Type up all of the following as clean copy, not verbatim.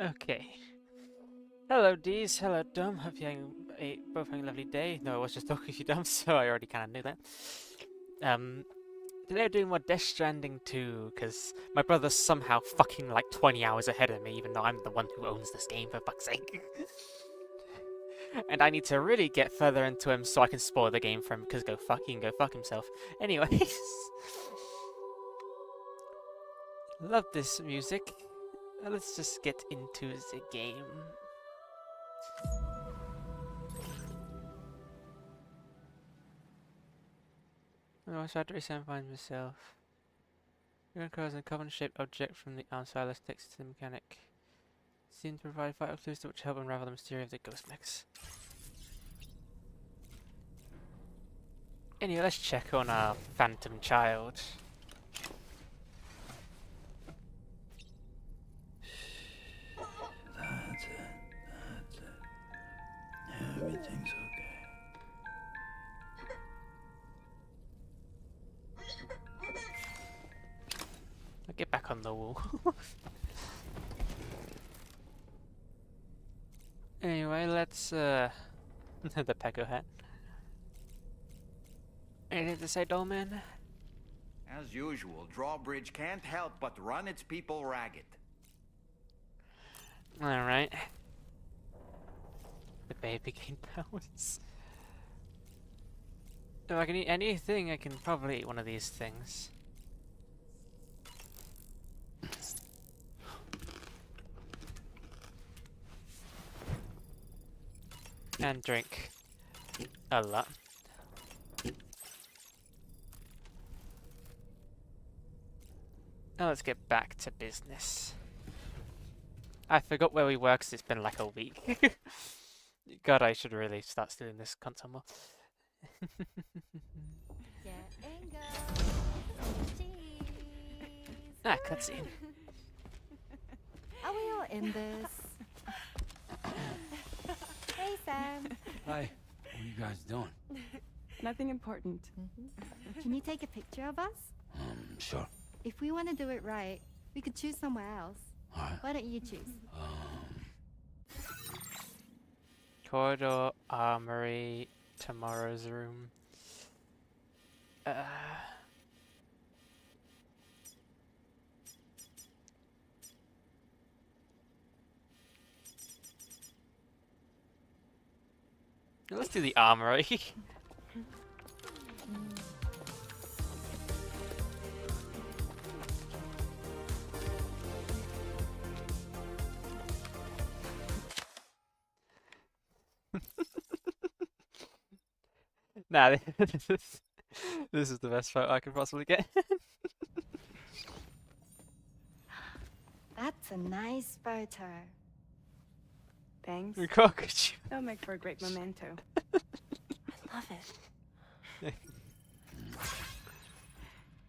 Okay. Hello, Dees. Hello, Dom. Hope you're both having a lovely day. No, I was just talking to you, Dom, so I already kind of knew that. Um, Today we're doing more Death Stranding 2, because my brother's somehow fucking like 20 hours ahead of me, even though I'm the one who owns this game, for fuck's sake. And I need to really get further into him so I can spoil the game for him, because go fuck himself. Anyways. Love this music. Let's just get into the game. I was trying to reset and find myself. You're going to cause a coven-shaped object from the outside. Let's text to the mechanic. Seem to provide vital clues which help unravel the mystery of the ghost mechs. Anyway, let's check on our phantom child. That's it. That's it. Everything's okay. I'll get back on the wall. Anyway, let's the Pecco hat. Anything to say, Dolman? As usual, Drawbridge can't help but run its people ragged. Alright. The baby gained powers. If I can eat anything, I can probably eat one of these things. And drink a lot. Now let's get back to business. I forgot where we were because it's been like a week. God, I should really start stealing this content more. Ah, cutscene. Are we all in this? Hey, Sam. Hi. What are you guys doing? Nothing important. Can you take a picture of us? Sure. If we want to do it right, we could choose somewhere else. Alright. Why don't you choose? Corridor, armory, tomorrow's room. Let's do the armory. Nah, this is the best photo I could possibly get. That's a nice photo. Thanks. Could you? That'll make for a great memento. I love it.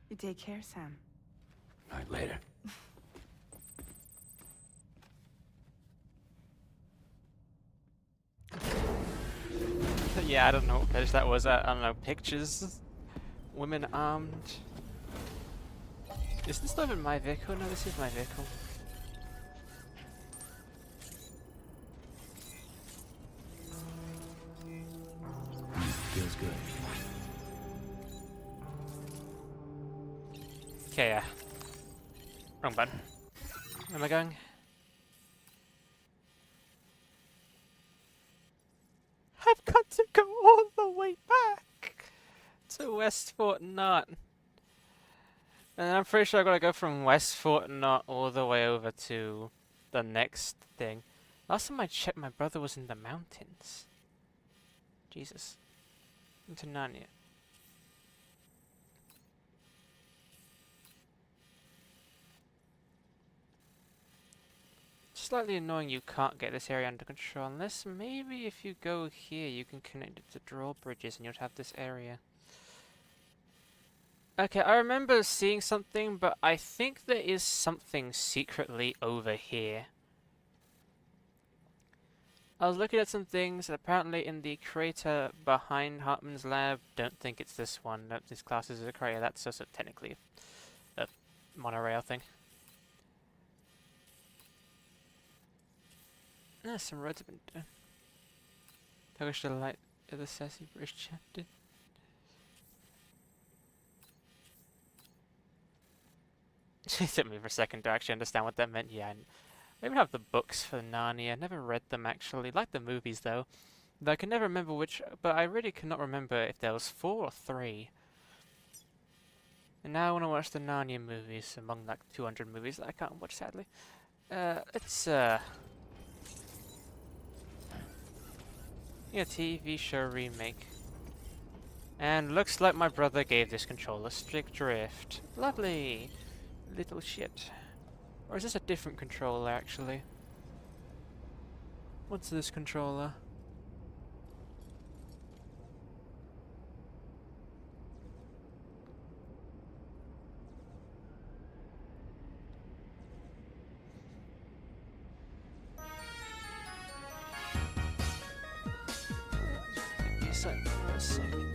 You take care, Sam. Alright, later. Yeah, I don't know what fetish that was. I don't know. Pictures? Women armed? Is this not even my vehicle? No, this is my vehicle. Feels good. Okay, yeah. Wrong button. Where am I going? I've got to go all the way back to West Fort Knot. And I'm pretty sure I gotta go from West Fort Knot all the way over to the next thing. Last time I checked, my brother was in the mountains. Jesus. Into Narnia. Slightly annoying you can't get this area under control, unless maybe if you go here you can connect it to drawbridges and you'd have this area. Okay, I remember seeing something, but I think there is something secretly over here. I was looking at some things, and apparently in the crater behind Hartman's lab, don't think it's this one. Nope, this class is a crater. That's also technically a monorail thing. Some roads have been done. I wish the light of the Sassy British chapter. It took me for a second to actually understand what that meant. Yeah, I even have the books for Narnia. Never read them actually. Like the movies though. Though I can never remember which. But I really cannot remember if there was 4 or 3. And now I want to watch the Narnia movies among like 200 movies that I can't watch sadly. Let's yeah, TV show remake. And looks like my brother gave this controller strict drift. Lovely! Little shit. Or is this a different controller actually? What's this controller? Yes, for a second.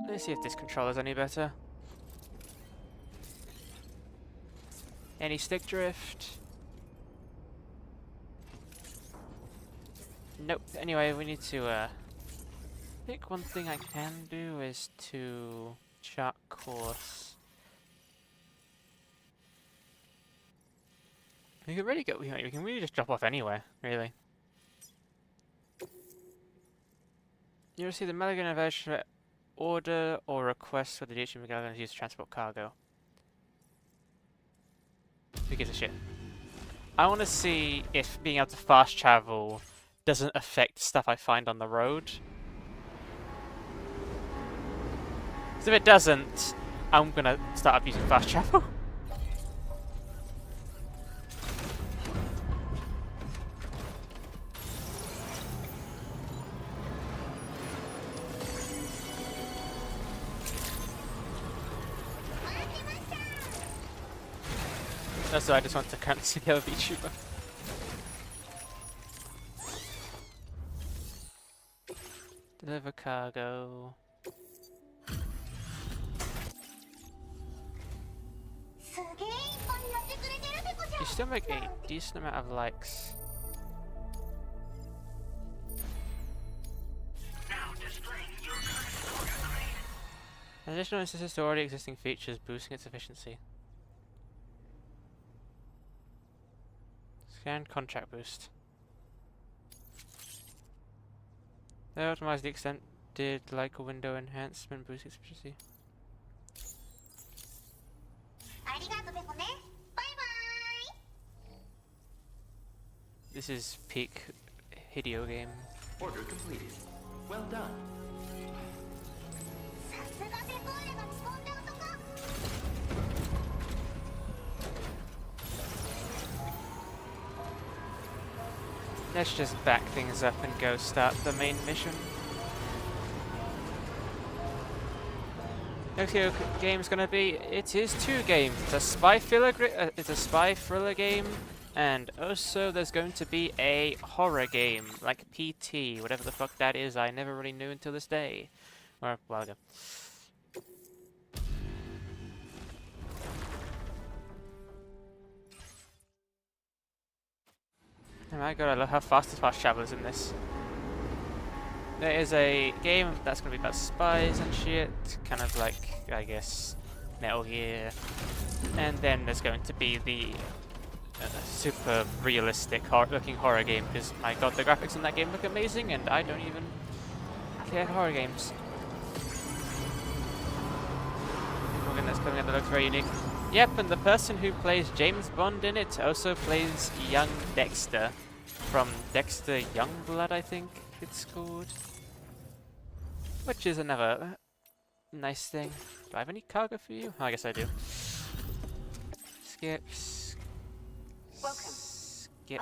Let's see if this controller's any better. Any stick drift? Nope. Anyway, we need to I think one thing I can do is to chart course. We can really go. We can really just drop off anywhere, really. You see the Mulligan version order or request for the DHM we're going to use to transport cargo. Who gives a shit? I want to see if being able to fast travel doesn't affect stuff I find on the road. Because if it doesn't, I'm gonna start abusing fast travel. Also, I just want to kind of see the other VTuber. Deliver cargo. You still make a decent amount of likes. Additional instances to already existing features, boosting its efficiency. Scan contract boost. They optimize the extended like window enhancement, boosting its efficiency. This is peak Hideo game. Order completed. Well done. Let's just back things up and go start the main mission. Next game's gonna be. It is 2 games. It's a spy thriller game, and also there's going to be a horror game, like PT, whatever the fuck that is. I never really knew until this day, or a while ago. Oh my god, I love how fast the fast travel is in this. There is a game that's going to be about spies and shit, kind of like, I guess, Metal Gear. And then there's going to be the super realistic looking horror game, because my god, the graphics in that game look amazing, and I don't even care for horror games. Organ that's coming up that looks very unique. Yep, and the person who plays James Bond in it also plays young Dexter from Dexter Youngblood, I think it's called. Which is another nice thing. Do I have any cargo for you? Oh, I guess I do. Skip. Skip. Skip.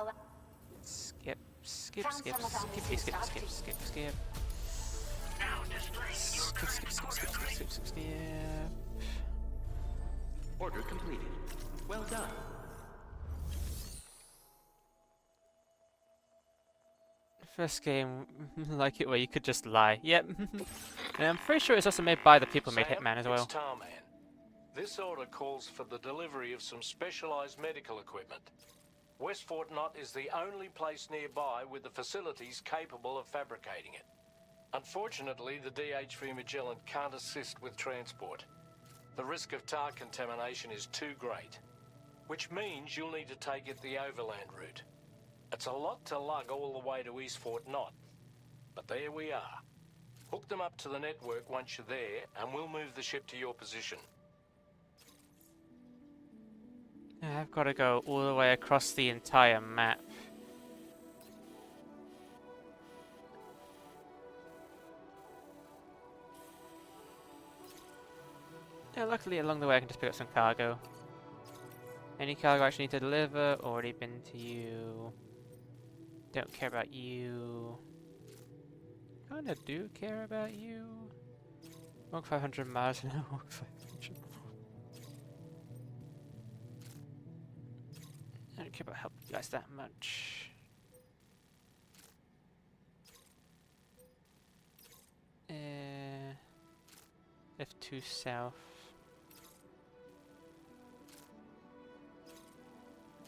Skip. Skip. Skip. Order completed. Well done. First game like it where you could just lie. Yep. And I'm pretty sure it's also made by the people who made Sam, Hitman as well. it's Tarman. This order calls for the delivery of some specialized medical equipment. West Fort Knott is the only place nearby with the facilities capable of fabricating it. Unfortunately, the DH3 Magellan can't assist with transport. The risk of tar contamination is too great, which means you'll need to take it the overland route. It's a lot to lug all the way to East Fort Knott, but there we are. Hook them up to the network once you're there, and we'll move the ship to your position. Yeah, I've got to go all the way across the entire map. Yeah, luckily along the way I can just pick up some cargo. Any cargo I actually need to deliver, already been to you. Don't care about you. Kinda do care about you. Walk 500 miles an hour, walk 500. I don't care about helping you guys that much. F2 south.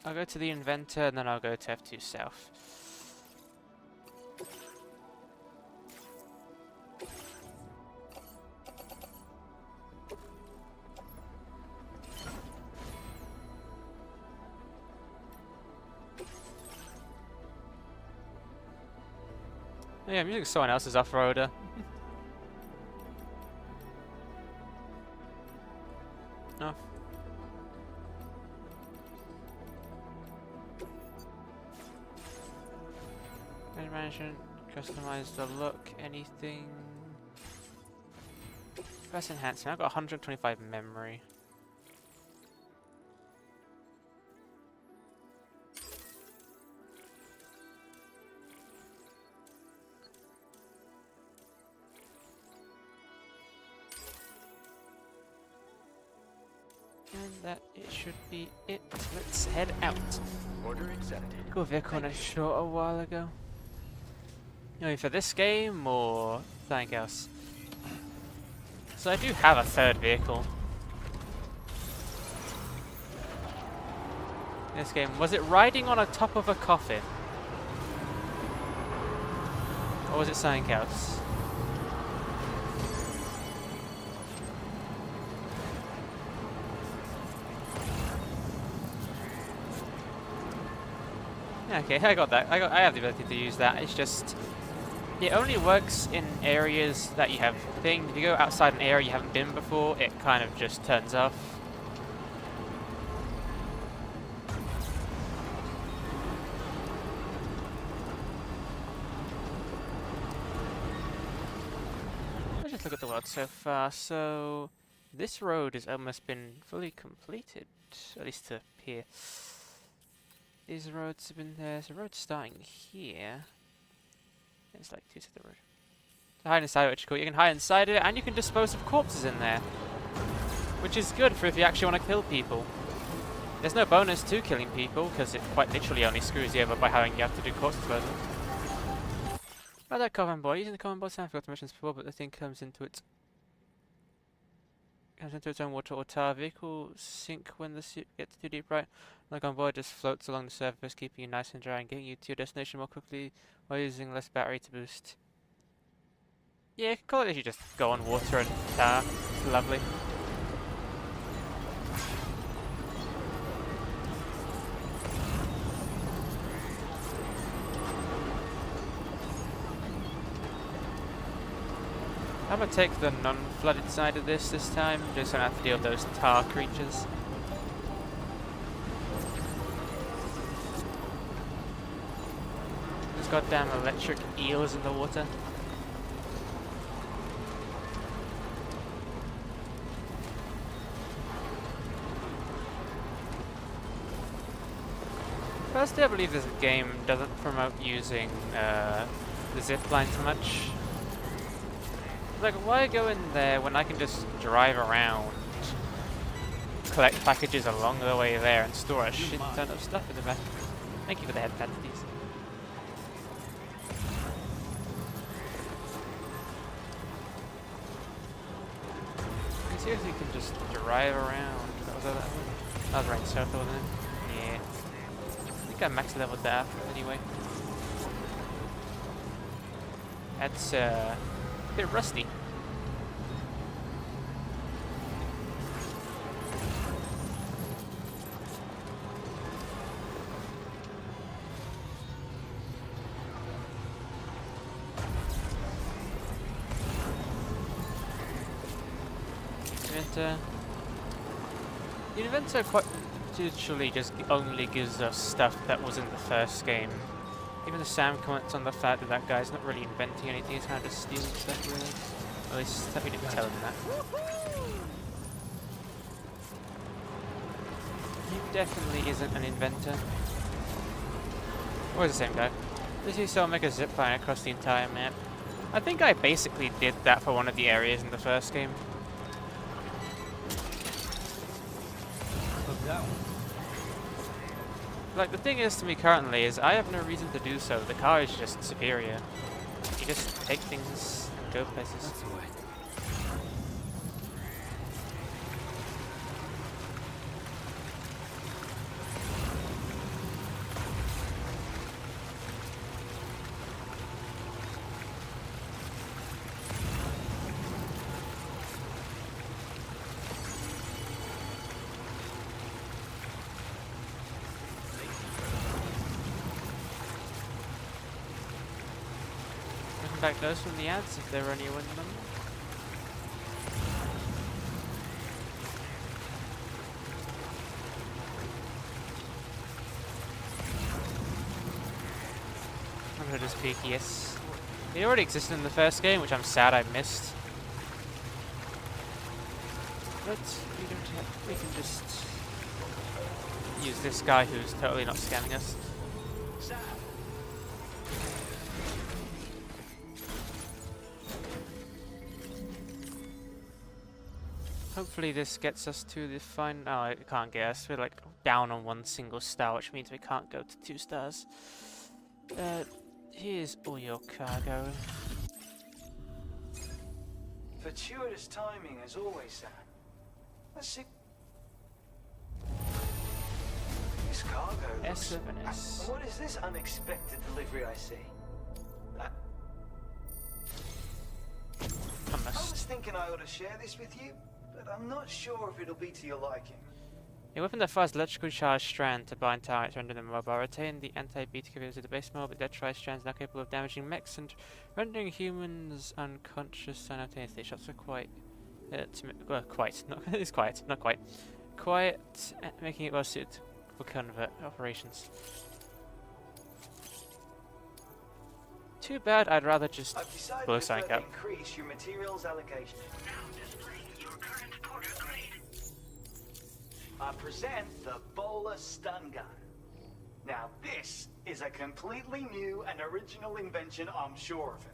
I'll go to the inventor and then I'll go to F2 south. Oh yeah, I'm using someone else's off-roader. Oh. Management, customize the look, anything. Press enhancement, I've got 125 memory. And that it should be it. Let's head out. Order accepted. Cool vehicle I shot a while ago. I mean, for this game or something else? So I do have a third vehicle. In this game, was it riding on a top of a coffin? Or was it something else? Okay, I got that. I have the ability to use that. It's just it only works in areas that you have things. If you go outside an area you haven't been before, it kind of just turns off. Let's just look at the world so far. So this road has almost been fully completed, at least to here. These roads have been there. There's a road starting here. It's like two to the road. So hide inside it, which is cool. You can hide inside it, and you can dispose of corpses in there, which is good for if you actually want to kill people. There's no bonus to killing people because it quite literally only screws you over by having you have to do corpse disposal. By that common board, using the common board sound, I've got missions before, but the thing comes into its own water or tar. Vehicle sink when the suit gets too deep, right? Like on board, just floats along the surface, keeping you nice and dry and getting you to your destination more quickly while using less battery to boost. Yeah, you can call it if you just go on water and tar. It's lovely. I'm gonna take the non-flooded side of this time, just so I don't have to deal with those tar creatures. Those goddamn electric eels in the water. Firstly, I believe this game doesn't promote using the zip line so much. Like, why go in there when I can just drive around, collect packages along the way there, and store a shit ton of stuff in the back? Thank you for the head pad, please. see if we can just drive around. That was right circle, wasn't it? Yeah. I think I max leveled that anyway. That's a bit rusty. The inventor quite literally just only gives us stuff that was in the first game. Even the Sam comments on the fact that that guy's not really inventing anything, he's kind of just stealing stuff really. At least we didn't tell him that. He definitely isn't an inventor. Or the same guy. Does he still make a zipline across the entire map? I think I basically did that for one of the areas in the first game. That one. Like, the thing is to me currently is I have no reason to do so. The car is just superior. You just take things and go places. That's the way. Looking back those from the ads if there were any in them. I'm gonna just peek, yes. It already existed in the first game, which I'm sad I missed. But we don't have, we can just use this guy who's totally not scamming us. Hopefully this gets us to the final. Oh, it can't get us. We're like down on one single star, which means we can't go to 2 stars. Here's all your cargo. Fortuitous timing as always, Sam. Let's see. This cargo looks... S7S. What is this unexpected delivery I see? I was thinking I ought to share this with you, but I'm not sure if it'll be to your liking. A weapon that fires electrical charged strand to bind targets, render them mobile. Retain the anti-BT capability of the base mode, but dead tri strands now capable of damaging mechs and rendering humans unconscious simultaneously. Shots are quite, well, quite, not it's quite, not quite, quiet, making it well suited for convert operations. Too bad. I'd rather just I've decided blow to something further up. increase your materials allocation. I present the Bowler Stun Gun. Now this is a completely new and original invention, I'm sure of it.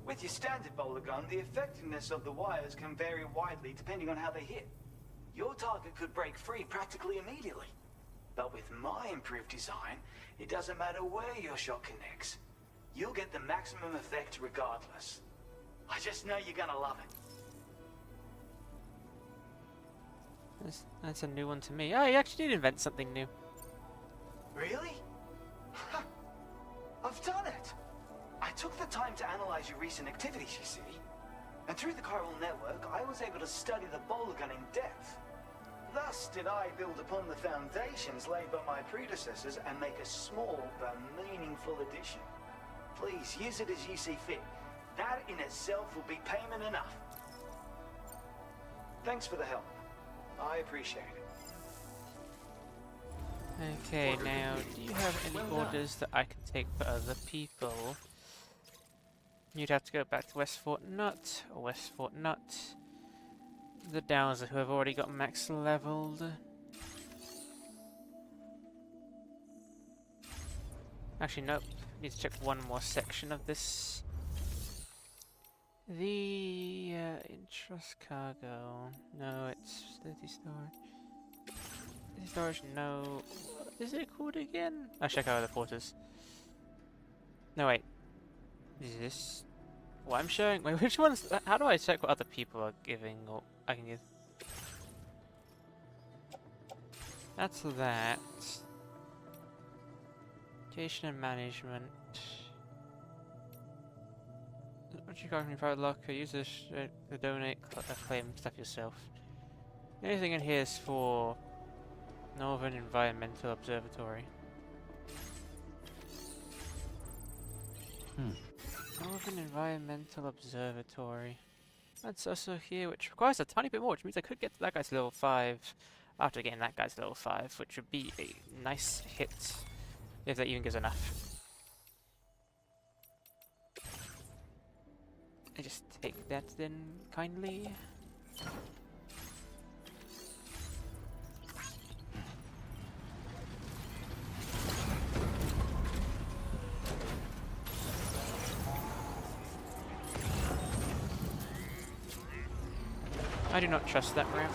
With your standard bowler gun, the effectiveness of the wires can vary widely depending on how they hit. Your target could break free practically immediately. But with my improved design, it doesn't matter where your shot connects. You'll get the maximum effect regardless. I just know you're gonna love it. That's a new one to me. Oh, he actually did invent something new. Really? I've done it! I took the time to analyze your recent activities, you see. And through the chiral network, I was able to study the bowler gun in depth. Thus did I build upon the foundations laid by my predecessors and make a small but meaningful addition. Please, use it as you see fit. That in itself will be payment enough. Thanks for the help. I appreciate it. Okay, now, do you have any orders that I can take for other people? You'd have to go back to West Fort Nut, or West Fort Nut. The Dowser, who have already got max leveled. Actually, nope. Need to check one more section of this. The Intrust Cargo. No, it's City Storage. City Storage, no. Is it called again? I'll check out the porters. No, wait. Is this what I'm showing? Wait, which ones? How do I check what other people are giving or I can give? That's that. Education and management. What you got from your private locker? Use this to donate, claim stuff yourself. Anything in here is for Northern Environmental Observatory. Northern Environmental Observatory. That's also here, which requires a tiny bit more, which means I could get to that guy's level 5 after getting that guy's level 5, which would be a nice hit, if that even gives enough. I just take that then, kindly. I do not trust that ramp.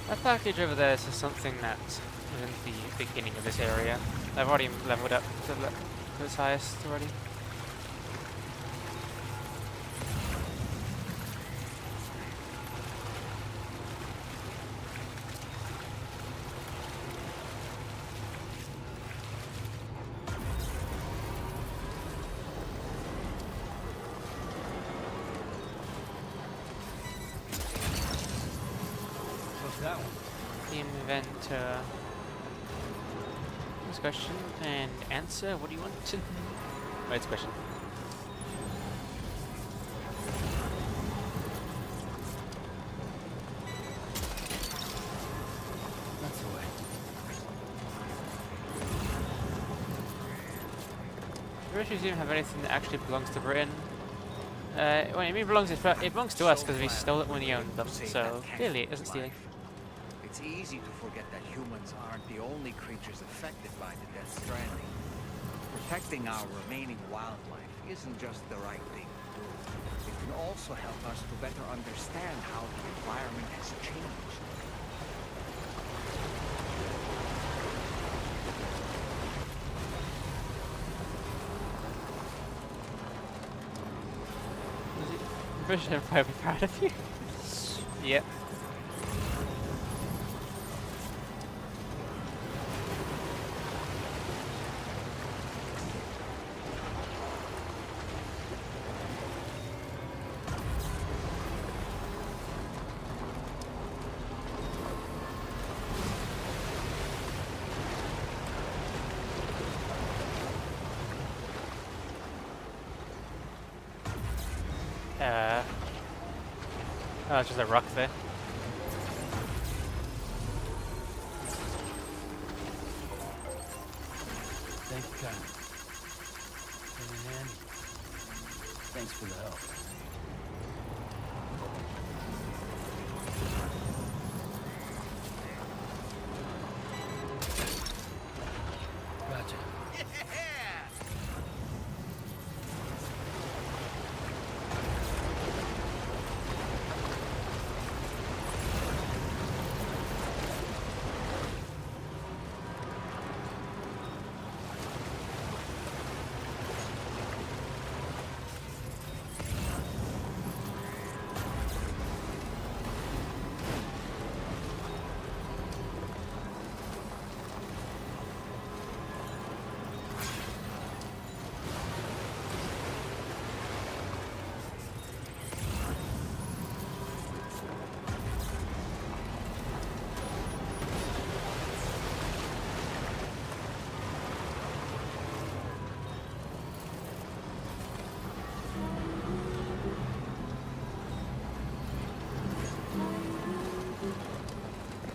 That package over there is something that's in the beginning of this area. I've already leveled up to its highest already. That one. Inventor. Next question and answer. What do you want to? Right, question. That's the way. The British Museum have anything that actually belongs to Britain? Well, it belongs to us because we stole it when we owned them. So clearly, it isn't stealing. It's easy to forget that humans aren't the only creatures affected by the Death Stranding. Protecting our remaining wildlife isn't just the right thing to do. It can also help us to better understand how the environment has changed. The British Empire will be proud of you. Yep. Oh, it's just a rock there. Thank you, Kyle. Came in handy. Thanks for the help. Gotcha.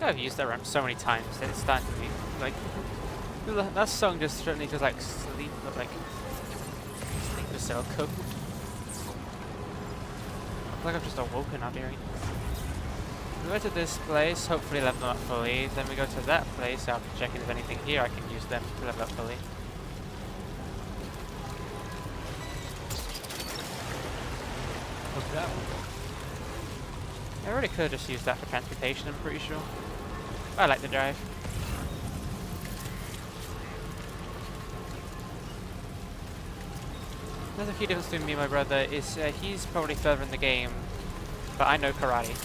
I've used that ramp so many times that it's starting to be like that song just certainly just like sleep, but like sleep to cell code. Like I've just awoken out here. We go to this place, hopefully level them up fully. Then we go to that place after checking if there's anything here I can use them to level up fully. What's that one? I really could just use that for transportation, I'm pretty sure. I like the drive. Another key difference between me and my brother is he's probably further in the game, but I know karate.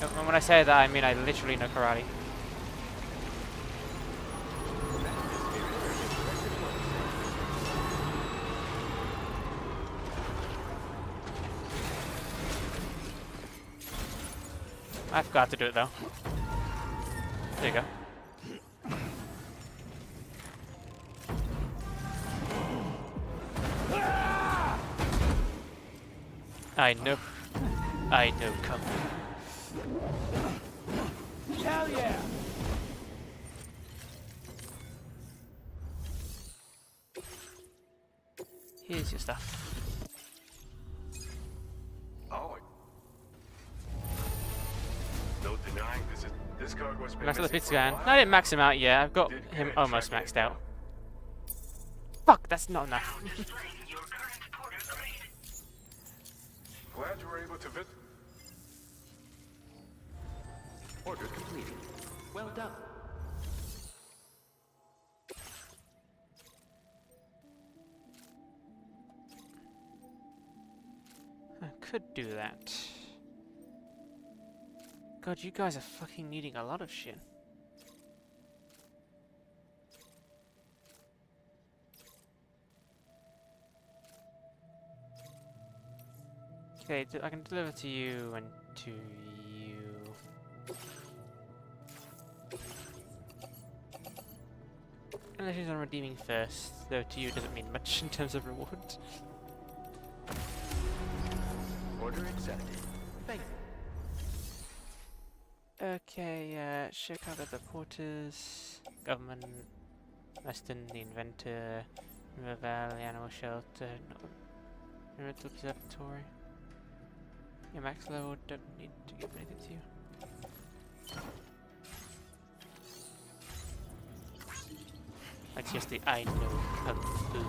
And when I say that, I mean I literally know karate. I forgot to do it though. There you go. I know. I know Kung Fu. Hell yeah! Here's your stuff. Oh, no denying this cargo's been Max out the missing pizza for a guy. while. I didn't max him out yet. I've got Did him good almost tracking maxed it out. down. Fuck, that's not enough. Glad you were able to visit. Order completed. Well done. I could do that. God, you guys are fucking needing a lot of shit. Okay, I can deliver to you and to you. Unless he's on redeeming first, though to you doesn't mean much in terms of reward. Order accepted. Thank you. Okay, Chicago the Porters, Government, Weston the Inventor, River Valley Animal Shelter, Rental Observatory. Yeah, max level, don't need to give anything to you. Like just the I know Kung Fu.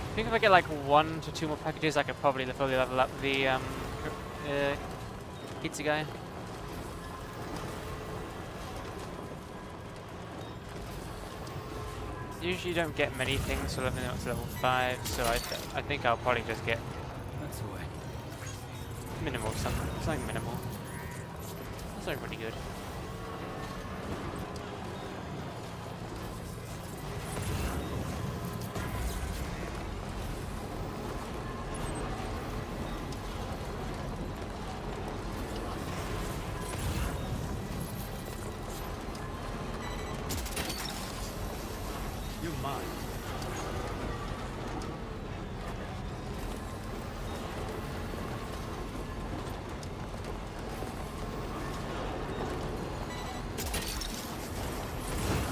I think if I get like 1 to 2 more packages, I could probably fully level up the pizza guy. Usually you don't get many things to level up to level 5, so I think I'll probably just get That's the way. minimal something minimal. That's not pretty good. You're mine.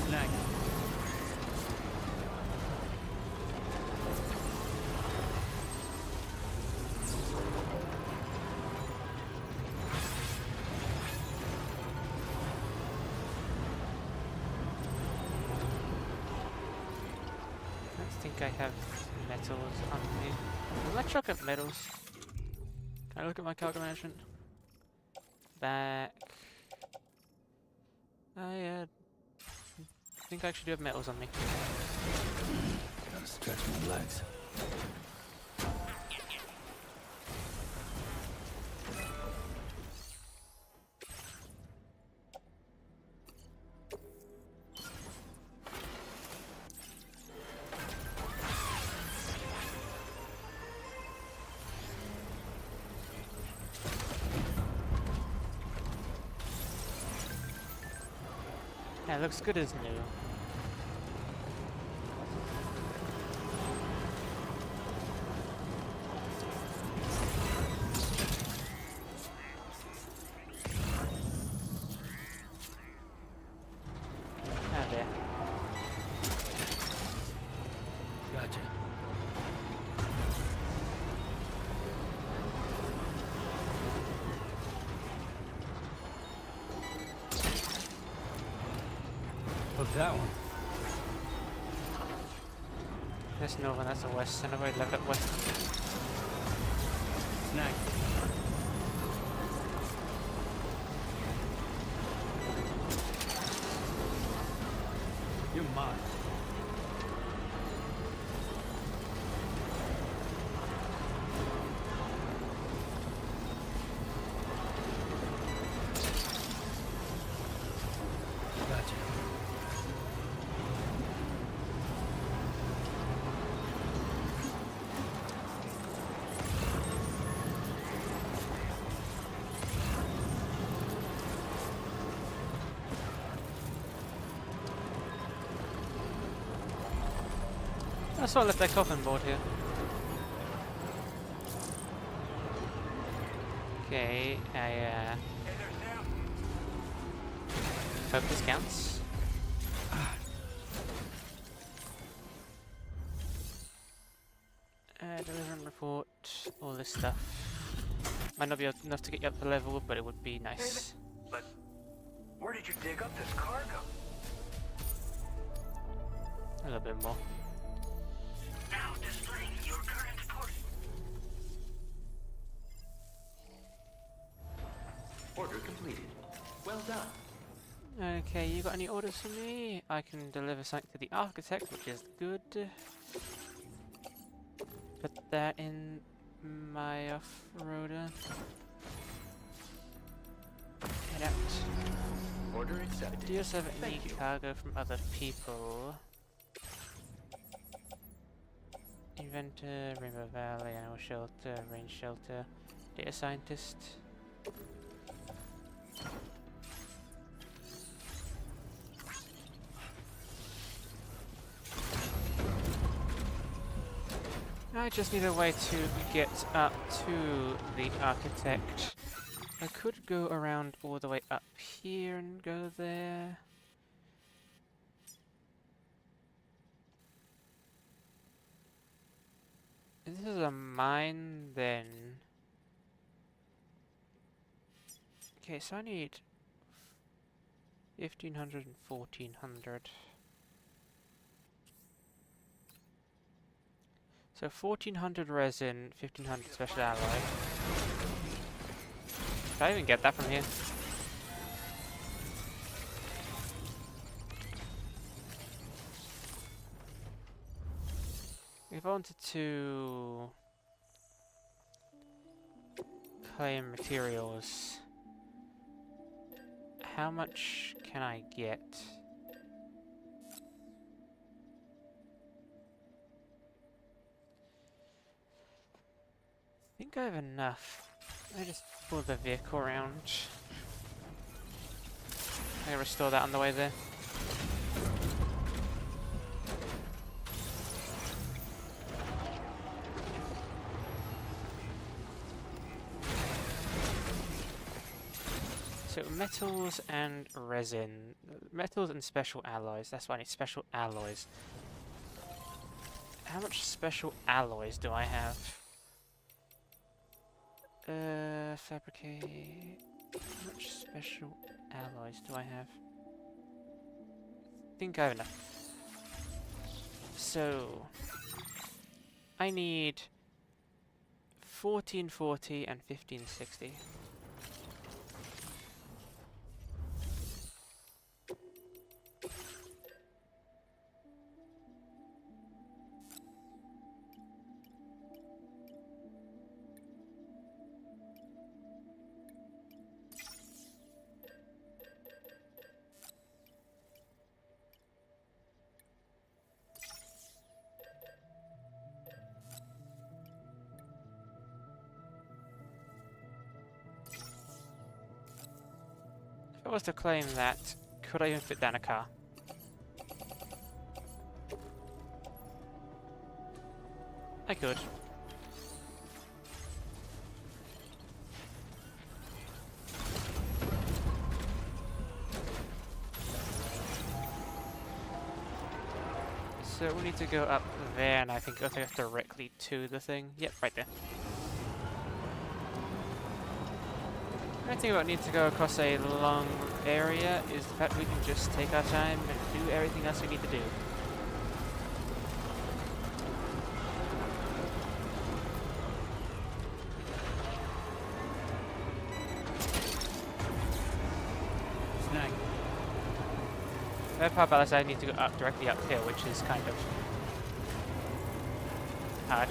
Snag. I think I have metals on me. Let's look at metals. Can I look at my cargo management? Back. I think I actually do have metals on me. Gotta stretch my legs. it looks good as new. Ah, there. Gotcha. Hook that one. That's northern, that's the west, and I've already leveled up west. Snag. You're mine. Gotcha. I saw I left that coffin board here. Okay, I hope this counts. Deliver and report, all this stuff. Might not be enough to get you up to level, but it would be nice. But where did you dig up this cargo? A little bit more. Now displaying your current port. Order completed. Well done. Okay, you got any orders for me? I can deliver something to the architect, which is good. Put that in my off-roader. Head out. Order accepted. Do you also have any Thank you. cargo from other people? Inventor, Rainbow Valley, Animal Shelter, Range Shelter, Data Scientist. I just need a way to get up to the architect. I could go around all the way up here and go there. If this is a mine, then... Okay, so I need 1500 and 1400. So 1400 resin, 1500 special alloy. Can I even get that from here? If I wanted to claim materials, how much can I get? I think I have enough. I just pull the vehicle around. I restore that on the way there. So metals and resin. Metals and special alloys. That's why I need special alloys. How much special alloys do I have? Fabricate. How much special alloys do I have? I think I have enough. So I need 1440 and 1560. If I was to claim that Could I even fit down a car? I could. So we need to go up there, and I think it'll take us directly to the thing. Yep, right there. The only thing about needing to go across a long area is the fact we can just take our time and do everything else we need to do. Snag. The other part about this, I need to go up directly uphill, which is kind of hard.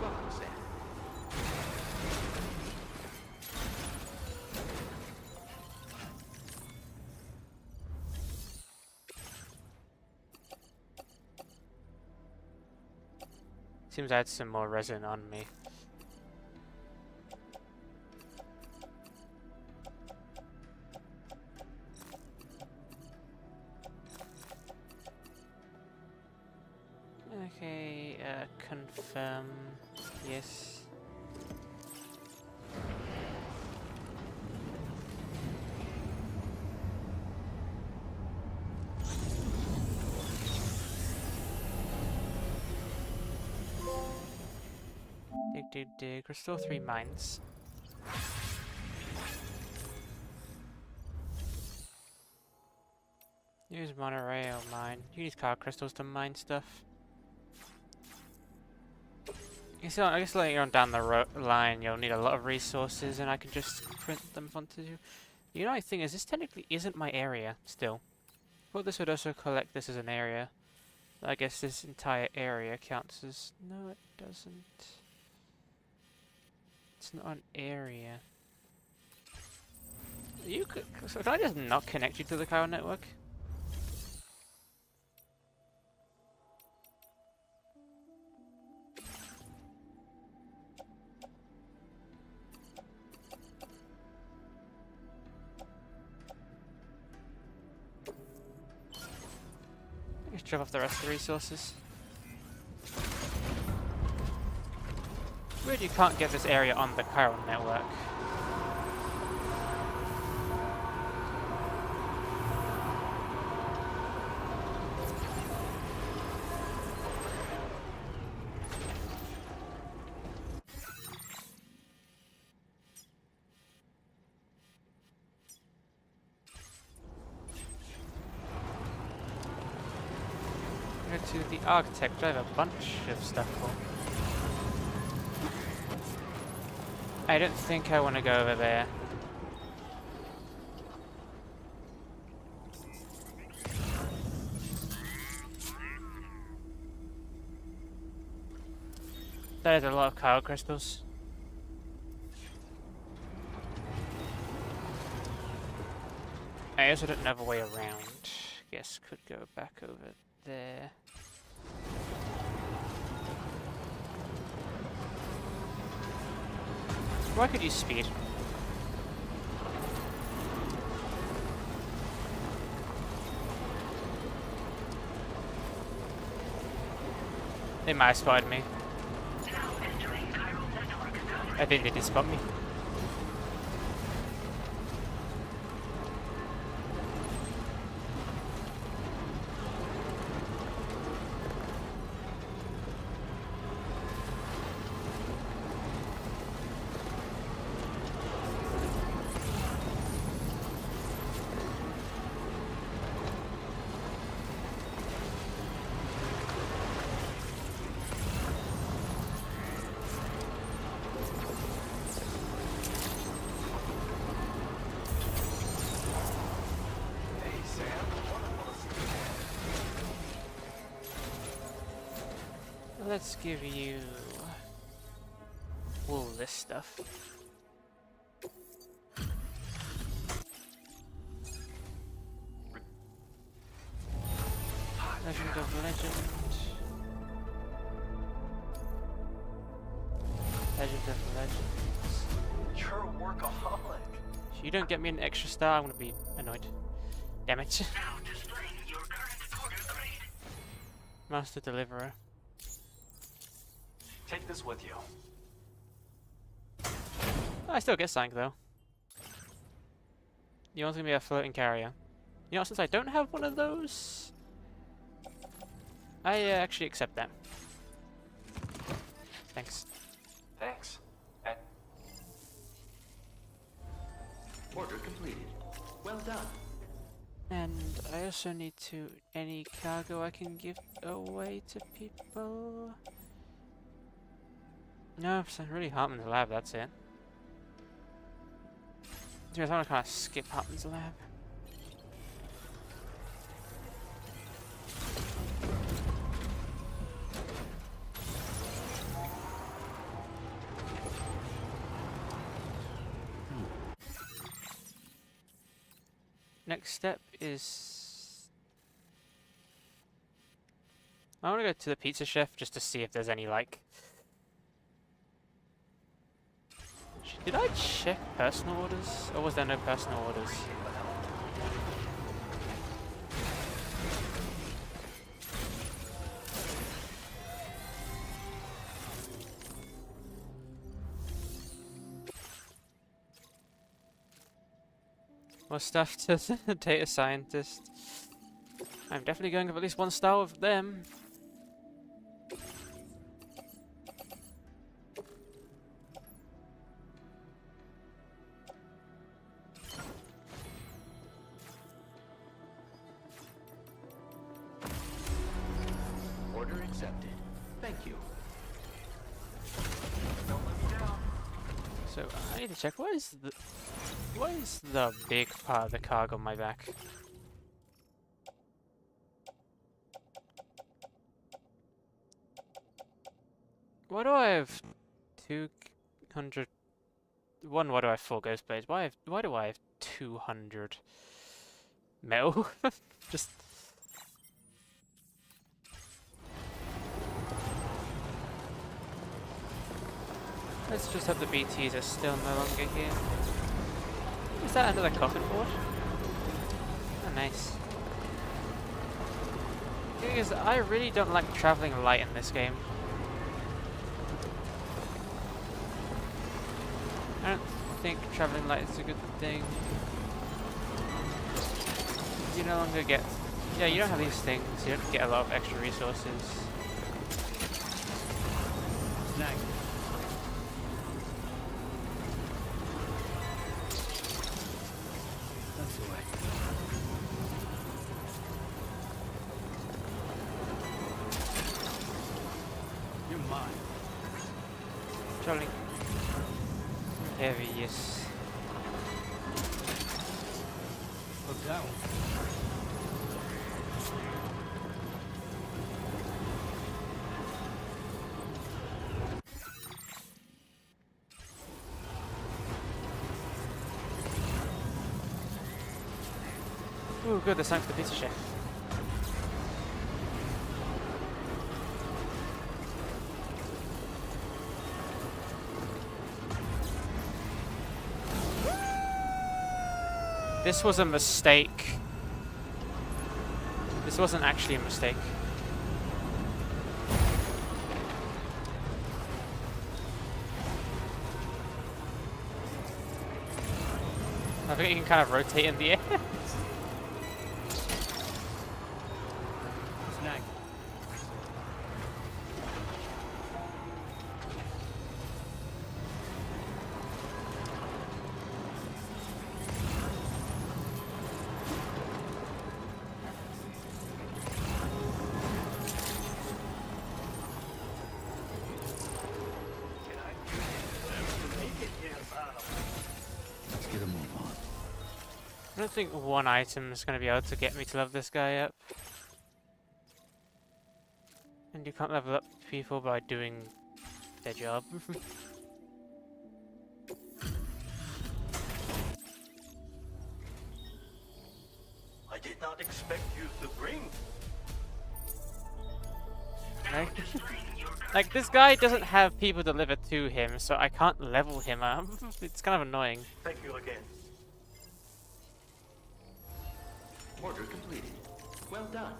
Welcome, Sam. Seems I had some more resin on me. Okay, confirm. Yes. Dig. Restore 3 mines. Use monorail mine. You use car crystals to mine stuff. So I guess later on down the line you'll need a lot of resources, and I can just print them onto you. The only thing is, this technically isn't my area still. Well, this would also collect this as an area. I guess this entire area counts as... No, it doesn't. It's not an area. You could... So can I just not connect you to the Chiral network? Just drop off the rest of the resources. Weird you can't get this area on the Chiral network. Go to the architect, I have a bunch of stuff for. I don't think I want to go over there. That is a lot of Chiral crystals. I also don't know of a way around. Guess could go back over there. Why could you speed? They might have spotted me. I think they did spot me. let's give you all this stuff. Legend of Legend. Legend of Legends. You're a workaholic. If you don't get me an extra star, I'm gonna be annoyed. Damn it. Master Deliverer. Take this with you. I still get something though. You want to be a floating carrier. You know, since I don't have one of those, I actually accept that. Thanks. Thanks. Order completed. Well done. And I also need to any cargo I can give away to people. No, it's really Hartman's lab, that's it. I want to kind of skip Hartman's lab. Next step is I want to go to the pizza chef just to see if there's any like. Did I check personal orders, or was there no personal orders? More stuff to the data scientist. I'm definitely going with at least 1 star with them. Order accepted. Thank you. Don't let me down. So I need to check what is the big part of the cargo on my back? Why do I have 200? One, why do I have 4 ghost blades? Why do I have 200 metal? Just. Let's just hope the BTs are still no longer here. Is that another coffin board? Oh, nice. The thing is, I really don't like traveling light in this game. I don't think traveling light is a good thing. You no longer get... Yeah, you don't have these things. You don't get a lot of extra resources. Snag. That's the way. You're mine. Traveling heavy, yes. Look down. Ooh, good, the sign for the pizza chef. This was a mistake. This wasn't actually a mistake. I think you can kind of rotate in the air. Snag. Let's get a move on. I don't think one item is going to be able to get me to level this guy up. And you can't level up people by doing their job. I did not expect you to bring. Like, like, this guy doesn't have people delivered to him, so I can't level him up. It's kind of annoying. Thank you again. Order completed. Well done.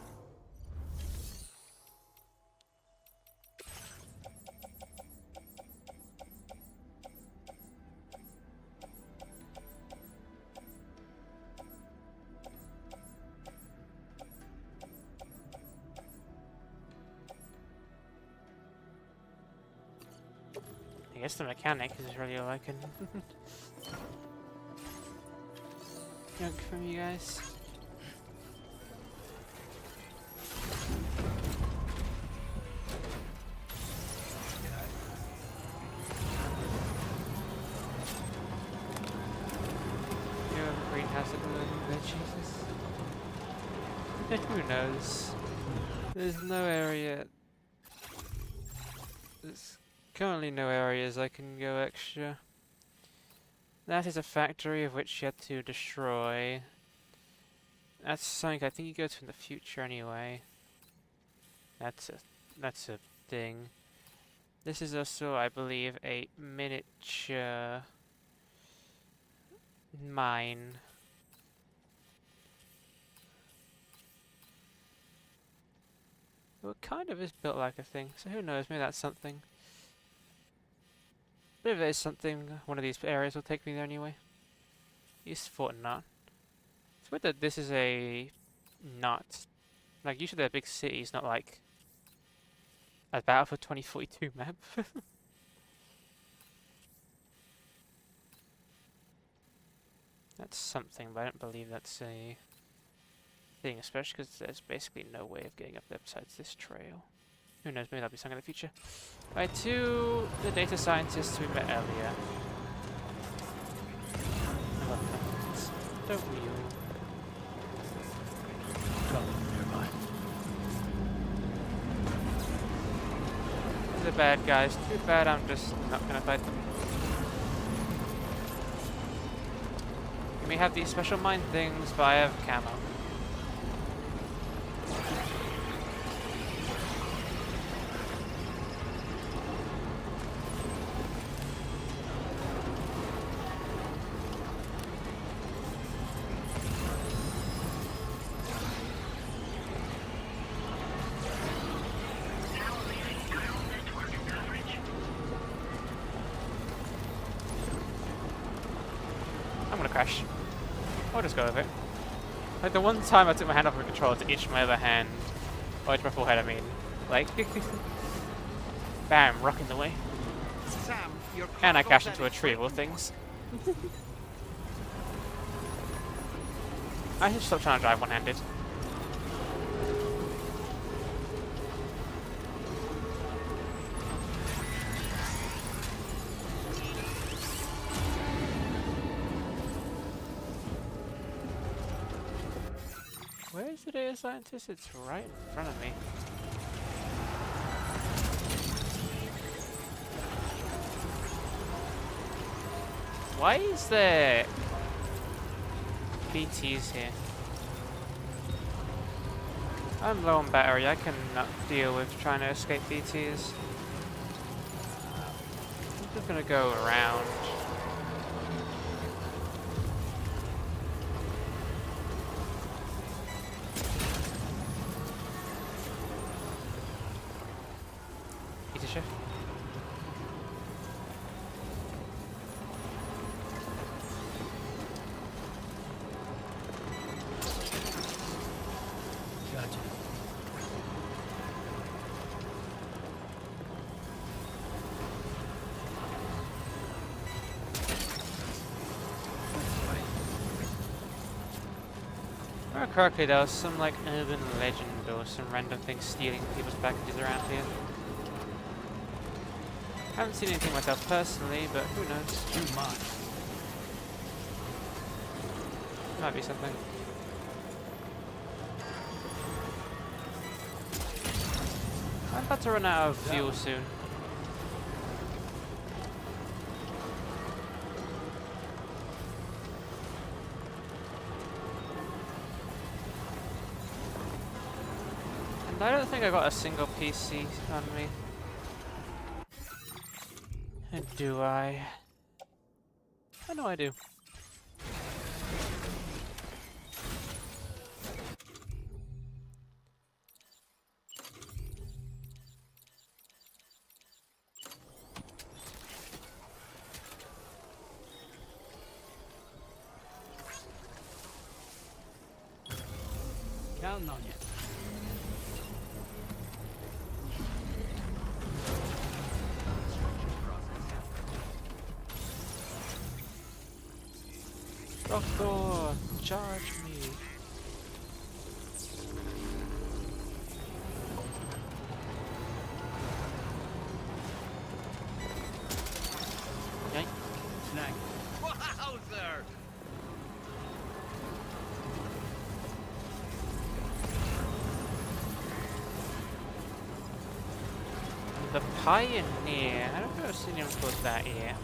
I guess the mechanic is really all I can junk from you guys. You're in the greenhouse at the moment, but Jesus. Who knows? There's no area. There's currently no areas I can go extra. That is a factory of which you had to destroy. That's something I think you go to in the future anyway. That's a thing. This is also, I believe, a miniature mine. Well, it kind of is built like a thing, so who knows, maybe that's something. But if there's something, one of these areas will take me there anyway. Use Fort not. It's weird that this is a not. Like, usually they're big cities, not like a Battlefield 2042 map. That's something, but I don't believe that's a thing, especially because there's basically no way of getting up there besides this trail. Who knows, maybe that'll be something in the future. Right, to the data scientists we met earlier. I love pumpkins. Don't we all? Couple nearby. They're bad guys. Too bad I'm just not gonna fight them. We have these special mine things, but I have camo. I'm gonna crash. I'll just go with it. Like the one time I took my hand off the controller to itch my other hand. Or itch my full head, I mean. Like, bam, rocking the way. Sam, your And I cargo's crashed at into a its tree of all breaking things. I should stop trying to drive one-handed. Where is the data scientist? It's right in front of me. Why is there BTs here? I'm low on battery. I cannot deal with trying to escape BTs. I'm just gonna go around. Peter Chef. Gotcha. If I remember correctly, there was some like urban legend or some random thing stealing people's packages around here. I haven't seen anything myself personally, but who knows? Too much. Might be something. I I'm about to run out of fuel soon. And I don't think I got a single PC on me. Do I? I know I do. Counting on you. Doctor, charge me. Yank. Snag. Wowzer! The Pioneer. I don't think I've seen him called that yet.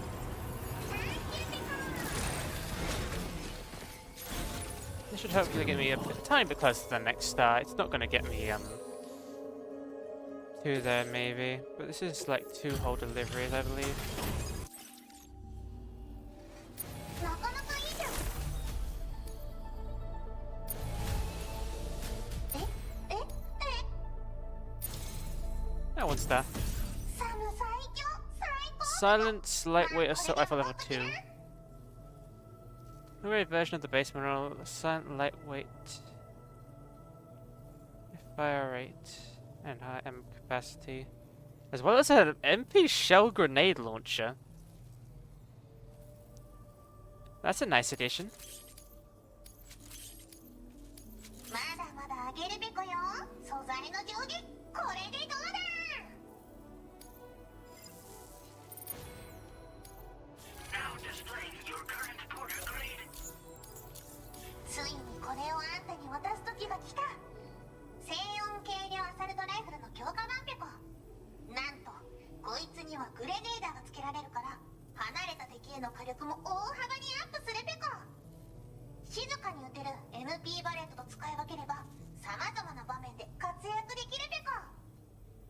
This should hopefully get me a tiny bit closer to the next star. It's not going to get me to there maybe, but this is like 2 whole deliveries, I believe. That one's there. Silence, lightweight assault rifle level 2. Upgrade version of the base mineral, silent, lightweight, fire rate, and high M capacity, as well as an MP shell grenade launcher. That's a nice addition. Now displaying your current porter grade. ついにこれをあんたに渡す時が来た。静音軽量アサルトライフルの強化版ペコ。なんとこいつにはグレネーダーがつけられるから離れた敵への火力も大幅にアップするペコ。静かに撃てる MP バレットと使い分ければ様々な場面で活躍できるペコ。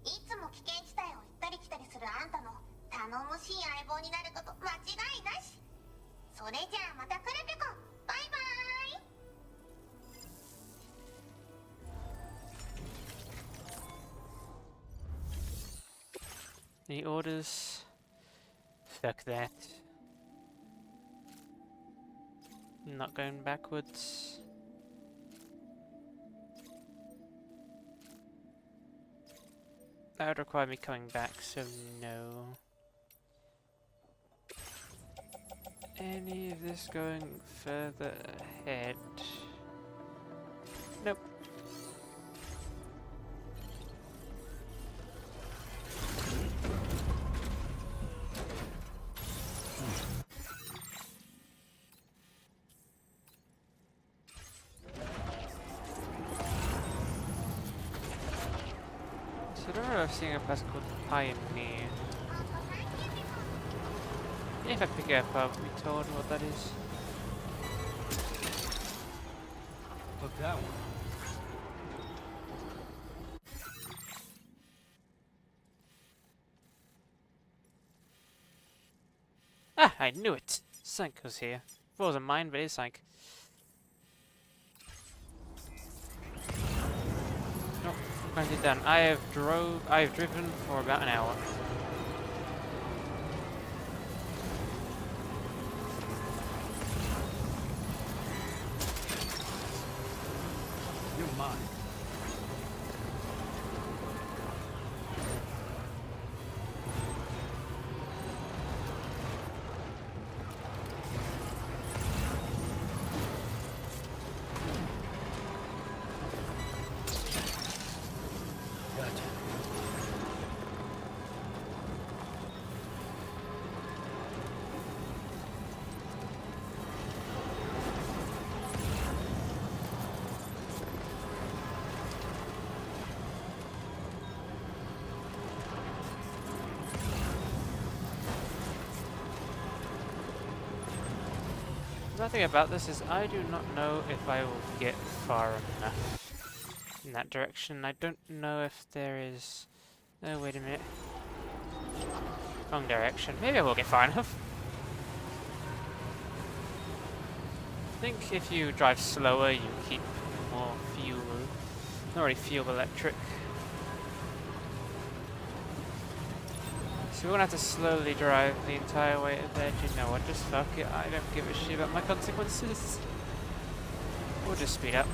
いつも危険地帯を行ったり来たりするあんたの頼もしい相棒になること間違いなし。それじゃあまた来るペコ。バイバイ。Any orders? Fuck that. Not going backwards. That would require me coming back, so no. Any of this going further ahead? Nope. So I don't remember seeing a place called Pioneer. If I pick it up, I'll be told what that is. Look that one. Ah, I knew it! Sank was here. It wasn't mine, but it sank. Oh, currently done. I have driven for about an hour. You're mine. Gotcha. Another thing about this is I do not know if I will get far enough in that direction. I don't know if there is... Oh, wait a minute. Wrong direction. Maybe I will get far enough. I think if you drive slower, you keep more fuel. Not really fuel, electric. So we're gonna have to slowly drive the entire way there. Do you know what? Just fuck it. I don't give a shit about my consequences. We'll just speed up.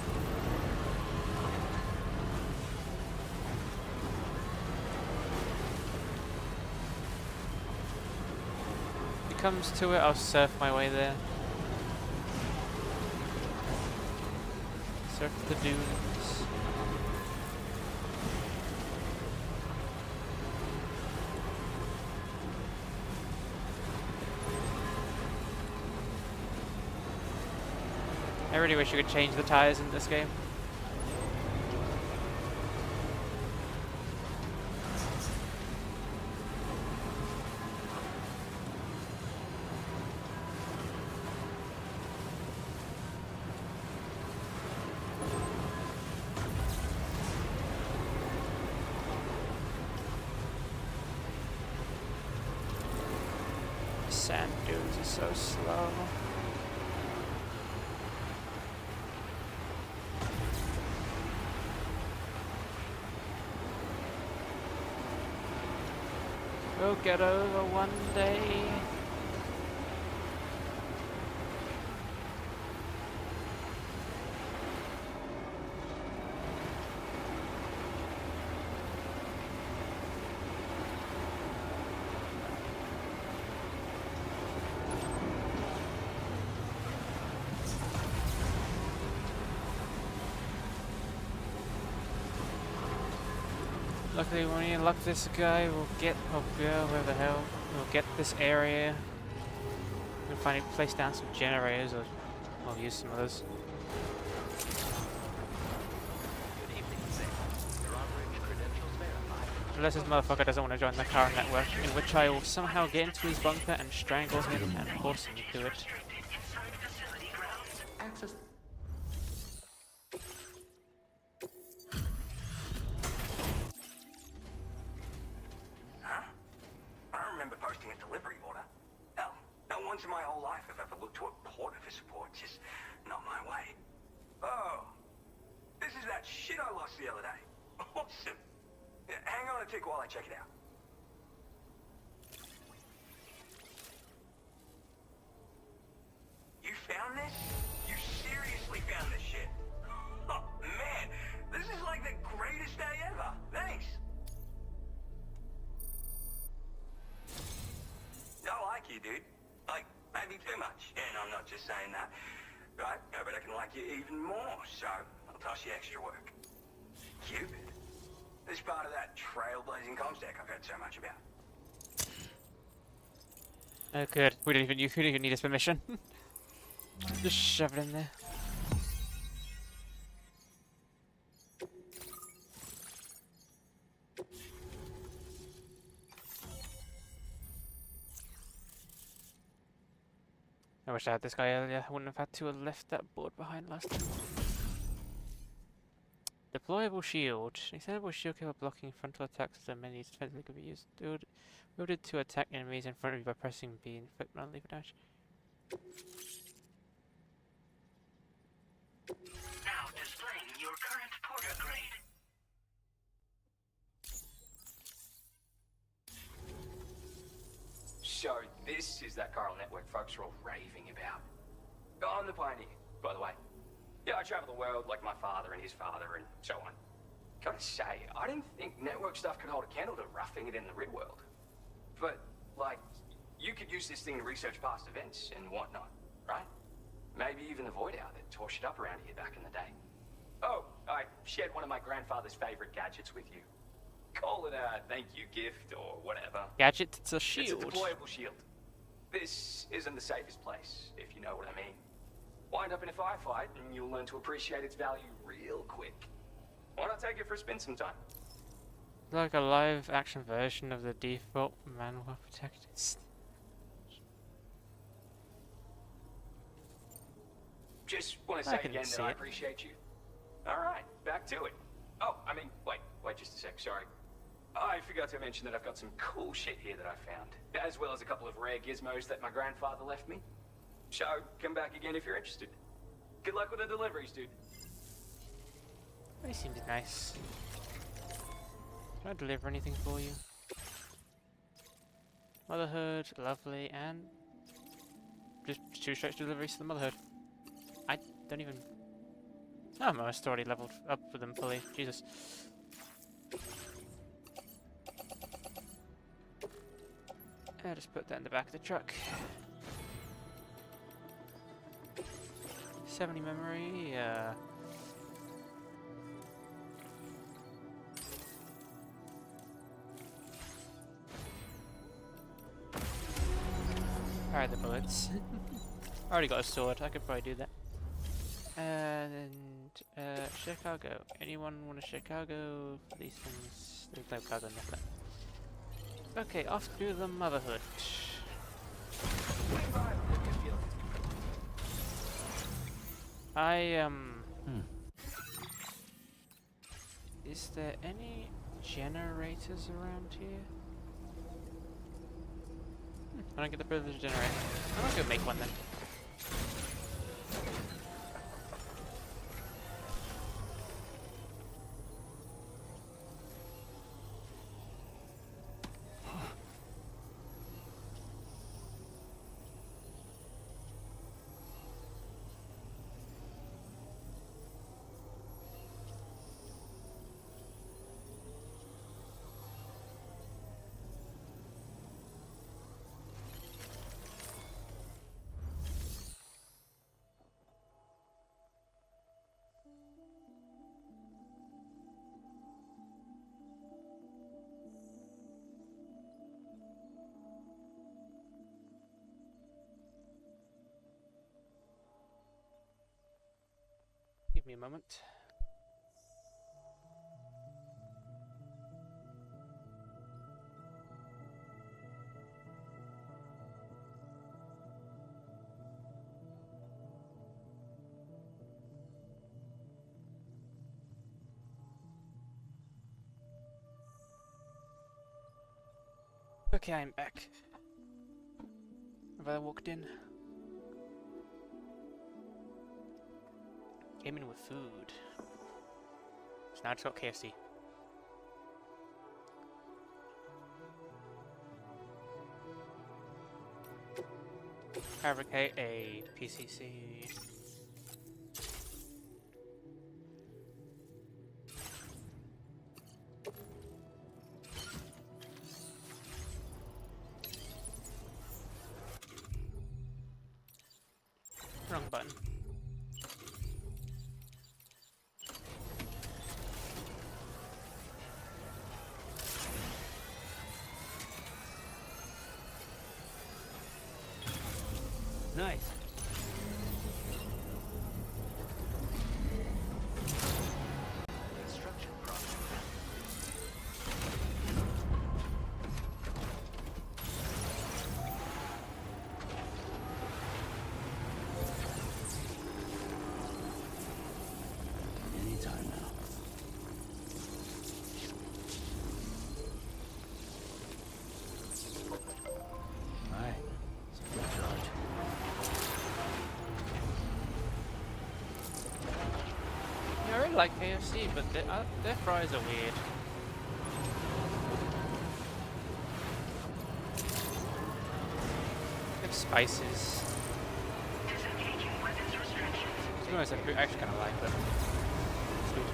If it comes to it, I'll surf my way there. Surf the dunes. I really wish you could change the tires in this game. Sand dunes are so slow. We'll get over one day. Luckily, when we unlock this guy, we'll get, or girl, where the hell, we'll get this area. We'll finally place down some generators, or we'll use some of those. Unless this motherfucker doesn't want to join the car network, in which I will somehow get into his bunker and strangle him and force him to do it. Access. Posting a delivery order. Hell, not once in my whole life have I ever looked to a porter for support. Just not my way. Oh, this is that shit I lost the other day. Awesome. Yeah, hang on a tick while I check it out. You found this? You seriously found this shit? Oh, man. This is like the greatest day ever. Thanks. I like you, dude. Like, maybe too much. And I'm not just saying that. Right? But I can like you even more, so I'll toss you extra work. Cupid. This part of that trailblazing comms deck I've heard so much about. Oh good, we don't even need his permission. Just shove it in there. I wish I had this guy earlier. I wouldn't have had to have left that board behind last time. Deployable shield. Extendable shield capable of blocking frontal attacks as menus defensively could be used. Wielded to attack enemies in front of you by pressing B and inflict non-lethal damage. Now displaying your current porter grade. So this is that Chiral network folks are all raving about. I'm the pioneer, by the way. Yeah, I travel the world like my father and his father and so on. Gotta say, I didn't think network stuff could hold a candle to roughing it in the real world. But, like, you could use this thing to research past events and whatnot, right? Maybe even the Void Hour that tore shit up around here back in the day. Oh, I shared one of my grandfather's favorite gadgets with you. Call it a thank you gift or whatever. Gadget? It's a shield. It's a deployable shield. This isn't the safest place, if you know what I mean. Wind up in a firefight and you'll learn to appreciate its value real quick. Why not take it for a spin sometime? Like a live action version of the default manual protected. Just want to I say can again see that I it. appreciate you. All right, back to it. Oh, I mean, wait just a sec, sorry. I forgot to mention that I've got some cool shit here that I found, as well as a couple of rare gizmos that my grandfather left me. So, come back again if you're interested. Good luck with the deliveries, dude. He seems nice. Can I deliver anything for you? Motherhood, lovely, and just 2 straight deliveries to the Motherhood. I don't even... Oh, I'm almost already leveled up with them fully. Jesus. I'll just put that in the back of the truck. 70 memory, fire the bullets. Already got a sword, I could probably do that. And Chicago. Anyone want a Chicago for these things? There's no cargo enough there. Okay, off to the Motherhood. Is there any generators around here? I don't get the privilege of generator. I'm gonna go make one then. Give me a moment. Okay, I'm back. Have I walked in? Came in with food. So now it's got KFC. Fabricate a PCC. Wrong button. Nice. Construction process. Anytime now. Alright. Good charge. Yeah, I really like KFC, but their fries are weird. They have spices. Disengaging weapons restrictions. To be honest, I actually kind of like them. It's good.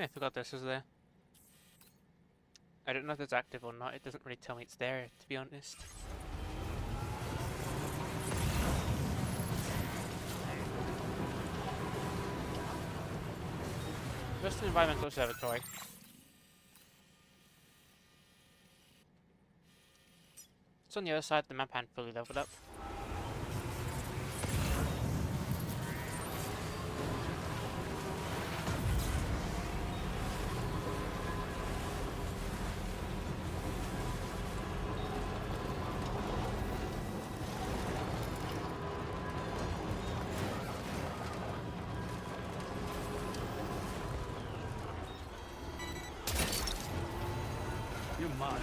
Yeah, I forgot this was there. I don't know if it's active or not. It doesn't really tell me it's there, to be honest. Just an environmental observatory. It's on the other side of the map and fully leveled up. You're mine.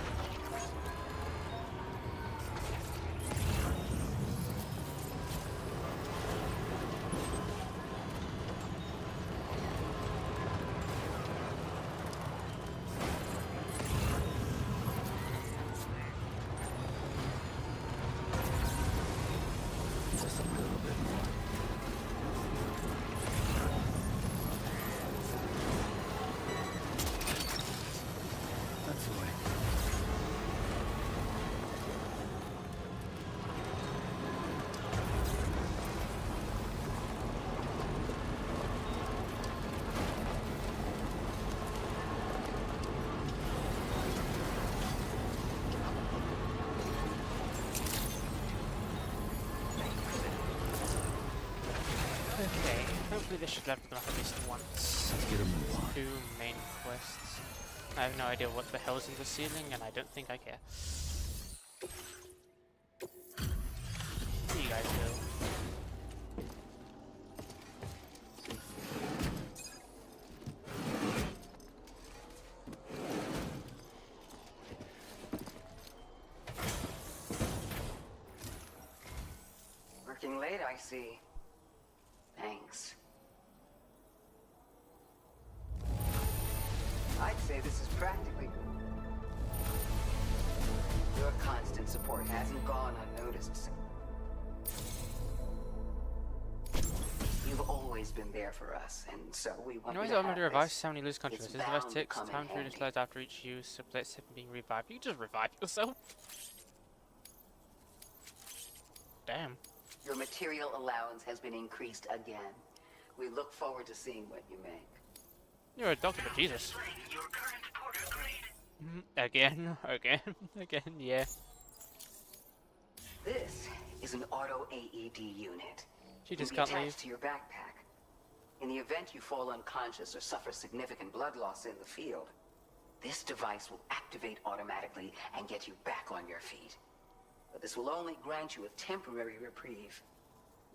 Just a little bit more. That's the way. Okay, hopefully this should level them up at least once. Let's get him in line. 2 main quests. I have no idea what the hell's in the ceiling, and I don't think I care. You guys will. Working late, I see. Thanks. I'd say this is practically... Your constant support hasn't gone unnoticed. You've always been there for us, and so we want You know, you I to want to have revive this. how many lose controllers. It's This device bound to takes come in time to handy. initialize after each use, so let's him being revived. You can just revive yourself. Damn. Your material allowance has been increased again. We look forward to seeing what you make. You're a doctor, but Jesus. Displaying your current porter grade. Again, yeah. This is an auto AED unit. She just It will can't be leave. attached to your backpack. In the event you fall unconscious or suffer significant blood loss in the field, this device will activate automatically and get you back on your feet. But this will only grant you a temporary reprieve.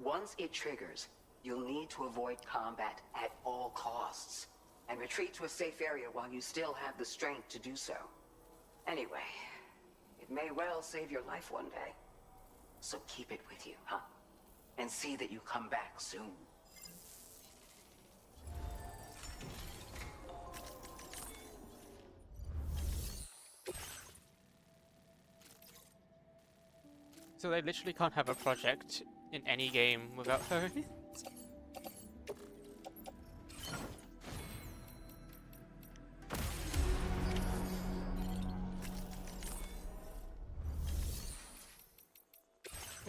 Once it triggers, you'll need to avoid combat at all costs and retreat to a safe area while you still have the strength to do so. Anyway, it may well save your life one day. So keep it with you, huh? And see that you come back soon. So they literally can't have a project in any game without her.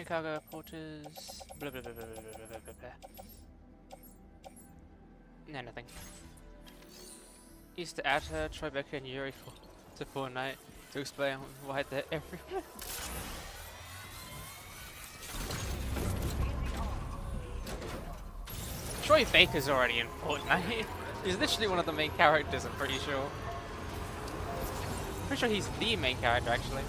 Cargo porters. Blah blah blah blah blah blah blah blah blah. No, nothing. Used to add her, Tribeca, and Yuri to Fortnite to explain why they're everywhere. Troy Baker's already in Fortnite. He's literally one of the main characters, I'm pretty sure. Pretty sure he's the main character, actually.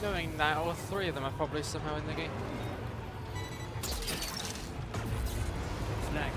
Knowing that, all 3 of them are probably somehow in the game. Snack.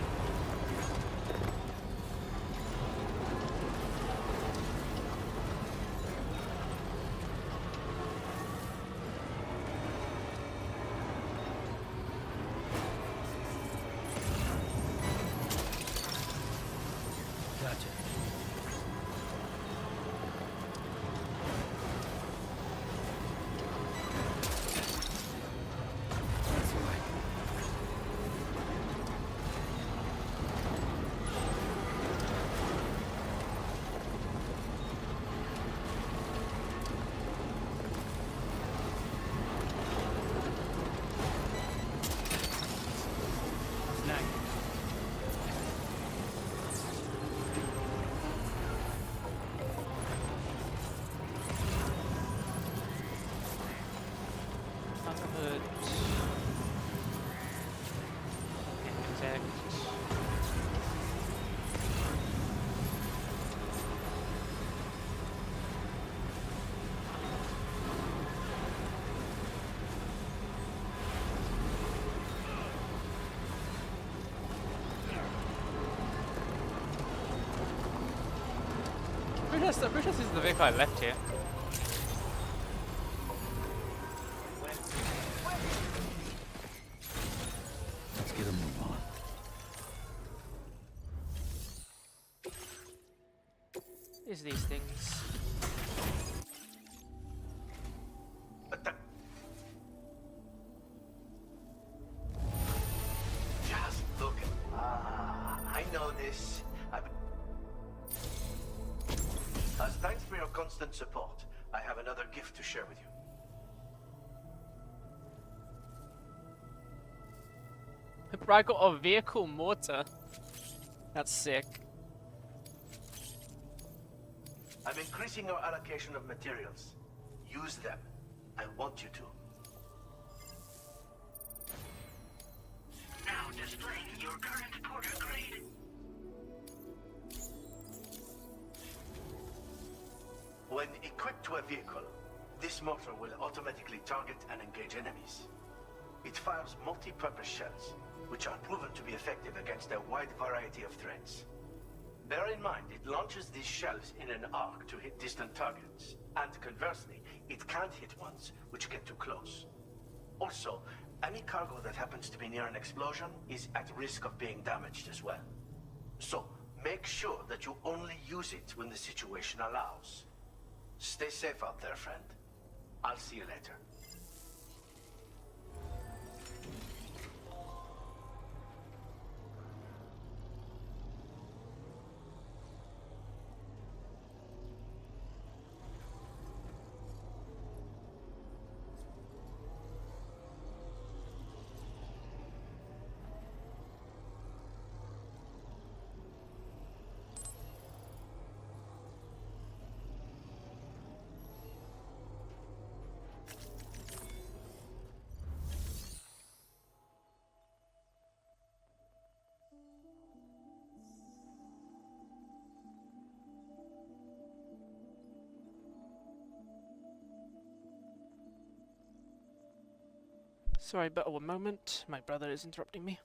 I'm pretty sure this is the vehicle I left here. Let's get a move on. Is these things? Just look. I know this. As thanks for your constant support, I have another gift to share with you. I got a vehicle mortar. That's sick. I'm increasing our allocation of materials. Use them. I want you to. Now displaying your current porter grade. When equipped to a vehicle, this mortar will automatically target and engage enemies. It fires multi-purpose shells, which are proven to be effective against a wide variety of threats. Bear in mind, it launches these shells in an arc to hit distant targets, and conversely, it can't hit ones which get too close. Also, any cargo that happens to be near an explosion is at risk of being damaged as well. So, make sure that you only use it when the situation allows. Stay safe out there, friend. I'll see you later. Sorry, but one moment. My brother is interrupting me.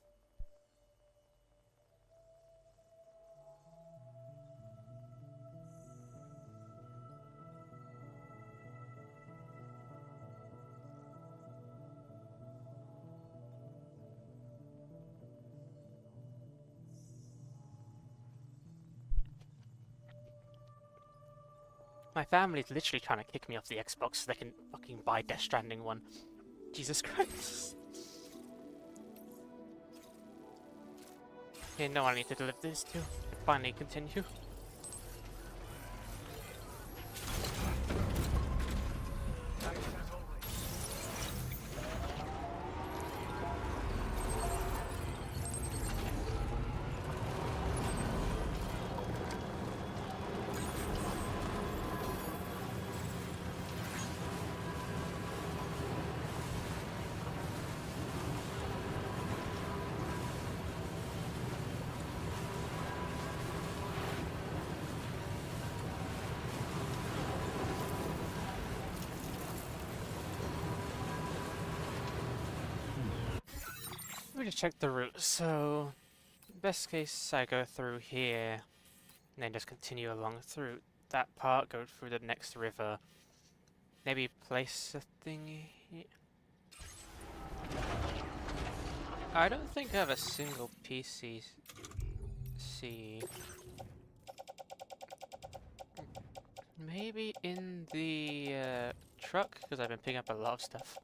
My family's literally trying to kick me off the Xbox so they can fucking buy Death Stranding 1. Jesus Christ. Okay, no, I need to deliver this to finally continue. Let me just check the route. So, best case, I go through here, and then just continue along through that part, go through the next river, maybe place a thing here. I don't think I have a single PCC. Maybe in the truck, because I've been picking up a lot of stuff.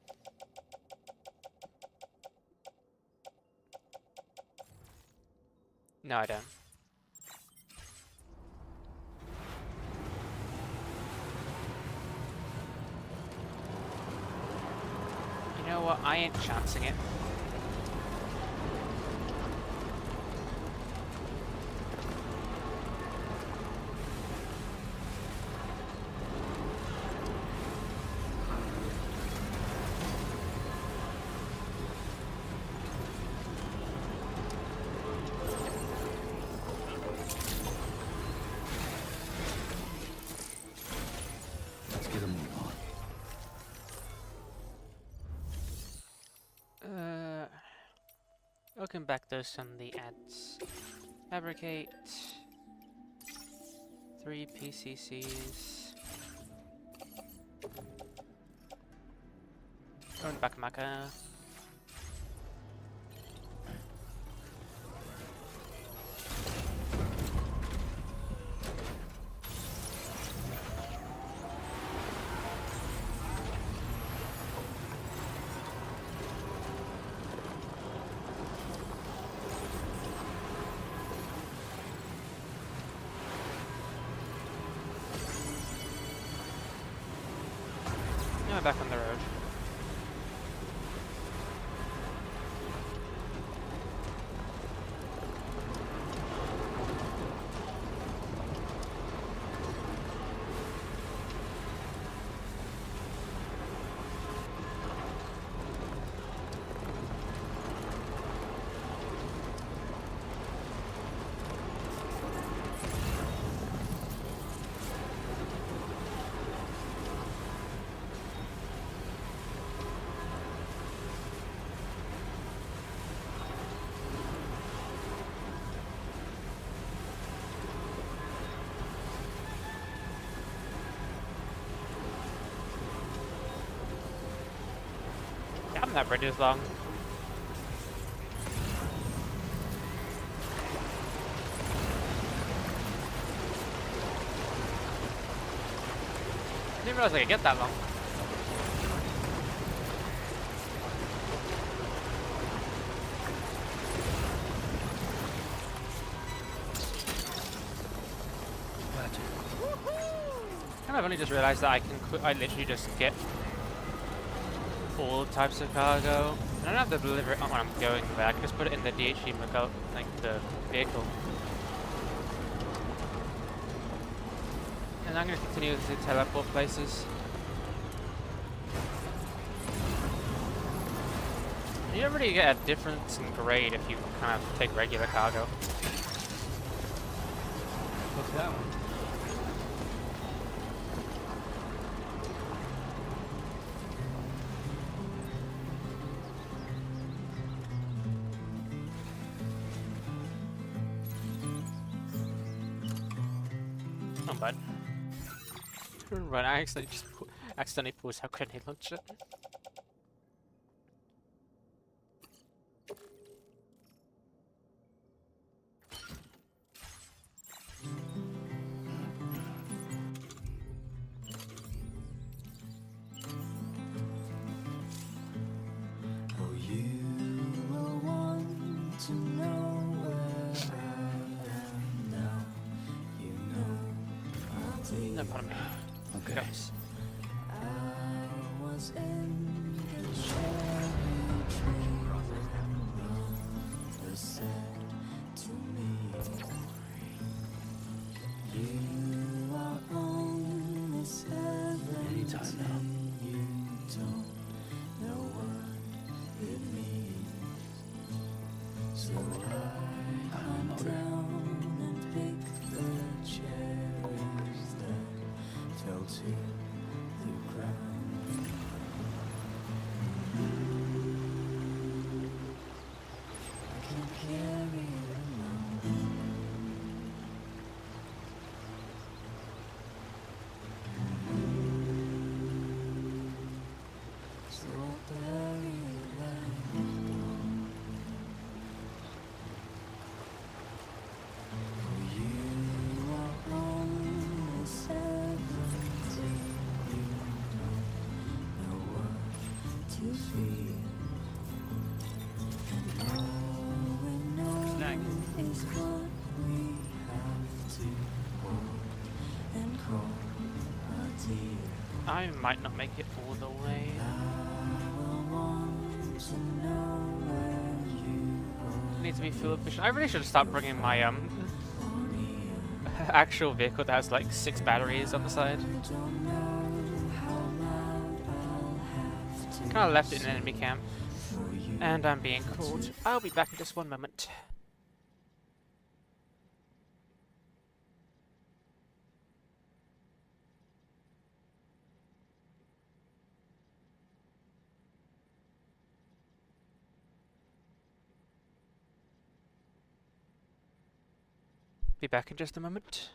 No, I don't. You know what? I ain't chancing it. Looking back, there's some of the ads. Fabricate. 3 PCCs. Going back in my car. Now we're back on the road. Damn, that bridge is long. I didn't realize I could get that long. And I've only just realized that I literally just get all types of cargo. I don't have to deliver it when I'm going there. I can just put it in the DHE like the vehicle. And I'm going to continue to teleport places. You don't really get a difference in grade if you kind of take regular cargo. What's that one? Not bad. Right, I accidentally pulled out grenade launcher. No, pardon me. Okay. Goes. Anytime now. I'm already. I might not make it all the way. I need to be fuel efficient. I really should start bringing my actual vehicle that has like 6 batteries on the side. Kind of left it in an enemy camp, and I'm being caught. I'll be back in just one moment. Be back in just a moment.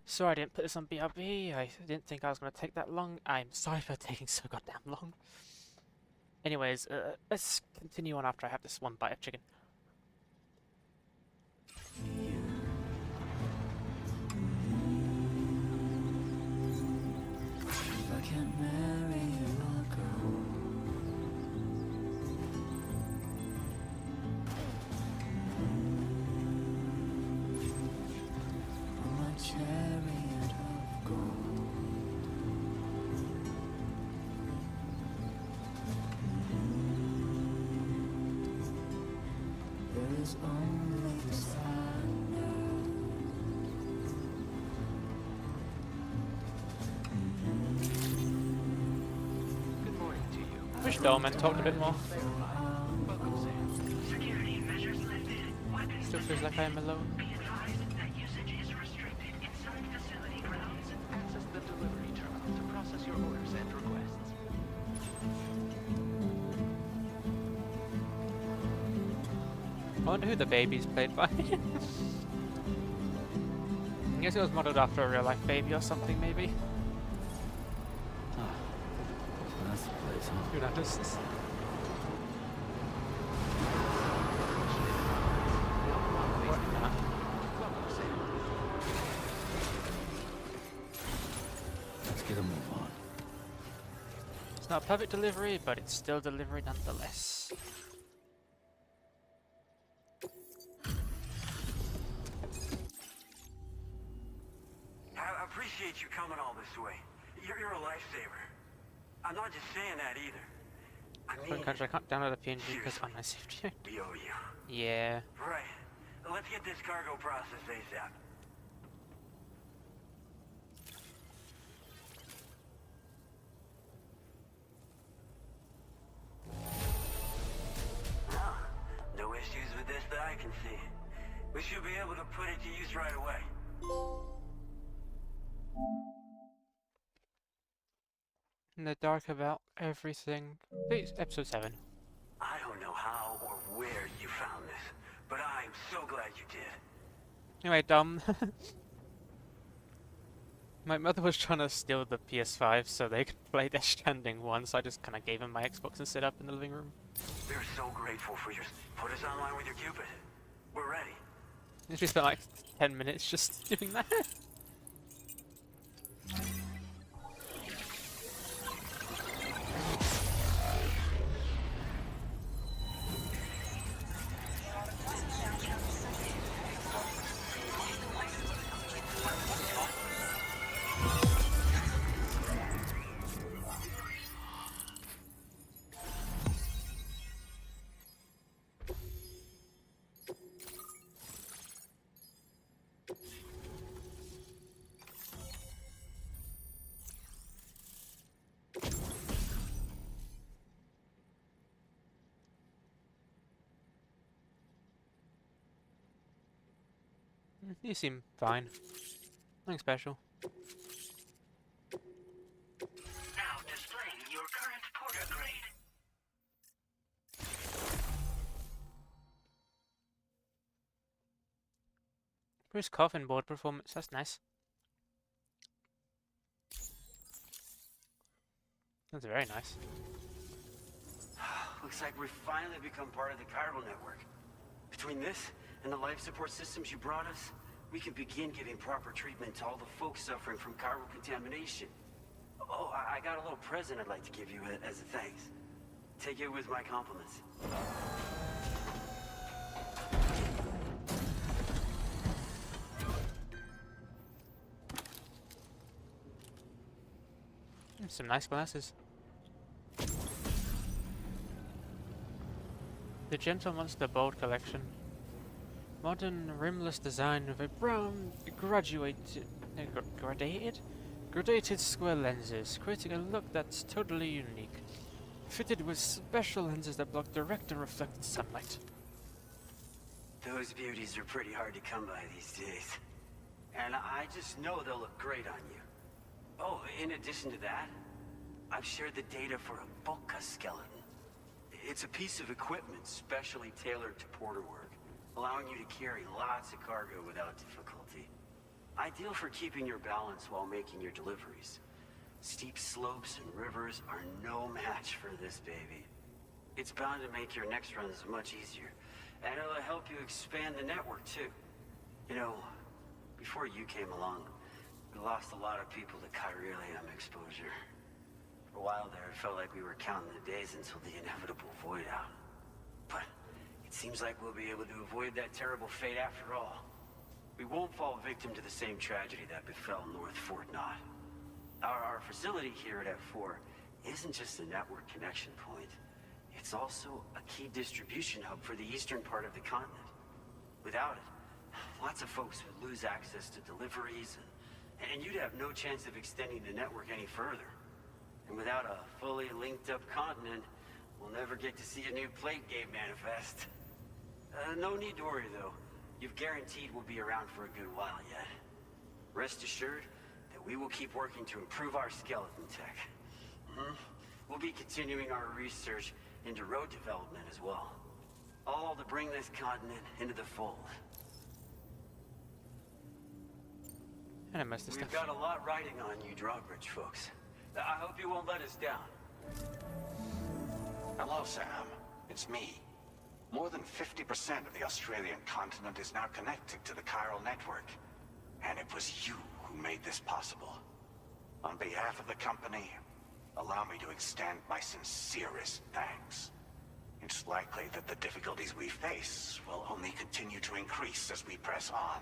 Sorry I didn't put this on BRB. I didn't think I was going to take that long. I'm sorry for taking so goddamn long. Anyways, let's continue on after I have this one bite of chicken. I can't marry a girl. On my chariot of gold. There is only the thunder. Good morning to you. Wish Dolman talked a bit more. Welcome, Sam. Security measures lifted. Weapons Still feels like I am alone. be advised that usage is restricted inside facility grounds. Access the delivery terminal to process your orders and requests. I wonder who the baby's played by. I guess it was modeled after a real life baby or something, maybe. So that's the place, huh? Who knows? Welcome, Sam. Let's get a move on. It's not a perfect delivery, but it's still delivery nonetheless. I appreciate you coming all this way. You're a lifesaver. I'm not just saying that either. I mean, I can't download a PNG because I'm saved yet. we owe you. Yeah. Right. Let's get this cargo processed ASAP. Well, no issues with this that I can see. We should be able to put it to use right away. In the dark about everything. Please, episode 7. I don't know how or where you found this, but I'm so glad you did. Anyway, my mother was trying to steal the PS5 so they could play Death Stranding 1, so I just kind of gave him my Xbox and set up in the living room. We're so grateful for your... Put us online with your Cupid. We're ready. It just spent like 10 minutes just doing that. You seem fine. Nothing special. Now displaying your current porter grade. Bruce Coffin board performance, that's nice. That's very nice. Looks like we've finally become part of the chiral network. Between this and the life support systems you brought us, we can begin giving proper treatment to all the folks suffering from chiral contamination. Oh, I got a little present I'd like to give you as a thanks. Take it with my compliments. Some nice glasses. The Gentle Monster Bold Collection. Modern rimless design with a brown gradated square lenses, creating a look that's totally unique. Fitted with special lenses that block direct and reflected sunlight. Those beauties are pretty hard to come by these days. And I just know they'll look great on you. Oh, in addition to that, I've shared the data for a Bulka skeleton. It's a piece of equipment specially tailored to porter work, allowing you to carry lots of cargo without difficulty. Ideal for keeping your balance while making your deliveries. Steep slopes and rivers are no match for this baby. It's bound to make your next runs much easier, and it'll help you expand the network too. You know, before you came along, we lost a lot of people to chiralium exposure. For a while there, it felt like we were counting the days until the inevitable void out. But it seems like we'll be able to avoid that terrible fate after all. We won't fall victim to the same tragedy that befell North Fort Knott. Our facility here at F4 isn't just a network connection point. It's also a key distribution hub for the eastern part of the continent. Without it, lots of folks would lose access to deliveries, and you'd have no chance of extending the network any further. And without a fully linked up continent, we'll never get to see a new plate game manifest. No need to worry though. You've guaranteed we'll be around for a good while yet. Rest assured that we will keep working to improve our skeleton tech. We'll be continuing our research into road development as well. All to bring this continent into the fold. And I missed the We've stuff. got a lot riding on you drawbridge folks. I hope you won't let us down. Hello, Sam. It's me. More than 50% of the Australian continent is now connected to the chiral network. And it was you who made this possible. On behalf of the company, allow me to extend my sincerest thanks. It's likely that the difficulties we face will only continue to increase as we press on.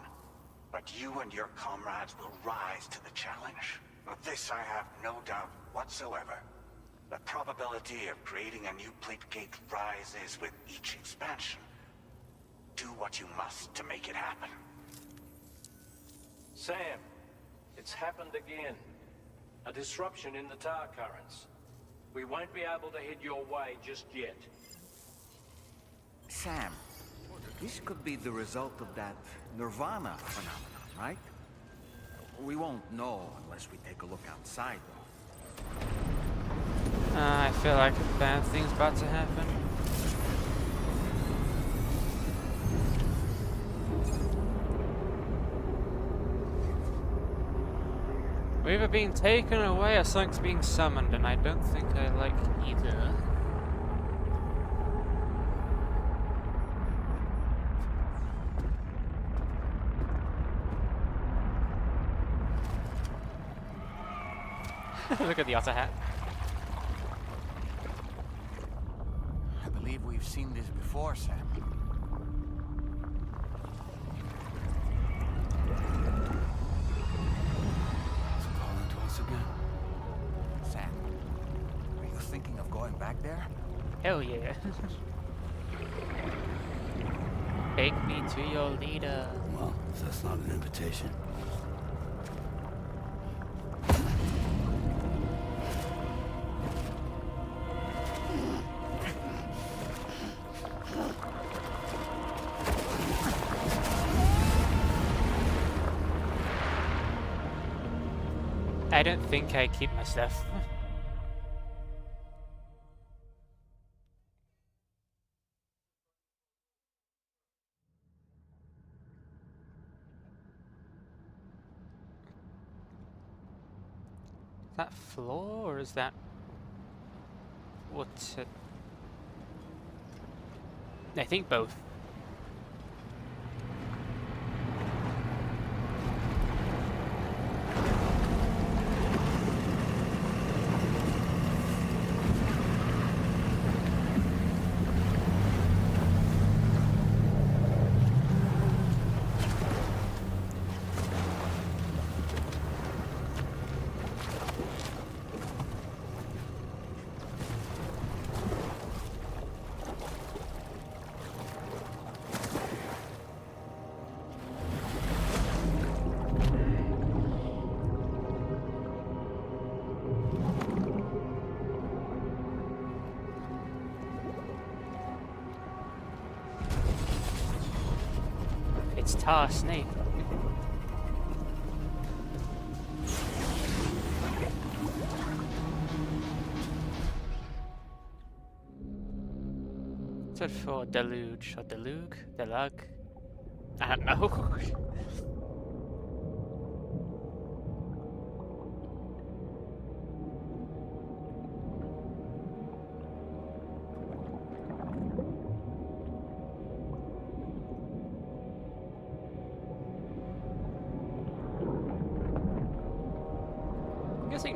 But you and your comrades will rise to the challenge. Of this I have no doubt whatsoever. The probability of creating a new plate gate rises with each expansion. Do what you must to make it happen. Sam, it's happened again. A disruption in the tar currents. We won't be able to head your way just yet. Sam, this could be the result of that Nirvana phenomenon, right? We won't know unless we take a look outside, though. I feel like a bad thing's about to happen. We're either being taken away or something's being summoned, and I don't think I like either. Look at the otter hat. I believe we've seen this before, Sam. It's calling to us again. Sam, are you thinking of going back there? Hell yeah. Take me to your leader. Well, if that's not an invitation. I don't think I keep my stuff. Is that floor or is that what's it? I think both. It's Tar Snake. What's it for? Deluge or Deluge? Delug? I don't know.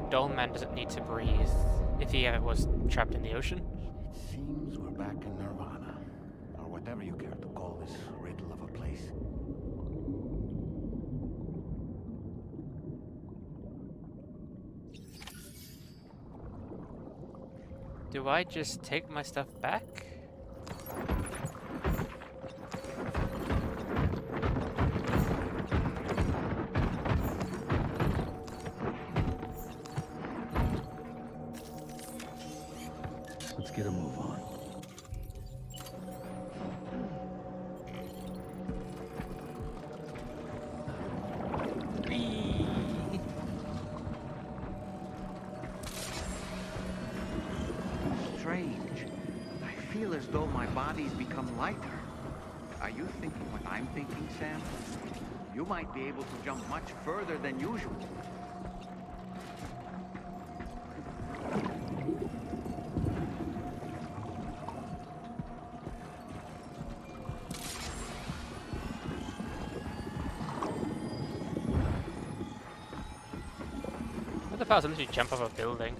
Doll Man doesn't need to breathe if he ever was trapped in the ocean. It seems we're back in Nirvana, or whatever you care to call this riddle of a place. Do I just take my stuff back? Let's get a move on. Strange. I feel as though my body's become lighter. Are you thinking what I'm thinking, Sam? You might be able to jump much further than usual. What if I was literally jump off a building?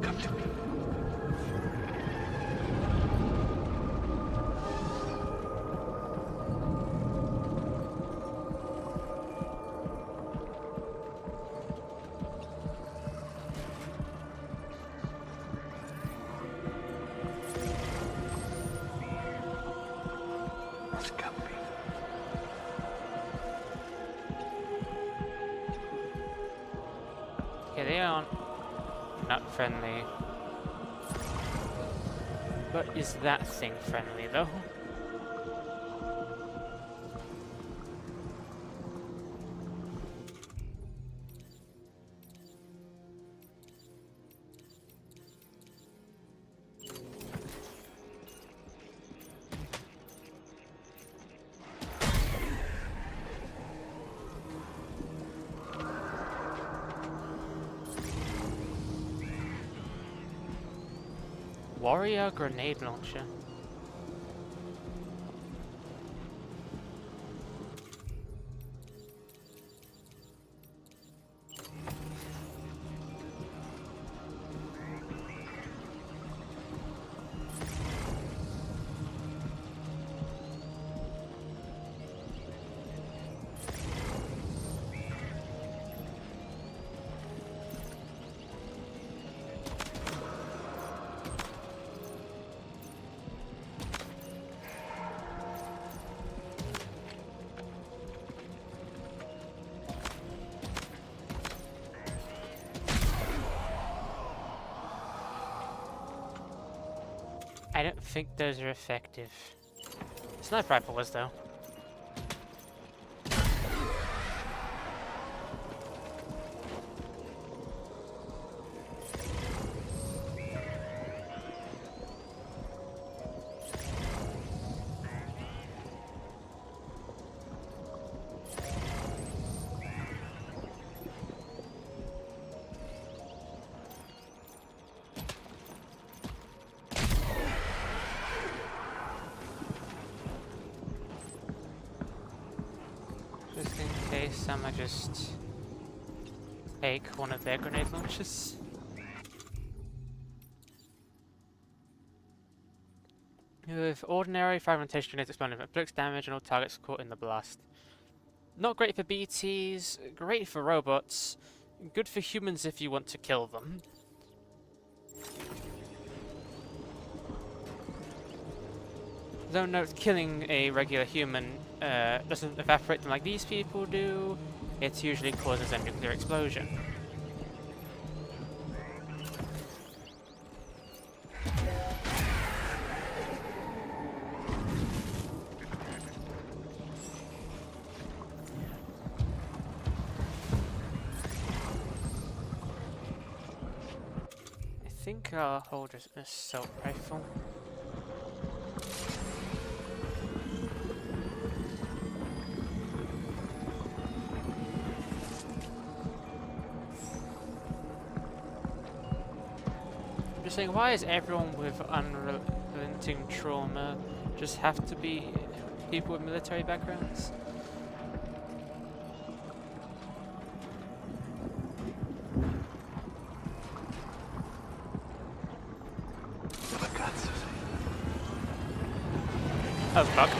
Come to me. Scumpy. Okay, they aren't not friendly. But is that thing friendly though? Warrior grenade launcher. I don't think those are effective. Sniper rifle was though. Just in case I'ma just take one of their grenade launchers. With ordinary fragmentation grenades exploding, inflicts damage on all targets caught in the blast. Not great for BTs, great for robots, good for humans if you want to kill them. Though note, killing a regular human doesn't evaporate them like these people do, it usually causes a nuclear explosion. I think I'll hold an assault rifle. just saying, why is everyone with unrelenting trauma just have to be people with military backgrounds? That was a bug.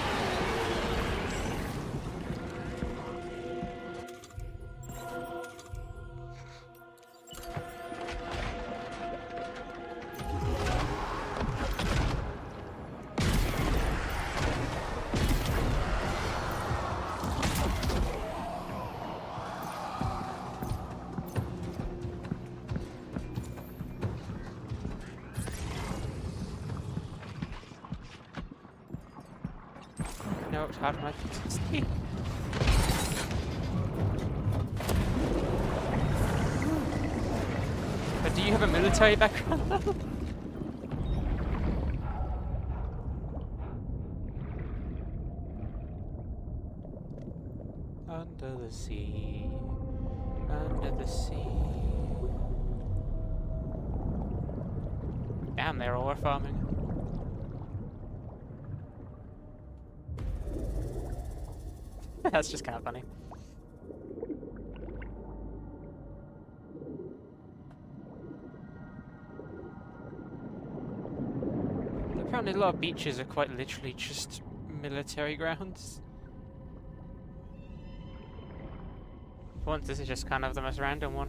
No, it's hard, right? But do you have a military background? Under the sea, under the sea. Damn, they're all farming. That's just kind of funny. Apparently a lot of beaches are quite literally just military grounds. For once, this is just kind of the most random one.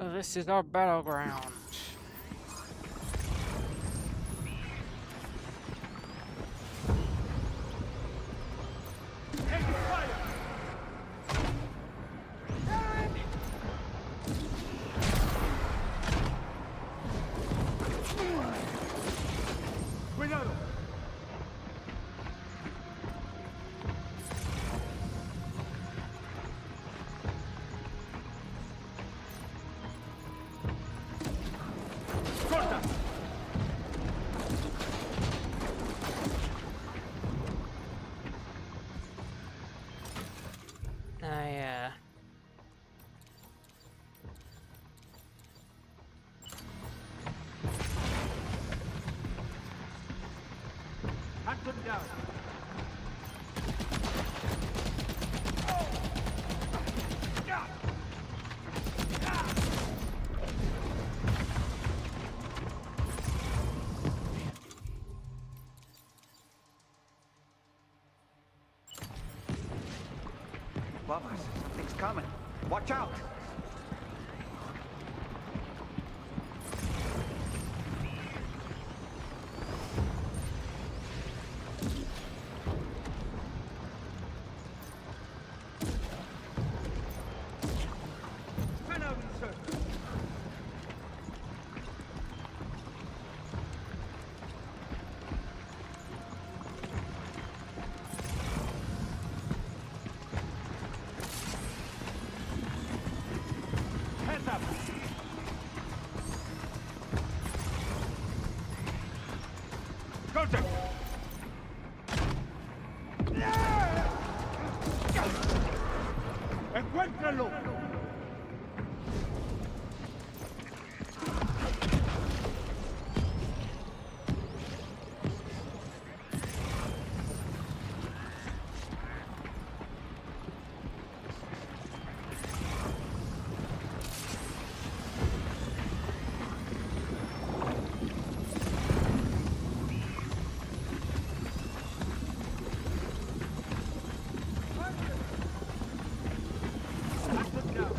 Oh, this is our battleground. Hunt them down. Lovers, something's coming. Watch out! ¡Encuéntralo! Hunt them down.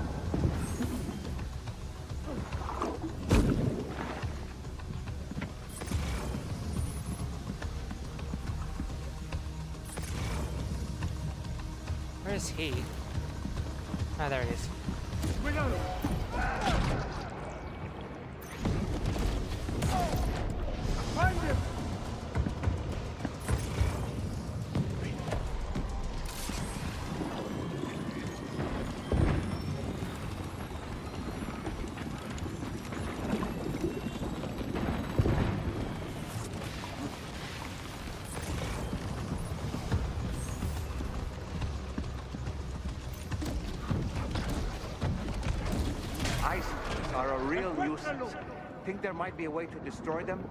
is he? Ah, there it is. Find him! Icicles are a real nuisance. Think there might be a way to destroy them?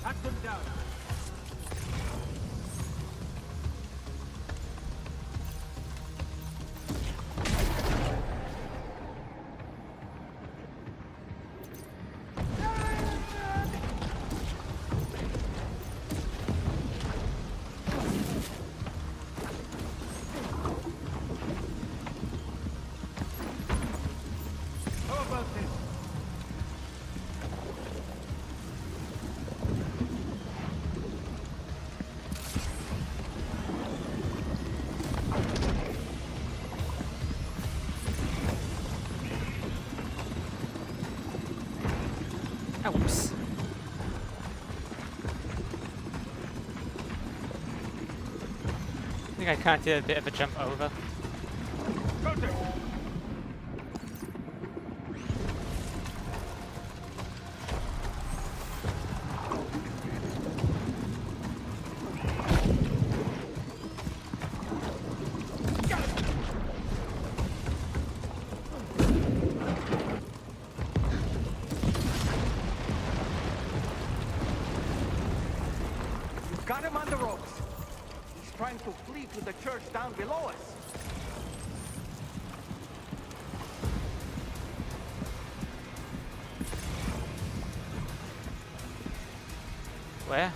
Hunt them down. How about this? Oops. I think I kind of did a bit of a jump over. Go there. We've got him on the ropes. He's trying to flee to the church down below us. Where?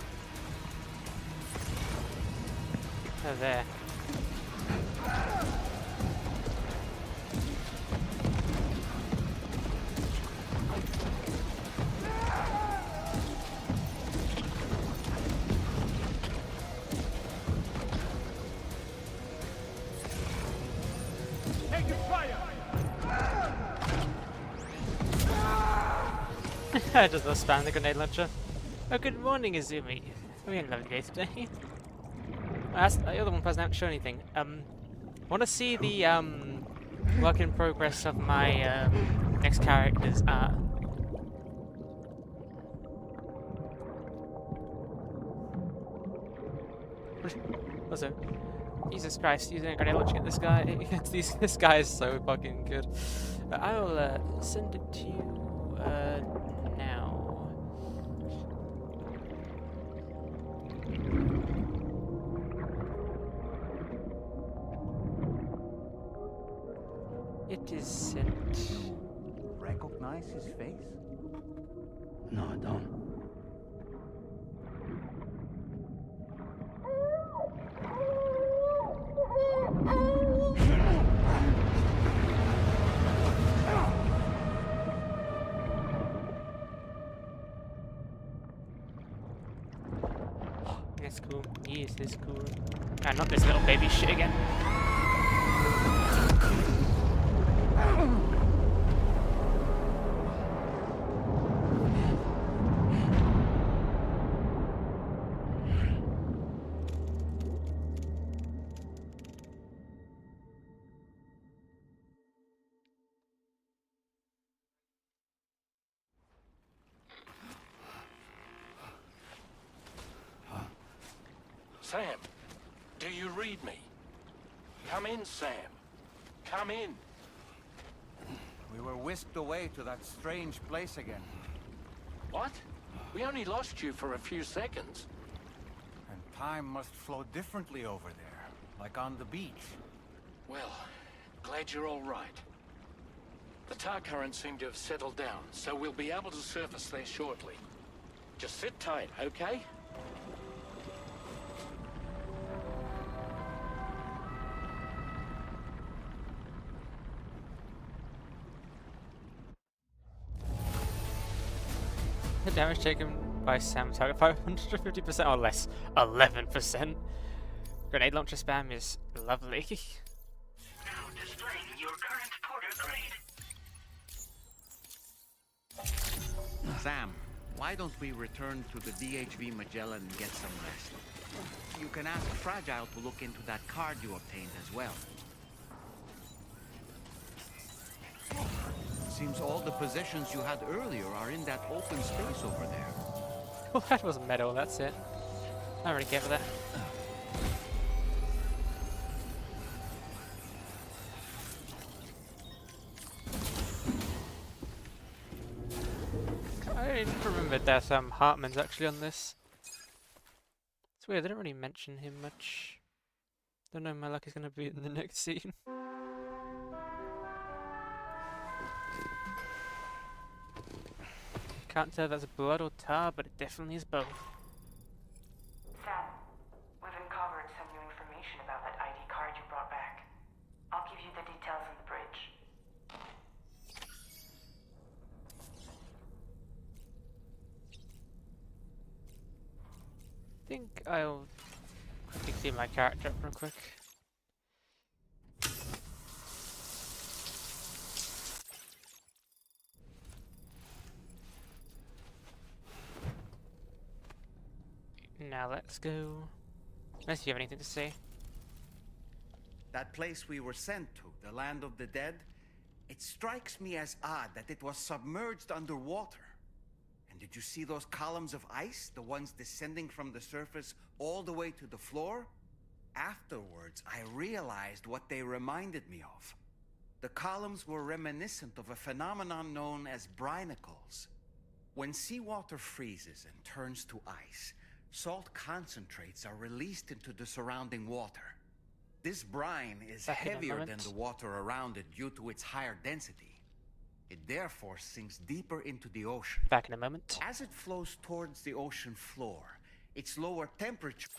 Oh, there. Take your fire! I just spam the grenade launcher. Oh, good morning, Izumi. We had a lovely day today. That's the other one hasn't shown anything. Want to see the work in progress of my next character's art? Also, Jesus Christ, using a grenade launcher at this guy. This guy is so fucking good. I will send it to you now. It is sent. Recognize his face? No, I don't. That's cool. Yes, that's cool. Ah, not this little baby shit again. Sam, do you read me? Come in, Sam. Come in. We were whisked away to that strange place again. What? We only lost you for a few seconds. And time must flow differently over there, like on the beach. Well, glad you're all right. The tar currents seem to have settled down, so we'll be able to surface there shortly. Just sit tight, okay? The damage taken by Sam target 550% or less. 11%. Grenade launcher spam is lovely. Now displaying your current porter grade. Sam, why don't we return to the DHV Magellan and get some rest? You can ask Fragile to look into that card you obtained as well. Seems all the possessions you had earlier are in that open space over there. Well, that was metal, that's it. I don't really care for that. I didn't remember that Hartman's actually on this. It's weird, they don't really mention him much. Don't know if my luck is gonna be in the next scene. Can't tell if that's blood or tar, but it definitely is both. Sam, we've uncovered some new information about that ID card you brought back. I'll give you the details on the bridge. I think I'll quickly see my character up real quick. Now let's go. Unless you have anything to say. That place we were sent to, the land of the dead, it strikes me as odd that it was submerged underwater. And did you see those columns of ice, the ones descending from the surface all the way to the floor? Afterwards, I realized what they reminded me of. The columns were reminiscent of a phenomenon known as brinicles. When seawater freezes and turns to ice, salt concentrates are released into the surrounding water. This brine is heavier than the water around it due to its higher density. It therefore sinks deeper into the ocean. Back in a moment. As it flows towards the ocean floor, its lower temperature...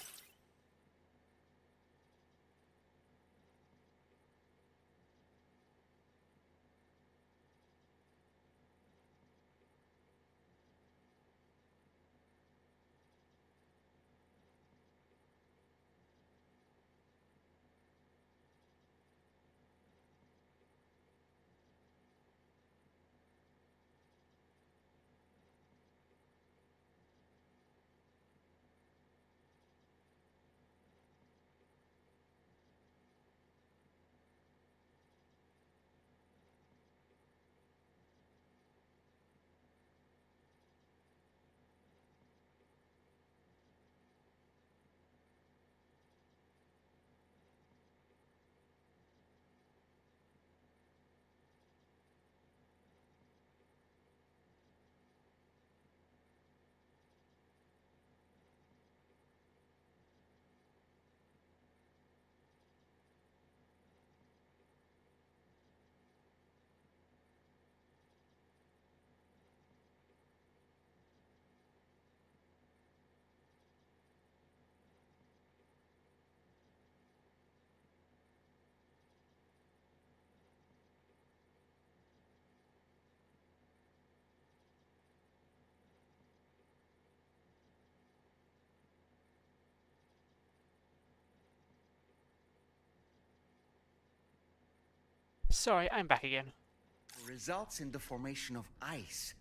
Sorry, I'm back again. results in the formation of ice.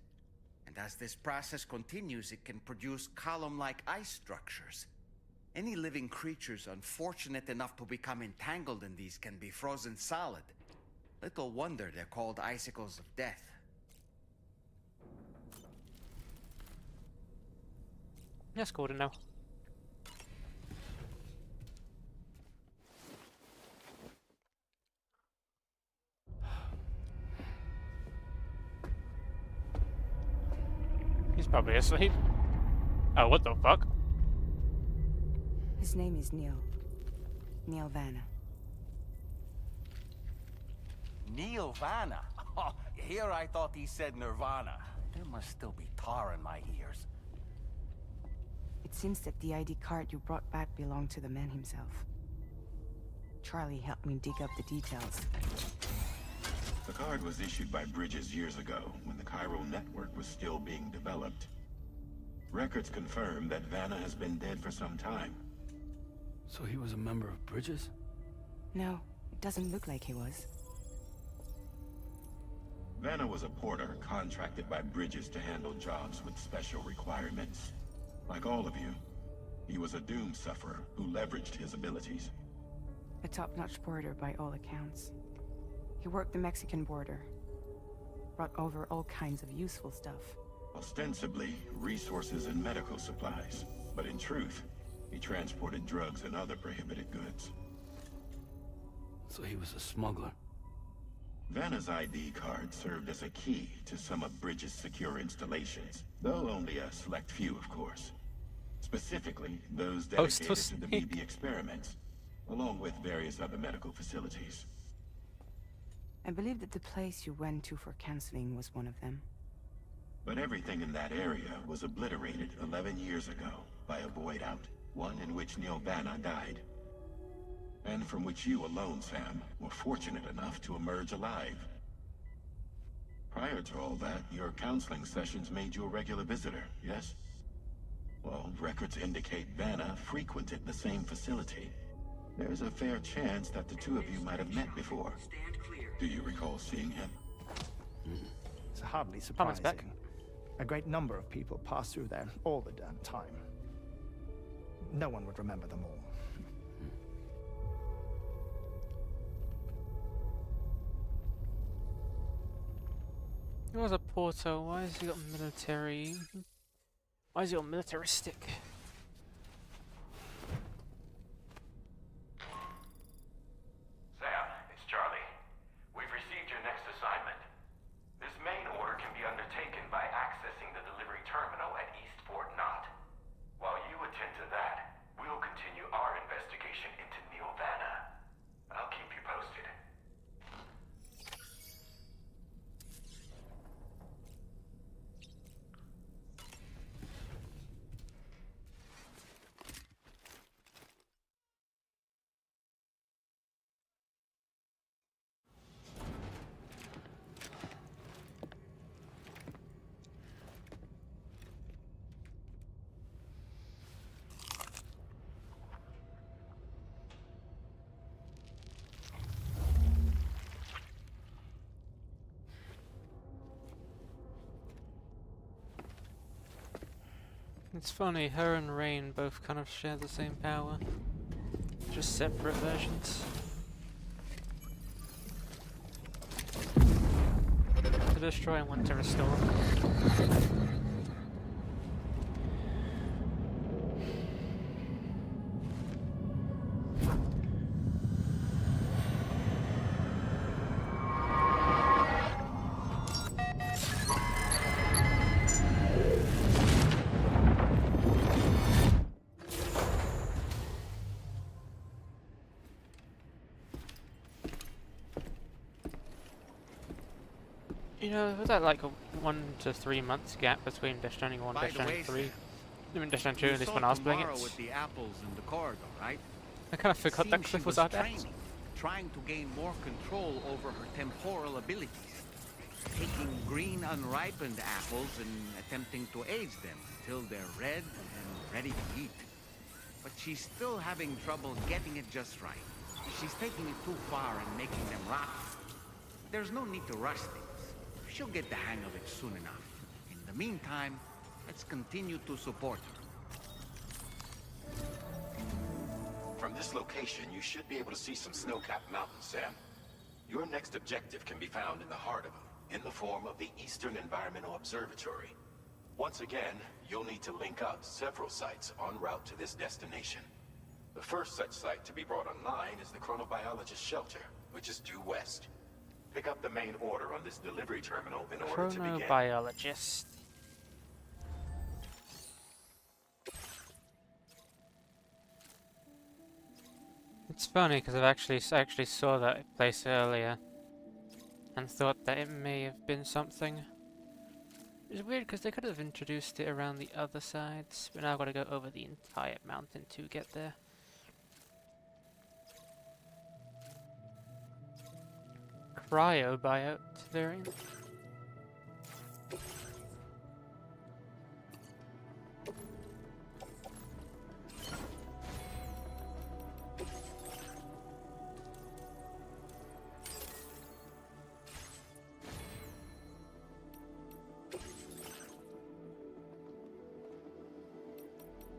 And as this process continues, it can produce column-like ice structures. Any living creatures unfortunate enough to become entangled in these can be frozen solid. Little wonder they're called icicles of death. That's cool to know. He's probably asleep. Oh, what the fuck? His name is Neil. Neil Vanna. Neil Vanna? Oh, here I thought he said Nirvana. There must still be tar in my ears. It seems that the ID card you brought back belonged to the man himself. Charlie helped me dig up the details. The card was issued by Bridges years ago, when the chiral network was still being developed. Records confirm that Vanna has been dead for some time. So he was a member of Bridges? No, it doesn't look like he was. Vanna was a porter contracted by Bridges to handle jobs with special requirements. Like all of you, he was a doom sufferer who leveraged his abilities. A top-notch porter by all accounts. He worked the Mexican border. Brought over all kinds of useful stuff. Ostensibly, resources and medical supplies. But in truth, he transported drugs and other prohibited goods. So he was a smuggler. Vanna's ID card served as a key to some of Bridges' secure installations, though only a select few, of course. Specifically, those dedicated to the BB experiments, along with various other medical facilities. I believe that the place you went to for counseling was one of them. But everything in that area was obliterated 11 years ago by a void out, one in which Neil Vanna died. And from which you alone, Sam, were fortunate enough to emerge alive. Prior to all that, your counseling sessions made you a regular visitor, yes? Well, records indicate Vanna frequented the same facility. There's a fair chance that the two of you might have met before. Do you recall seeing him? It's hardly surprising. A great number of people pass through there all the damn time. No one would remember them all. He was a porter. Why has he got military? Why is he got militaristic? Sam, it's Charlie. We've received your next assignment. This main order can be undertaken by accessing the delivery terminal at East Fort Knott. While you attend to that, we'll continue our investigation into Neil Vanna. I'll keep you posted. It's funny, her and Rain both kind of share the same power. Just separate versions. To destroy and one to restore. You know, was that like a 1 to 3 months gap between Death Stranding 1 and Death Stranding 3? I mean Death Stranding 2 and this when I was playing it. With the apples in the corridor, right? I kind of forgot that Cliff was out there. Trying to gain more control over her temporal abilities. Taking green unripened apples and attempting to age them till they're red and ready to eat. But she's still having trouble getting it just right. She's taking it too far and making them rotten. There's no need to rush things. She'll get the hang of it soon enough. In the meantime, let's continue to support her. From this location, you should be able to see some snow-capped mountains, Sam. Your next objective can be found in the heart of them, in the form of the Eastern Environmental Observatory. Once again, you'll need to link up several sites en route to this destination. The first such site to be brought online is the Chronobiologist Shelter, which is due west. Pick up the main order on this delivery terminal in order to begin. Chronobiologist. It's funny because I actually saw that place earlier and thought that it may have been something. It's weird because they could have introduced it around the other sides, but now I've got to go over the entire mountain to get there. Cryobiot variant.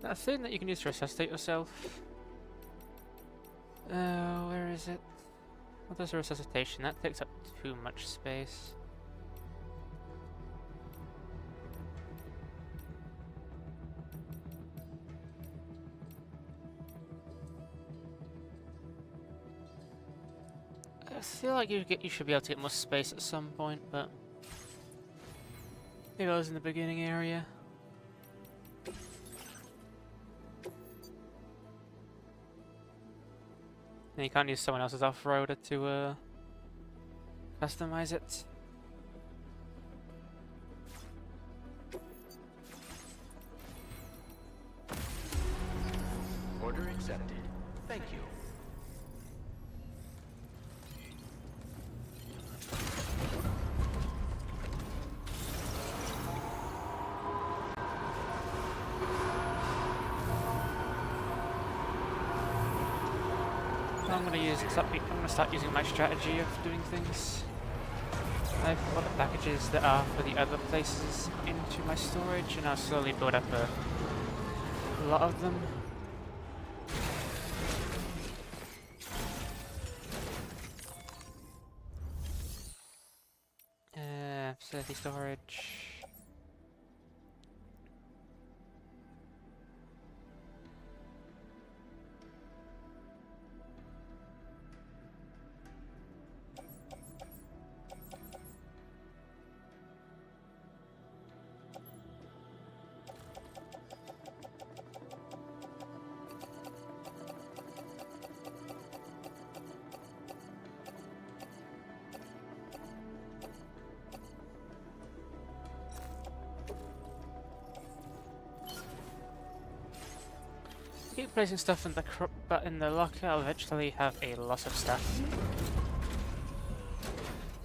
That thing that you can use to resuscitate yourself. Where is it? What does a resuscitation? That takes up too much space. I feel like you should be able to get more space at some point, but maybe I was in the beginning area. And you can't use someone else's off-roader to customize it. Order accepted. Thank you. I'm gonna start using my strategy of doing things. I've put the packages that are for the other places into my storage, and I'll slowly build up a lot of them. Facility storage. Keep placing stuff in the locker, I'll eventually have a lot of stuff.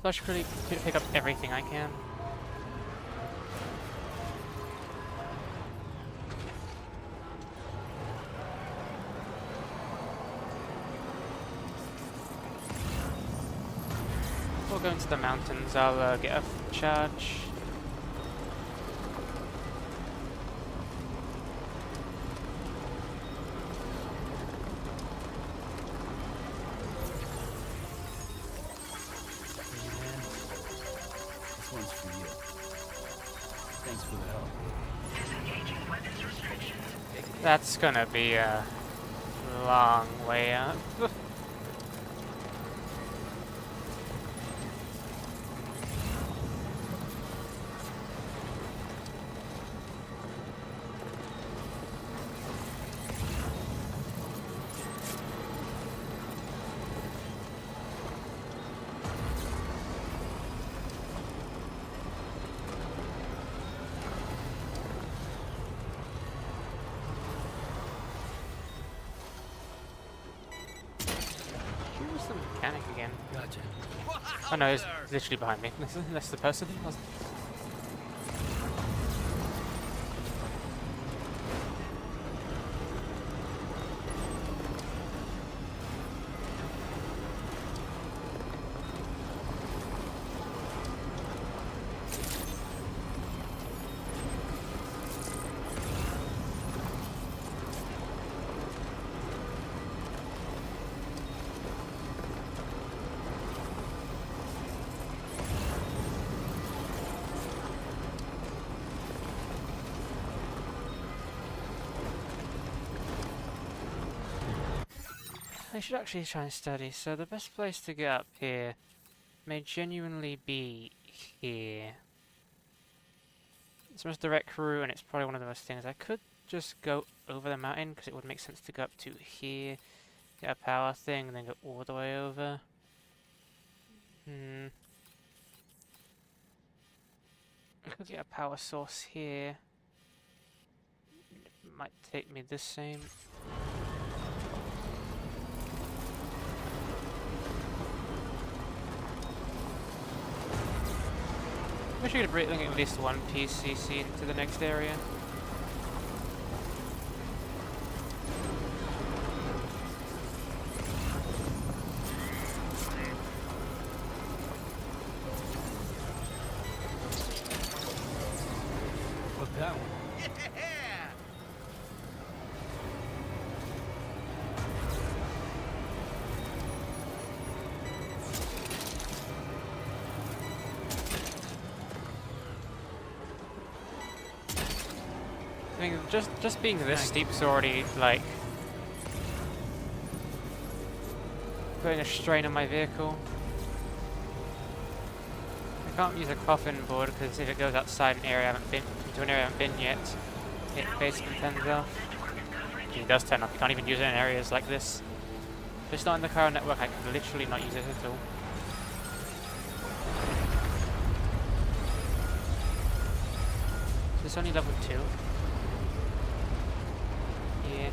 So I should really pick up everything I can. Before going to the mountains, I'll get a charge. That's gonna be a long way up. Mechanic again. Gotcha. Oh no, he's literally behind me. That's the person. I should actually try and study. So the best place to get up here may genuinely be here. It's the most direct route, and it's probably one of the most things. I could just go over the mountain, because it would make sense to go up to here, get a power thing, and then go all the way over. I could get a power source here. It might take me the same. I wish I could bring at least one PCC into the next area. What's that one? just being this steep's already like putting a strain on my vehicle. I can't use a coffin board because if it goes outside an area I haven't been into an area I haven't been yet, it basically turns off. It does turn off. You can't even use it in areas like this. If it's not in the chiral network, I can literally not use it at all. Is this only level 2? Yeah.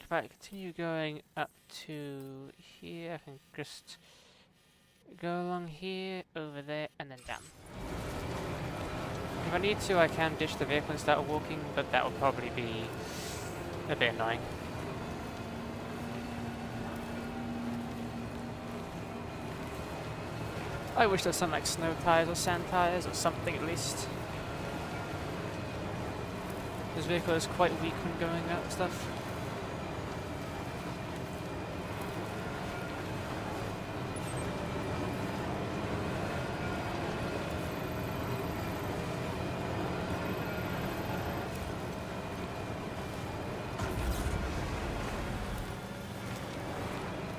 If I continue going up to here, I can just go along here, over there, and then down. If I need to, I can ditch the vehicle and start walking, but that will probably be a bit annoying. I wish there was something like snow tires or sand tires or something at least. This vehicle is quite weak when going up stuff.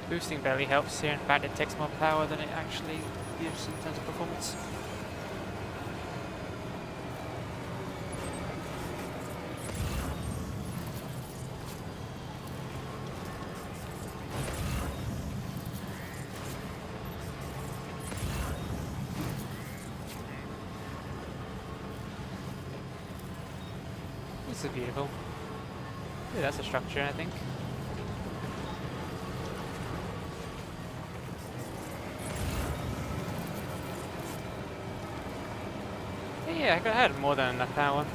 Boosting barely helps here, in fact it takes more power than it actually gives in terms of performance. This is beautiful. Yeah, that's a structure, I think. Yeah, I had more than enough power.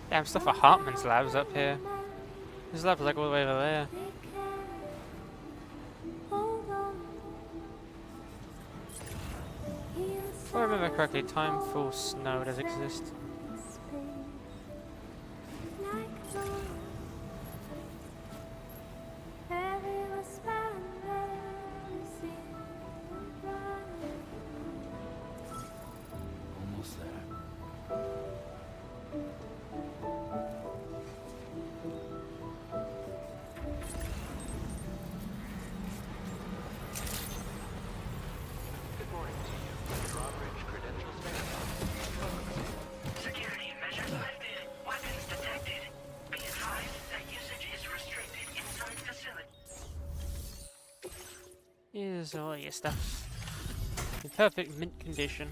Damn, stuff for Hartman's labs up here. His lab's like all the way over there. If I remember correctly, time for snow does exist. Almost there. Good morning to you. Drawbridge credentials verified. Security measures lifted. Weapons detected. Be advised that usage is restricted inside facility. Here's all your stuff. In perfect mint condition.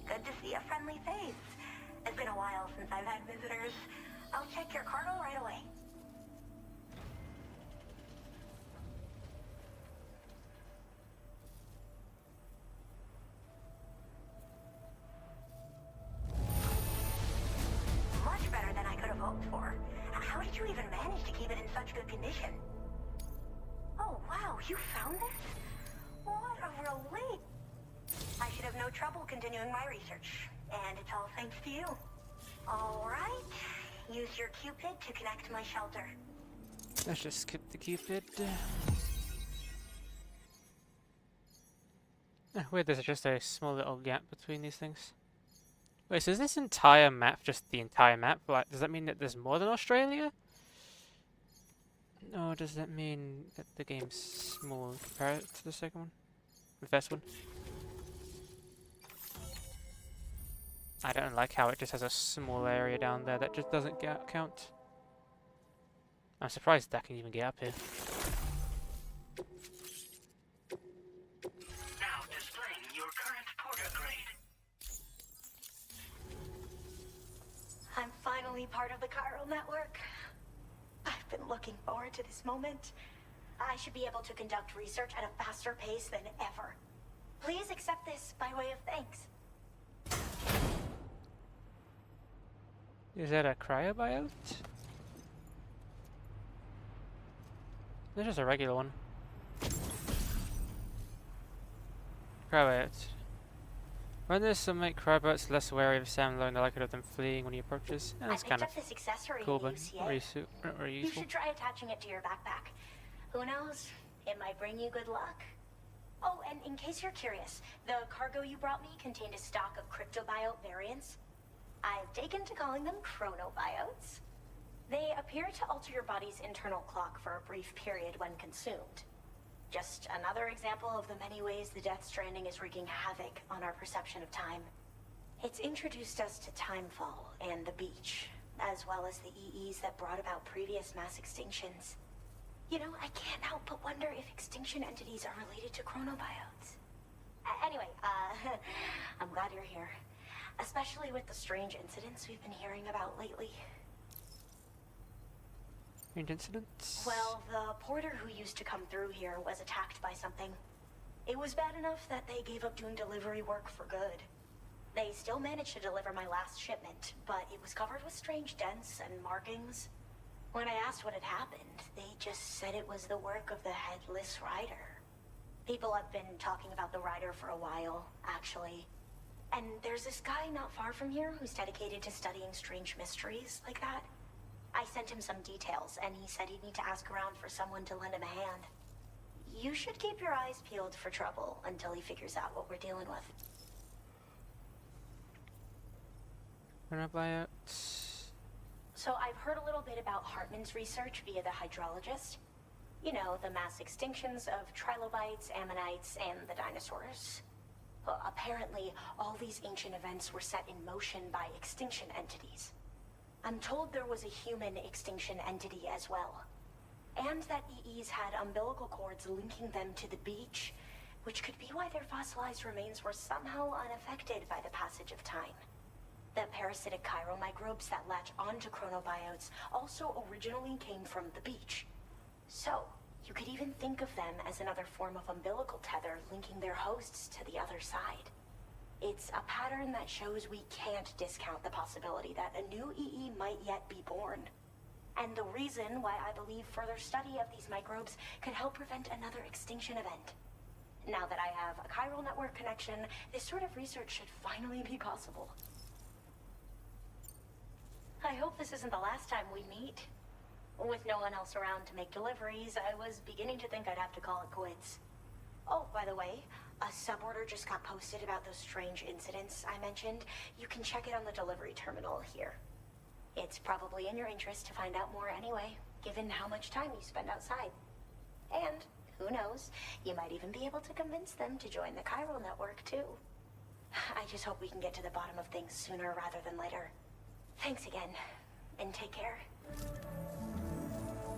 Good to see a friendly face. It's been a while since I've had visitors. I'll check your cargo right away. Much better than I could have hoped for. How did you even manage to keep it in such good condition? Oh, wow, you found this? What a relief. I should have no trouble continuing my research. And it's all thanks to you. All right. Use your Cupid to connect my shelter. Let's just skip the Cupid. Weird, there's just a small little gap between these things. Wait, so is this entire map just the entire map? Like, does that mean that there's more than Australia? Or does that mean that the game's small compared to the second one? The first one? I don't like how it just has a small area down there that just doesn't count. I'm surprised that can even get up here. Now displaying your current porter grade. I'm finally part of the chiral network. I've been looking forward to this moment. I should be able to conduct research at a faster pace than ever. Please accept this by way of thanks. Is that a cryobiote? This is a regular one. Cryobiote. When there's some make cryobiotes less wary of sound, lowering the likelihood of them fleeing when he approaches. Yeah, that's kind of this accessory cool, but UCA. very You useful. should try attaching it to your backpack. Who knows? It might bring you good luck. Oh, and in case you're curious, the cargo you brought me contained a stock of cryptobiote variants. I've taken to calling them chronobiotes. They appear to alter your body's internal clock for a brief period when consumed. Just another example of the many ways the Death Stranding is wreaking havoc on our perception of time. It's introduced us to Timefall and the beach, as well as the EEs that brought about previous mass extinctions. You know, I can't help but wonder if extinction entities are related to chronobiotes. Anyway, I'm glad you're here. Especially with the strange incidents we've been hearing about lately. Strange incidents? Well, the porter who used to come through here was attacked by something. It was bad enough that they gave up doing delivery work for good. They still managed to deliver my last shipment, but it was covered with strange dents and markings. When I asked what had happened, they just said it was the work of the Headless Rider. People have been talking about the Rider for a while, actually. And there's this guy not far from here who's dedicated to studying strange mysteries like that. I sent him some details, and he said he'd need to ask around for someone to lend him a hand. You should keep your eyes peeled for trouble until he figures out what we're dealing with. Chronobiotes. So I've heard a little bit about Hartman's research via the hydrologist. You know, the mass extinctions of trilobites, ammonites, and the dinosaurs. Well, apparently, all these ancient events were set in motion by extinction entities. I'm told there was a human extinction entity as well. And that EEs had umbilical cords linking them to the beach, which could be why their fossilized remains were somehow unaffected by the passage of time. The parasitic chiromicrobes that latch onto chronobiotes also originally came from the beach. So, you could even think of them as another form of umbilical tether linking their hosts to the other side. It's a pattern that shows we can't discount the possibility that a new EE might yet be born. And the reason why I believe further study of these microbes could help prevent another extinction event. Now that I have a chiral network connection, this sort of research should finally be possible. I hope this isn't the last time we meet. With no one else around to make deliveries, I was beginning to think I'd have to call it quits. Oh, by the way, a suborder just got posted about those strange incidents I mentioned. You can check it on the delivery terminal here. It's probably in your interest to find out more anyway, given how much time you spend outside. And, who knows, you might even be able to convince them to join the chiral network too. I just hope we can get to the bottom of things sooner rather than later. Thanks again, and take care.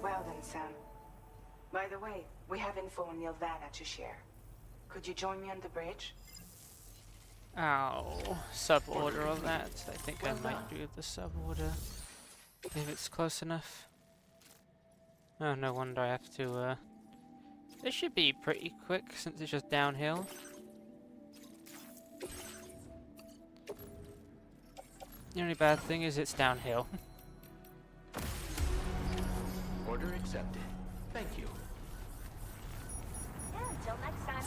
Well then, Sam. By the way, we have info on Nilvana to share. Could you join me on the bridge? Oh, suborder of that. I think I might do the suborder if it's close enough. Oh, no wonder I have to, This should be pretty quick since it's just downhill. The only bad thing is it's downhill. Order accepted. Thank you. Yeah, until next time.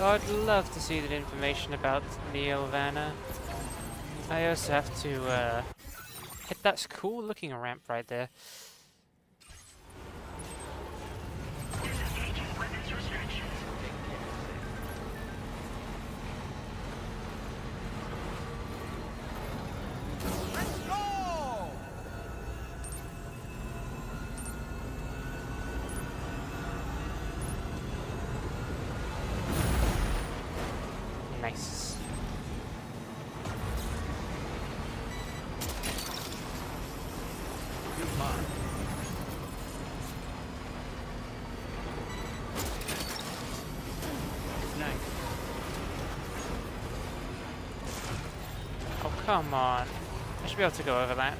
I'd love to see that information about Nilvana. I also have to hit that cool looking ramp right there. Nice. You're mine. Snag. Oh, come on. I should be able to go over that.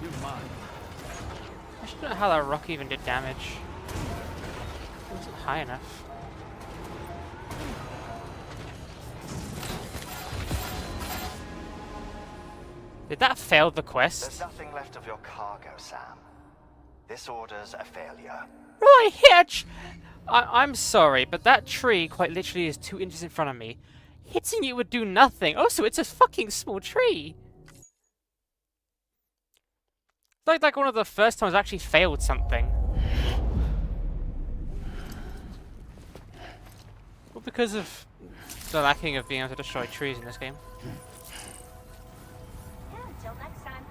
You're mine. I should know how that rock even did damage. It wasn't high enough. Did that fail the quest? There's nothing left of your cargo, Sam. This order's a failure. Right, Hitch! I'm sorry, but that tree quite literally is 2 inches in front of me. Hitting it would do nothing. Also, it's a fucking small tree. It's like one of the first times I actually failed something. Well, because of the lacking of being able to destroy trees in this game. Until next time.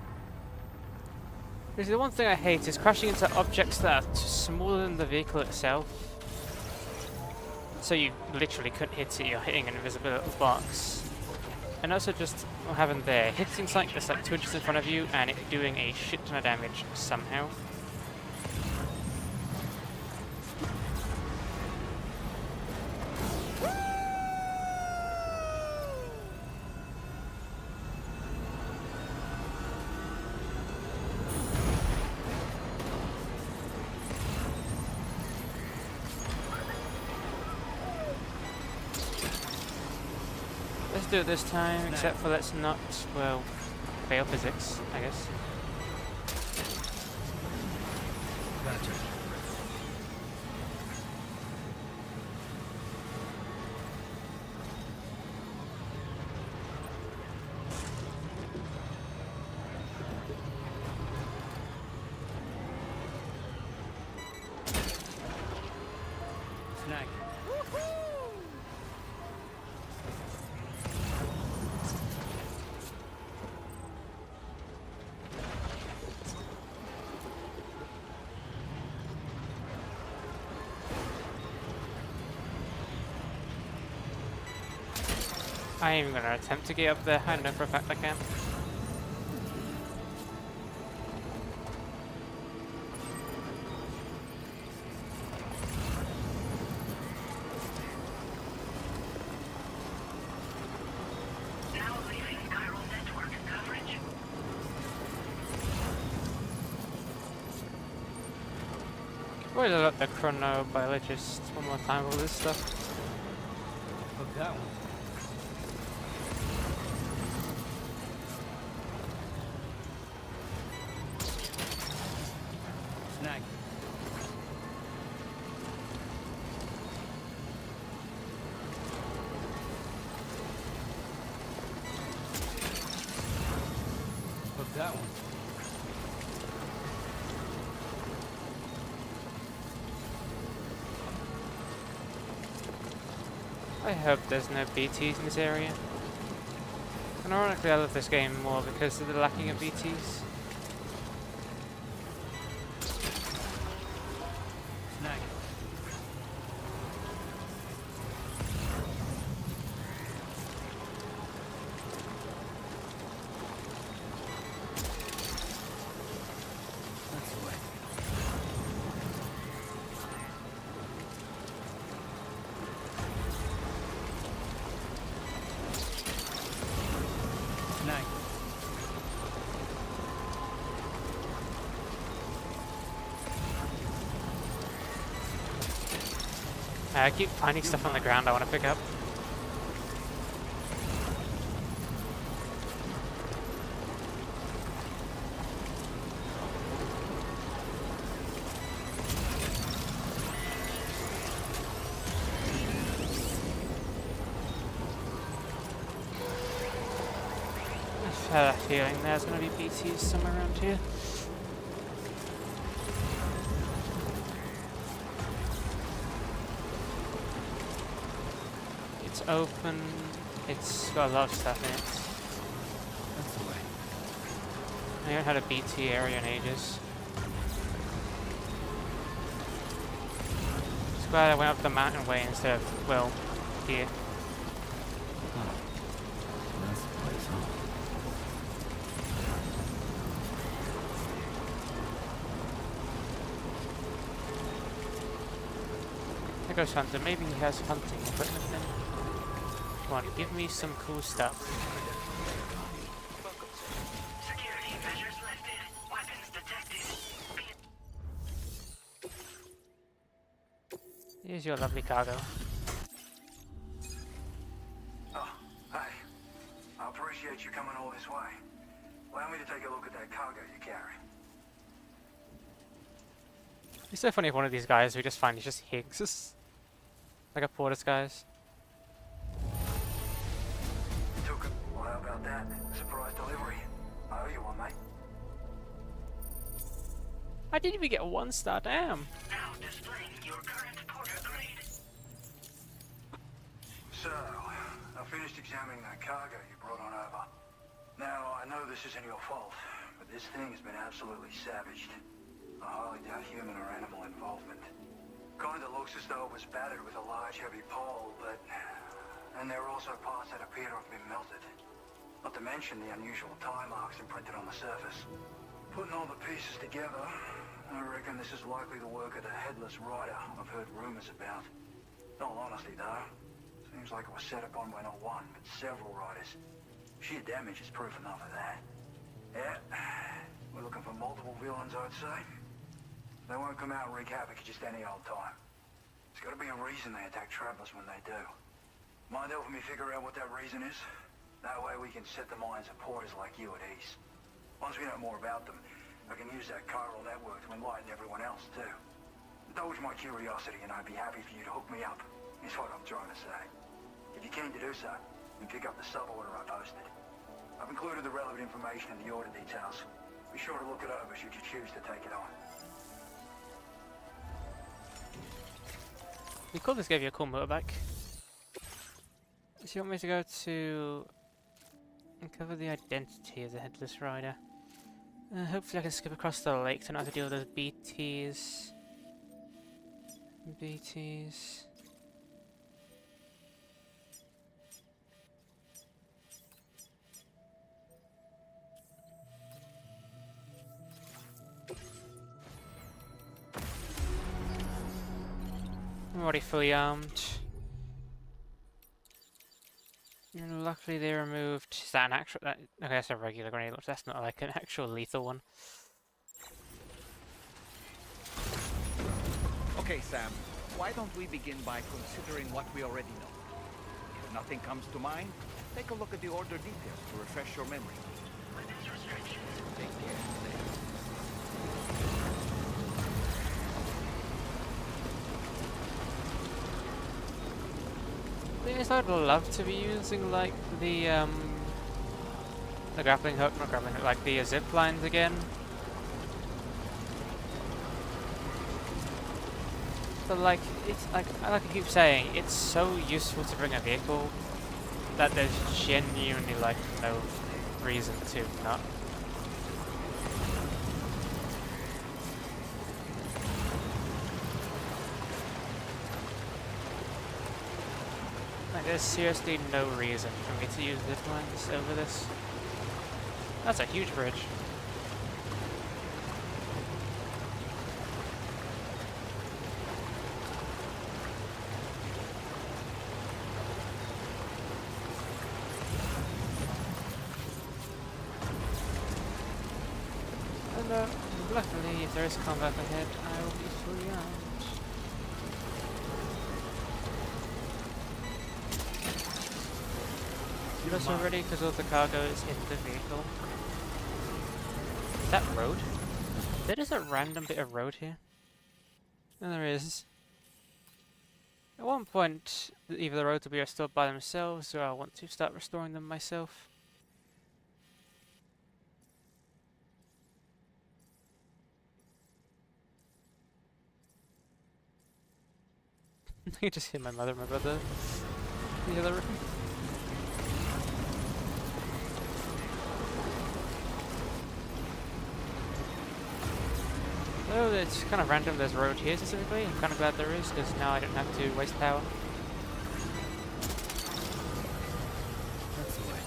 Because the one thing I hate is crashing into objects that are smaller than the vehicle itself. So you literally couldn't hit it, you're hitting an invisible box. And also just what happened there, hitting something that's like 2 inches in front of you and it doing a shit ton of damage somehow. Let's do it this time, except for let's not, well, fail physics, I guess. Gotcha. Snag. I ain't even gonna attempt to get up there, I know for a fact I can. Now leaving chiral network coverage. Probably look at the chronobiologist one more time with all this stuff. Hook that one. Snag. Hook that one. I hope there's no BTs in this area. And ironically I love this game more because of the lacking of BTs. Snag. That's the way. Snag. I keep finding stuff on the ground I want to pick up. I have a feeling there's going to be BTs somewhere around here. It's open. It's got a lot of stuff in it. That's the way. I haven't had a BT area in ages. Just glad I went up the mountain way instead of, well, here. That's the place, huh? There goes Hunter. Maybe he has hunting equipment then. Come on, give me some cool stuff. Security measures lifted. Weapons detected. Here's your lovely cargo. Oh, hey. I appreciate you coming all this way. Allow me to take a look at that cargo you carry. It's so funny if one of these guys we just find he's just Higgs. Like a porter disguise. Took it. Well, how about that? Surprise delivery. I owe you one, mate. I didn't even get 1 star, damn. Now displaying your current porter grade. So, I finished examining that cargo you brought on over. Now, I know this isn't your fault, but this thing has been absolutely savaged. I highly doubt human or animal involvement. Kinda looks as though it was battered with a large heavy pole, but... And there are also parts that appear to have been melted. Not to mention the unusual tie marks imprinted on the surface. Putting all the pieces together, I reckon this is likely the work of the Headless Rider I've heard rumors about. In all honesty, though, seems like it was set upon by not one, but several riders. Sheer damage is proof enough of that. Yeah, we're looking for multiple villains, I'd say. They won't come out and wreak havoc just any old time. There's got to be a reason they attack travelers when they do. Mind helping me figure out what that reason is? That way we can set the minds of porters like you at ease. Once we know more about them, I can use that chiral network to enlighten everyone else too. Indulge my curiosity and I'd be happy for you to hook me up, is what I'm trying to say. If you're keen to do so, then pick up the sub-order I posted. I've included the relevant information in the order details. Be sure to look it over should you choose to take it on. We cool this gave you a cool motorbike. So you want me to go to uncover the identity of the Headless Rider? Hopefully I can skip across the lake to not have to deal with those BTs. BTs. I'm already fully armed. And luckily they removed... Is that an actual... okay, that's a regular grenade launcher. That's not like an actual lethal one. Okay, Sam. Why don't we begin by considering what we already know? If nothing comes to mind, take a look at the order details to refresh your memory. Take care. Yes, I'd love to be using like the grappling hook, not grappling hook, like the zip lines again. But like, it's like I keep saying, it's so useful to bring a vehicle that there's genuinely like no reason to not. Like, there's seriously no reason for me to use zip lines over this. That's a huge bridge. And luckily, if there is combat ahead, I will be fully armed. Us already because all the cargo is in the vehicle. Is that road? There is a random bit of road here. And there is. At one point, either the roads will be restored by themselves, or I want to start restoring them myself. I can just hear my mother and my brother in the other room. Though it's kind of random there's a road here specifically, I'm kind of glad there is, because now I don't have to waste power. That's the way.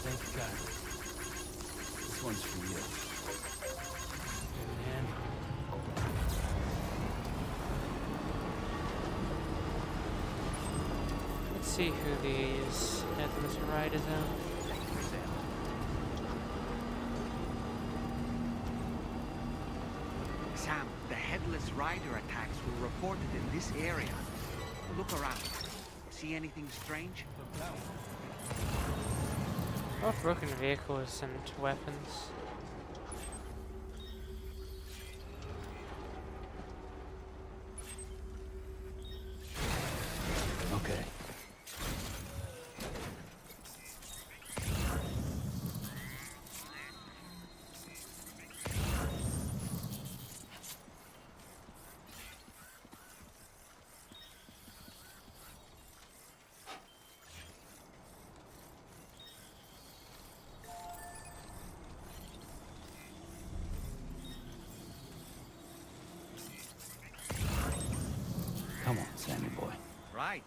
Thank God. This one's for you. And Let's see who these headless riders are. Sam, the headless rider attacks were reported in this area. Look around. See anything strange? Both broken vehicles and weapons. okay. Come on, Sammy boy. Right.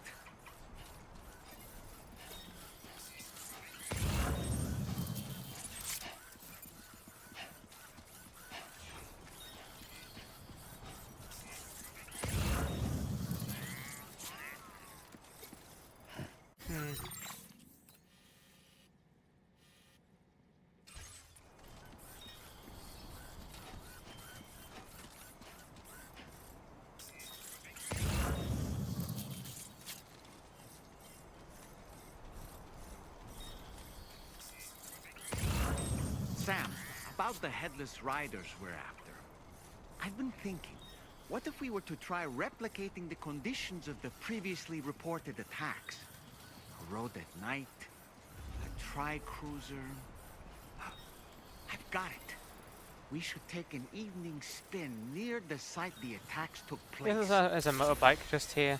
Sam, about the headless riders we're after. I've been thinking, what if we were to try replicating the conditions of the previously reported attacks? A road at night, a tri-cruiser. I've got it. We should take an evening spin near the site the attacks took place. There's a motorbike just here.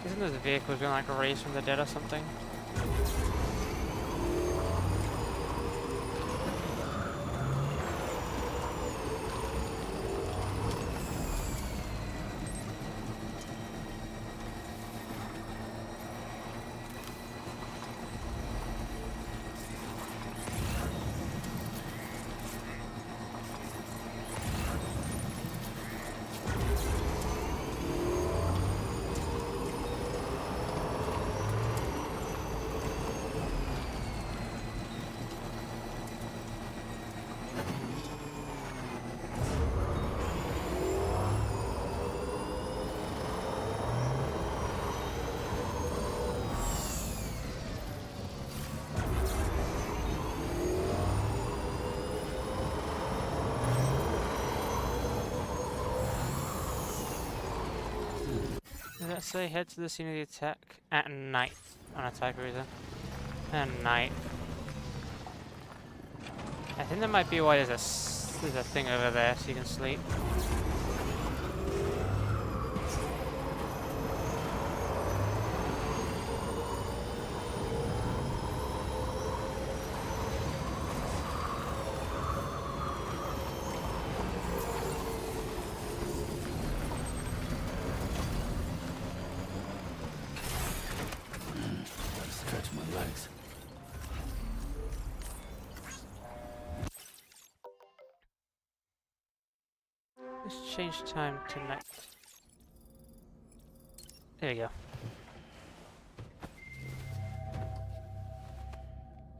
Isn't there a vehicle going like raise from the dead or something? Let's say head to the scene of the attack at night on a TIE cruiser. At night. I think that might be why there's a thing over there so you can sleep. Stretch my legs. Let's change time to night. There you go.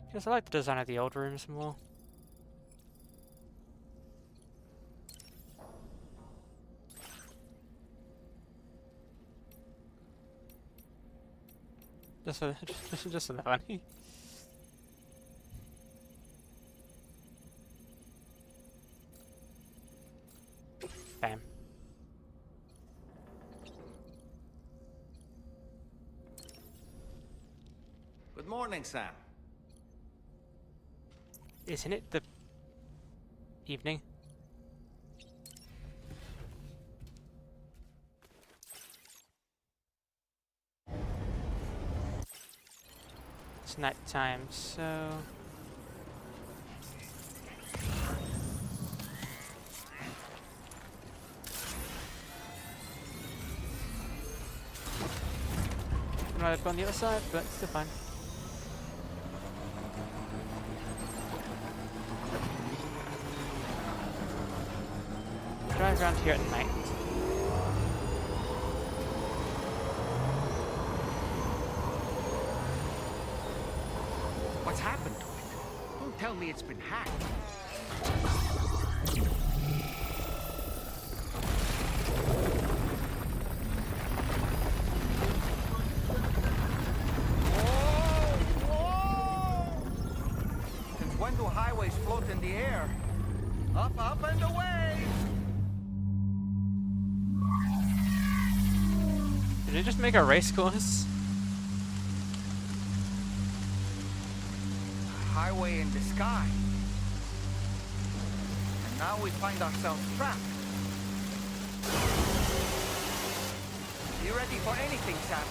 Because I like the design of the old rooms more. Just a funny. Bam. morning, Sam. Isn't it the evening? It's night time, so I'd rather go on the other side, but still fine. Drive around here at night. What's happened to it? Don't tell me it's been hacked. Since when do highways float in the air? Up, up, and away! Did it just make a race course? Highway in the sky. And now we find ourselves trapped. You ready for anything, Sam?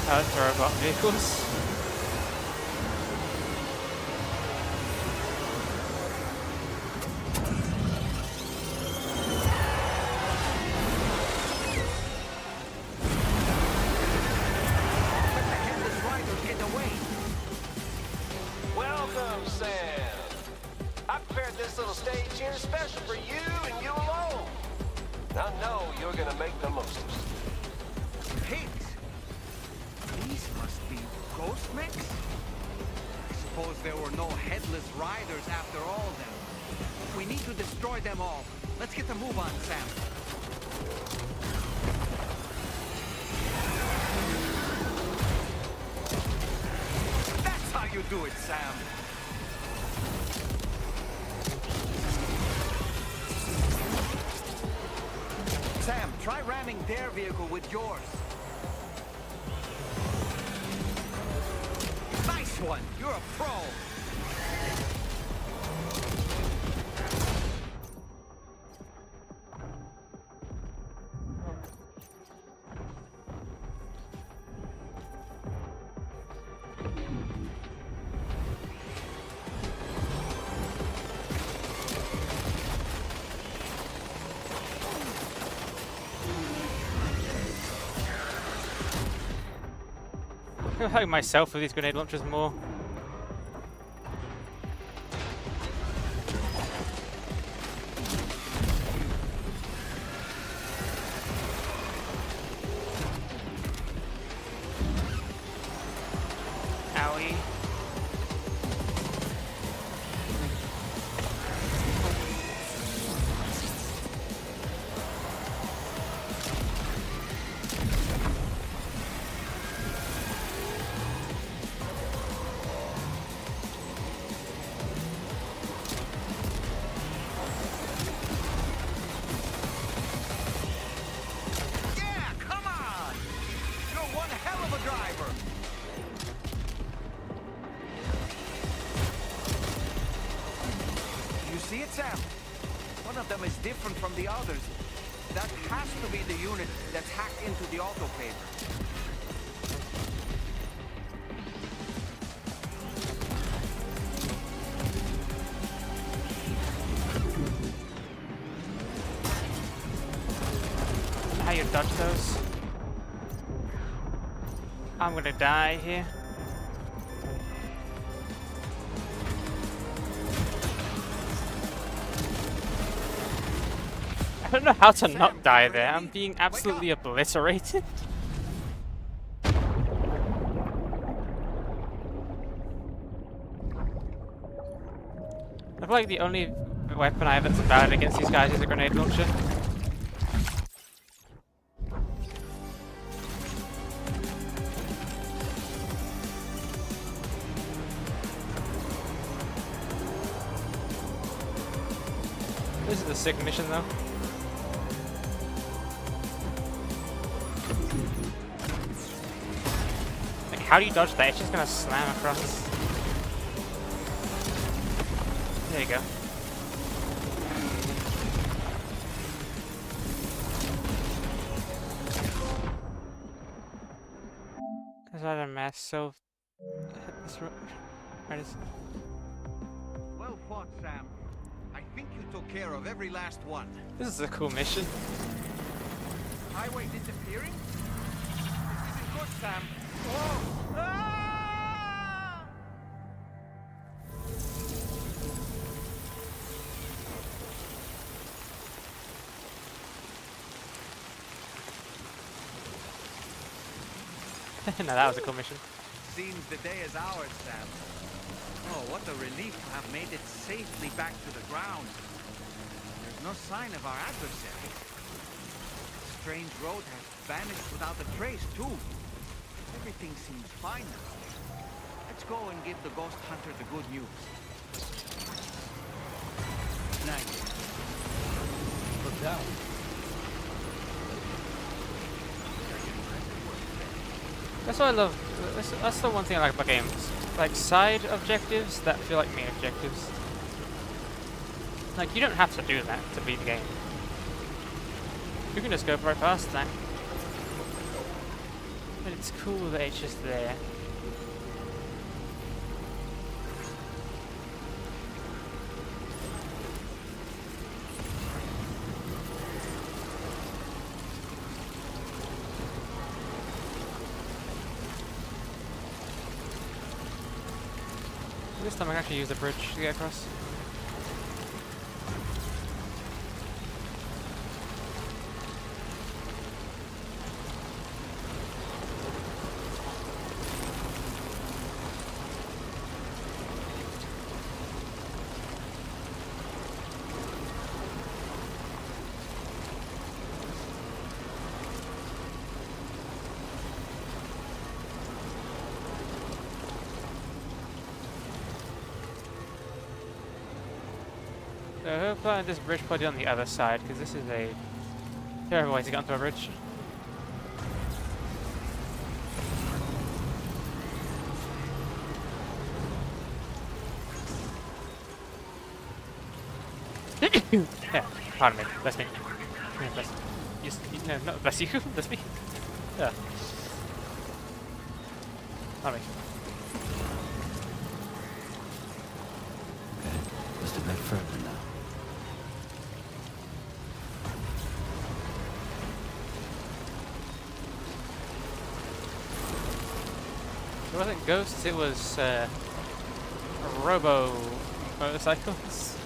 That's robot vehicles. Welcome, Sam. I prepared this little stage here special for you and you alone. I know you're gonna make the most of it. Pigs? These must be ghost mechs? I suppose there were no headless riders after all then. We need to destroy them all. Let's get the move on, Sam. That's how you do it, Sam. Sam, try ramming their vehicle with yours. Nice one! You're a pro! I like myself with these grenade launchers more. Owie. Yeah, come on! You're one hell of a driver! You see it, Sam? One of them is different from the others. That has to be the unit that's hacked into the autopaver. How you dodge those? I'm gonna die here. I don't know how to not die there. I'm being absolutely obliterated. I feel like the only weapon I have that's valid against these guys is a grenade launcher. This is a sick mission though. how do you dodge that? It's just gonna slam across. There you go. There's other mass, so right is. Well fought, Sam. I think you took care of every last one. This is a cool mission. Highway disappearing? This isn't good, Sam. Oh! Ah! No, that was a cool mission. Seems the day is ours, Sam. Oh, what a relief to have made it safely back to the ground. There's no sign of our adversary. The strange road has vanished without a trace, too. Everything seems fine now. Let's go and give the ghost hunter the good news. Nice. Look down. That's what I love. That's the one thing I like about games. Like side objectives that feel like main objectives. Like you don't have to do that to beat the game. You can just go right past that. But it's cool that it's just there. This time I can actually use the bridge to get across. So I hope this bridge probably on the other side, because this is a terrible way to get onto a bridge. Yeah, pardon me, bless me. Yeah, bless yes, no, not bless you, bless me. Yeah. Pardon me. Just a bit further now. It wasn't ghosts, it was robo motorcycles.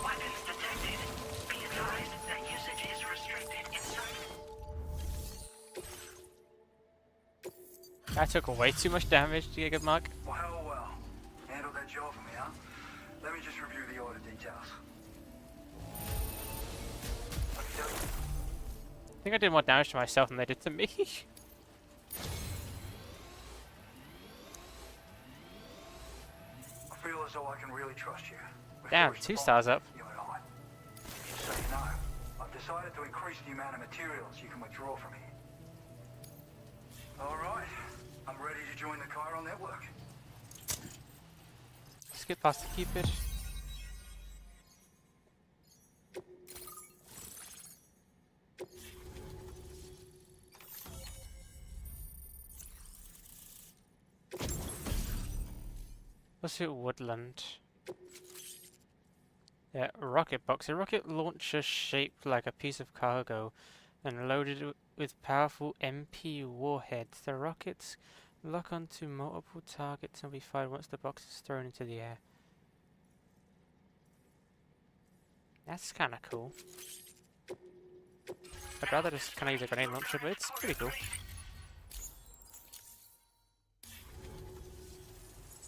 Weapons detected. Be advised that usage is restricted inside. I took way too much damage to get a good mark. Well, handled that job for me, huh? Let me just review the order details. I think I did more damage to myself than they did to me. I feel as though I can really trust you. Damn, 2 stars up. You and I. Just so you know, I've decided to increase the amount of materials you can withdraw from here. All right, I'm ready to join the chiral network. Skip past the key fish. Let's hit woodland. Yeah, rocket box. A rocket launcher shaped like a piece of cargo and loaded with powerful MP warheads. The rockets lock onto multiple targets and will be fired once the box is thrown into the air. That's kind of cool. I'd rather just kind of use a grenade launcher, but it's pretty cool.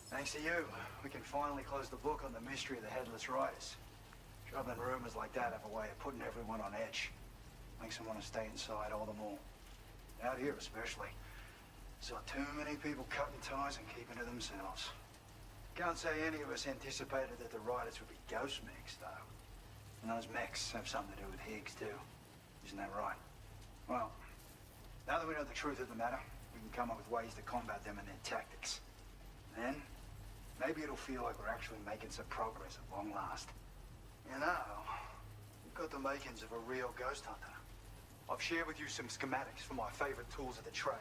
Thanks to you, we can finally close the book on the mystery of the Headless Riders. Troubling rumors like that have a way of putting everyone on edge. Makes them want to stay inside all the more. Out here especially. Saw too many people cutting ties and keeping to themselves. Can't say any of us anticipated that the Riders would be ghost mechs, though. And those mechs have something to do with Higgs, too. Isn't that right? Well, now that we know the truth of the matter, we can come up with ways to combat them and their tactics. Then, maybe it'll feel like we're actually making some progress at long last. You know, you've got the makings of a real ghost hunter. I've shared with you some schematics for my favorite tools of the trade.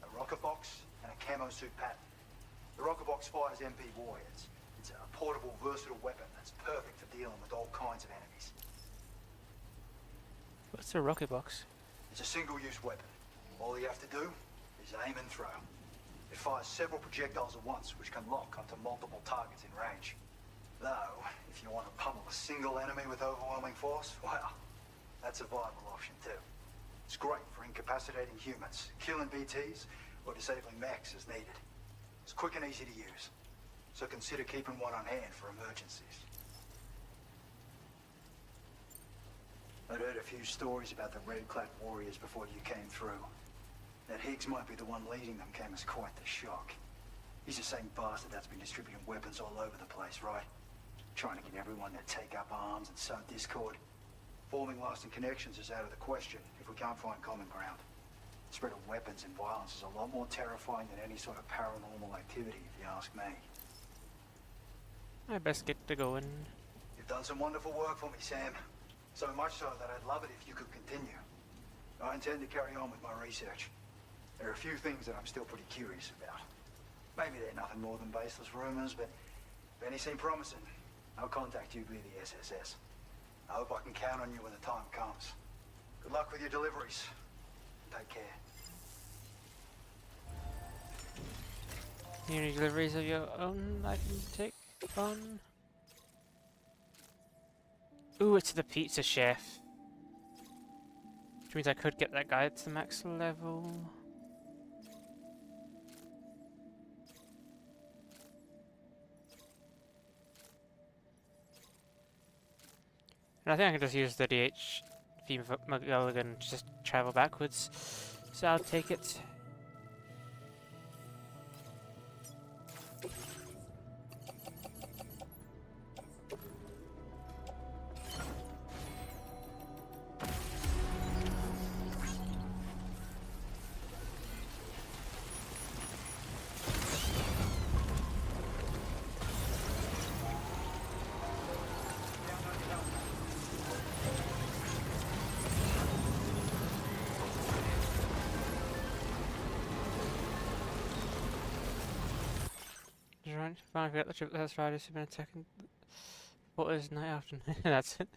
A rocket box and a camo suit pattern. The rocket box fires MP warheads. It's a portable, versatile weapon that's perfect for dealing with all kinds of enemies. What's a rocket box? It's a single-use weapon. All you have to do is aim and throw. It fires several projectiles at once, which can lock onto multiple targets in range. Though, if you want to pummel a single enemy with overwhelming force, well, that's a viable option too. It's great for incapacitating humans, killing BTs, or disabling mechs as needed. It's quick and easy to use, so consider keeping one on hand for emergencies. I'd heard a few stories about the red-clad warriors before you came through. That Higgs might be the one leading them came as quite the shock. He's the same bastard that's been distributing weapons all over the place, right? Trying to get everyone to take up arms and sow discord. Forming lasting connections is out of the question if we can't find common ground. The spread of weapons and violence is a lot more terrifying than any sort of paranormal activity, if you ask me. I best get to going. You've done some wonderful work for me, Sam. So much so that I'd love it if you could continue. I intend to carry on with my research. There are a few things that I'm still pretty curious about. Maybe they're nothing more than baseless rumors, but if any seem promising, I'll contact you via the SSS. I hope I can count on you when the time comes. Good luck with your deliveries. Take care. Any deliveries of your own I can take on? Ooh, it's the pizza chef. Which means I could get that guy to the max level. And I think I can just use the DHV McGulligan to just travel backwards. So I'll take it. Finally forget the trip that's riders have been attacking waters night after night. That's it.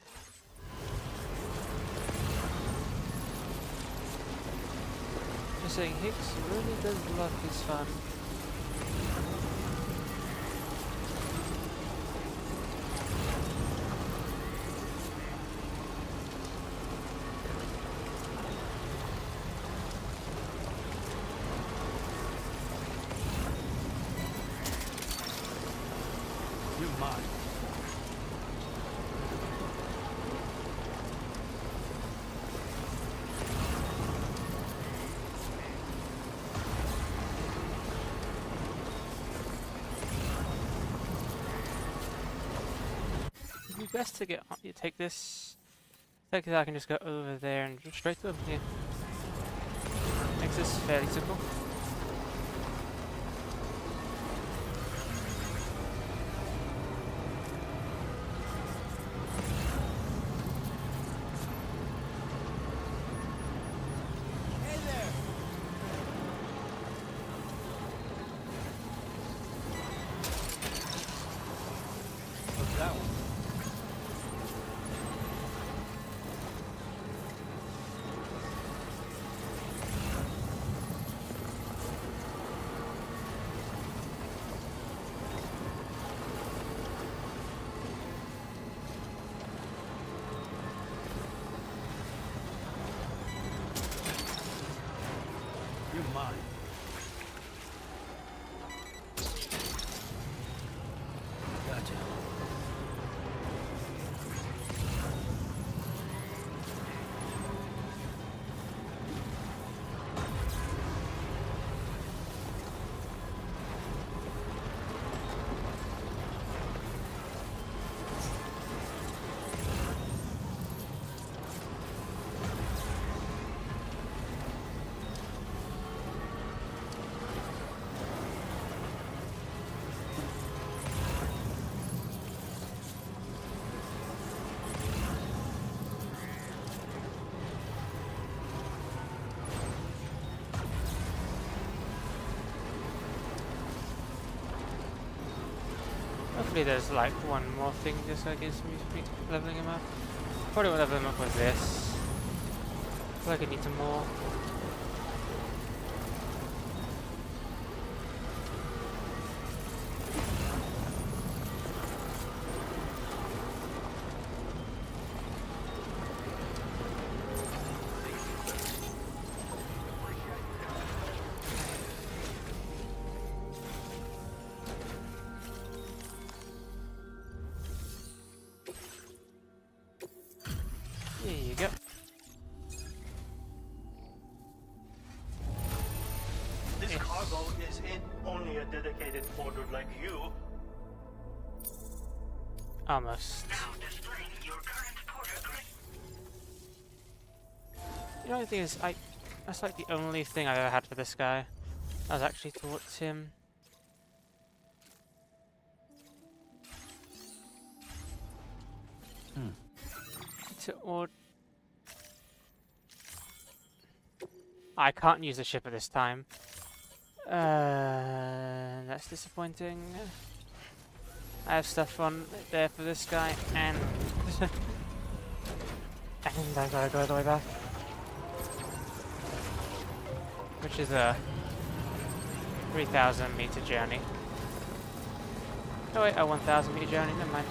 Just saying, Higgs really does love his fun. Best to get on, you take this. I think I can just go over there and just straight to them. Yeah, makes this fairly simple. Hey there! What's that one? Hopefully there's like one more thing just so it gives me leveling him up. Probably won't level him up with this. I feel like I need some more. There you go. This cargo is in only a dedicated porter like you. Almost. Now displaying your current porter grade. You know, the thing is, that's like the only thing I've ever had for this guy. I was actually towards him. I can't use the ship at this time. That's disappointing. I have stuff on there for this guy, and and I gotta go all the way back, which is a 3,000 meter journey. Oh wait, a 1,000 meter journey. Never mind.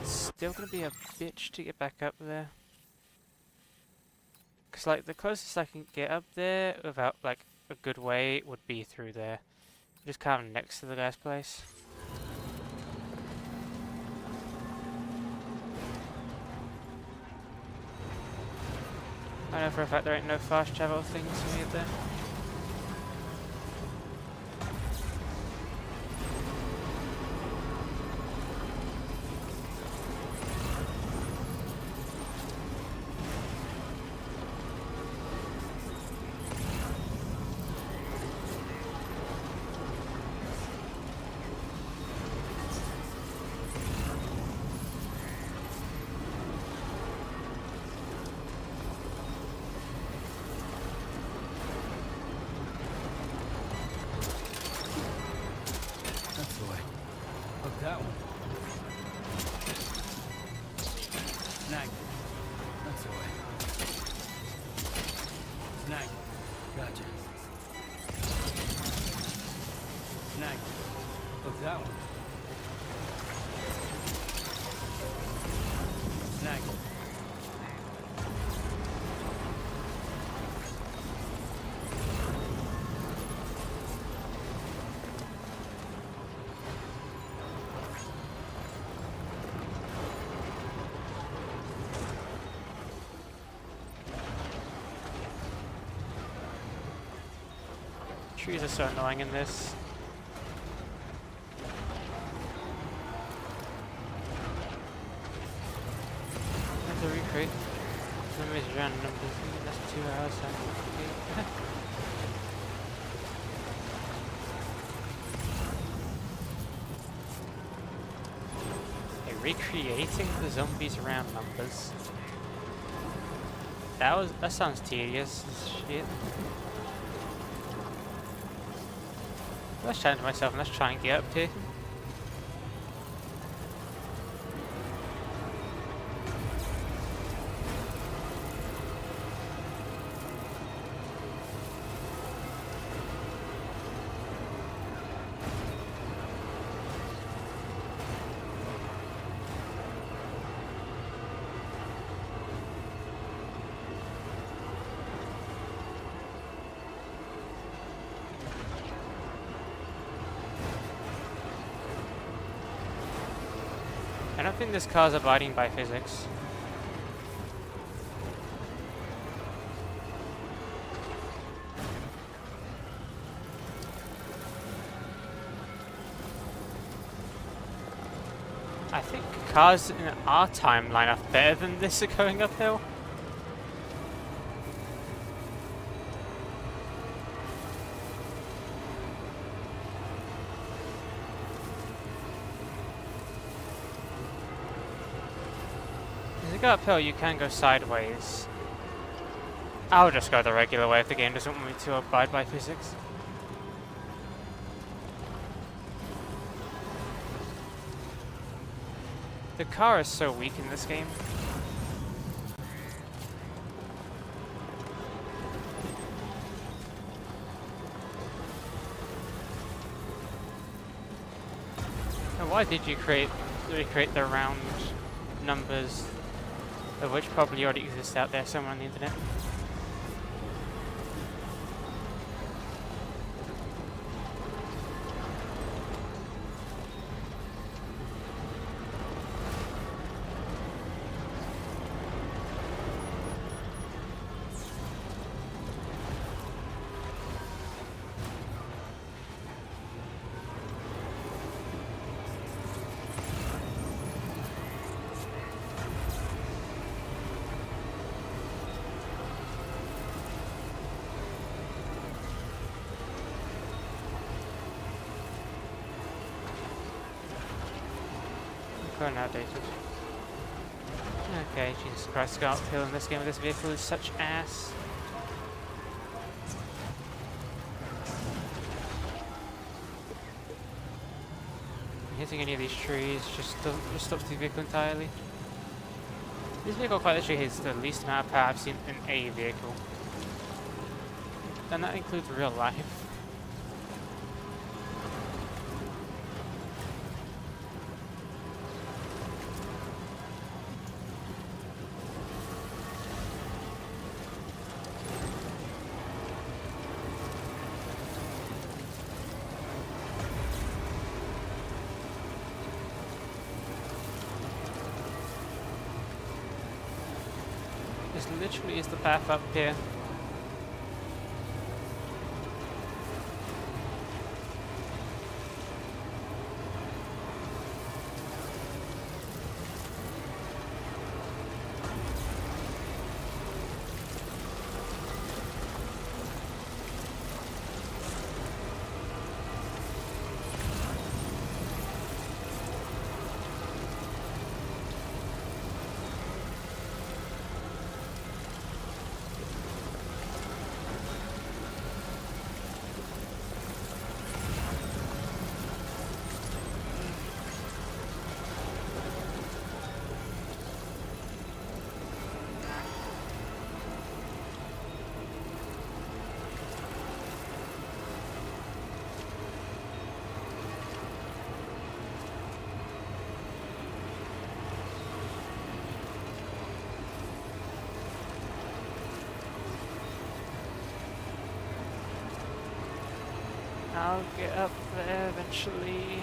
Still gonna be a bitch to get back up there. Cause like the closest I can get up there without like a good way would be through there. Just kind of next to the guy's place. I know for a fact there ain't no fast travel things for me up there. That one. Snag. That's the way. Snag. Gotcha. Snag. Look, that one. Snag. Trees are so annoying in this. I have to recreate some of these random numbers. That's 2 hours. Okay, recreating the zombies around numbers. That sounds tedious as shit. Let's challenge myself and let's try and get up to. I don't think this car's abiding by physics. I think cars in our timeline are better than this are going uphill. As you go uphill, you can go sideways. I'll just go the regular way if the game doesn't want me to abide by physics. The car is so weak in this game. Now, why did you recreate the round numbers, of which probably already exist out there somewhere on the internet? Current outdated. Okay, Jesus Christ, the uphill in this game with this vehicle is such ass. Hitting any of these trees just stops the vehicle entirely. This vehicle quite literally has the least amount of power I've seen in a vehicle. And that includes real life. This literally is the path up here. I'll get up there eventually.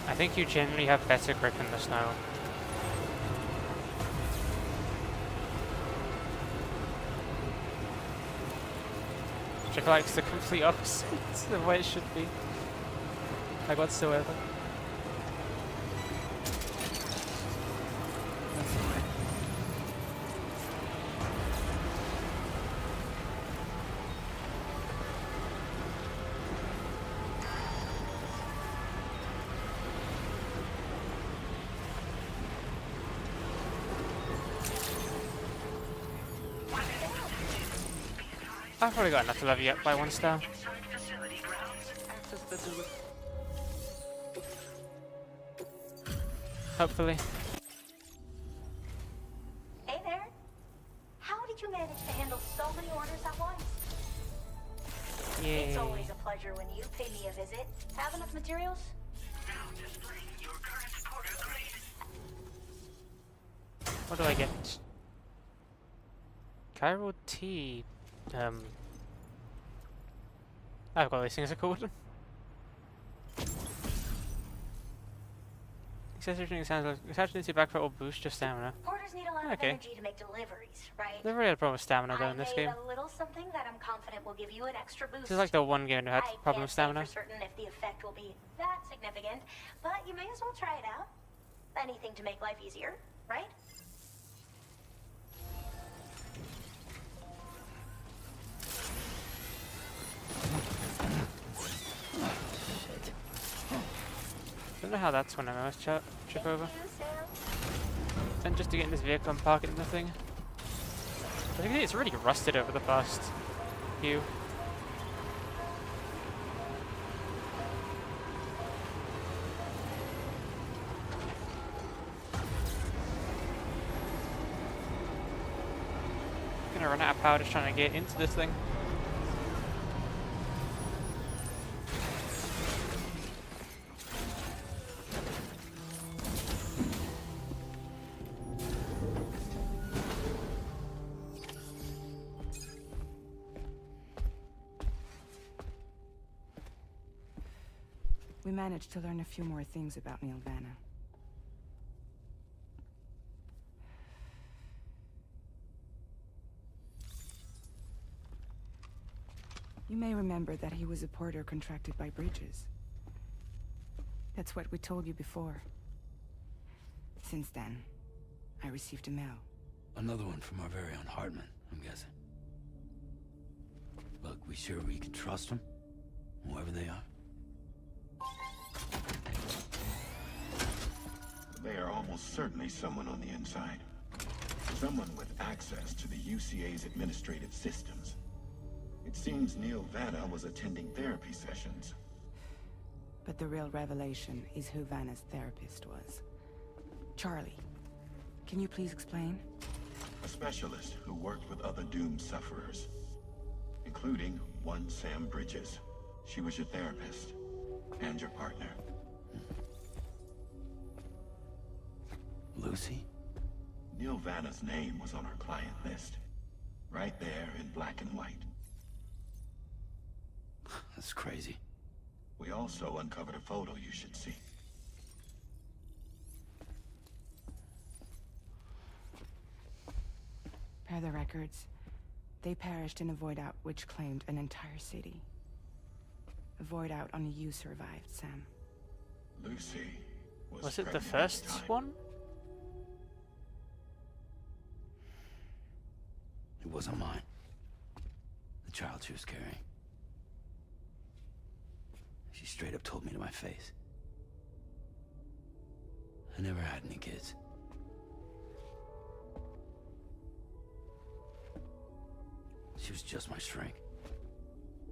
I think you generally have better grip in the snow. Which I feel like is the complete opposite of what it should be. Like whatsoever. I've probably got enough to level you up by 1 star. Hopefully. Hey there. How did you manage to handle so many orders at once? Yay. It's always a pleasure when you pay me a visit. Have enough materials? Now displaying your current porter grade. What do I get? Chiral Tea. I've got these things are called. Accessory sounds like attaching backpack will boost your stamina. Porters need a lot of energy to make deliveries, right? They've already had a problem with stamina though in this game. A little something that I'm confident will give you an extra boost. This is like the one game that had a problem with stamina. I can't say for certain if the effect will be that significant, but you may as well try it out. Anything to make life easier, right? I don't know how that's when I almost trip over. Then just to get in this vehicle and park it in the thing. I think it's really rusted over the past few. Gonna run out of power just trying to get into this thing. We managed to learn a few more things about Neil Vanna. You may remember that he was a porter contracted by Bridges. That's what we told you before. Since then, I received a mail. Another one from our very own Hartman, I'm guessing. Look, we sure we can trust them? Whoever they are? They are almost certainly someone on the inside. Someone with access to the UCA's administrative systems. It seems Neil Vanna was attending therapy sessions. But the real revelation is who Vanna's therapist was. Charlie, can you please explain? A specialist who worked with other doomed sufferers, including one Sam Bridges. She was your therapist and your partner. Lucy? Neil Vanna's name was on our client list. Right there in black and white. That's crazy. We also uncovered a photo you should see. Per the records, they perished in a void out which claimed an entire city. A void out only you survived, Sam. Lucy was it the first one? It wasn't mine. The child she was carrying. She straight up told me to my face. I never had any kids. She was just my shrink,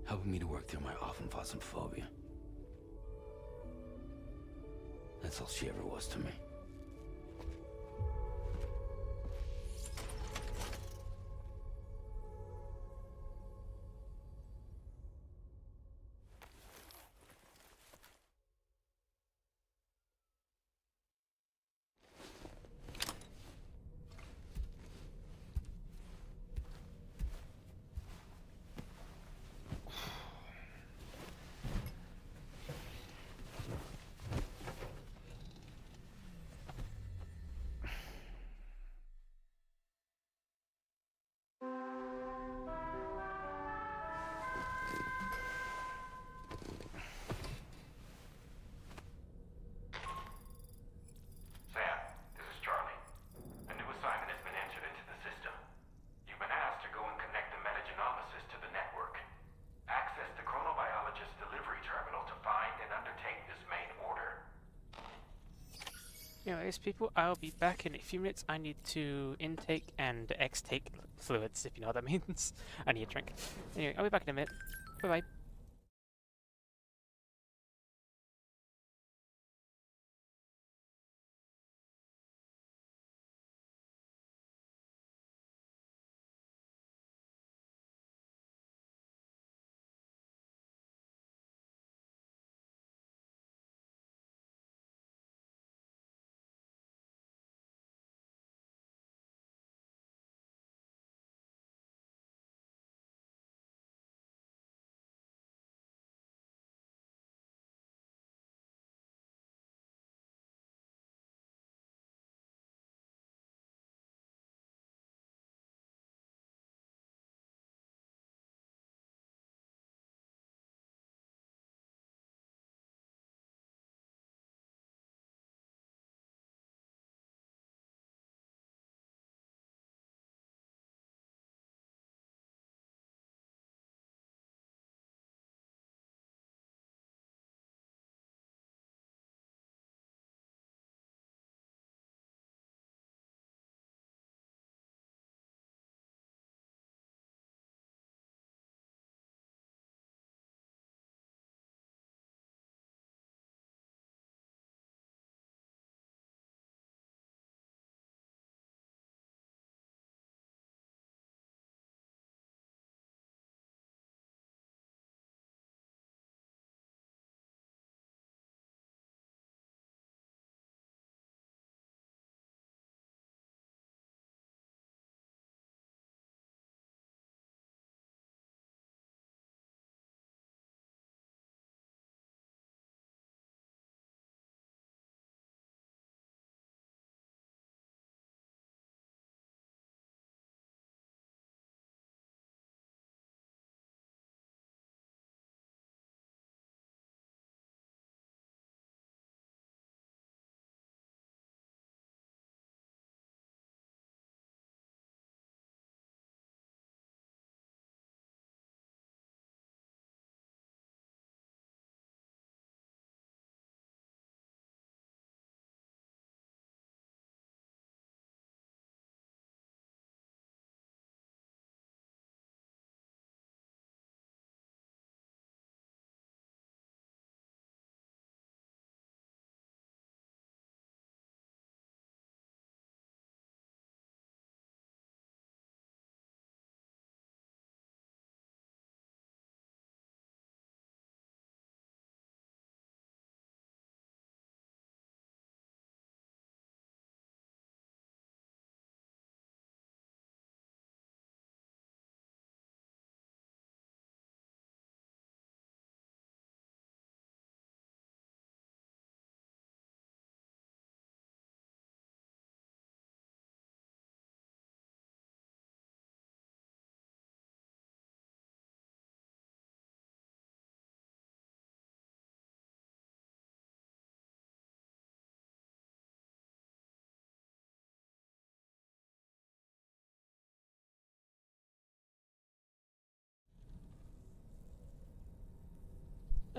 helping me to work through my often phobia. That's all she ever was to me. Sam, this is Charlie. A new assignment has been entered into the system. You've been asked to go and connect the metagenomicist to the network. Access the chronobiologist's delivery terminal to find and undertake this main order. Anyways, people, I'll be back in a few minutes. I need to intake and extake fluids, if you know what that means. I need a drink. Anyway, I'll be back in a minute. Bye-bye.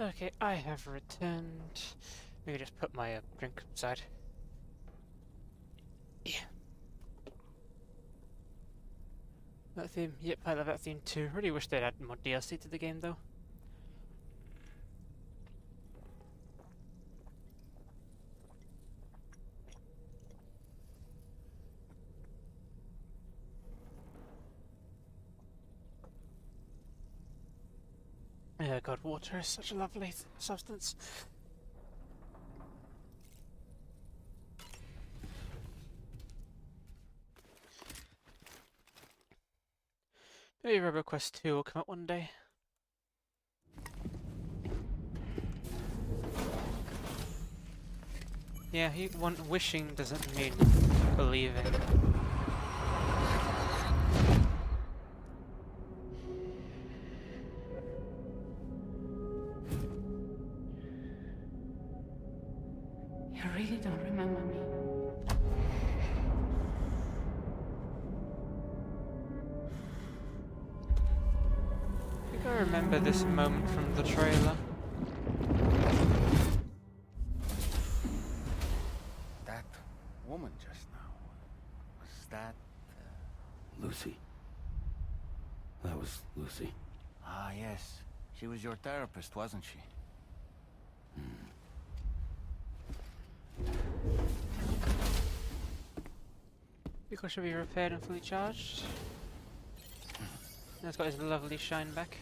Okay, I have returned. Maybe just put my drink aside. Yeah. That theme, yep, I love that theme too. Really wish they'd add more DLC to the game though. Yeah, God, water is such a lovely substance. Maybe RoboQuest 2 will come out one day. Yeah, wishing doesn't mean believing. You really don't remember me. I think I remember this moment from the trailer. That woman just now, was that... Lucy. That was Lucy. Ah, yes. She was your therapist, wasn't she? Vehicle should be repaired and fully charged. And it's got his lovely shine back.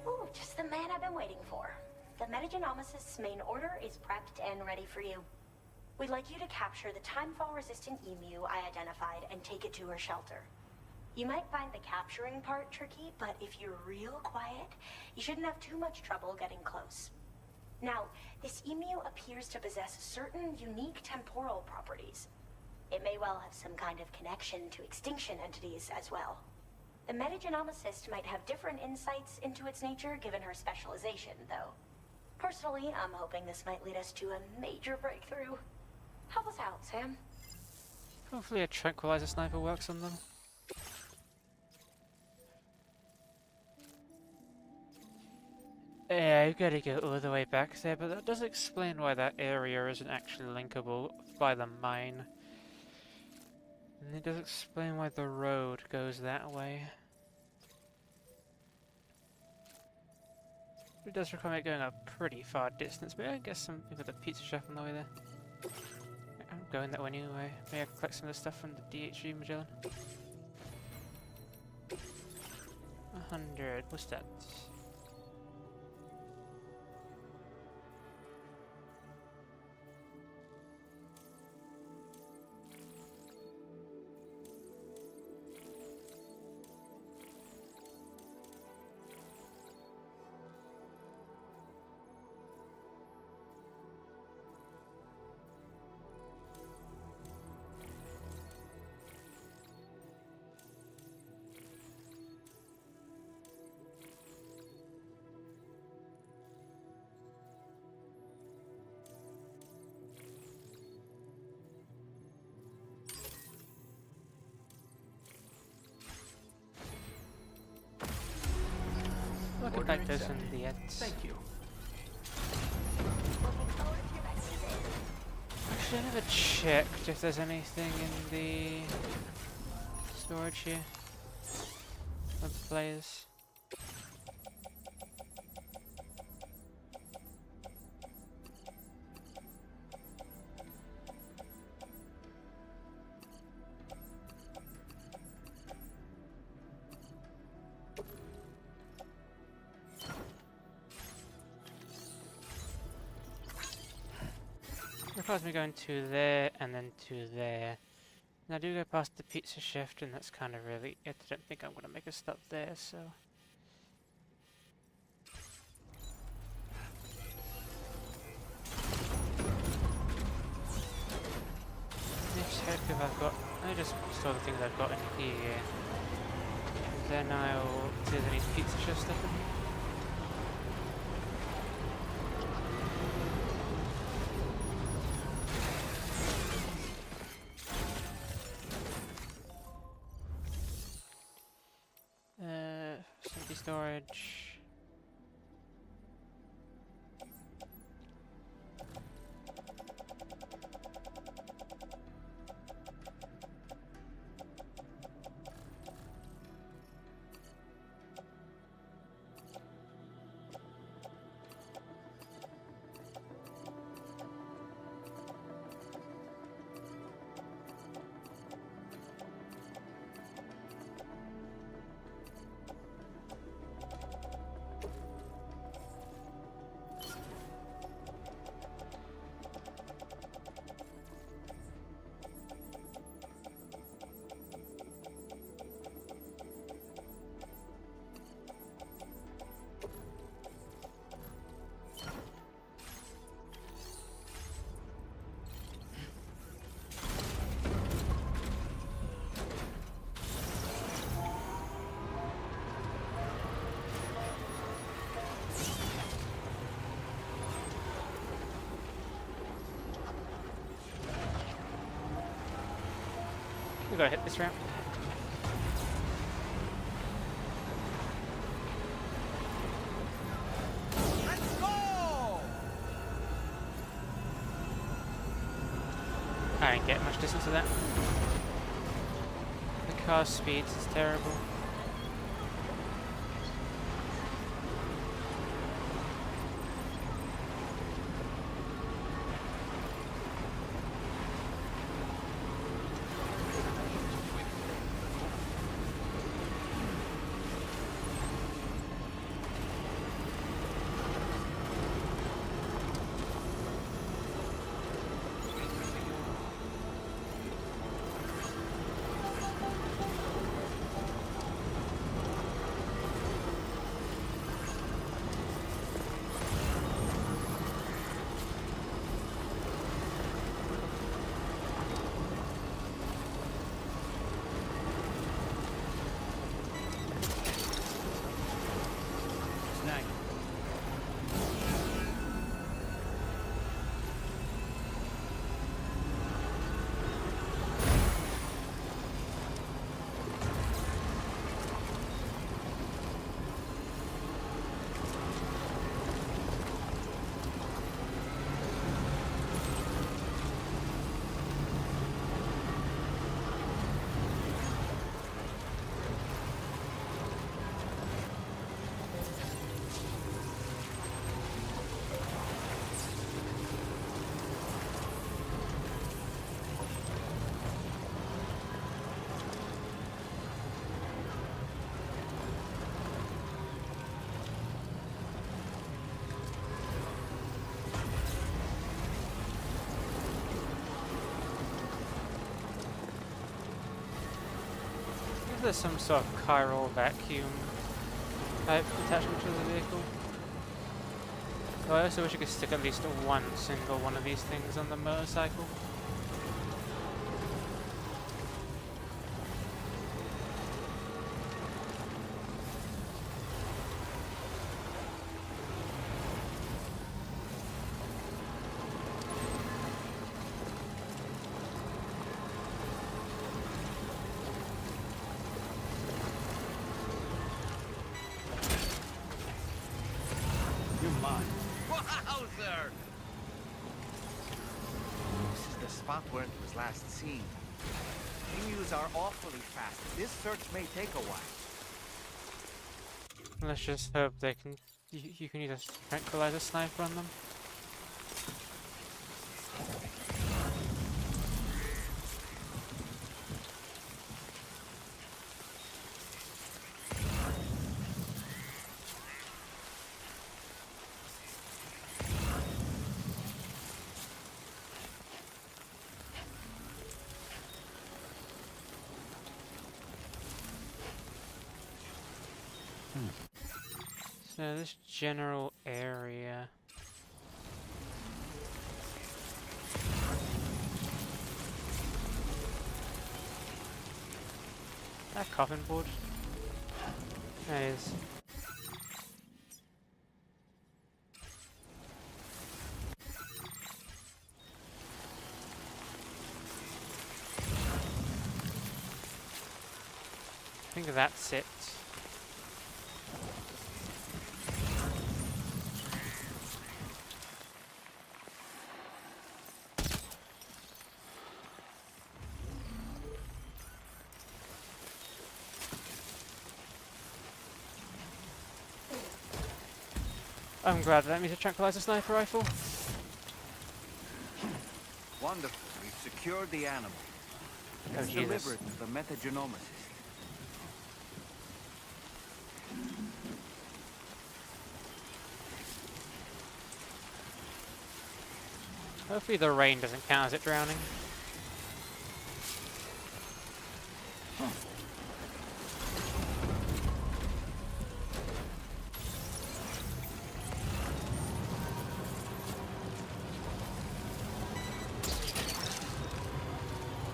Ooh, just the man I've been waiting for. The Metagenomicist's main order is prepped and ready for you. We'd like you to capture the timefall-resistant emu I identified and take it to her shelter. You might find the capturing part tricky, but if you're real quiet, you shouldn't have too much trouble getting close. Now, this emu appears to possess certain unique temporal properties. It may well have some kind of connection to extinction entities as well. The Metagenomicist might have different insights into its nature given her specialization, though. Personally, I'm hoping this might lead us to a major breakthrough. Help us out, Sam. Hopefully a tranquilizer sniper works on them. Yeah, you've got to go all the way back there, but that does explain why that area isn't actually linkable by the mine. And it does explain why the road goes that way. It does require it going a pretty far distance. Maybe I can get some with the pizza shop on the way there. I'm going that way anyway. Maybe I can collect some of the stuff from the DHG Magellan. 100. What's that? Look at those in the ads. Thank you. Actually, I never checked if there's anything in the storage here with the players. Requires me going to there and then to there. And I do go past the pizza shift, and that's kind of really it. I don't think I'm going to make a stop there, so. Let's check if I've got I just store the things I've got in here. Then I'll see if there's any pizza chest stuff in here. Facility storage. We gotta hit this ramp. Let's go! I didn't get much distance of that. The car speeds is terrible. There's some sort of chiral vacuum type attachment to the vehicle. So I also wish I could stick at least one single one of these things on the motorcycle. Wowzer! This is the spot where it was last seen. Emus are awfully fast. This search may take a while. Let's just hope they can. You can use a tranquilizer sniper on them. So this general area. that coffin board? That is. I think that's it. I'm glad that means to tranquilize a sniper rifle. Wonderful. We've secured the animal. Oh, Let's Jesus. deliver it to the metagenomicist. Hopefully the rain doesn't count as it drowning.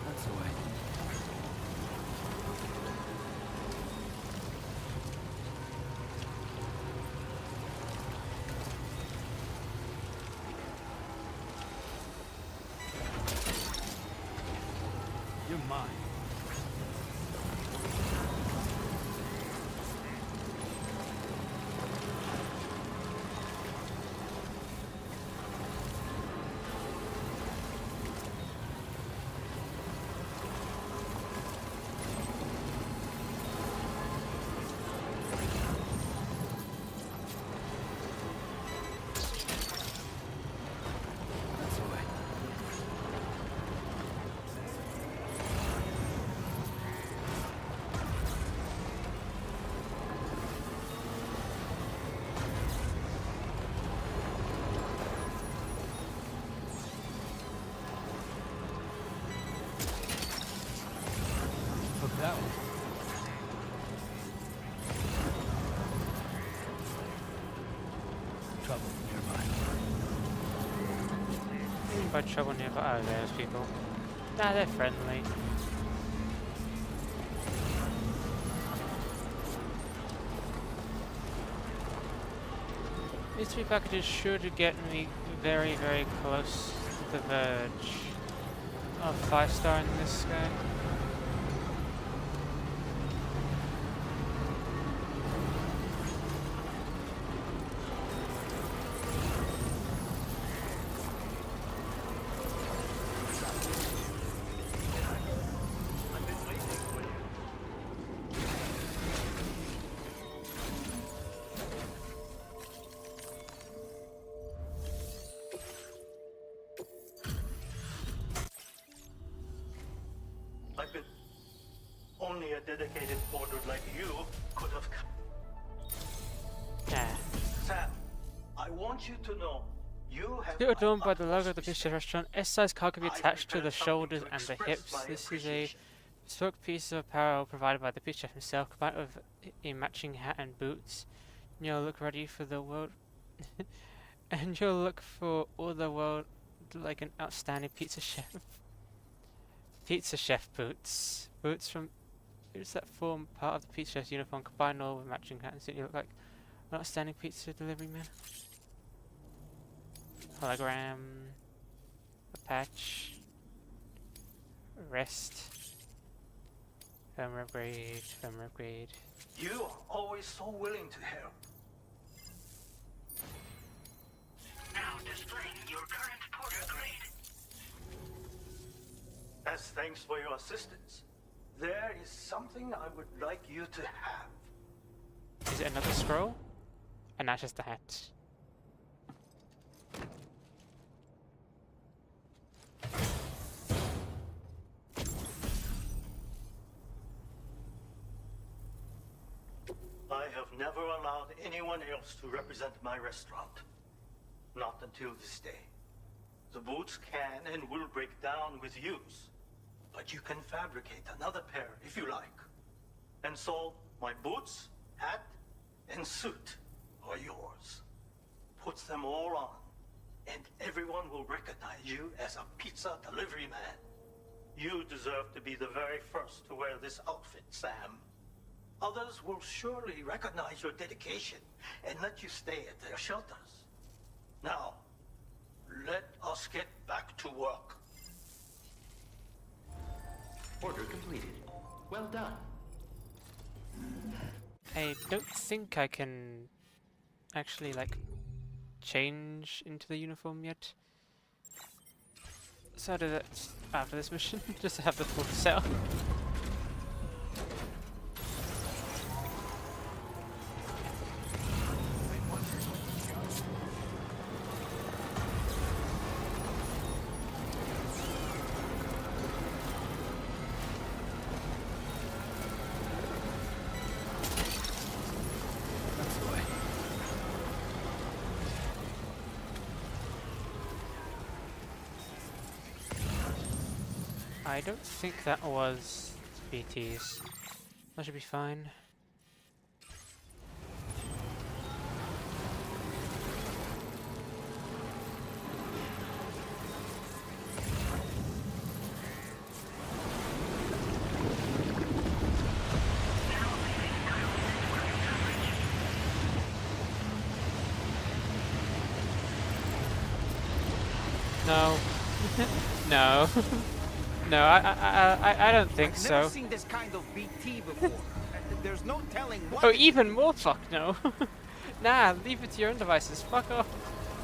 That's the way. You're mine. That's the way. Look that one. Trouble nearby. By trouble nearby. Oh, there's people. Nah, they're friendly. These 3 packages should get me very, very close to the verge of 5-star in this guy. I've been... Only a dedicated porter like you could have... Yeah. Sam, I want you to know, you have... Still adorned by the logo of the picture restaurant, S-size car can be attached to the shoulders and the hips. This is a bespoke piece of apparel provided by the pizza chef himself, combined with a matching hat and boots. And you'll look ready for the world. And you'll look for all the world like an outstanding pizza chef. Pizza chef boots. Boots that form part of the pizza chef's uniform, combined all with matching hat and suit. You look like an outstanding pizza delivery man. Hologram. A patch. Rest. Firmware upgrade. Firmware upgrade. You are always so willing to help. Now displaying your current porter grade. As thanks for your assistance, there is something I would like you to have. Is it another scroll? And that's just the hat. I have never allowed anyone else to represent my restaurant. Not until this day. The boots can and will break down with use. But you can fabricate another pair if you like. And so, my boots, hat, and suit are yours. Put them all on, and everyone will recognize you as a pizza delivery man. You deserve to be the very first to wear this outfit, Sam. Others will surely recognize your dedication and let you stay at their shelters. Now, let us get back to work. Order completed. Well done. I don't think I can actually, like, change into the uniform yet. So I do that after this mission, just to have the full set. I don't think that was BTs. That should be fine. No. No. No, I don't think so. I've never seen this kind of BT before. There's no telling what. Oh, even more fuck no. Nah, leave it to your own devices. Fuck off.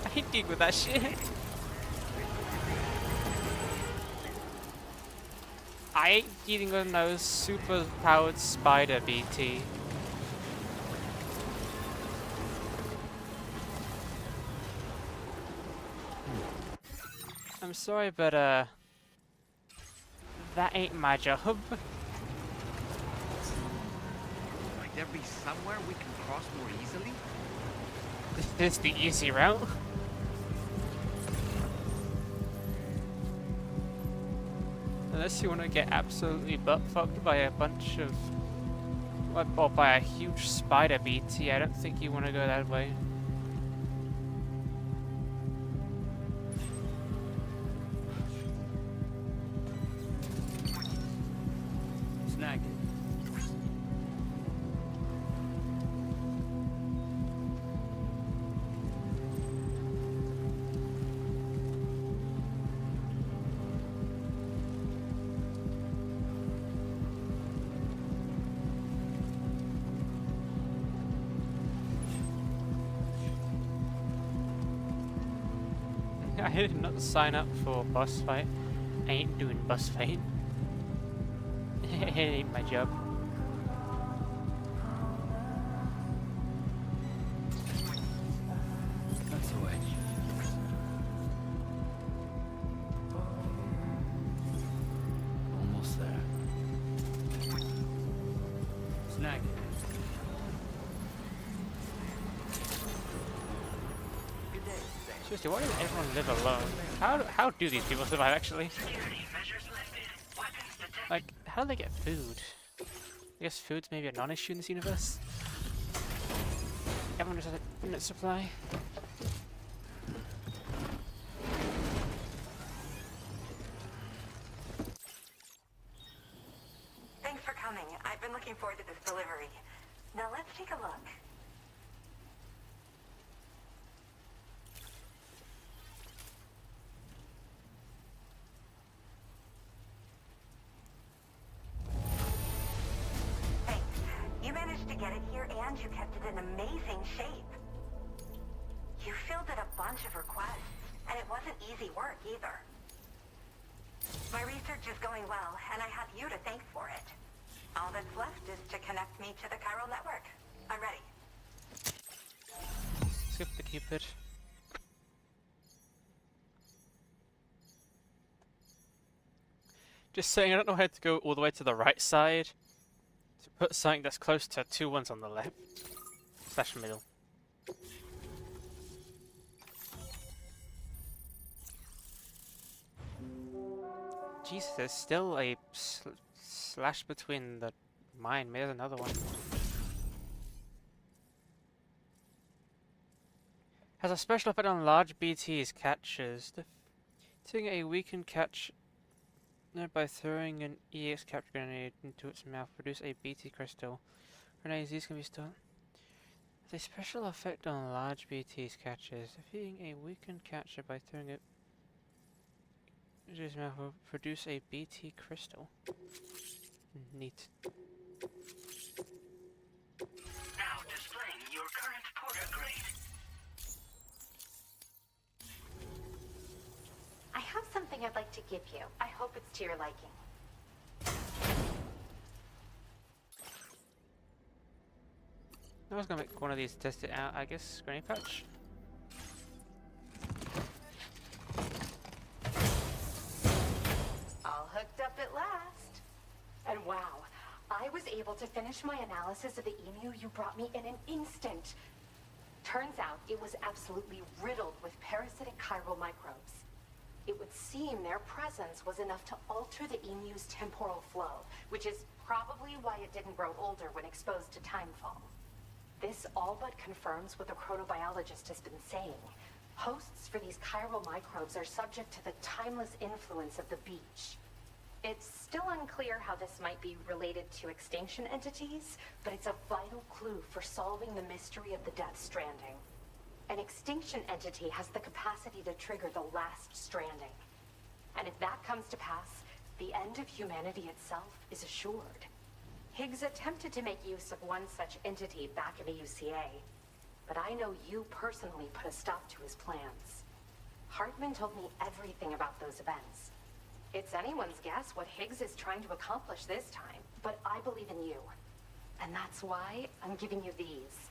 I ain't dealing with that shit. I ain't dealing with no super powered spider BT. I'm sorry, but that ain't my job. Might there be somewhere we can cross more easily? This is the easy route. Unless you want to get absolutely butt fucked by a bunch of, or by a huge spider BT, I don't think you want to go that way. Snagged it. I did not sign up for boss fight. I ain't doing boss fight. It ain't my job. That's the way. Almost there. Snagged it. Seriously, why does everyone live alone? How do these people survive actually? Like, how do they get food? I guess food's maybe a non-issue in this universe. Everyone just has an infinite supply. Thanks for coming. I've been looking forward to this delivery. Now let's take a look. You managed to get it here and you kept it in amazing shape. You fielded a bunch of requests, and it wasn't easy work either. My research is going well, and I have you to thank for it. All that's left is to connect me to the chiral network. I'm ready. Skip the Cupid. Just saying, I don't know how to go all the way to the right side to put something that's close to two ones on the left slash middle. Jesus, there's still a slash between the mine. Maybe there's another one. Has a special effect on large BTs catches. Defeating a weakened catch By throwing an EX capture grenade into its mouth, produce a BT crystal. Grenades, these can be stored. The special effect on large BT's catches. Defeating a weakened catcher by throwing it into his mouth will produce a BT crystal. Neat. Now displaying your current porter grade. I have something I'd like to give you. I hope it's to your liking. I was gonna make one of these to test it out, I guess. Granny pouch. All hooked up at last. And wow, I was able to finish my analysis of the emu you brought me in an instant. Turns out it was absolutely riddled with parasitic chiral microbes. It would seem their presence was enough to alter the emu's temporal flow, which is probably why it didn't grow older when exposed to timefall. This all but confirms what the chronobiologist has been saying. Hosts for these chiral microbes are subject to the timeless influence of the beach. It's still unclear how this might be related to extinction entities, but it's a vital clue for solving the mystery of the Death Stranding. An extinction entity has the capacity to trigger the last stranding. And if that comes to pass, the end of humanity itself is assured. Higgs attempted to make use of one such entity back in the UCA, but I know you personally put a stop to his plans. Hartman told me everything about those events. It's anyone's guess what Higgs is trying to accomplish this time, but I believe in you. And that's why I'm giving you these.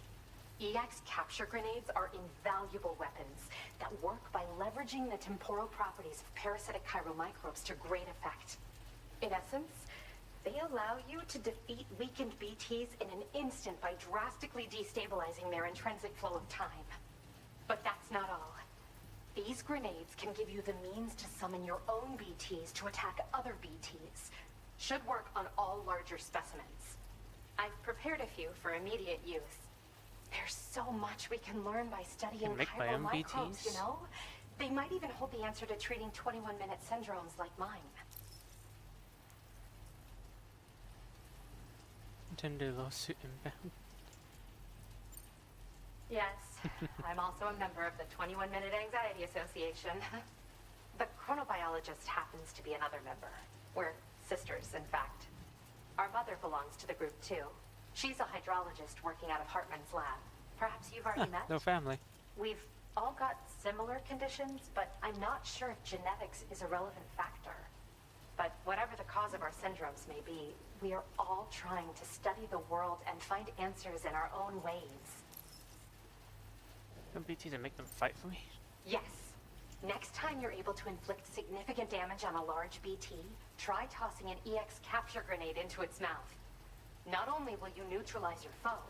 EX capture grenades are invaluable weapons that work by leveraging the temporal properties of parasitic chiral microbes to great effect. In essence, they allow you to defeat weakened BTs in an instant by drastically destabilizing their intrinsic flow of time. But that's not all. These grenades can give you the means to summon your own BTs to attack other BTs. Should work on all larger specimens. I've prepared a few for immediate use. There's so much we can learn by studying chiral microbes, you know? They might even hold the answer to treating 21-minute syndromes like mine. Nintendo lawsuit inbound. Yes, I'm also a member of the 21-Minute Anxiety Association. The chronobiologist happens to be another member. We're sisters, in fact. Our mother belongs to the group, too. She's a hydrologist working out of Hartman's lab. Perhaps you've already met? No family. We've all got similar conditions, but I'm not sure if genetics is a relevant factor. But whatever the cause of our syndromes may be, we are all trying to study the world and find answers in our own ways. Don't BT to make them fight for me? Yes. Next time you're able to inflict significant damage on a large BT, try tossing an EX capture grenade into its mouth. Not only will you neutralize your foe,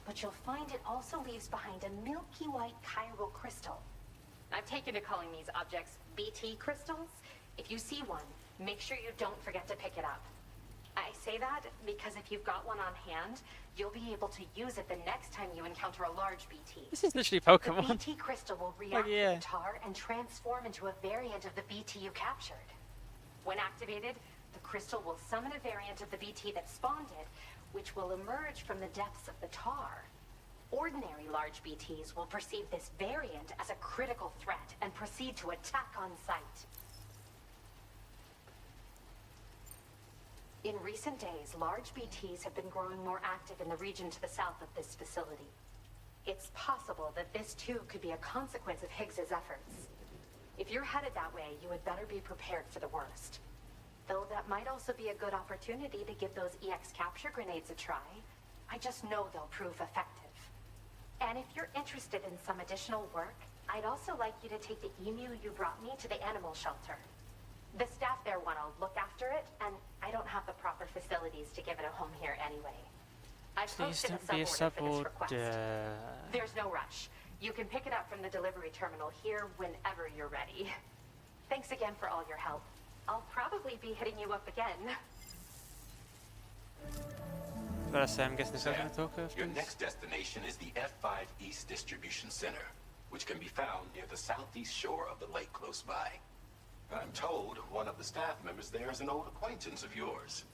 but you'll find it also leaves behind a milky white chiral crystal. I've taken to calling these objects BT crystals. If you see one, make sure you don't forget to pick it up. I say that because if you've got one on hand, you'll be able to use it the next time you encounter a large BT. This is literally Pokemon. The BT crystal will react to the tar and transform into a variant of the BT you captured. When activated, the crystal will summon a variant of the BT that spawned it, which will emerge from the depths of the tar. Ordinary large BTs will perceive this variant as a critical threat and proceed to attack on sight. In recent days, large BTs have been growing more active in the region to the south of this facility. It's possible that this too could be a consequence of Higgs's efforts. If you're headed that way, you had better be prepared for the worst. Though that might also be a good opportunity to give those EX capture grenades a try. I just know they'll prove effective. And if you're interested in some additional work, I'd also like you to take the emu you brought me to the animal shelter. The staff there want to look after it, and I don't have the proper facilities to give it a home here anyway. I've posted a suborder for this request. There's no rush. You can pick it up from the delivery terminal here whenever you're ready. Thanks again for all your help. I'll probably be hitting you up again. But I say I'm guessing this is going to talk after. Your next destination is the F5 East Distribution Center, which can be found near the southeast shore of the lake close by. I'm told one of the staff members there is an old acquaintance of yours.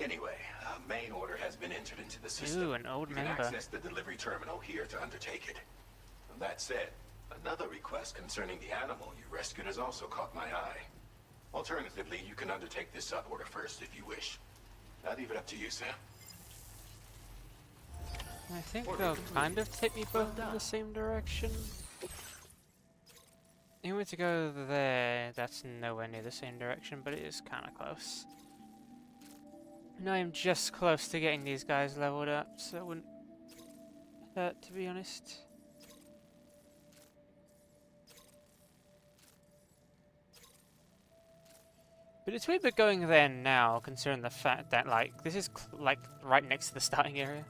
Anyway, a main order has been entered into the system. Ooh, an old you can member. access the delivery terminal here to undertake it. That said, another request concerning the animal you rescued has also caught my eye. Alternatively, you can undertake this sub-order first if you wish. I'll leave it up to you, Sam. I think they'll kind of take me both in the same direction. You want me to go there? That's nowhere near the same direction, but it is kind of close. And I'm just close to getting these guys leveled up, so it wouldn't hurt, to be honest. But it's weird but going there now, considering the fact that, like, this is, like, right next to the starting area.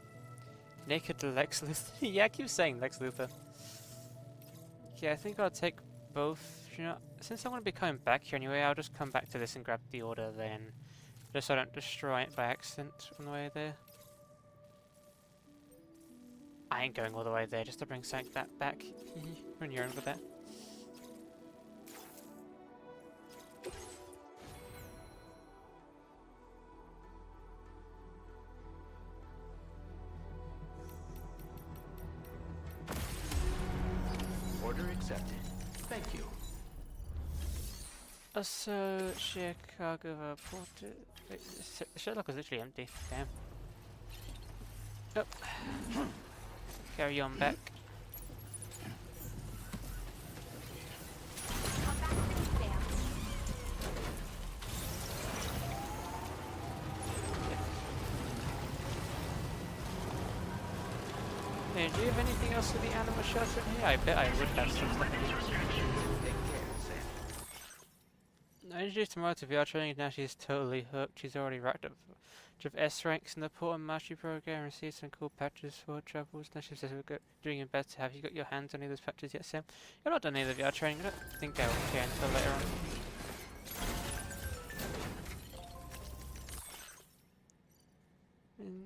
Naked Lex Luthor. Yeah, I keep saying Lex Luthor. Yeah, I think I'll take both. You know, since I'm going to be coming back here anyway, I'll just come back to this and grab the order then. Just so I don't destroy it by accident on the way there. I ain't going all the way there just to bring something that back. When you're over there. Order accepted. Thank you. Also, Chicago port. Wait, Sherlock is literally empty. Damn. Oh. Carry on back. Hey, do you have anything else for the animal shelter in here? I bet I would have some stuff in here. I introduced tomorrow to VR training and now she's totally hooked. She's already racked up a bunch of S ranks in the port and mastery program and received some cool patches for travels. Now she says we're doing your best. Have you got your hands on any of those patches yet, Sam? I've not done any of the VR training. I don't think I will care until later on.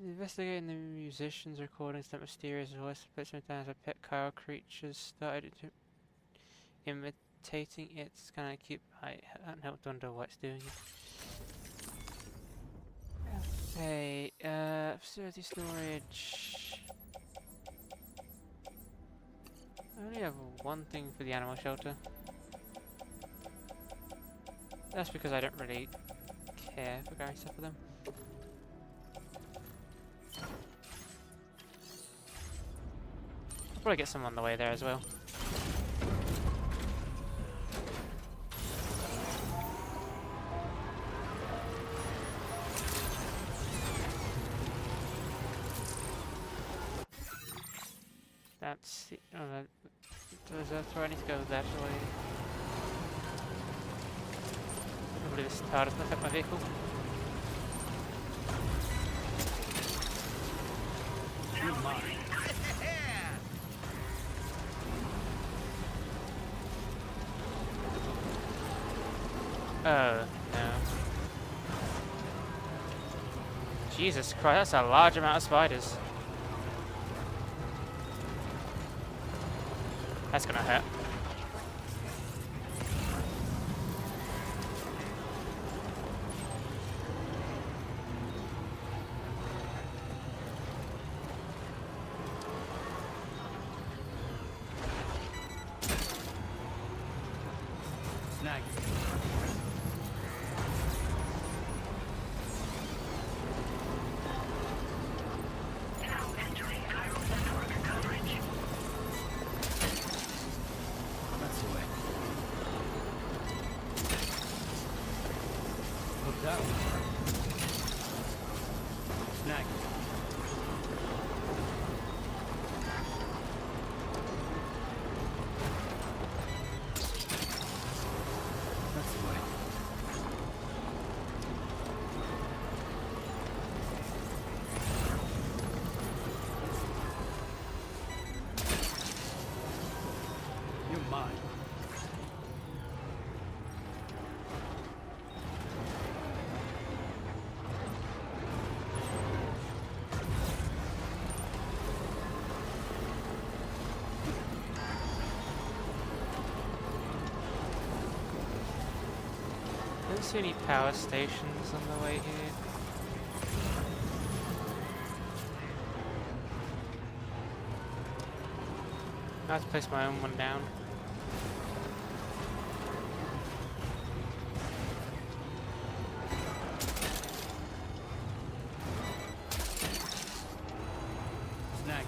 Investigating the musician's recordings, that mysterious voice puts me down as a pet cow creatures started imitating it. It's kind of cute. I haven't helped wonder what's doing it. Okay, facility storage. I only have one thing for the animal shelter. That's because I don't really care for carrying stuff for them. I'll probably get some on the way there as well. That's the... Oh, that's where I need to go that way. Probably this tar doesn't affect my vehicle. You're mine. Oh, no. Jesus Christ, that's a large amount of spiders. That's gonna hurt. Snag. Now entering chiral network coverage. That's the way. Look down. Snag. That's the way. You're mine. Don't see any power stations on the way here. I have to place my own one down. Snag.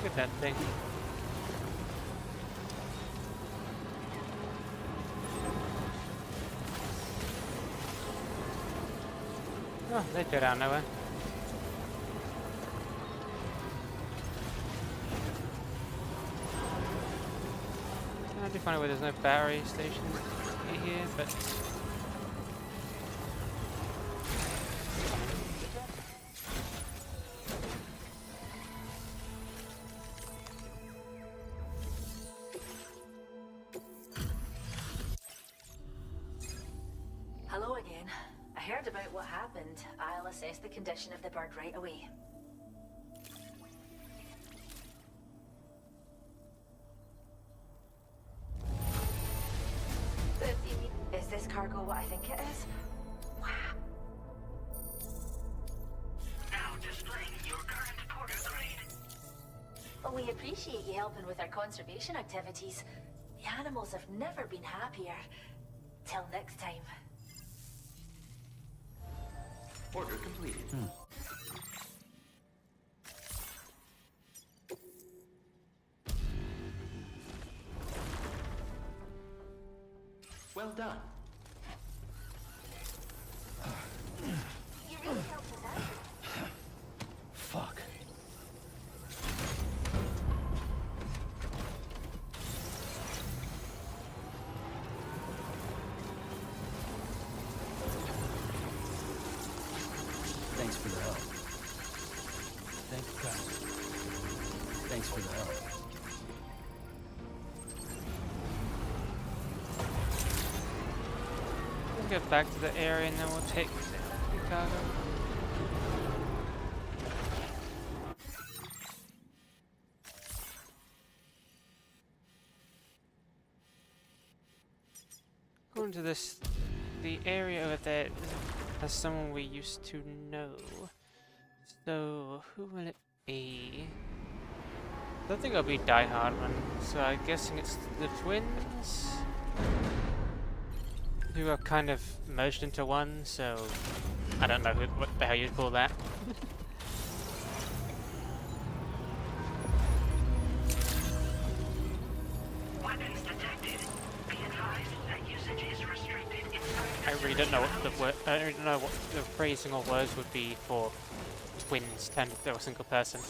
Look at that thing. Oh, they go down nowhere. I do find it where there's no battery stations here, but Hello again. I heard about what happened. I'll assess the condition of the bird right away. Is this cargo what I think it is? Wow. Now displaying your current porter grade. Well, we appreciate you helping with our conservation activities. The animals have never been happier. Till next time. Order completed. Well done. You really helped us out. Fuck. Thanks for the help. Thank you, God. Thanks for the help. we'll get back to the area and then we'll take the cargo. According to this, the area over there has someone we used to know. So, who will it be? I don't think it'll be Die Hard one, so I'm guessing it's the twins? Who are kind of merged into one, so I don't know what the hell you'd call that. Weapons detected. Be advised that usage is restricted inside. I really don't know what the word. I don't know what the phrasing or words would be for twins turned into a single person.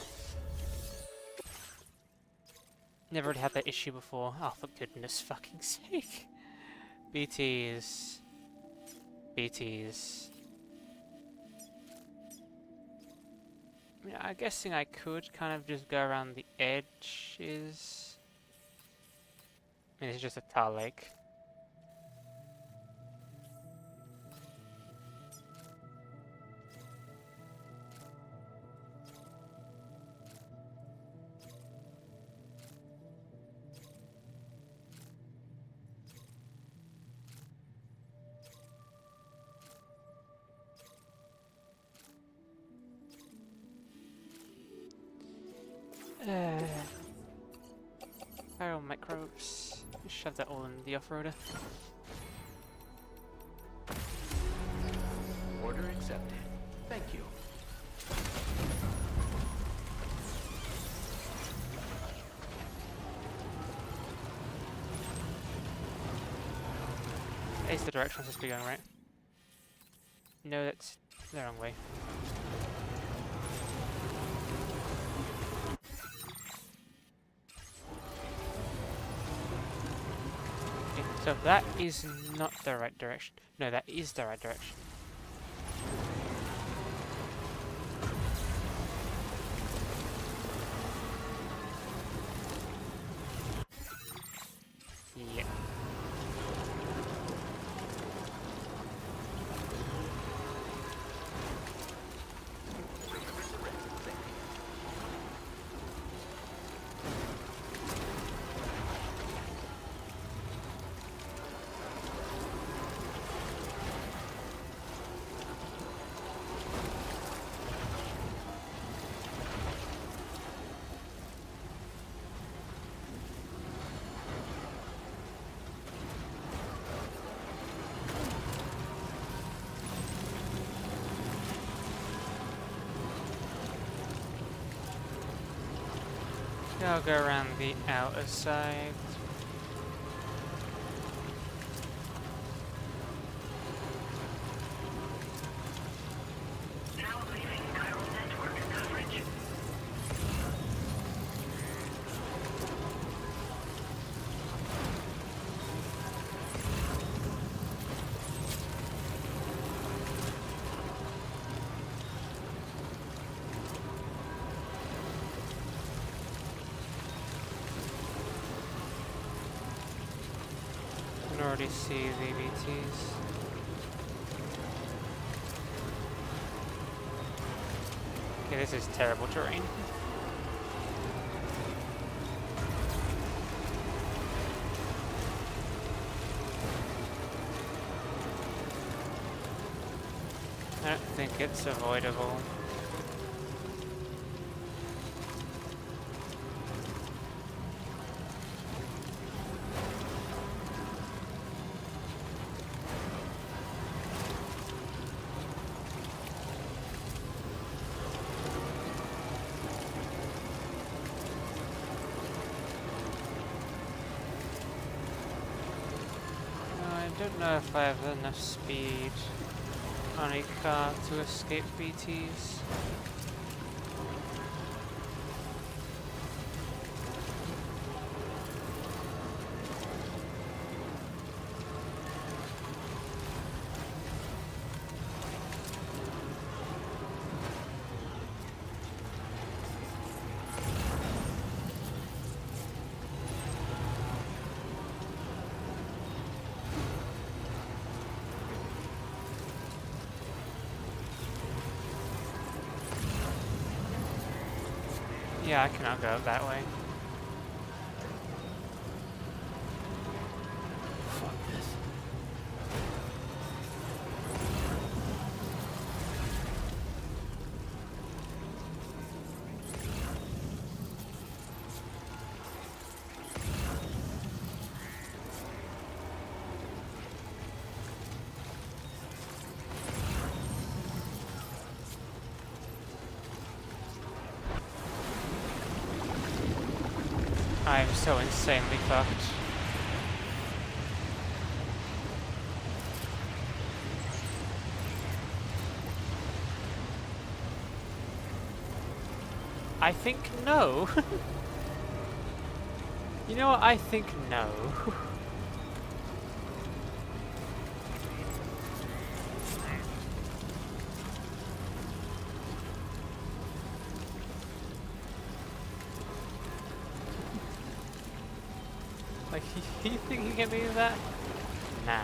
Never really had that issue before. Oh, for goodness fucking sake! BTs. BTs. I mean, I'm guessing I could kind of just go around the edges. I mean, it's just a tar lake. Viral microbes. Shove that all in the off-roader. Order accepted. Thank you. It's the direction I'm supposed to be going, right? No, that's the wrong way. Okay, so that is not the right direction. No, that is the right direction. Yeah. I'll go around the outer side. Now leaving chiral network coverage. I can already see the VTs. Okay, this is terrible terrain. I don't think it's avoidable. I don't know if I have enough speed on a car to escape VTs. Yeah, I cannot go that way. Fuck this. I'm so insanely fucked. I think no. You know what? I think no. Like, you think you can do that? Nah.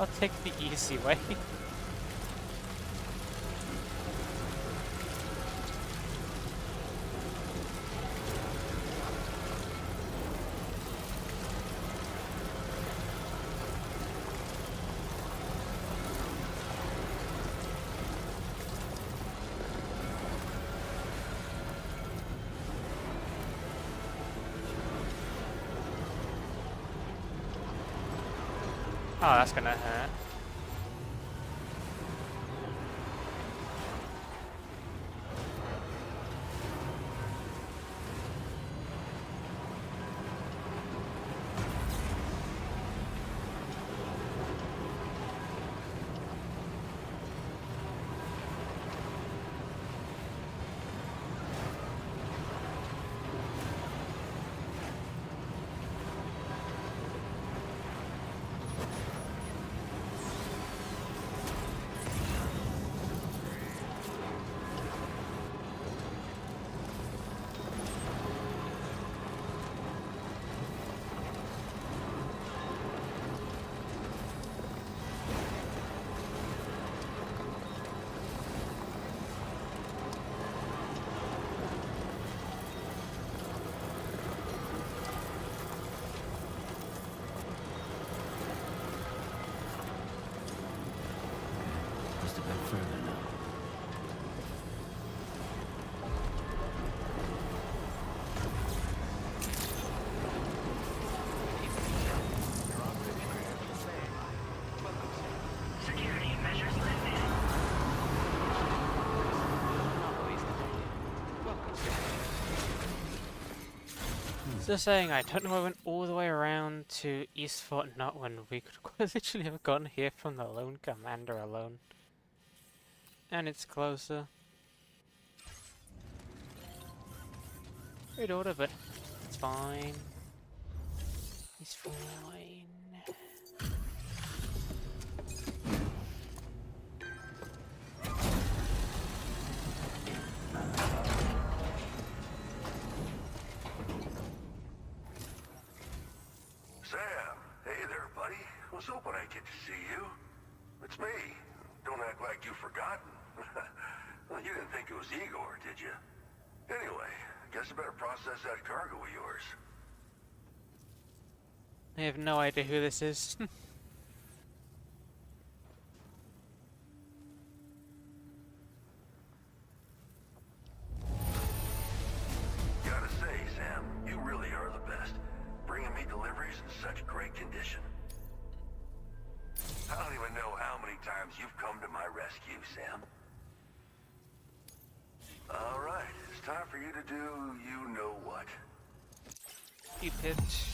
I'll take the easy way. Oh, that's gonna hurt. Just saying, I don't know why I went all the way around to East Fort Knot when we could quite literally have gone here from the lone commander alone. And it's closer. Weird order, but it's fine. It's fine. Sam, hey there, buddy. Was hoping I'd get to see you. It's me. Don't act like you've forgotten. Well, you didn't think it was Igor, did you? Anyway, guess I better process that cargo of yours. I have no idea who this is. Gotta say, Sam, you really are the best. Bringing me deliveries in such great condition. I don't even know how many times you've come to my rescue, Sam. All right, it's time for you to do you know what. You pitch.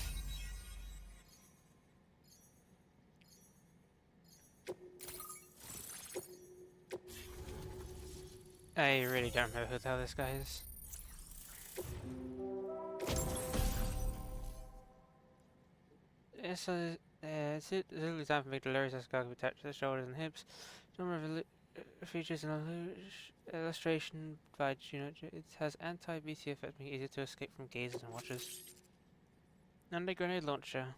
I really don't know who the hell this guy is. It's literally time for big delirious as cargo attached to the shoulders and hips. Number of features and illustration by it has anti-BT effect, making it easier to escape from gazers and watchers. And a grenade launcher.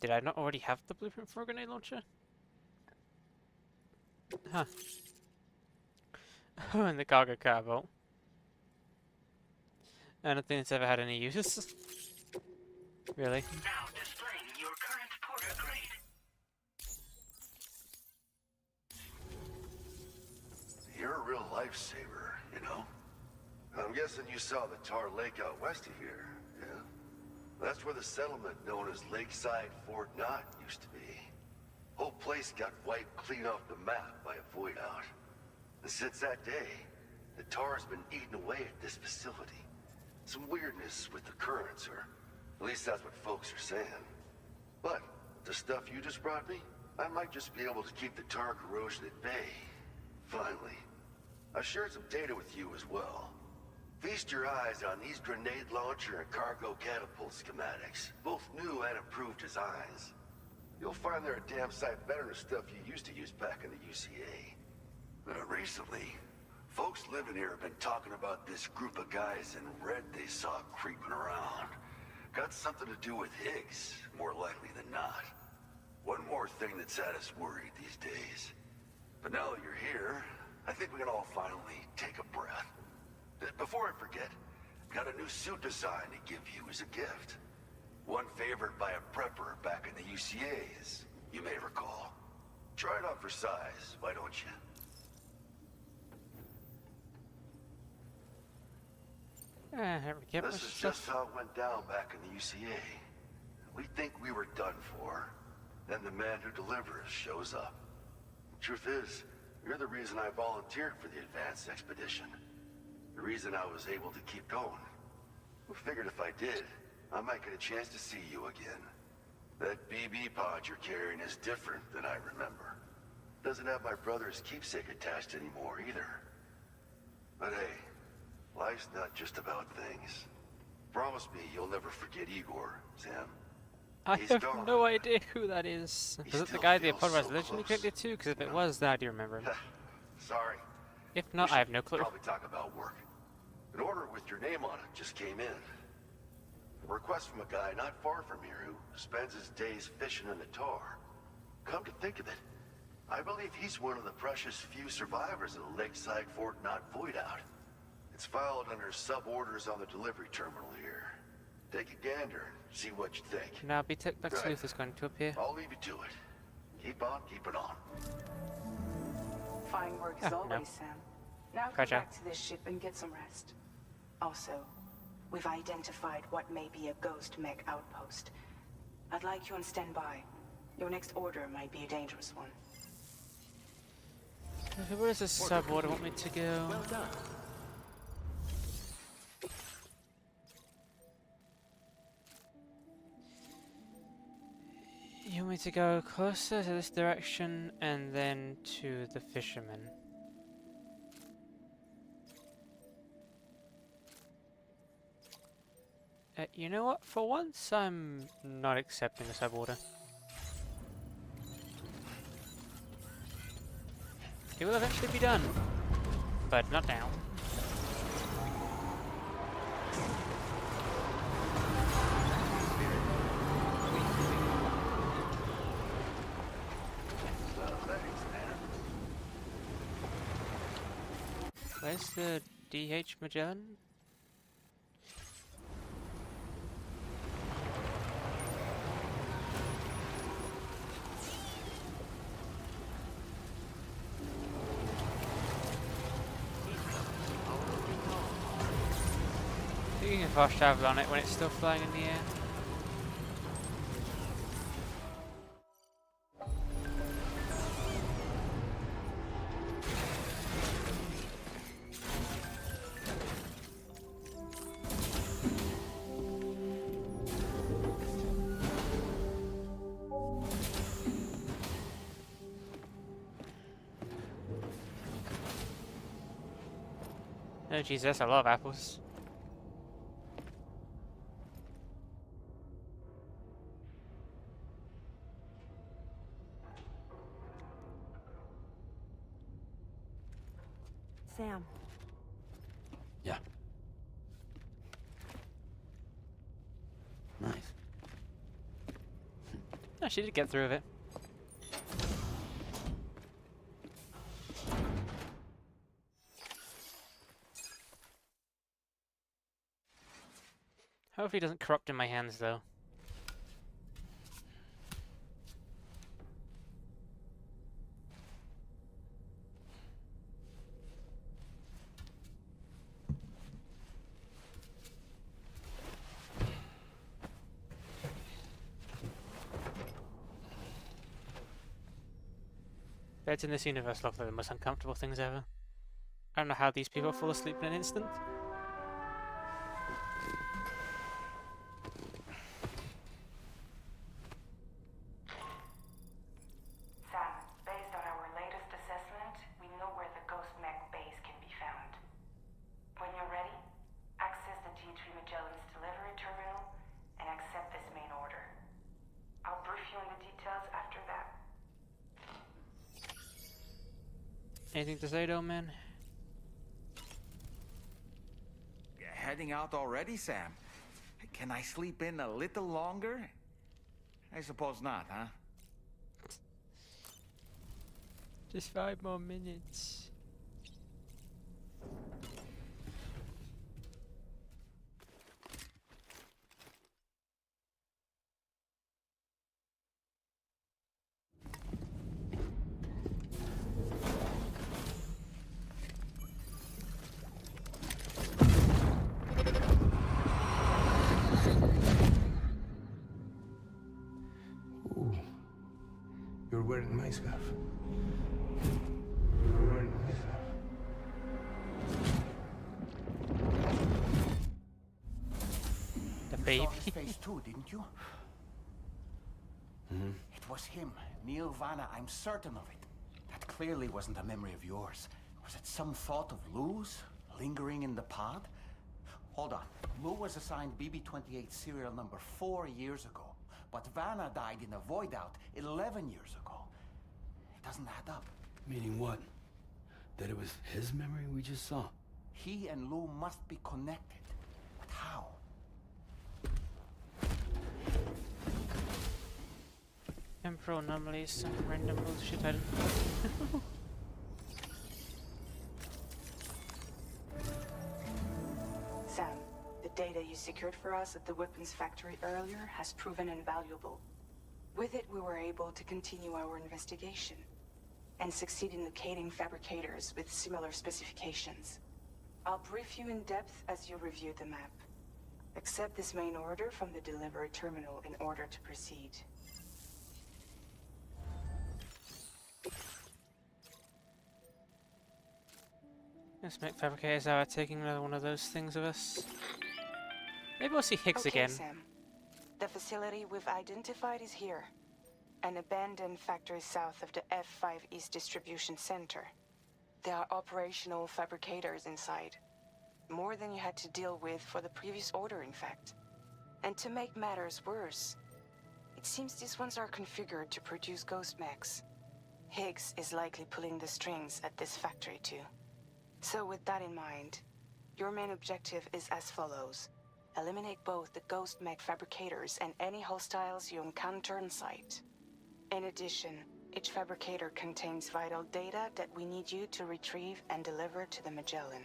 Did I not already have the blueprint for a grenade launcher? Huh. Oh, and the cargo carbo. I don't think it's ever had any use. Really? Now displaying your current porter grade. You're a real lifesaver, you know? I'm guessing you saw the Tar Lake out west of here, yeah? That's where the settlement known as Lakeside Fort Knot used to be. Whole place got wiped clean off the map by a void out. And since that day, the tar's been eating away at this facility. Some weirdness with the currents, or at least that's what folks are saying. But the stuff you just brought me, I might just be able to keep the tar corrosion at bay. Finally. I shared some data with you as well. Feast your eyes on these grenade launcher and cargo catapult schematics, both new and improved designs. You'll find they're a damn sight better than stuff you used to use back in the UCA. Recently, folks living here have been talking about this group of guys in red they saw creeping around. Got something to do with Higgs, more likely than not. One more thing that's had us worried these days. But now that you're here, I think we can all finally take a breath. Before I forget, got a new suit design to give you as a gift. One favored by a prepper back in the UCAs, you may recall. Try it on for size, why don't you? This is just how it went down back in the UCA. We think we were done for. Then the man who delivers shows up. The truth is, you're the reason I volunteered for the advanced expedition. The reason I was able to keep going. We figured if I did, I might get a chance to see you again. That BB pod you're carrying is different than I remember. Doesn't have my brother's keepsake attached anymore either. But hey, life's not just about things. Promise me you'll never forget Igor, Sam. I have no idea who that is. Was it the guy the pod was originally connected to? Because if it was, then I do remember him. Sorry. If not, I have no clue. Probably talk about work. An order with your name on it just came in. A request from a guy not far from here who spends his days fishing in the tar. Come to think of it, I believe he's one of the precious few survivors of the Lakeside Fort Knot void out. It's filed under sub-orders on the delivery terminal here. Take a gander and see what you think. Now, B-Tech Black Sleuth is going to appear. I'll leave you to it. Keep on keeping on. Fine work as always, Sam. Now come back to this ship and get some rest. Also, we've identified what may be a ghost mech outpost. I'd like you on standby. Your next order might be a dangerous one. Where does this sub-order want me to go? Well done. me to go closer to this direction and then to the fisherman. You know what? For once, I'm not accepting a sub-order. It will eventually be done, but not now. Where's the DH Magellan? You can fast travel on it when it's still flying in the air. Oh jeez, that's a lot of apples. Sam. Yeah. Nice. Oh, she did get through with it. Hopefully it doesn't corrupt in my hands though. Beds in this universe look like the most uncomfortable things ever. I don't know how these people fall asleep in an instant. Sam, based on our latest assessment, we know where the Ghost Mech base can be found. When you're ready, access the T3 Magellan's delivery terminal and accept this main order. I'll brief you on the details after that. Anything to say though, man? Heading out already, Sam? Can I sleep in a little longer? I suppose not, huh? Just 5 more minutes. Ooh. You're wearing my scarf. You're wearing my scarf. The baby. You saw his face too, didn't you? Mm-hmm. It was him, Neil Vanna. I'm certain of it. That clearly wasn't a memory of yours. Was it some thought of Lou's lingering in the pod? Hold on. Lou was assigned BB-28 serial number 4 years ago, but Vanna died in a void out 11 years ago. It doesn't add up. Meaning what? That it was his memory we just saw? He and Lou must be connected. But how? Temporal anomalies, some random bullshit I don't know. Sam, the data you secured for us at the weapons factory earlier has proven invaluable. With it, we were able to continue our investigation and succeed in locating fabricators with similar specifications. I'll brief you in depth as you review the map. Accept this main order from the delivery terminal in order to proceed. Let's make fabricators are taking another one of those things of us. Maybe we'll see Higgs Okay, again. Sam. The facility we've identified is here. an abandoned factory south of the F5 East Distribution Center. There are operational fabricators inside. More than you had to deal with for the previous order, in fact. And to make matters worse, it seems these ones are configured to produce ghost mechs. Higgs is likely pulling the strings at this factory too. So with that in mind, your main objective is as follows. Eliminate both the ghost mech fabricators and any hostiles you encounter on site. In addition, each fabricator contains vital data that we need you to retrieve and deliver to the Magellan.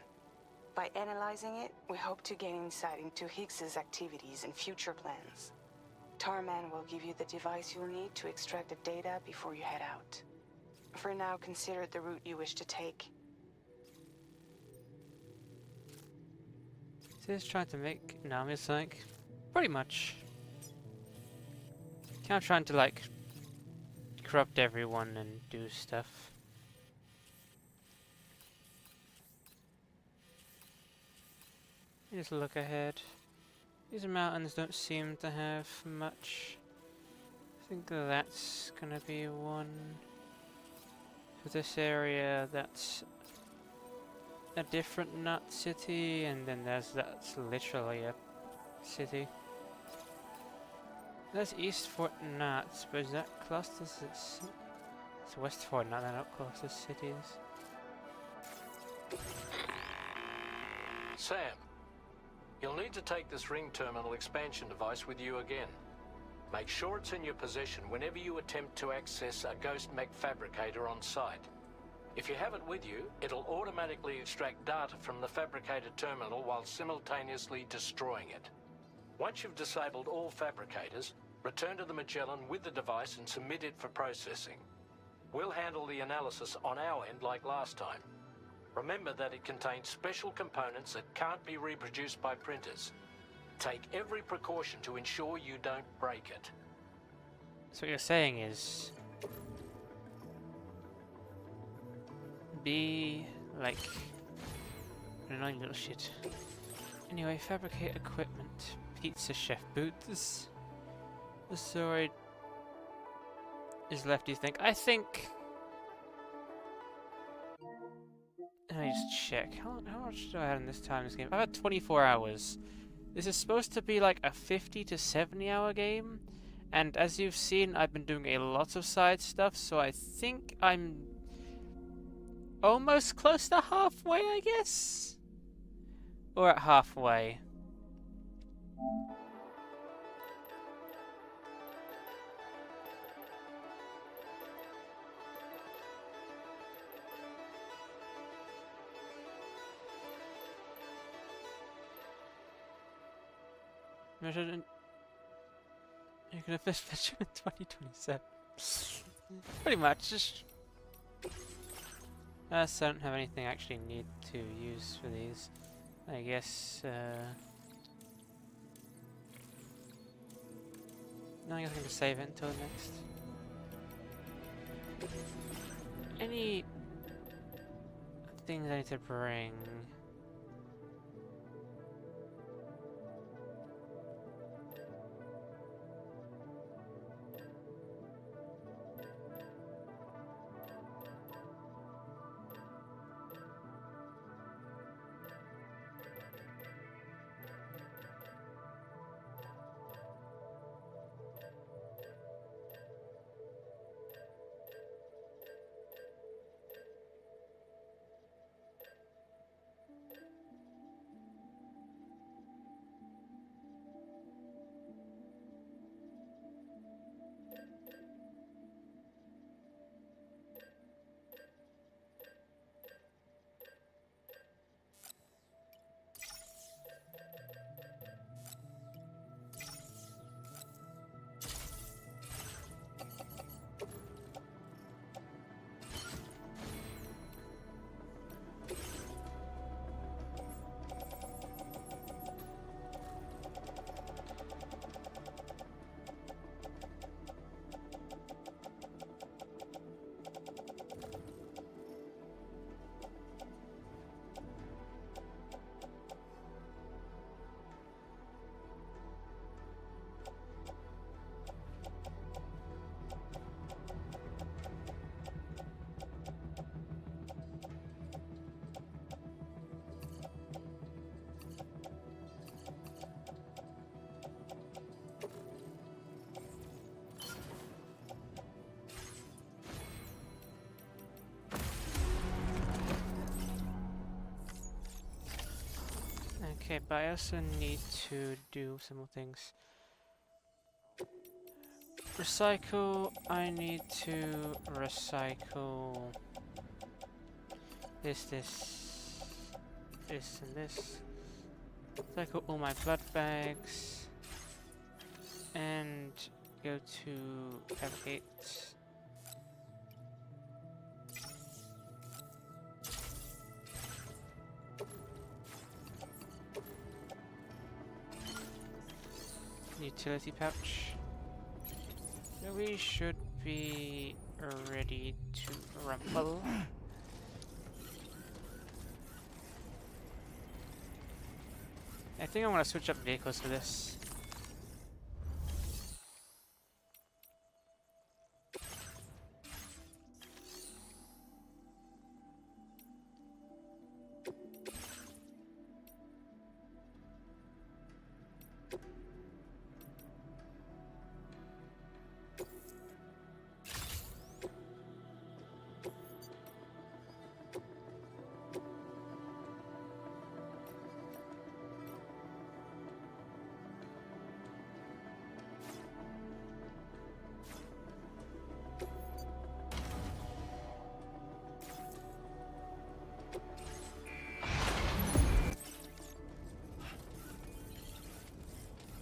By analyzing it, we hope to gain insight into Higgs's activities and future plans. Tarman will give you the device you'll need to extract the data before you head out. For now, consider the route you wish to take. So he's trying to make Nami like pretty much. Kind of trying to like corrupt everyone and do stuff. Just look ahead. These mountains don't seem to have much. I think that's gonna be one. For this area, that's a different nut city, and then that's literally a city. That's East Fort Nuts, but is that close to it's West Fort Nut, they're not close to cities. Sam, you'll need to take this ring terminal expansion device with you again. Make sure it's in your possession whenever you attempt to access a ghost mech fabricator on site. If you have it with you, it'll automatically extract data from the fabricated terminal while simultaneously destroying it. Once you've disabled all fabricators, return to the Magellan with the device and submit it for processing. We'll handle the analysis on our end like last time. Remember that it contains special components that can't be reproduced by printers. Take every precaution to ensure you don't break it. So what you're saying is be like an annoying little shit. Anyway, fabricate equipment. Pizza chef boots. The story is left, do you think? I think... Let me just check. How much do I have in this time in this game? I've had 24 hours. This is supposed to be like a 50 to 70 hour game. And as you've seen, I've been doing a lot of side stuff, so I think I'm almost close to halfway, I guess? Or at halfway. Measured. You're gonna finish fishing in 2027. Pretty much, just... so I don't have anything I actually need to use for these. I guess, no, I guess I'm gonna save it until next. Any things I need to bring? Okay, but I also need to do some more things. Recycle, I need to recycle this, and this. Recycle all my blood bags. And go to fabricate. Utility pouch. So we should be ready to rumble. I think I'm gonna switch up vehicles for this.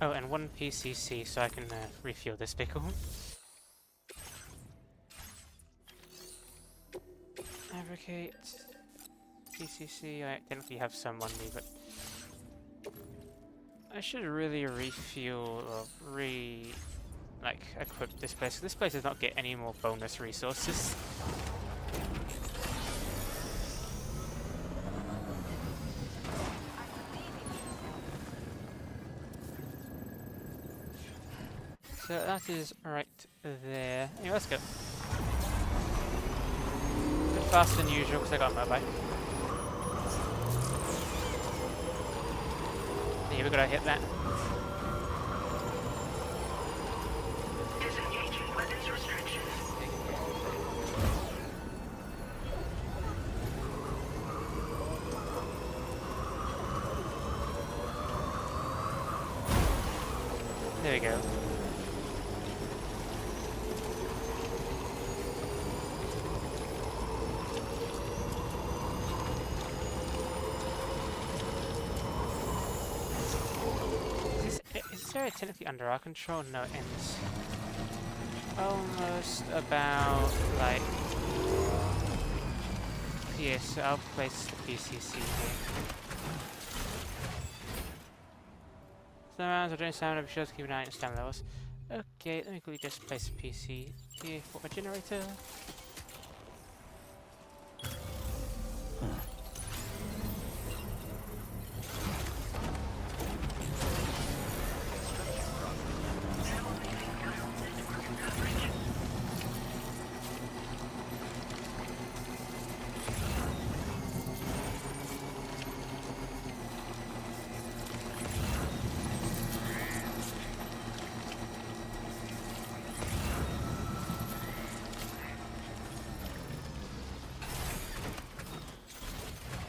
Oh, and one PCC so I can refuel this vehicle. Fabricate. PCC, I technically have some on me, but I should really refuel or equip this place. This place does not get any more bonus resources. So that is right there. Anyway, let's go. A bit faster than usual because I got a motorbike. Yeah, we gotta hit that. Disengaging weapons restrictions. There we go. Is this area technically under our control? No, it ends almost about like... Yeah, so I'll place the PCC here. So rounds are doing stamina, be sure to keep an eye on stamina levels. Okay, let me quickly just place a PC here for a generator.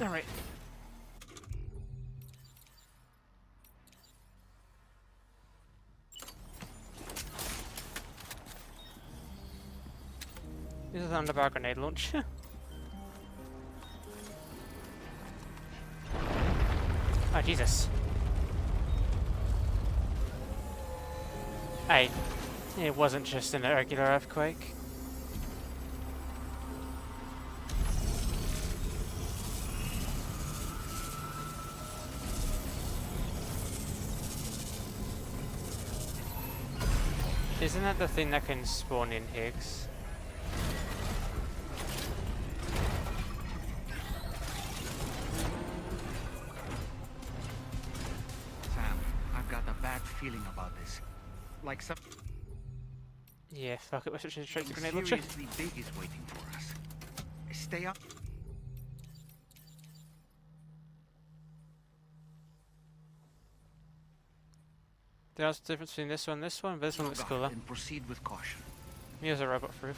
Alright. This is under our grenade launcher. Oh, Jesus. It wasn't just an irregular earthquake. Isn't that the thing that can spawn in Higgs? Sam, I've got a bad feeling about this. Like some... Yeah, fuck it, we're switching straight to grenade launcher. Seriously big is waiting for us. Stay up. There's the difference between this one and this one, but this one looks cooler. And proceed with caution. Me as a robot for real.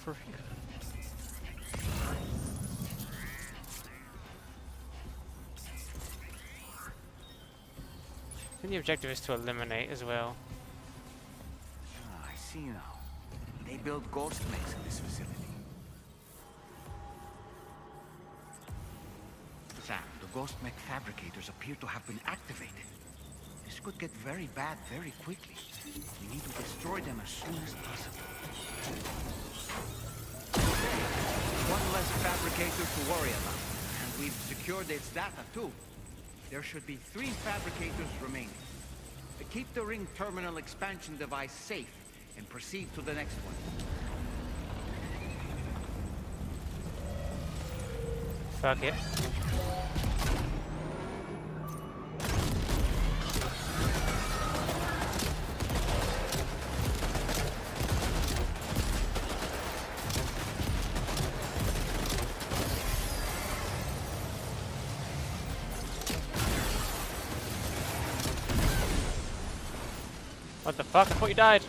think the objective is to eliminate as well. Ah, I see now. They build ghost mechs in this facility. Sam, the ghost mech fabricators appear to have been activated. This could get very bad very quickly. We need to destroy them as soon as possible. One less fabricator to worry about. And we've secured its data too. There should be 3 fabricators remaining. Keep the ring terminal expansion device safe and proceed to the next one. Fuck it. What the fuck? I thought you died.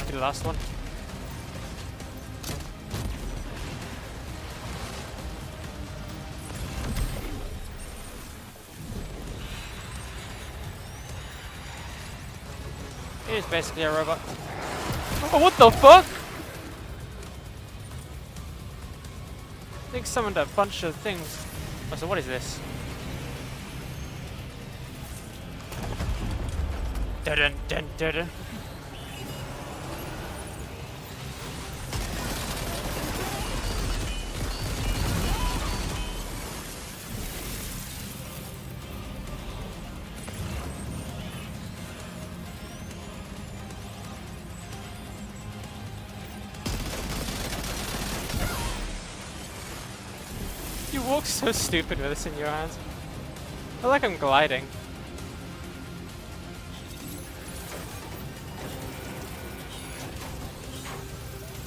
The last one. It is basically a robot. Oh, what the fuck? I think summoned a bunch of things. Oh, so what is this? Dun dun dun dun. You walk so stupid with this in your hands. I feel like I'm gliding.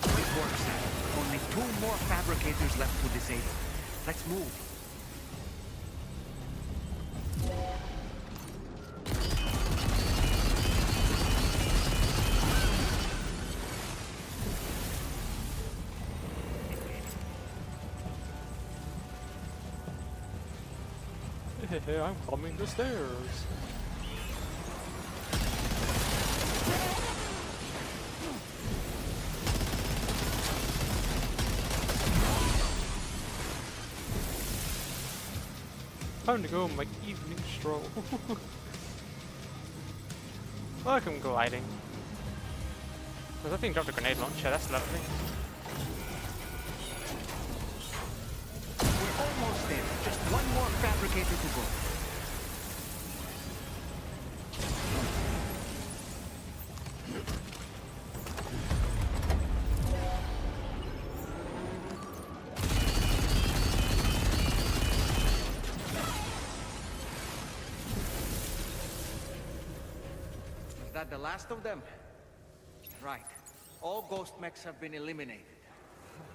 Great work, Sam. Only 2 more fabricators left to disable. Let's move. I'm climbing the stairs. Time to go on my evening stroll. I like I'm gliding. There's nothing dropped a grenade launcher, that's lovely. We're almost there. Just 1 more fabricator to go. Is that the last of them? Right. All ghost mechs have been eliminated.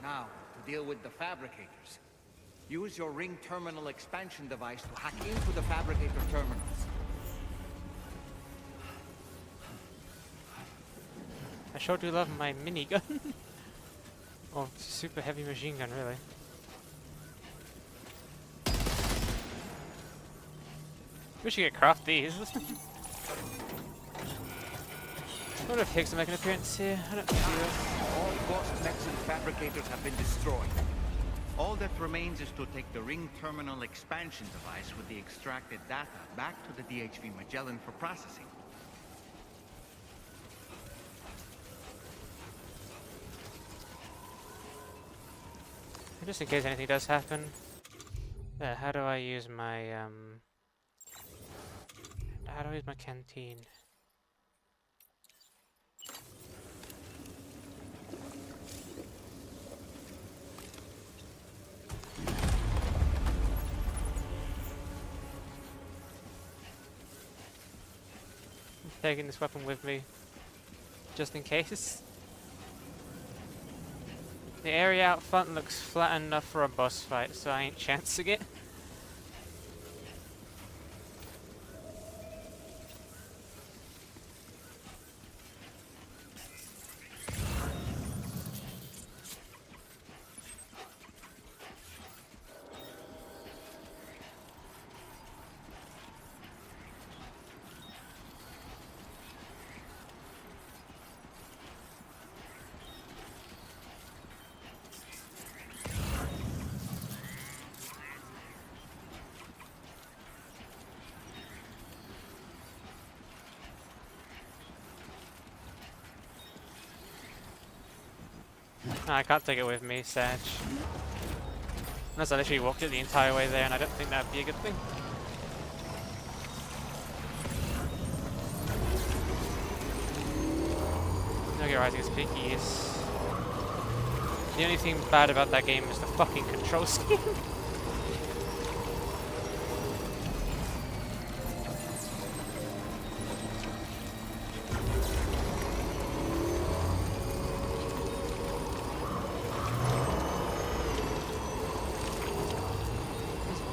Now, to deal with the fabricators. Use your ring terminal expansion device to hack into the fabricator terminals. I sure do love my minigun. Oh, super heavy machine gun, really. We should get craft these. I wonder if Higgs will make an appearance here. I don't see it. All ghost mechs and fabricators have been destroyed. All that remains is to take the ring terminal expansion device with the extracted data back to the DHV Magellan for processing. Just in case anything does happen. How do I use my how do I use my canteen? I'm taking this weapon with me, just in case. The area out front looks flat enough for a boss fight, so I ain't chancing it. No, I can't take it with me, Sag. Unless I literally walked it the entire way there, and I don't think that'd be a good thing. No Get Rising is picky. Is the only thing bad about that game is the fucking control scheme.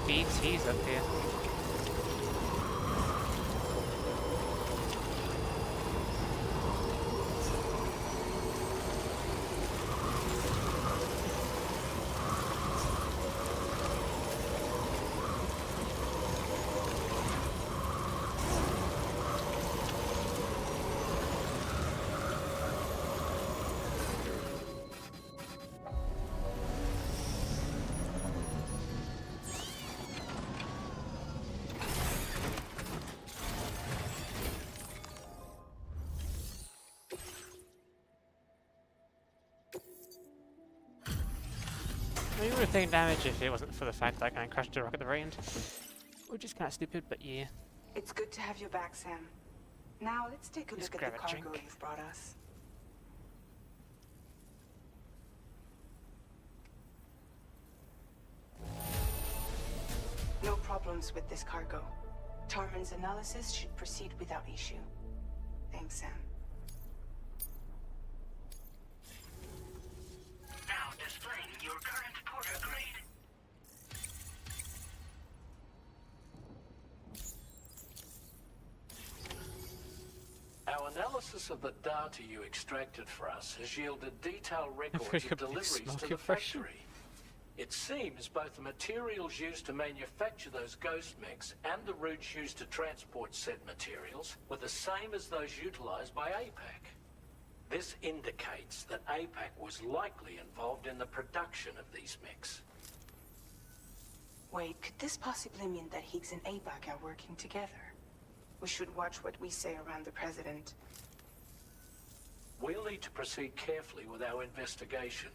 BT's up here. We would have taken damage if it wasn't for the fact that I kind of crashed the rock at the very end. Which is kind of stupid, but yeah. It's good to have you back, Sam. Now let's take a look at the cargo you've brought us. No problems with this cargo. Tarman's analysis should proceed without issue. Thanks, Sam. Now displaying your current porter grade. Our analysis of the data you extracted for us has yielded detailed records of deliveries to the factory. It seems both the materials used to manufacture those ghost mechs and the routes used to transport said materials were the same as those utilized by APAC. This indicates that APAC was likely involved in the production of these mechs. Wait, could this possibly mean that Higgs and APAC are working together? We should watch what we say around the President. We'll need to proceed carefully with our investigation.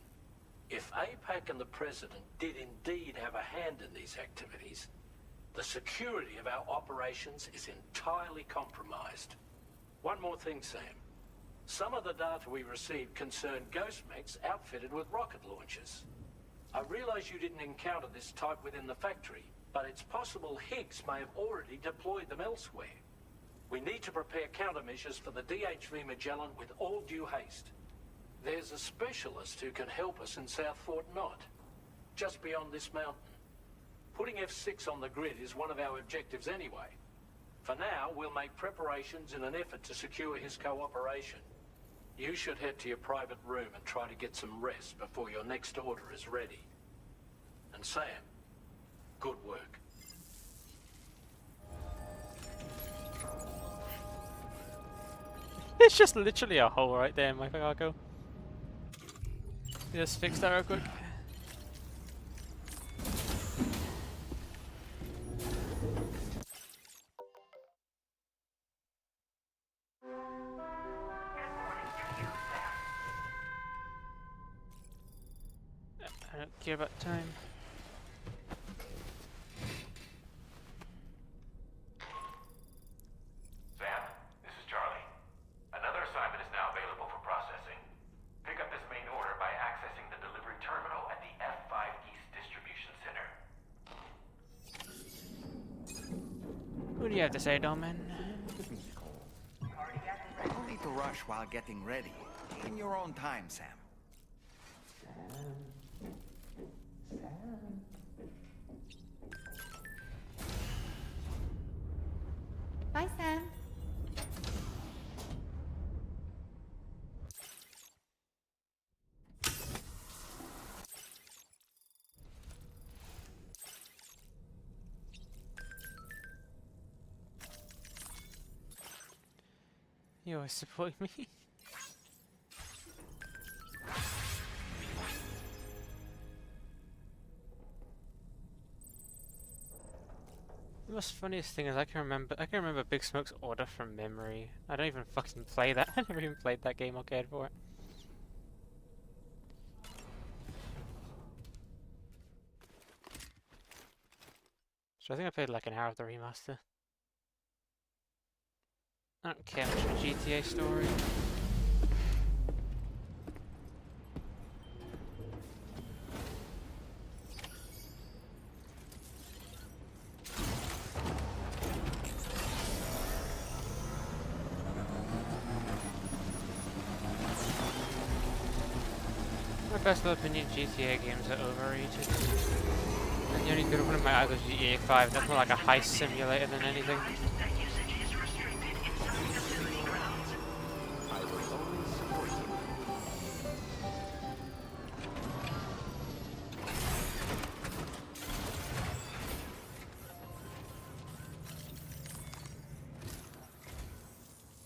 If APAC and the President did indeed have a hand in these activities, the security of our operations is entirely compromised. One more thing, Sam. Some of the data we received concerned ghost mechs outfitted with rocket launchers. I realize you didn't encounter this type within the factory, but it's possible Higgs may have already deployed them elsewhere. We need to prepare countermeasures for the DHV Magellan with all due haste. There's a specialist who can help us in South Fort Knot, just beyond this mountain. Putting F6 on the grid is one of our objectives anyway. For now, we'll make preparations in an effort to secure his cooperation. You should head to your private room and try to get some rest before your next order is ready. And Sam, good work. It's just literally a hole right there in my cargo. Just fix that real quick. I don't care about time. Sam, this is Charlie. Another assignment is now available for processing. Pick up this main order by accessing the delivery terminal at the F5 East Distribution Center. What do you have to say, Dolman? No need to rush while getting ready. Take your own time, Sam. Bye, Sam. You always support me. The most funniest thing is I can remember Big Smoke's order from memory. I don't even fucking play that. I never even played that game or cared for it. So I think I played like an hour of the remaster. I don't care much for GTA story. My personal opinion, GTA games are overrated. And the only good one in my eyes was GTA 5. That's more like a heist simulator than anything.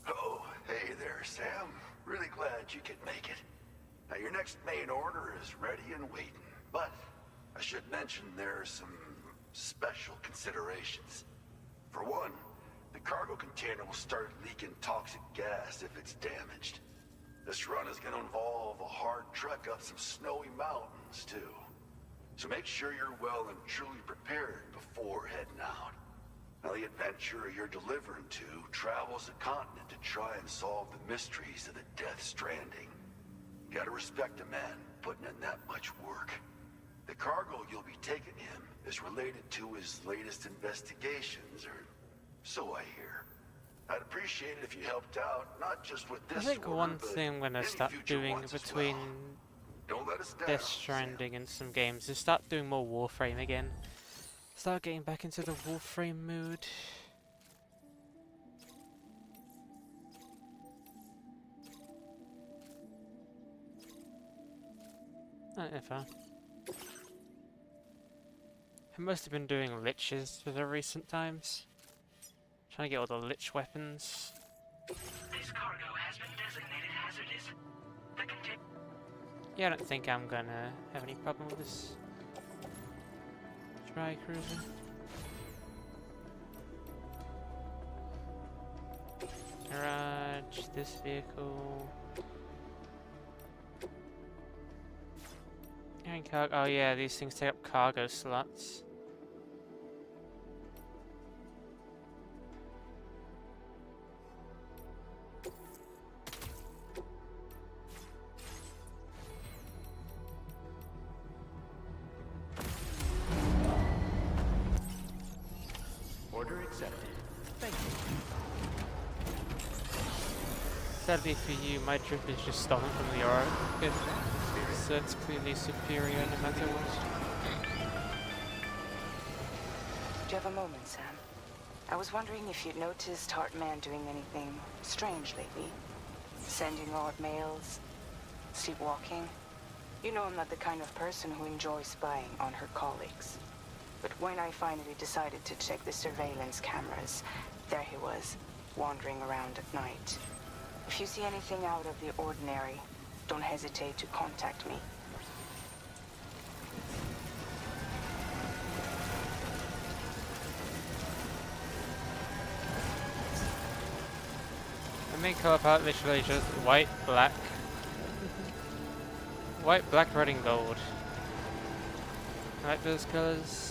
Oh, hey there, Sam. Really glad you could make it. Now, your next main order is ready and waiting. But I should mention there are some special considerations. For one, the cargo container will start leaking toxic gas if it's damaged. This run is going to involve a hard trek up some snowy mountains, too. So make sure you're well and truly prepared before heading out. Now, the adventurer you're delivering to travels the continent to try and solve the mysteries of the Death Stranding. You gotta respect a man putting in that much work. The cargo you'll be taking him is related to his latest investigations, or so I hear. I'd appreciate it if you helped out, not just with this I think order, one but thing I'm gonna any start future doing ones as between well. Don't let us down, Death Stranding and some games is start doing more Warframe again. Start getting back into the Warframe mood. I don't know if I must have been doing liches for the recent times. Trying to get all the lich weapons. This cargo has been designated hazardous. Yeah, I don't think I'm gonna have any problem with this dry cruiser. Garage, this vehicle. Oh yeah, these things take up cargo slots. Order accepted. Thank you. Sadly for you, my drip is just stolen from the Oracle, so it's clearly superior no matter what. Do you have a moment, Sam? I was wondering if you'd noticed Hartman doing anything strange lately. Sending odd mails, sleepwalking. You know I'm not the kind of person who enjoys spying on her colleagues. But when I finally decided to check the surveillance cameras, there he was, wandering around at night. If you see anything out of the ordinary, don't hesitate to contact me. The main color palette literally just white, black. White, black, red and gold. I like those colors.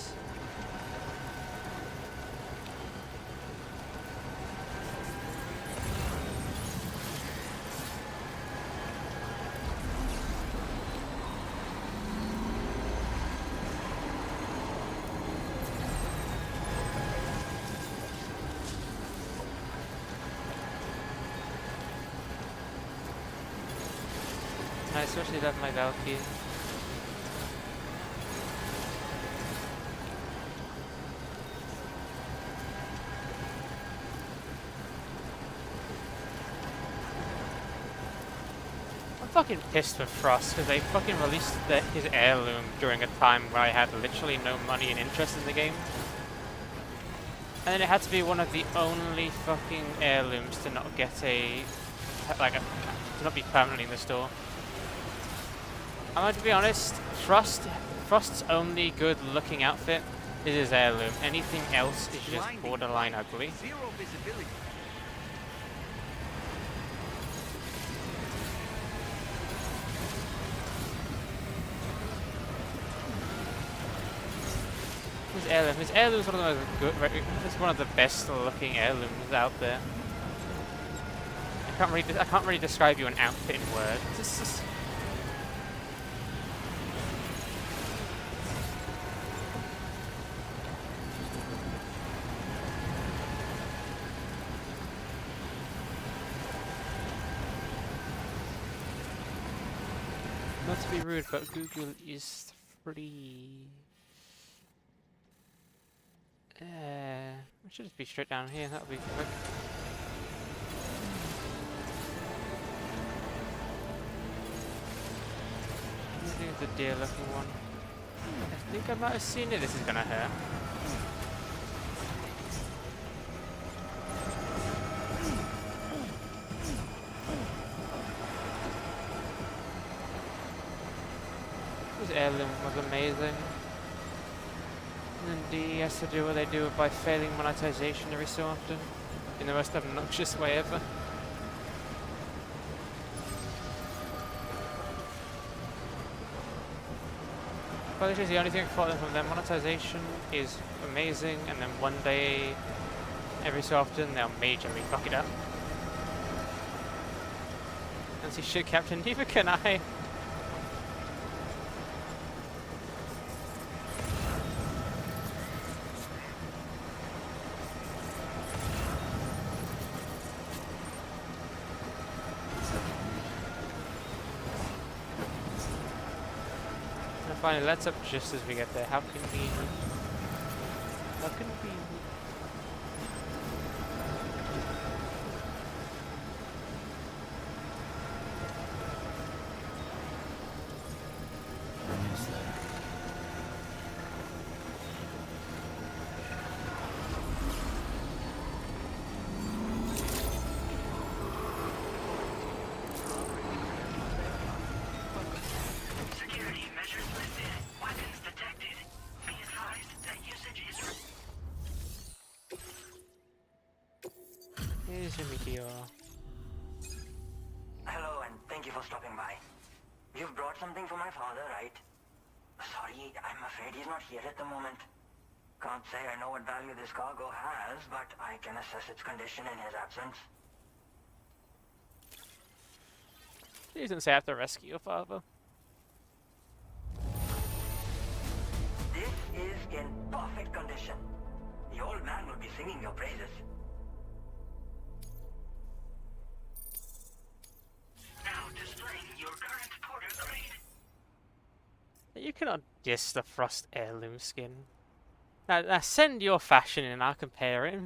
I especially love my Valkyrie. I'm fucking pissed with Frost because they fucking released his heirloom during a time where I had literally no money and interest in the game. And then it had to be one of the only fucking heirlooms to not get to not be permanently in the store. I'm going to be honest, Frost's only good looking outfit is his heirloom. Anything else is just borderline ugly. Zero visibility. His heirloom is one of the most good. It's one of the best looking heirlooms out there. I can't really describe you an outfit in words. It's just... Not to be rude, but Google is free. I should just be straight down here, that'll be quick. The deer looking one. I think I might have seen it. This is gonna hurt. This heirloom was amazing. And D has to do what they do by failing monetization every so often, in the most obnoxious way ever. But literally the only thing I can fault them from their monetization is amazing, and then one day, every so often, they'll majorly fuck it up. And see shit, Captain, neither can I. Finally, let's up just as we get there. How convenient. How convenient. Hello, and thank you for stopping by. You've brought something for my father, right? Sorry, I'm afraid he's not here at the moment. Can't say I know what value this cargo has, but I can assess its condition in his absence. He doesn't say I have to rescue your father. This is in perfect condition. The old man will be singing your praises. Now displaying your current porter grade. You cannot diss the Frost heirloom skin. Now send your fashion in and I'll compare it.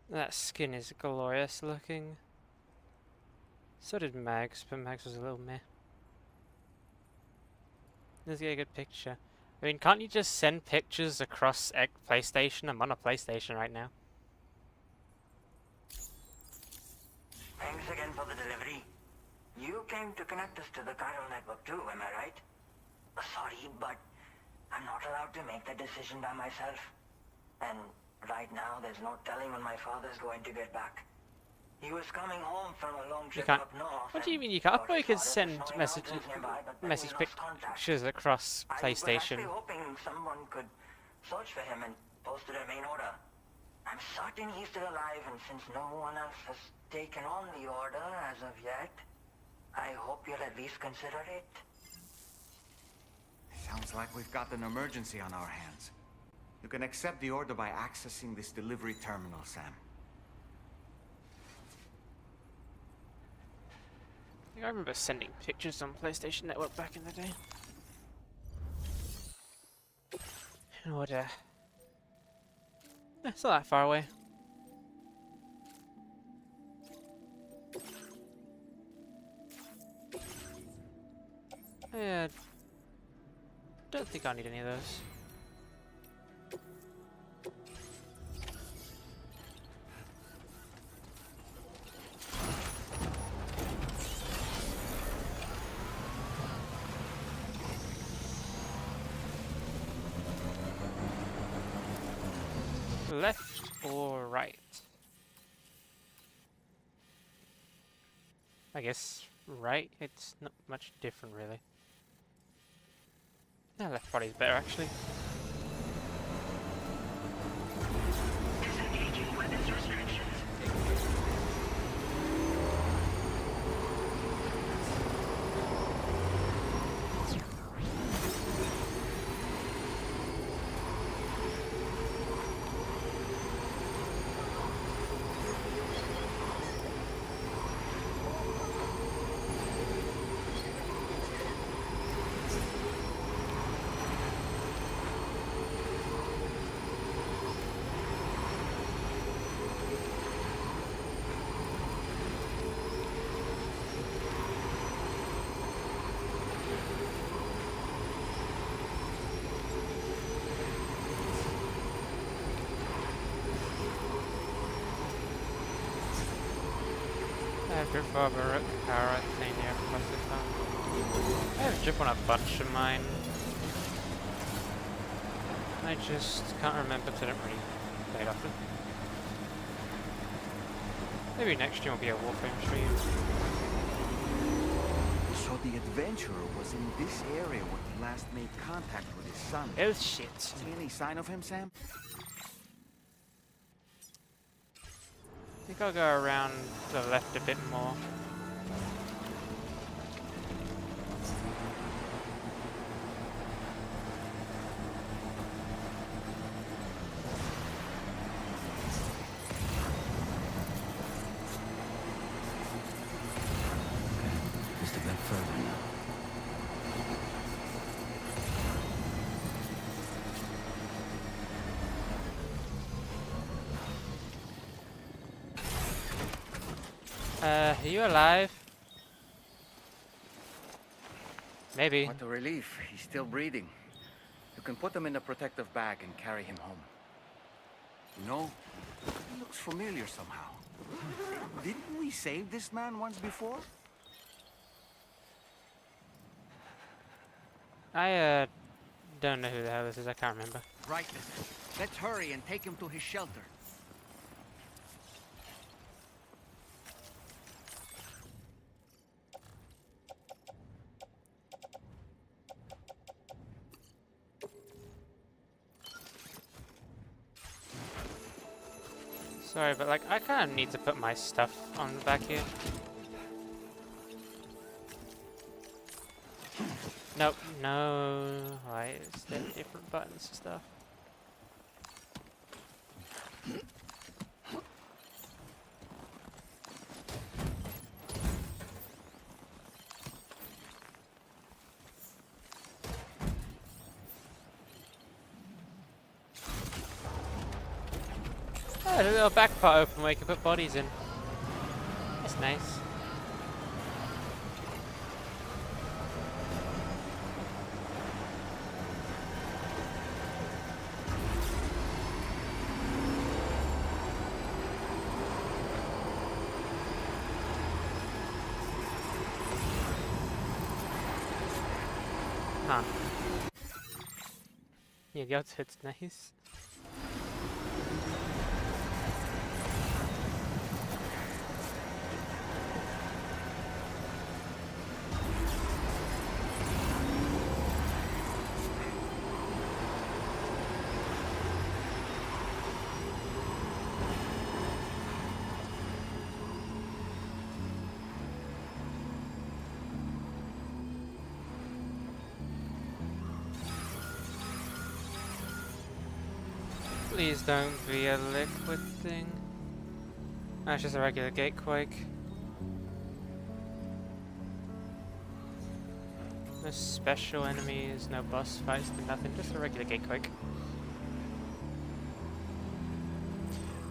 That skin is glorious looking. So did Mags, but Mags was a little meh. Let's get a good picture. I mean, can't you just send pictures across PlayStation? I'm on a PlayStation right now. Thanks again for the delivery. You came to connect us to the chiral network too, am I right? Sorry, but I'm not allowed to make that decision by myself. And right now, there's no telling when my father's going to get back. He was coming home from a long trip up north. What do you mean you can't? I thought you could send message pictures across PlayStation. I was actually hoping someone could search for him and post it in main order. I'm certain he's still alive, and since no one else has taken on the order as of yet, I hope you'll at least consider it. Sounds like we've got an emergency on our hands. You can accept the order by accessing this delivery terminal, Sam. I remember sending pictures on PlayStation Network back in the day. In order. It's not that far away. Yeah, don't think I'll need any of those. Left or right? I guess right. It's not much different, really. No, left body's better, actually. Disengaging weapons restrictions. After Barbara Cara thing here across the top. I have drip on a bunch of mine. I just can't remember because I don't really play it often. Maybe next stream will be a Warframe stream. So the adventurer was in this area when he last made contact with his son. Oh shit. See any sign of him, Sam? I think I'll go around to the left a bit more. Just a bit further now. Are you alive? Maybe. What a relief. He's still breathing. You can put him in a protective bag and carry him home. You know, he looks familiar somehow. Didn't we save this man once before? I don't know who the hell this is. I can't remember. Right then. Let's hurry and take him to his shelter. Sorry, but like I kind of need to put my stuff on the back here. Nope, no. Why is there different buttons and stuff? Oh, there's a little back part open where you can put bodies in. That's nice. Huh. Yeah, the outfit's nice. Please don't be a liquid thing. Oh, it's just a regular gatequake. No special enemies, no boss fights, no nothing, just a regular gatequake.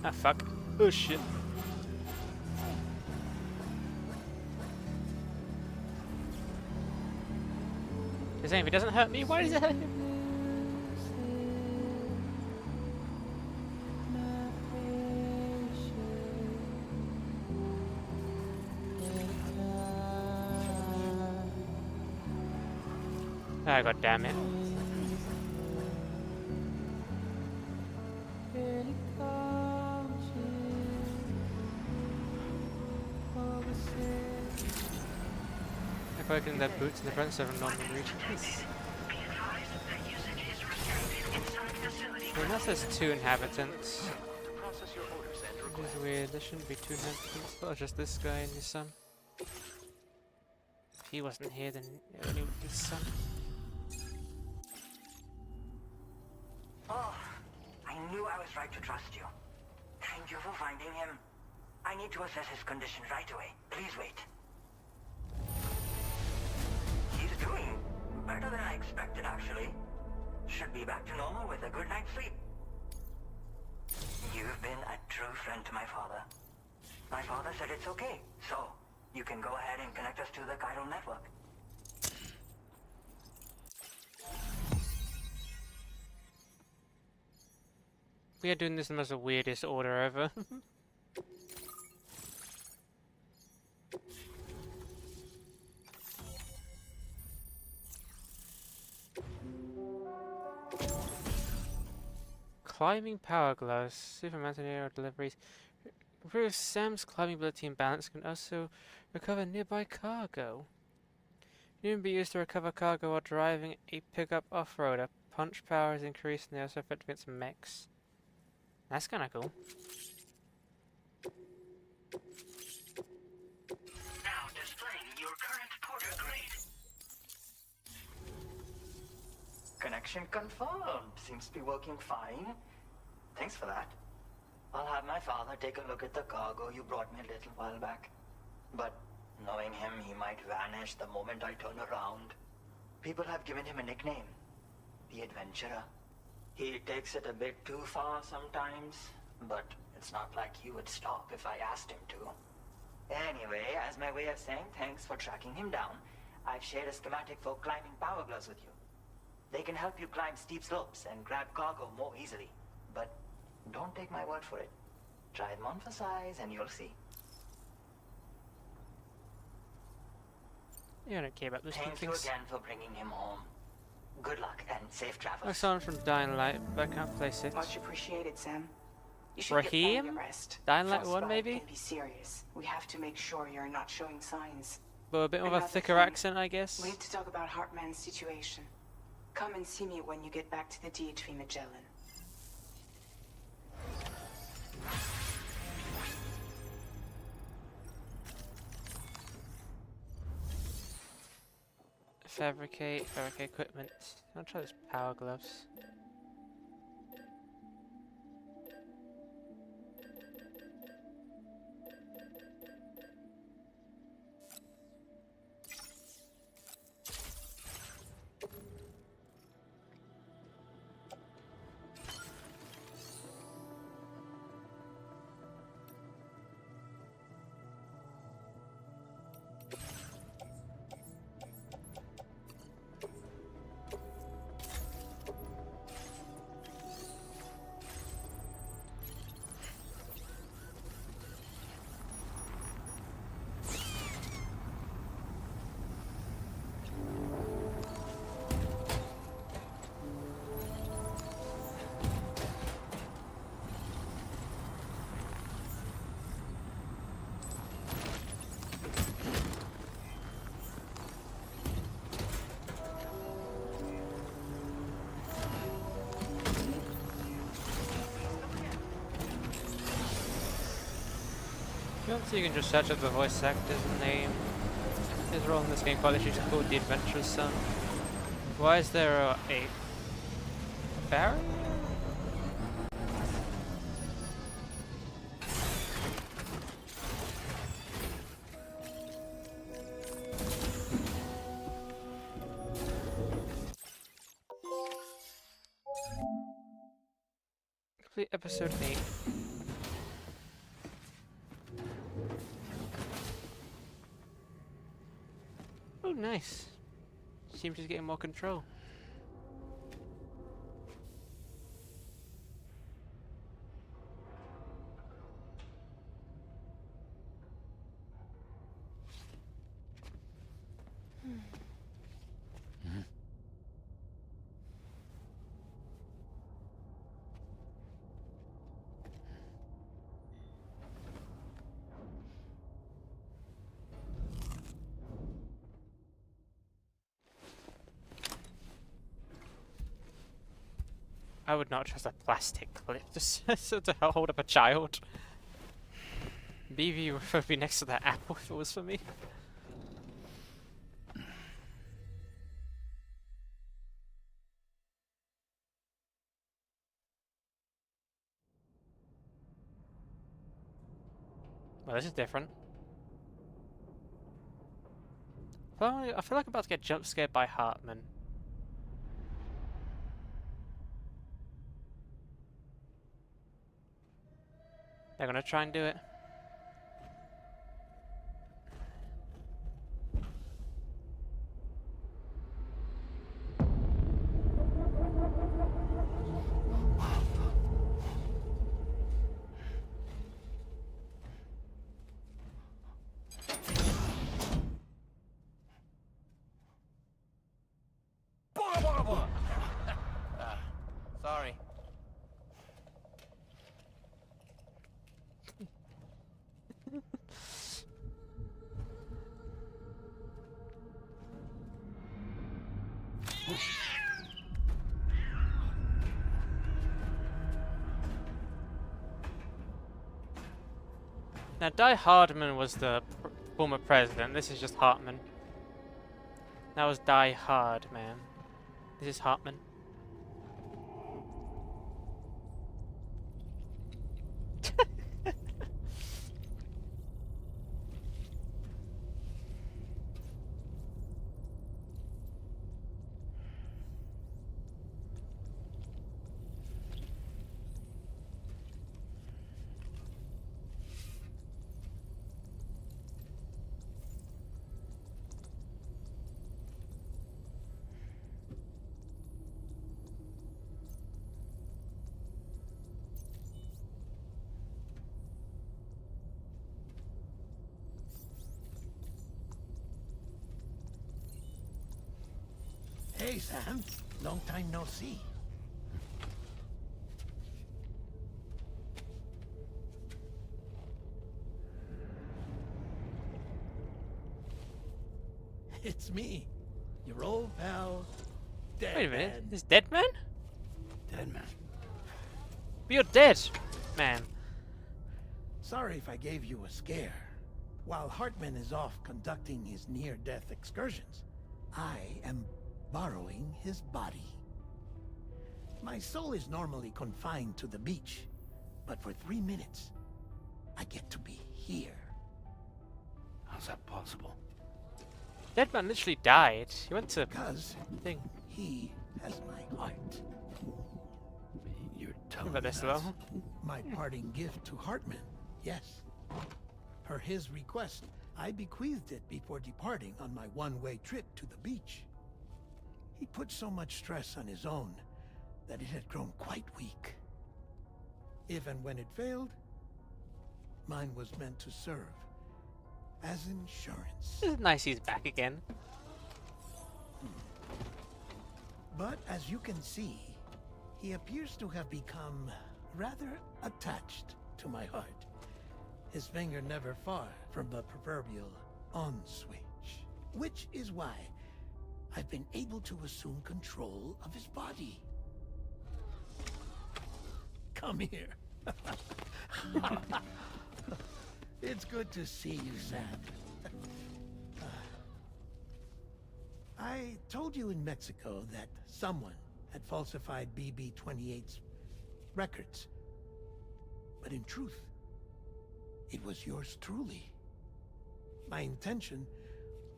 Ah, fuck. Oh shit. He's saying if it doesn't hurt me, why does it hurt him? Ah, god damn it. If I can their boots in the front so I'm not in reach. Well, that says 2 inhabitants. Which is weird, there shouldn't be 2 inhabitants, but just this guy and his son. If he wasn't here, then only his son. Oh, I knew I was right to trust you. Thank you for finding him. I need to assess his condition right away. Please wait. He's doing better than I expected, actually. Should be back to normal with a good night's sleep. You've been a true friend to my father. My father said it's okay, so you can go ahead and connect us to the chiral network. We are doing this in the most weirdest order ever. Climbing power gloves, super mountaineer deliveries. Improves Sam's climbing ability and balance, can also recover nearby cargo. It can be used to recover cargo while driving a pickup off-roader. Punch power is increased and they also effective against mechs. That's kinda cool. Now displaying your current porter grade. Connection confirmed. Seems to be working fine. Thanks for that. I'll have my father take a look at the cargo you brought me a little while back. But knowing him, he might vanish the moment I turn around. People have given him a nickname. The Adventurer. He takes it a bit too far sometimes, but it's not like he would stop if I asked him to. Anyway, as my way of saying thanks for tracking him down, I've shared a schematic for climbing power gloves with you. They can help you climb steep slopes and grab cargo more easily. But don't take my word for it. Try them on for size and you'll see. You don't care about those Thank you things. again for bringing him home. Good luck and safe travels. I saw him from Dying Light, but I can't place it. Much appreciated, Sam. You should get plenty of Raheem? rest. Dying Light 1 Frostbite maybe? can be serious. We have to make sure you're not showing signs. But a bit more of a Another thicker thing, accent, I guess. We need to talk about Hartman's situation. Come and see me when you get back to the D3 Magellan. Fabricate equipment. I'll try this power gloves. So you can just search up the voice actor's name. His role in this game quite literally just called The Adventurer's Son. Why is there a barrier? Complete episode 8. Oh, nice. Seems to be getting more control. I would not trust a plastic clip to hold up a child. BB would be next to that apple if it was for me. Well, this is different. I feel like I'm about to get jump scared by Hartman. They're gonna try and do it. Sorry. Now, Die Hardman was the former president. This is just Hartman. That was Die Hard, man. This is Hartman. Hey, Sam. Long time no see. It's me, your old pal, Dead Wait a minute, Man. is Dead Man? Dead Man. But you're dead, man. Sorry if I gave you a scare. While Hartman is off conducting his near-death excursions, I am borrowing his body. My soul is normally confined to the beach, but for 3 minutes, I get to be here. How's that possible? Dead Man literally died. He went to Because thing. he has my heart. You're telling About me this that's though. my parting gift to Hartman, yes. Per his request, I bequeathed it before departing on my one-way trip to the beach. He put so much stress on his own that it had grown quite weak. If and when it failed, mine was meant to serve as insurance. It's nice he's back again. But as you can see, he appears to have become rather attached to my heart. His finger never far from the proverbial on switch. Which is why I've been able to assume control of his body. Come here. It's good to see you, Sam. I told you in Mexico that someone had falsified BB-28's records. But in truth, it was yours truly. My intention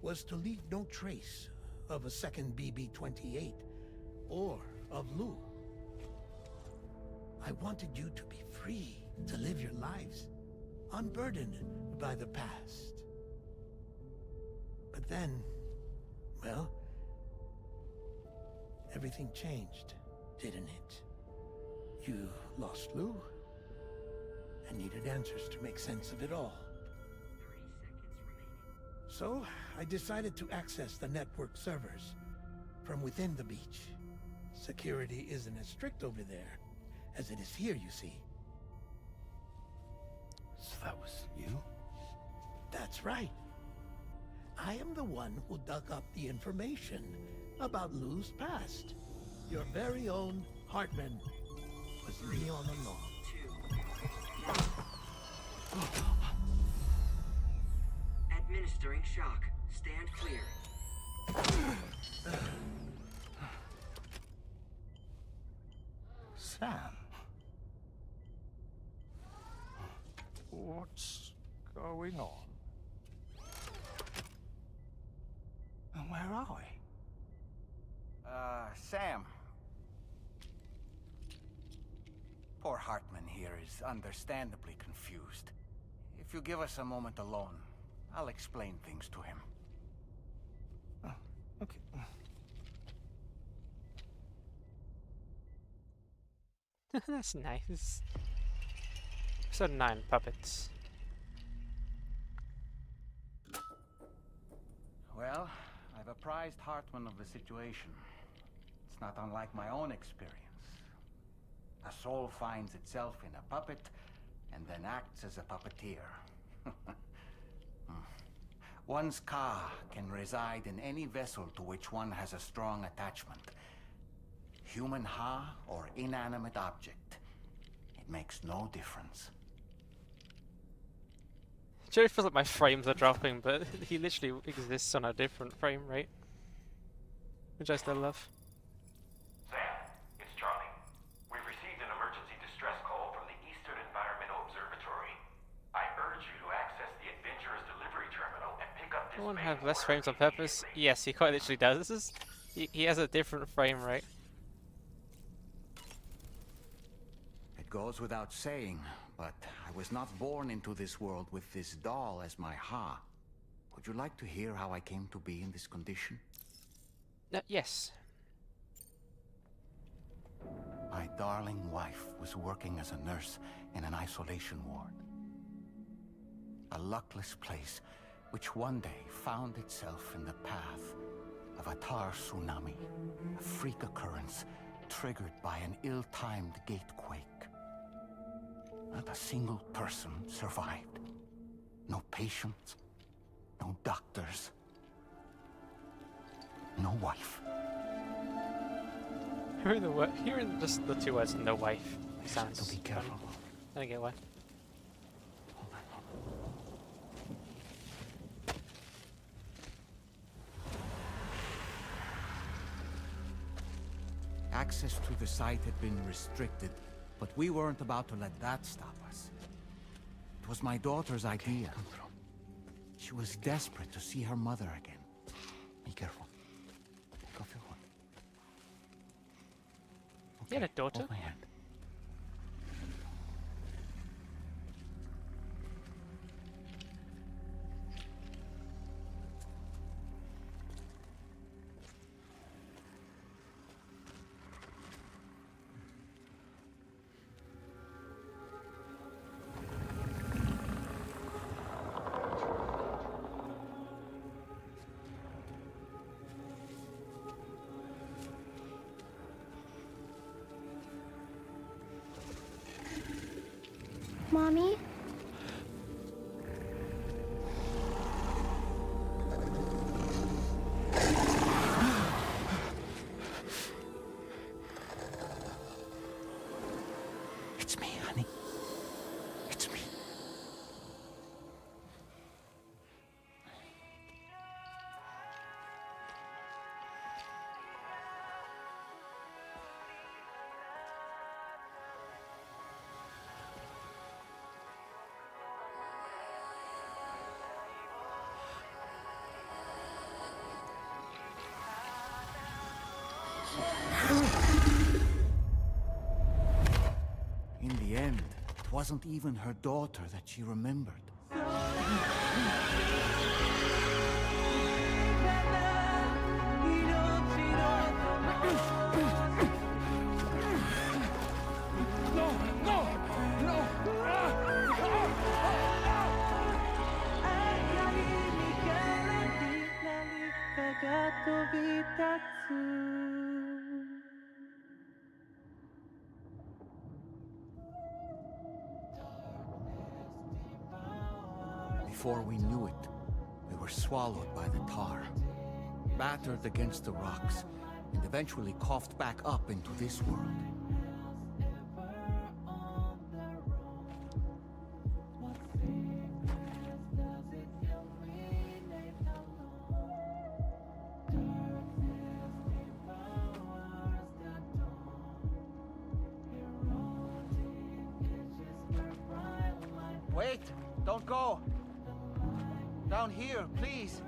was to leave no trace of a second BB-28 or of Lou. I wanted you to be free to live your lives, unburdened by the past. But then, well, everything changed, didn't it? You lost Lou, and needed answers to make sense of it all. So, I decided to access the network servers from within the beach. Security isn't as strict over there as it is here, you see. So that was you? That's right. I am the one who dug up the information about Lou's past. Your very own Hartman was me all along. Administering shock. Stand clear. Sam? What's going on? And where are we? Sam. Poor Hartman here is understandably confused. If you give us a moment alone, I'll explain things to him. Okay. That's nice. Episode 9, Puppets. Well, I've apprised Hartman of the situation. It's not unlike my own experience. A soul finds itself in a puppet and then acts as a puppeteer. One's ka can reside in any vessel to which one has a strong attachment. Human ha or inanimate object. It makes no difference. Jerry feels like my frames are dropping, but he literally exists on a different frame rate. Which I still love. Sam, it's Charlie. We've received an emergency distress call from the Eastern Environmental Observatory. I urge you to access the Adventurer's delivery terminal and pick up this Does one main have less order frames on purpose? Yes, he quite literally does. He has a different frame rate. It goes without saying, but I was not born into this world with this doll as my ha. Would you like to hear how I came to be in this condition? Yes. My darling wife was working as a nurse in an isolation ward. A luckless place which one day found itself in the path of a tar tsunami, a freak occurrence triggered by an ill-timed gatequake. Not a single person survived. No patients, no doctors, no wife. Hearing just the two words "no wife" sounds so be careful. fun. I don't get why. Access to the site had been restricted, but we weren't about to let that stop us. It was my daughter's idea. She was desperate to see her mother again. Be careful. Take off your hood. You had a daughter? Hold my hand. Mommy? It's me, honey. It's me. In the end, it wasn't even her daughter that she remembered. Before we knew it, we were swallowed by the tar, battered against the rocks, and eventually coughed back up into this world. Wait! Don't go! Down here, please!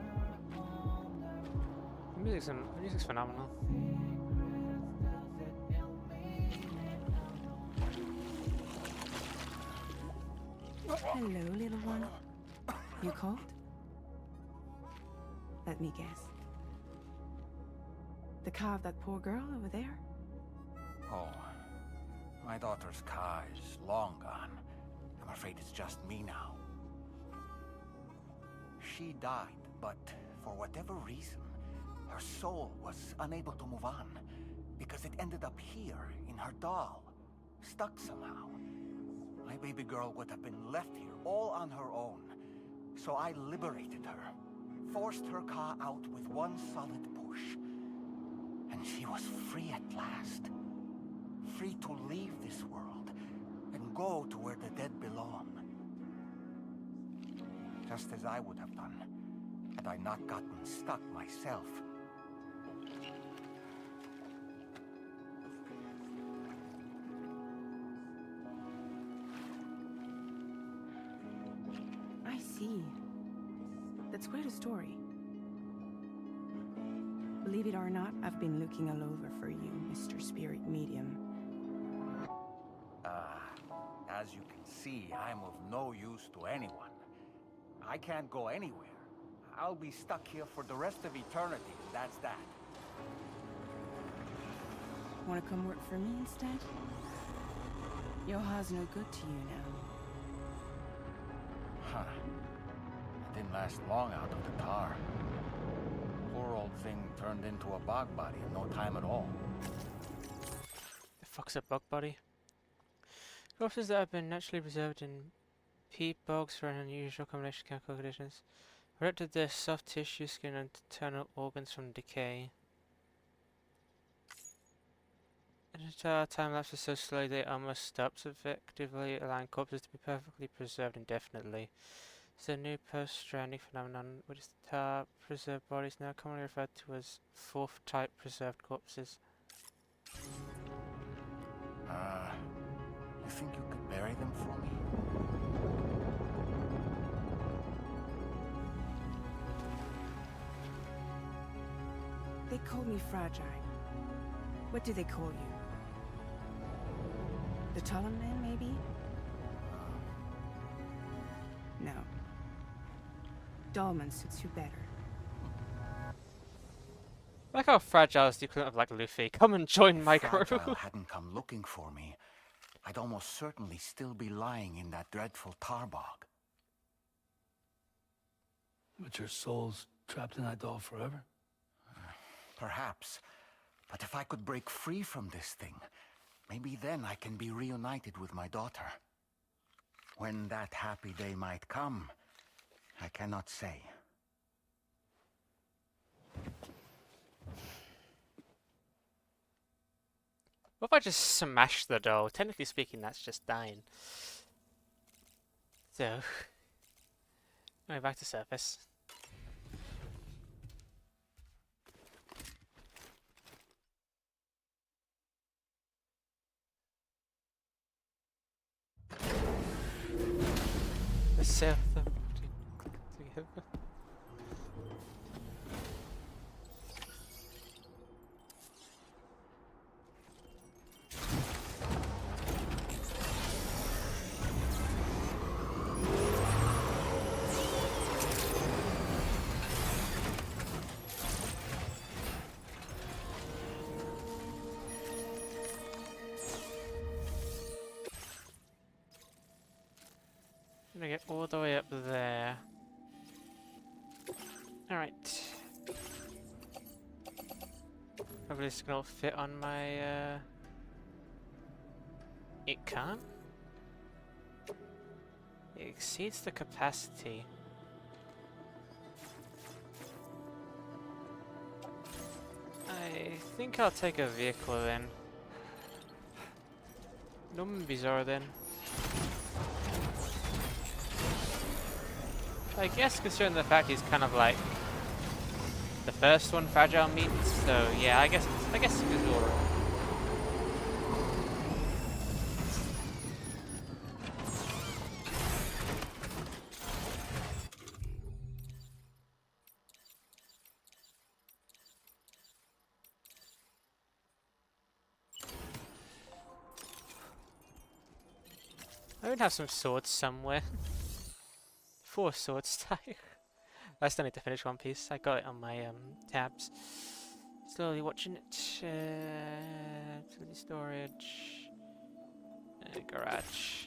The music's phenomenal. Hello, little one. You cold? Let me guess. The car of that poor girl over there? Oh, my daughter's car is long gone. I'm afraid it's just me now. She died, but for whatever reason, her soul was unable to move on, because it ended up here, in her doll, stuck somehow. My baby girl would have been left here all on her own, so I liberated her, forced her car out with one solid push, and she was free at last. Free to leave this world, and go to where the dead belong. Just as I would have done, had I not gotten stuck myself. I see. That's quite a story. Believe it or not, I've been looking all over for you, Mr. Spirit Medium. As you can see, I'm of no use to anyone. I can't go anywhere. I'll be stuck here for the rest of eternity, that's that. Wanna come work for me instead? Yoha's no good to you now. Huh. It didn't last long out of the tar. Poor old thing turned into a bog body in no time at all. The fuck's a bug body? Corpses that have been naturally preserved in peat bogs for an unusual combination of chemical conditions protected their soft tissue, skin, and internal organs from decay. An entire time lapses so slowly they almost stops, effectively allowing corpses to be perfectly preserved indefinitely. It's a new post-stranding phenomenon, which is tar preserved bodies now commonly referred to as fourth type preserved corpses. You think you could bury them for me? They call me fragile. What do they call you? The Talon Man, maybe? No. Dolman suits you better. I like how fragile is the equivalent of like Luffy. Come and join my crew. If Fragile hadn't come looking for me, I'd almost certainly still be lying in that dreadful tar bog. But your soul's trapped in that doll forever? Perhaps. But if I could break free from this thing, maybe then I can be reunited with my daughter. When that happy day might come, I cannot say. What if I just smash the door? Technically speaking, that's just dying. So, going back to surface. The self together. gonna get all the way up there. Alright. Probably this can all fit on my, It can't? It exceeds the capacity. I think I'll take a vehicle then. Nummen bizarre then. I guess considering the fact he's kind of like the first one fragile means, so yeah, I guess it's alright. I would have some swords somewhere. 4 swords type. I still need to finish One Piece. I got it on my tabs. Slowly watching it. Utility storage. Garage.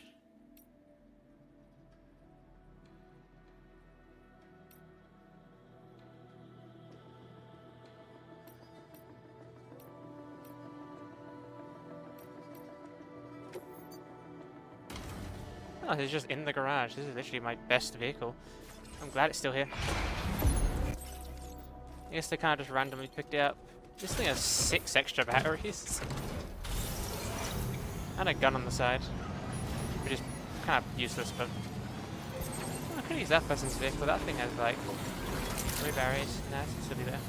Oh, it's just in the garage. This is literally my best vehicle. I'm glad it's still here. I guess they kind of just randomly picked it up. This thing has 6 extra batteries. And a gun on the side. Which is kind of useless, but... I could use that person's vehicle. That thing has like 3 batteries. No, it's still be there.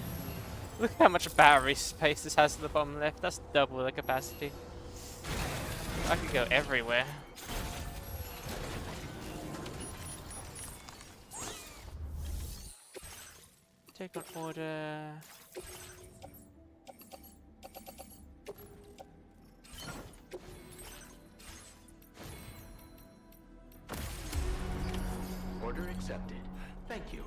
Look how much battery space this has at the bottom left. That's double the capacity. I could go everywhere. Take on order. Order accepted. Thank you.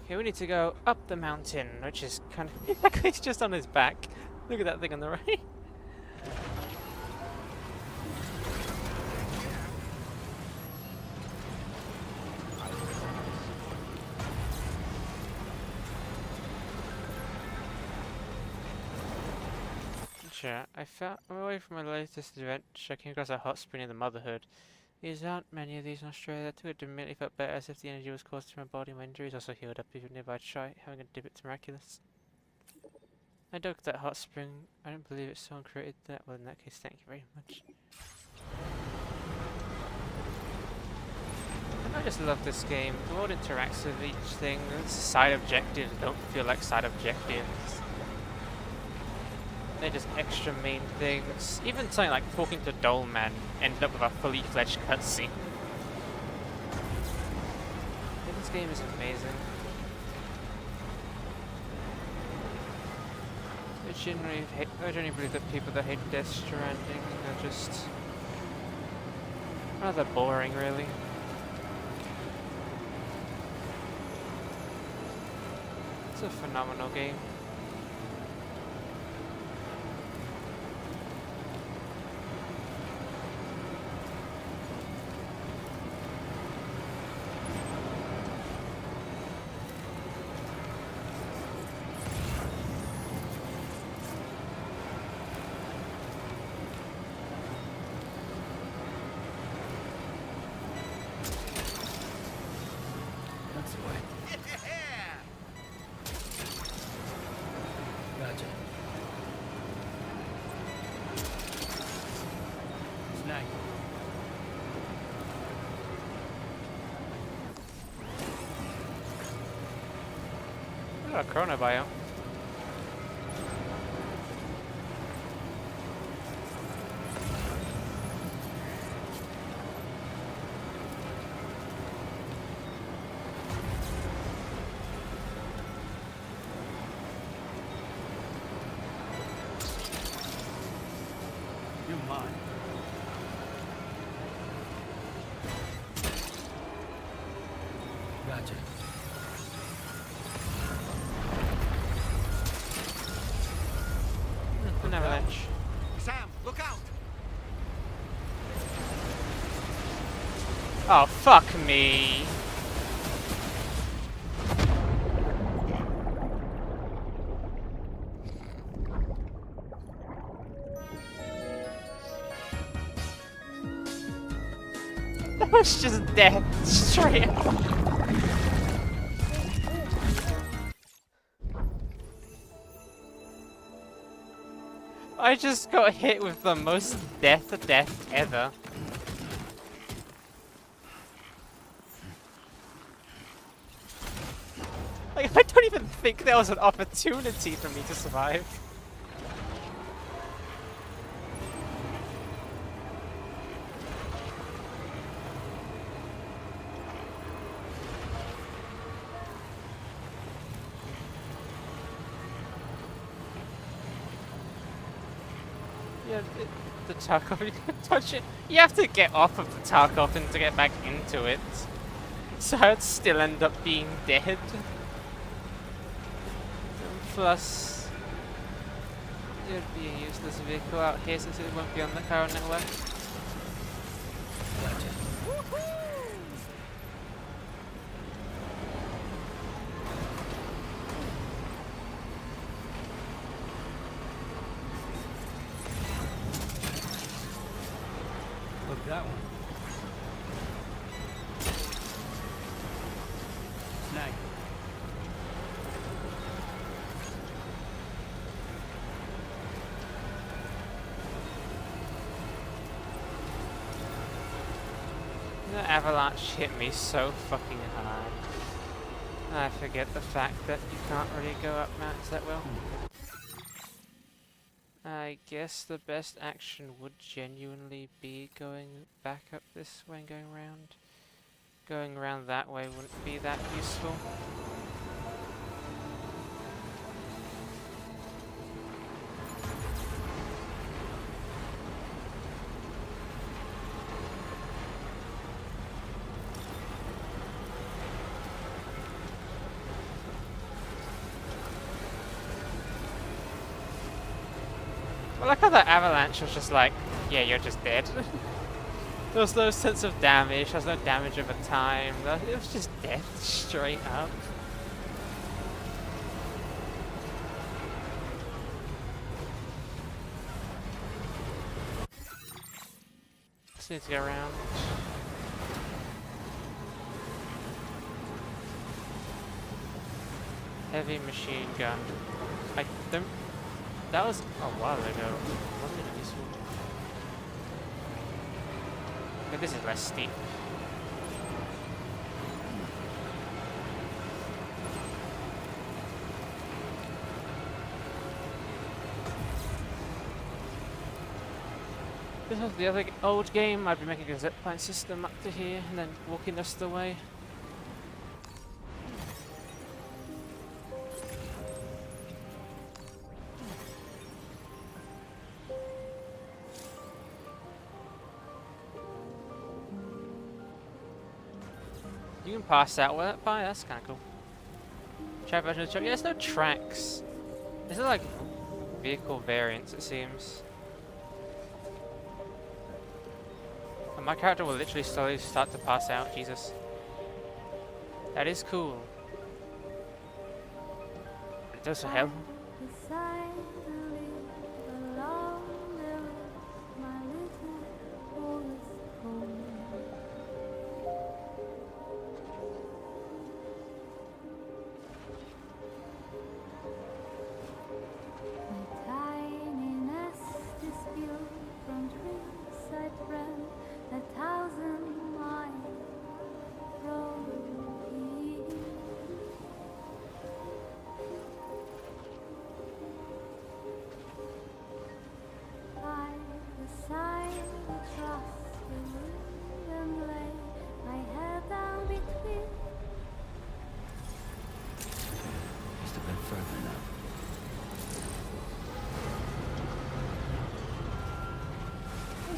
Okay, we need to go up the mountain, which is kind of... He's just on his back. Look at that thing on the right. I found away from my latest adventure. I came across a hot spring in the Motherhood. These aren't many of these in Australia. I took it immediately, felt better as if the energy was caused through my body. My injuries also healed up even if I try having a dip. It's miraculous. I dug that hot spring. I don't believe it's someone created that. Well, in that case, thank you very much. And I just love this game. The world interacts with each thing. Side objectives don't feel like side objectives. They're just extra main things. Even something like talking to Dollman ended up with a fully fledged cutscene. Yeah, this game is amazing. I genuinely believe that people that hate Death Stranding are just rather boring, really. It's a phenomenal game. Gotcha. Snag. Oh, a Chrono biome. You're mine. Gotcha. An avalanche. Oh, fuck me. That was just death, straight up. I just got hit with the most death ever. Like, I don't even think there was an opportunity for me to survive. Yeah, the Tarkov, you can touch it. You have to get off of the Tarkov and to get back into it. So I'd still end up being dead. And plus, it would be a useless vehicle out here since it won't be on the Chiral network. Look, that one. Snag. The avalanche hit me so fucking hard. I forget the fact that you can't really go up mountains that well. I guess the best action would genuinely be going back up this way and going around. Going around that way wouldn't be that useful. I like how that avalanche was just like, yeah, you're just dead. There was no sense of damage, there was no damage over time, it was just death straight up. Just need to go around. Heavy machine gun. I don't... That was a while ago. Wasn't it useful? But this is less steep. This was the other old game. I'd be making a zipline system up to here and then walking us the way. You can pass that by, that's kinda cool. Track version of the show. Yeah, there's no tracks. These are like vehicle variants, it seems. And my character will literally slowly start to pass out, Jesus. That is cool. It does for hell.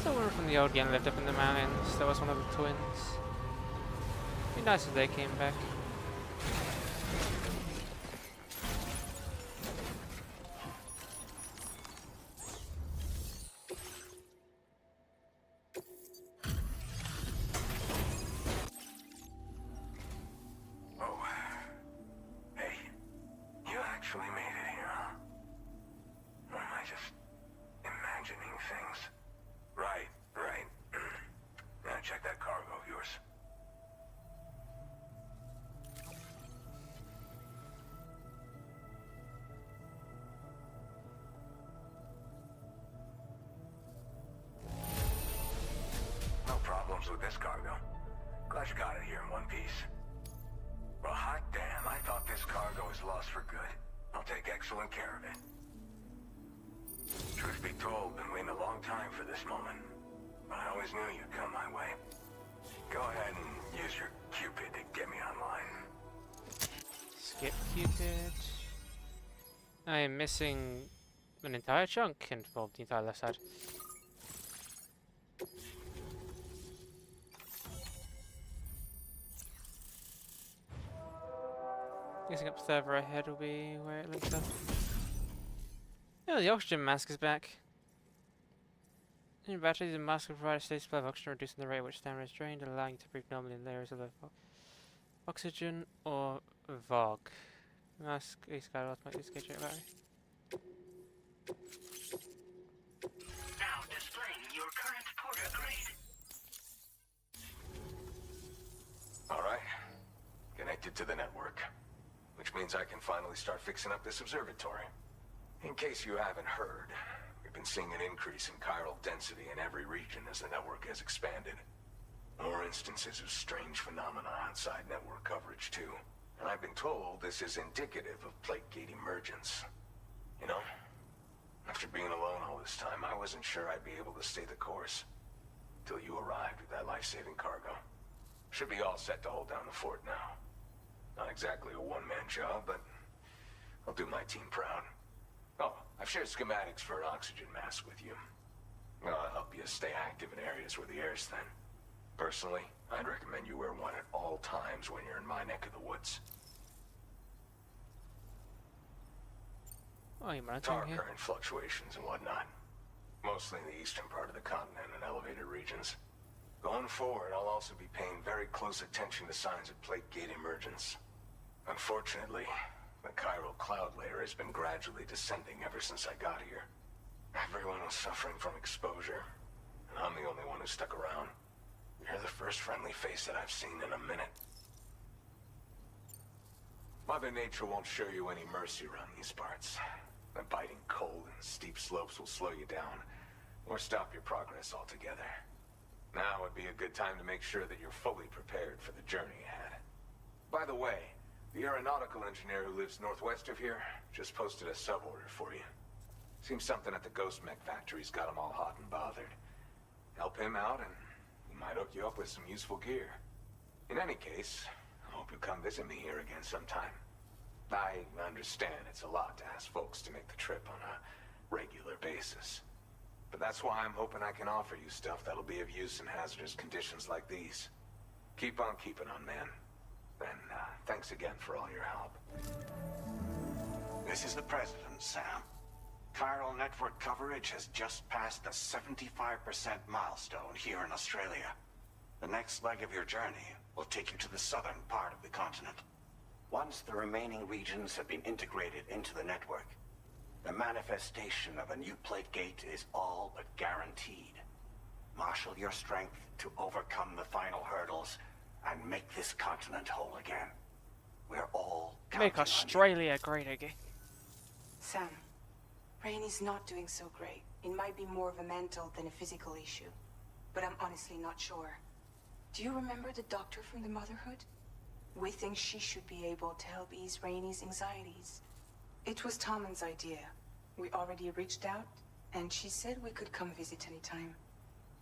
Someone from the old gang lived up in the mountains. That was one of the twins. Be nice if they came back. with this cargo. Glad you got it here in one piece. Well, hot damn, I thought this cargo was lost for good. I'll take excellent care of it. Truth be told, been waiting a long time for this moment. But I always knew you'd come my way. Go ahead and use your Cupid to get me online. Skip Cupid. I am missing an entire chunk involved the entire left side. Guessing up further ahead will be where it links up. Oh, the oxygen mask is back. In batteries, the mask will provide a steady supply of oxygen, reducing the rate at which stamina is drained, allowing you to breathe normally in layers of oxygen or VOG. Mask is got automatically schedule battery. Now displaying your current porter grade. Alright. Connected to the network. Which means I can finally start fixing up this observatory. In case you haven't heard, we've been seeing an increase in chiral density in every region as the network has expanded. More instances of strange phenomena outside network coverage too. And I've been told this is indicative of plate gate emergence. You know, after being alone all this time, I wasn't sure I'd be able to stay the course. Till you arrived with that life-saving cargo. Should be all set to hold down the fort now. Not exactly a one-man job, but I'll do my team proud. Oh, I've shared schematics for an oxygen mask with you. I'll help you stay active in areas where the air's thin. Personally, I'd recommend you wear one at all times when you're in my neck of the woods. Oh, you're monitoring here? Current fluctuations and whatnot. Mostly in the eastern part of the continent and elevated regions. Going forward, I'll also be paying very close attention to signs of plate gate emergence. Unfortunately, the chiral cloud layer has been gradually descending ever since I got here. Everyone was suffering from exposure, and I'm the only one who stuck around. You're the first friendly face that I've seen in a minute. Mother Nature won't show you any mercy around these parts. The biting cold and steep slopes will slow you down, or stop your progress altogether. Now would be a good time to make sure that you're fully prepared for the journey ahead. By the way, the aeronautical engineer who lives northwest of here just posted a sub-order for you. Seems something at the Ghost Mech factory's got him all hot and bothered. Help him out and he might hook you up with some useful gear. In any case, I hope you'll come visit me here again sometime. I understand it's a lot to ask folks to make the trip on a regular basis. But that's why I'm hoping I can offer you stuff that'll be of use in hazardous conditions like these. Keep on keeping on, man. And thanks again for all your help. This is the President, Sam. Chiral network coverage has just passed the 75% milestone here in Australia. The next leg of your journey will take you to the southern part of the continent. Once the remaining regions have been integrated into the network, the manifestation of a new plate gate is all but guaranteed. Marshal your strength to overcome the final hurdles and make this continent whole again. We're all Make Australia great again. Sam, Rainey's not doing so great. It might be more of a mental than a physical issue. But I'm honestly not sure. Do you remember the doctor from the Motherhood? We think she should be able to help ease Rainey's anxieties. It was Tommen's idea. We already reached out, and she said we could come visit anytime.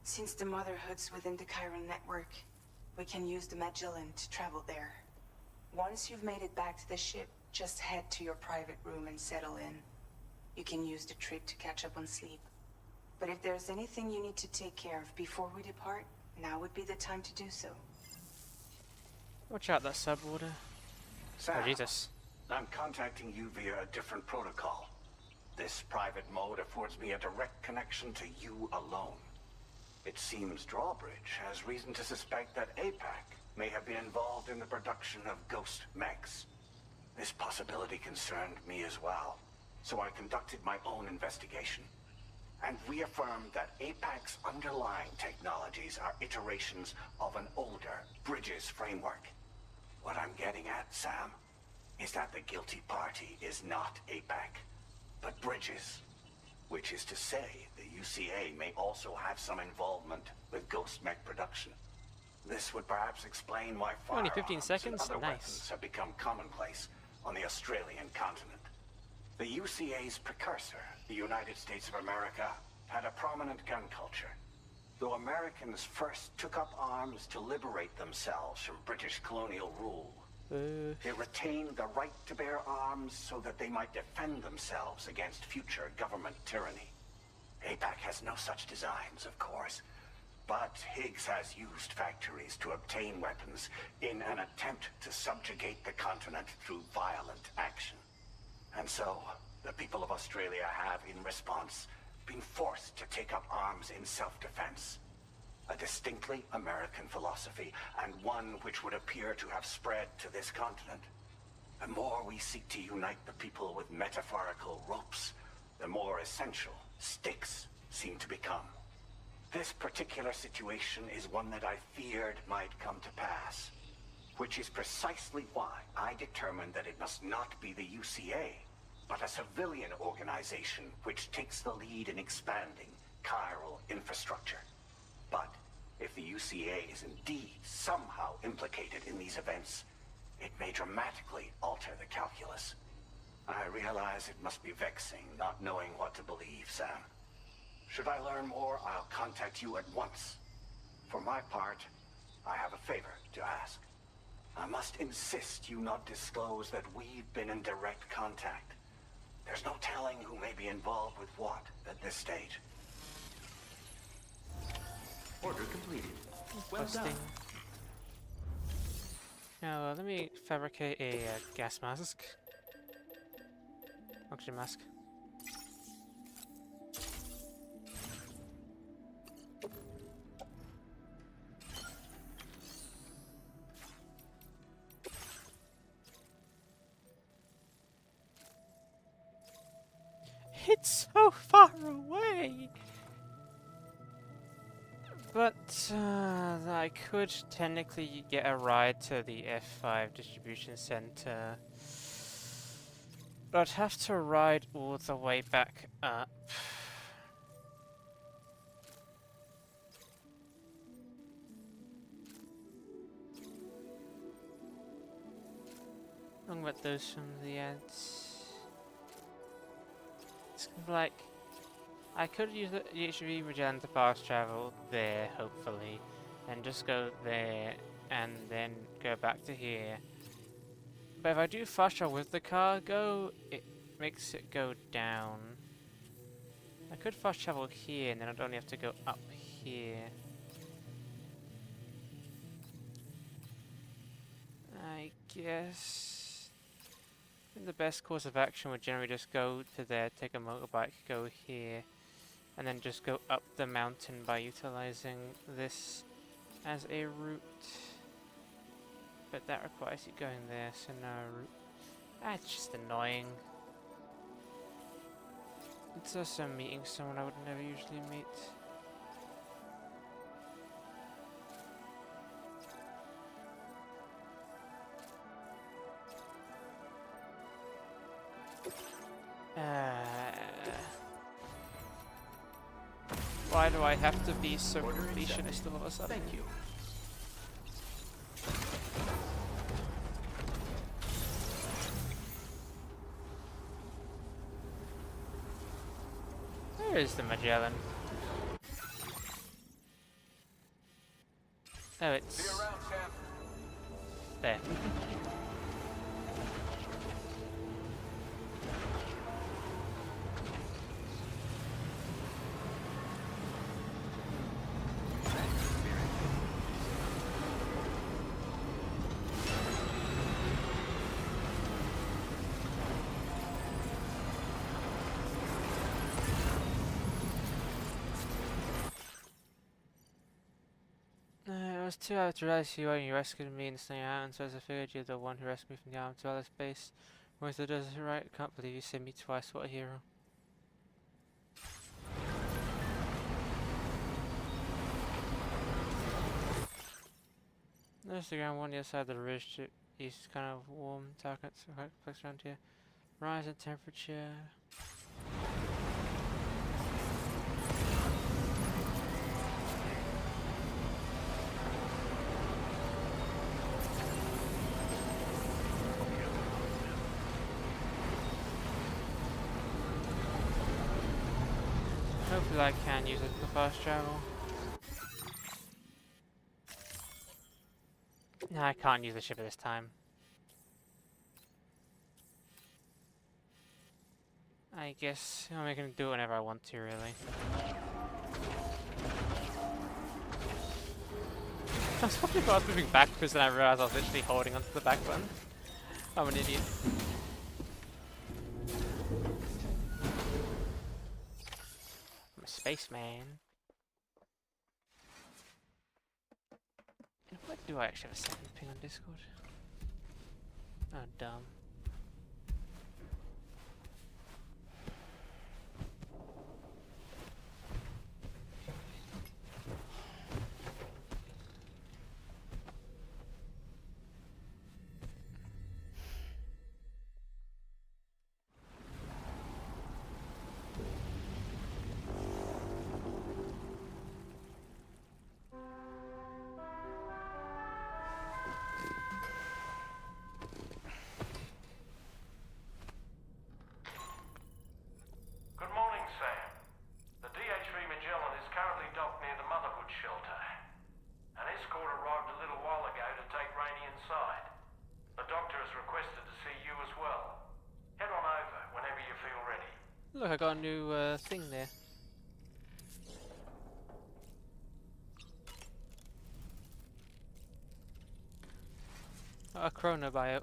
Since the Motherhood's within the Chiron network, we can use the Magellan to travel there. Once you've made it back to the ship, just head to your private room and settle in. You can use the trip to catch up on sleep. But if there's anything you need to take care of before we depart, now would be the time to do so. Watch out, that sub-order. Sam, Oh, Jesus. I'm contacting you via a different protocol. This private mode affords me a direct connection to you alone. It seems Drawbridge has reason to suspect that APAC may have been involved in the production of ghost mechs. This possibility concerned me as well, so I conducted my own investigation and reaffirmed that APAC's underlying technologies are iterations of an older Bridges framework. What I'm getting at, Sam, is that the guilty party is not APAC, but Bridges. Which is to say, the UCA may also have some involvement with ghost mech production. This would perhaps explain why Only firearms 15 seconds? and other Nice. weapons have become commonplace on the Australian continent. The UCA's precursor, the United States of America, had a prominent gun culture. Though Americans first took up arms to liberate themselves from British colonial rule, they retained the right to bear arms so that they might defend themselves against future government tyranny. APAC has no such designs, of course, but Higgs has used factories to obtain weapons in an attempt to subjugate the continent through violent action. And so, the people of Australia have, in response, been forced to take up arms in self-defense. A distinctly American philosophy, and one which would appear to have spread to this continent. The more we seek to unite the people with metaphorical ropes, the more essential sticks seem to become. This particular situation is one that I feared might come to pass, which is precisely why I determined that it must not be the UCA, but a civilian organization which takes the lead in expanding chiral infrastructure. But if the UCA is indeed somehow implicated in these events, it may dramatically alter the calculus. I realize it must be vexing not knowing what to believe, Sam. Should I learn more, I'll contact you at once. For my part, I have a favor to ask. I must insist you not disclose that we've been in direct contact. There's no telling who may be involved with what at this stage. Order completed. Well Interesting. done. Now, let me fabricate a gas mask. Oxygen mask. It's so far away! But I could technically get a ride to the F5 distribution center. But I'd have to ride all the way back up. Wrong about those from the ads. It's kind of like I could use the HV Regen to fast travel there, hopefully, and just go there and then go back to here. But if I do fast travel with the cargo, it makes it go down. I could fast travel here and then I'd only have to go up here. I guess the best course of action would generally just go to there, take a motorbike, go here, and then just go up the mountain by utilizing this as a route. But that requires you going there, so no route. That's just annoying. It's also meeting someone I would never usually meet. Why do I have to be so completionist all of a sudden? Thank you. Where is the Magellan? Oh, it's there. It was 2 hours to realize you when you rescued me in the Snowy Mountains, so as I figured you're the one who rescued me from the armed dweller base. Was the desert right? I can't believe you saved me twice, what a hero. There's the ground one on the other side of the ridge to east, kind of warm, targets quite complex around here. Rise in temperature. Hopefully I can use it for fast travel. No, I can't use the ship at this time. I guess I'm gonna do it whenever I want to, really. I was hoping I was moving backwards and I realized I was literally holding onto the back button. I'm an idiot. I'm a spaceman. What do I actually have a second ping on Discord? Oh, dumb. Good morning, Sam. The DH3 Magellan is currently docked near the Motherhood shelter. An escort arrived a little while ago to take Rainey inside. The doctor has requested to see you as well. Head on over whenever you feel ready. Look, I got a new thing there. A chronobiote.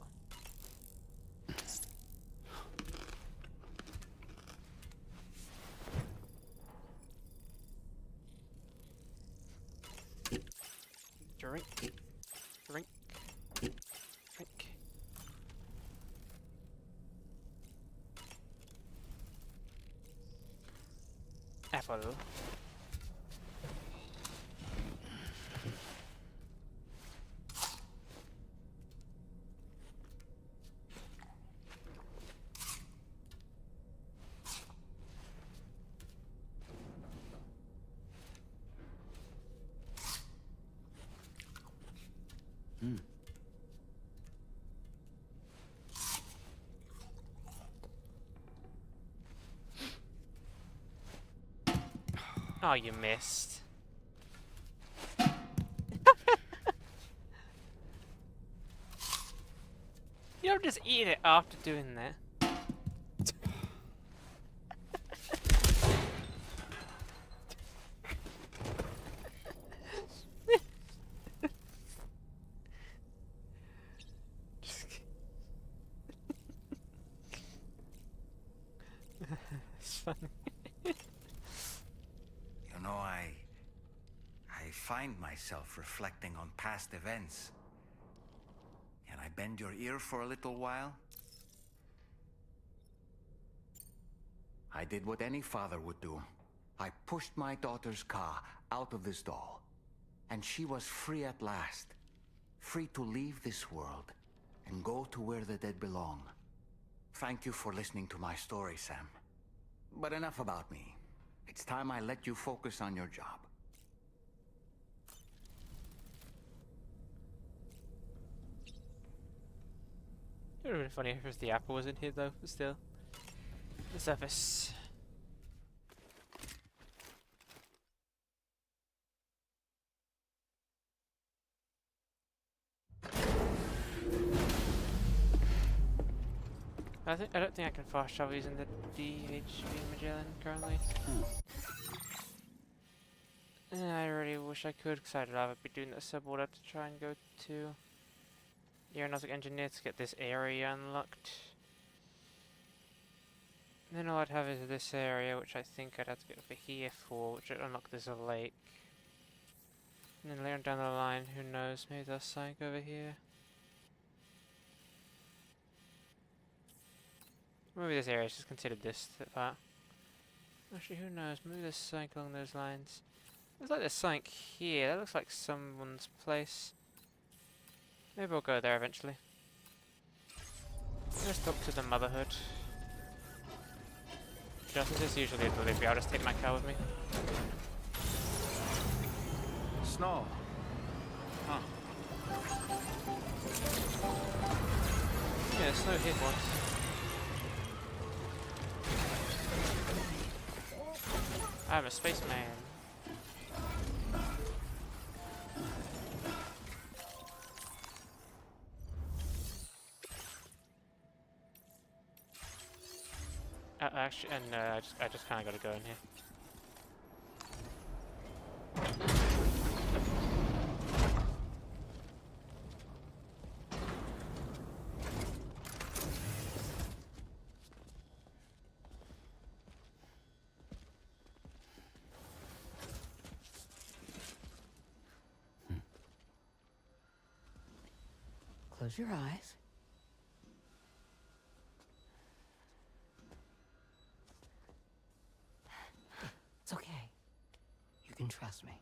Drink. Drink. Drink. Apple. Oh, you missed. You don't just eat it after doing that. It's funny. You know, I find myself reflecting on past events. Can I bend your ear for a little while? I did what any father would do. I pushed my daughter's car out of this doll. And she was free at last. Free to leave this world and go to where the dead belong. Thank you for listening to my story, Sam. But enough about me. It's time I let you focus on your job. It would have been funny if the apple was in here though, but still. The surface. I don't think I can fast travel using the DHV Magellan currently. I really wish I could, because I'd rather be doing the suborder to try and go to the aeronautic engineer to get this area unlocked. And then all I'd have is this area, which I think I'd have to get over here for, which would unlock this lake. And then later down the line, who knows, maybe they'll sink over here. Maybe this area is just considered this part. Actually, who knows? Maybe there's something along those lines. Looks like there's something here. That looks like someone's place. Maybe we'll go there eventually. Let's talk to the Motherhood. Just as is usually a delivery, I'll just take my car with me. Snow. Huh. Yeah, snow hit once. I'm a spaceman. Actually, and I just kind of gotta go in here. Close your eyes. It's okay. You can trust me.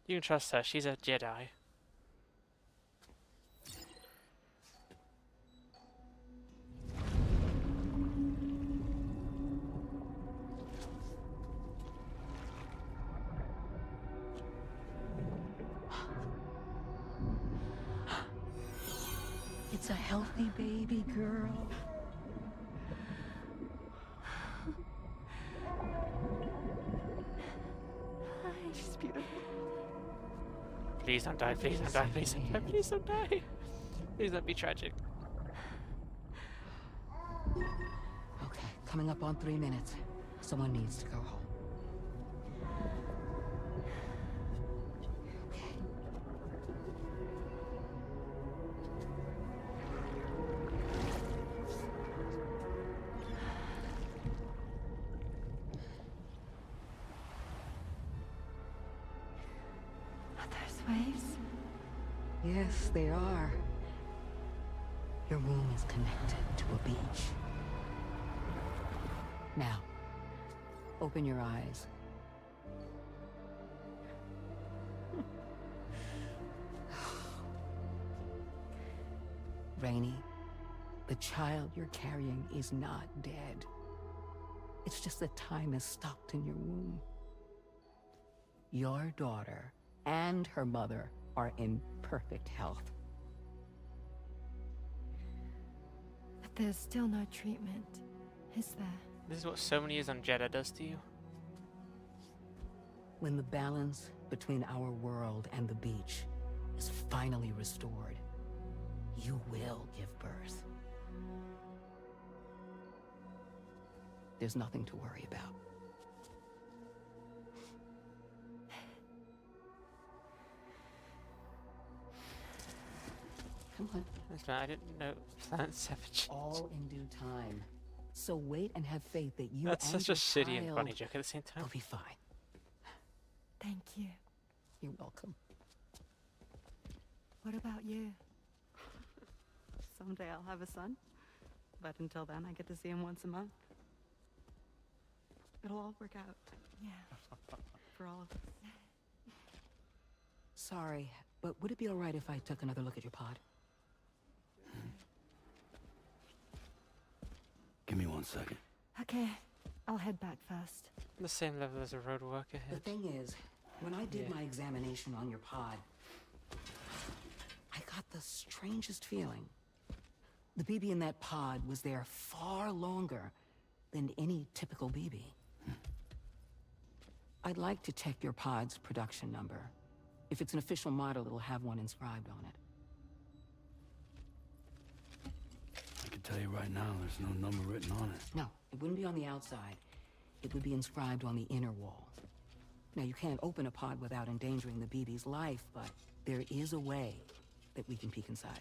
You can trust her. She's a Jedi. It's a healthy baby girl. She's beautiful. Please don't die, please don't die, please don't die, please don't die. Please don't be tragic. Okay, coming up on 3 minutes. Someone needs to go home. Waves? Yes, they are. Your womb is connected to a beach. Now, open your eyes. Rainy, the child you're carrying is not dead. It's just that time is stopped in your womb. Your daughter and her mother are in perfect health. But there's still no treatment, is there? This is what so many years on Jeddah does to you. When the balance between our world and the beach is finally restored, you will give birth. There's nothing to worry about. Come on. I didn't know Planet Savage. All in due time. So wait and have faith that you That's and such a your shitty and child funny joke at the same time. will be fine. Thank you. You're welcome. What about you? Someday I'll have a son, but until then I get to see him once a month. It'll all work out. Yeah. For all of us. Sorry, but would it be all right if I took another look at your pod? Give me 1 second. Okay, I'll head back first. The same level as a road worker The here. thing is, when I did my examination on your pod, I got the strangest feeling. The BB in that pod was there far longer than any typical BB. I'd like to check your pod's production number. If it's an official model, it'll have one inscribed on it. I can tell you right now, there's no number written on it. No, it wouldn't be on the outside. It would be inscribed on the inner wall. Now, you can't open a pod without endangering the BB's life, but there is a way that we can peek inside.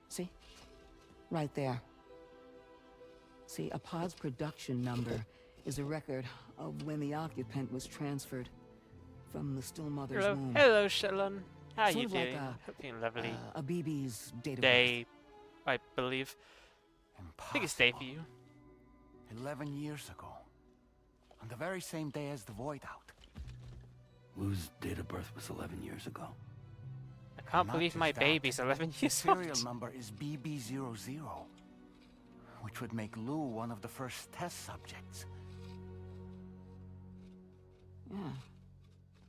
See? Right there. See, a pod's production number is a record of when the occupant was transferred from the still mother's Hello, womb. hello, Shalon. How are Sort you of like doing? a- Hope you're lovely. A BB's date of Day, I believe. Biggest day for you. 11 years ago. On the very same day as the Void Out. Lou's date of birth was 11 years ago. I can't Not believe just my that, baby's 11 the years serial old. number is BB00, which would make Lou one of the first test subjects. Yeah,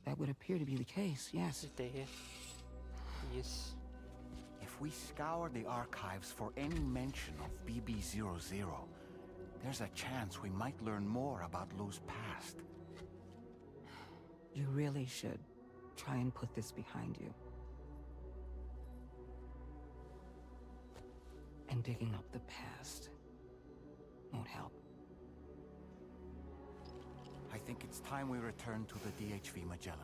that would would appear to be the case, yes. Yes. If we scour the archives for any mention of BB-00, there's a chance we might learn more about Lou's past. You really should try and put this behind you. And digging up the past won't help. I think it's time we return to the DHV Magellan.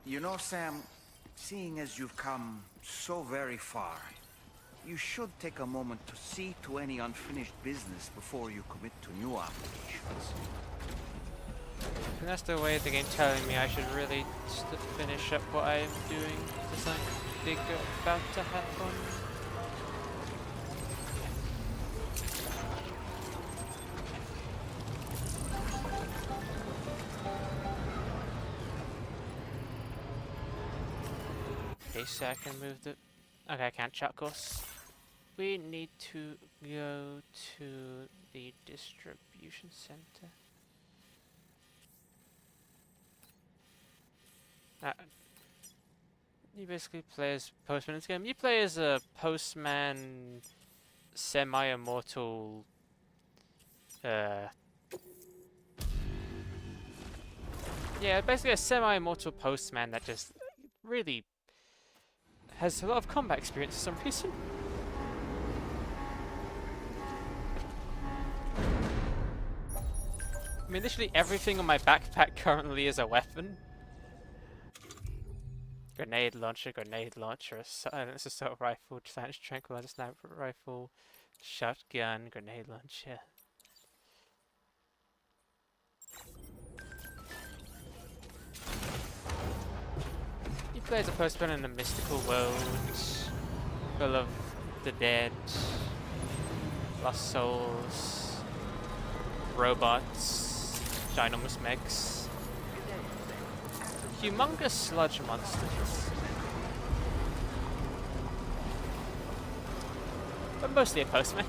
You know, Sam, seeing as you've come so very far, you should take a moment to see to any unfinished business before you commit to new obligations. And that's the way the game's telling me I should really finish up what I'm doing. There's something big about to happen. Okay, so I can move the... Okay, I can't shut course. We need to go to the distribution center. You basically play as postman in this game. You play as a postman, semi-immortal. Yeah, basically a semi-immortal postman that just really has a lot of combat experience for some reason. I mean, literally everything on my backpack currently is a weapon. Grenade launcher, silence assault rifle, silence tranquilizer, sniper rifle, shotgun, grenade launcher. You play as a postman in a mystical world, full of the dead, lost souls, robots, ginormous mechs, humongous sludge monsters. But mostly a postman.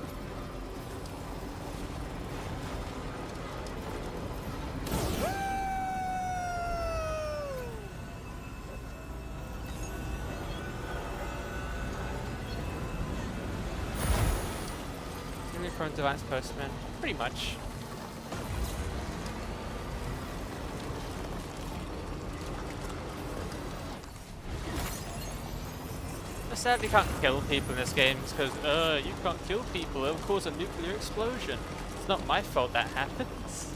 Only from advanced postman, pretty much. I sadly can't kill people in this game because, you can't kill people, it'll cause a nuclear explosion. It's not my fault that happens.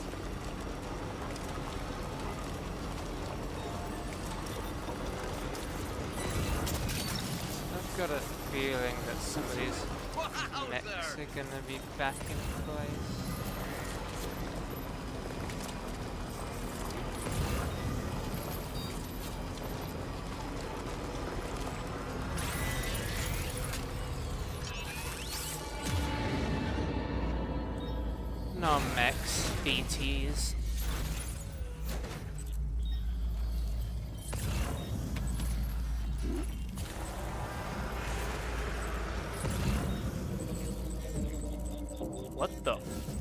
I've got a feeling that some of these mechs are gonna be back in place. No mechs, BTs. What the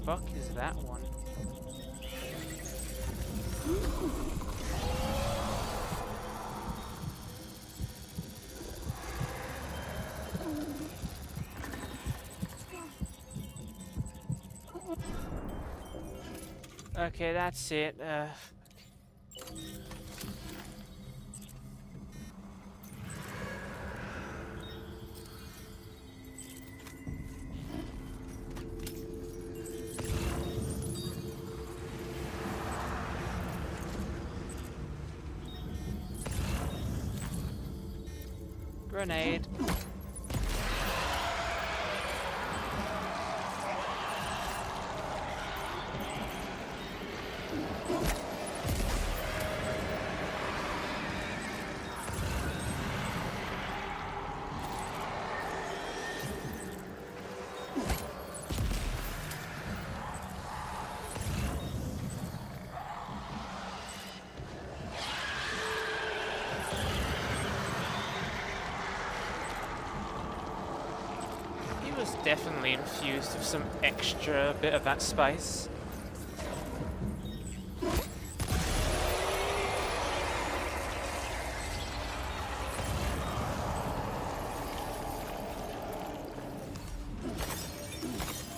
fuck is that one? Okay, that's it. Grenade. definitely infused with some extra bit of that spice.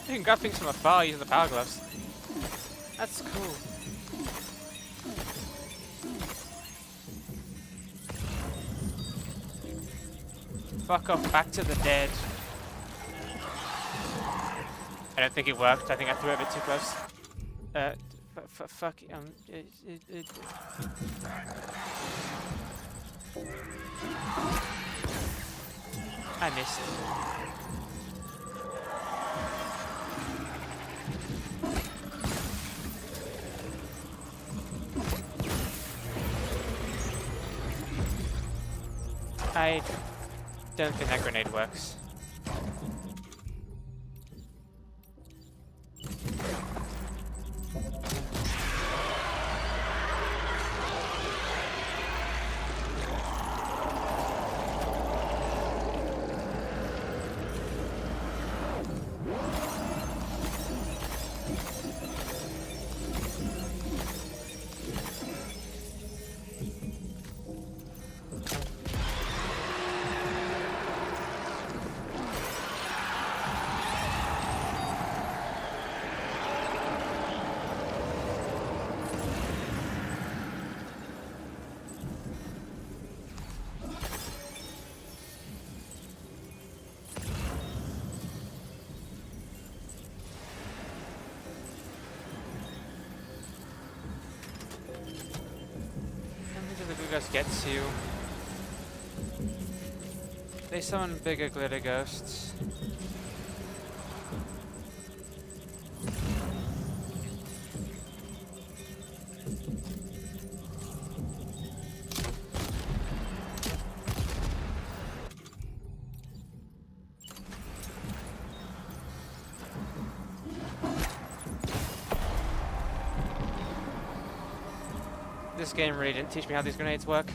You can grab things from afar using the power gloves. That's cool. Fuck off, back to the dead. I don't think it worked. I think I threw it a bit too close. Fuck. I missed. I don't think that grenade works. Gets you. They summon bigger glitter ghosts. This game really didn't teach me how these grenades work.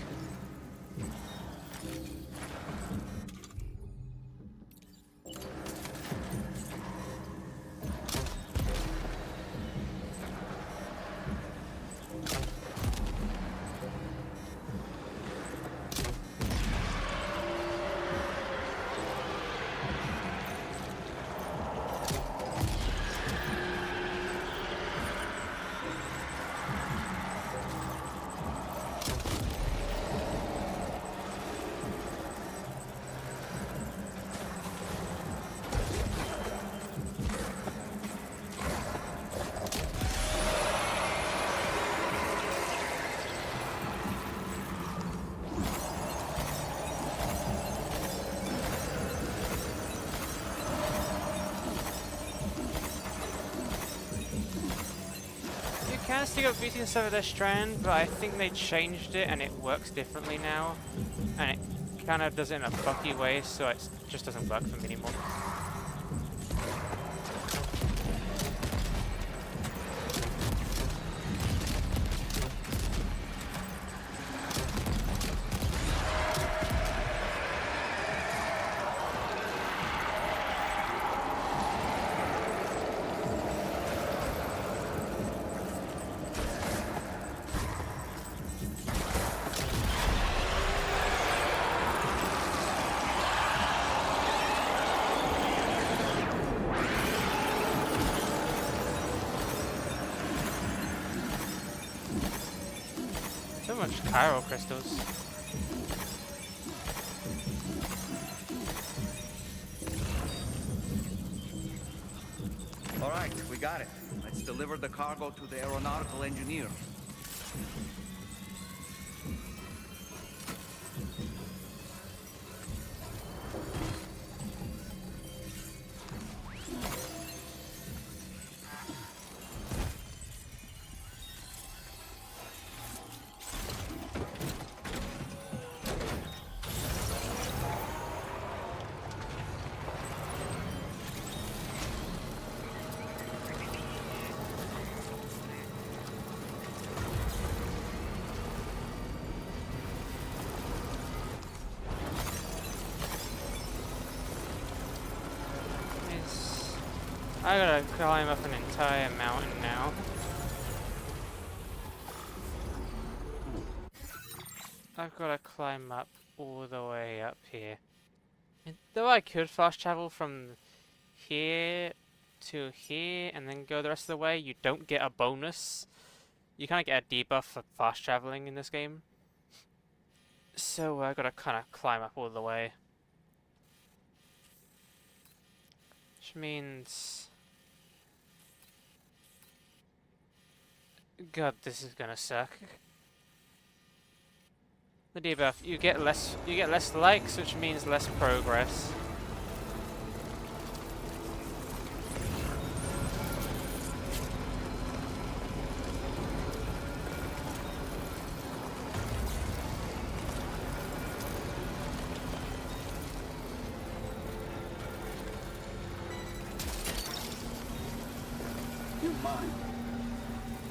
You can still get beating some of their strand, but I think they changed it and it works differently now. And it kind of does it in a fucky way, so it just doesn't work for me anymore. So much chiral crystals. All right, we got it. Let's deliver the cargo to the aeronautical engineer. I gotta climb up an entire mountain now. I've gotta climb up all the way up here. And though I could fast travel from here to here and then go the rest of the way, you don't get a bonus. You kind of get a debuff for fast traveling in this game. So I gotta kind of climb up all the way. Which means... God, this is gonna suck. The debuff, you get less likes, which means less progress.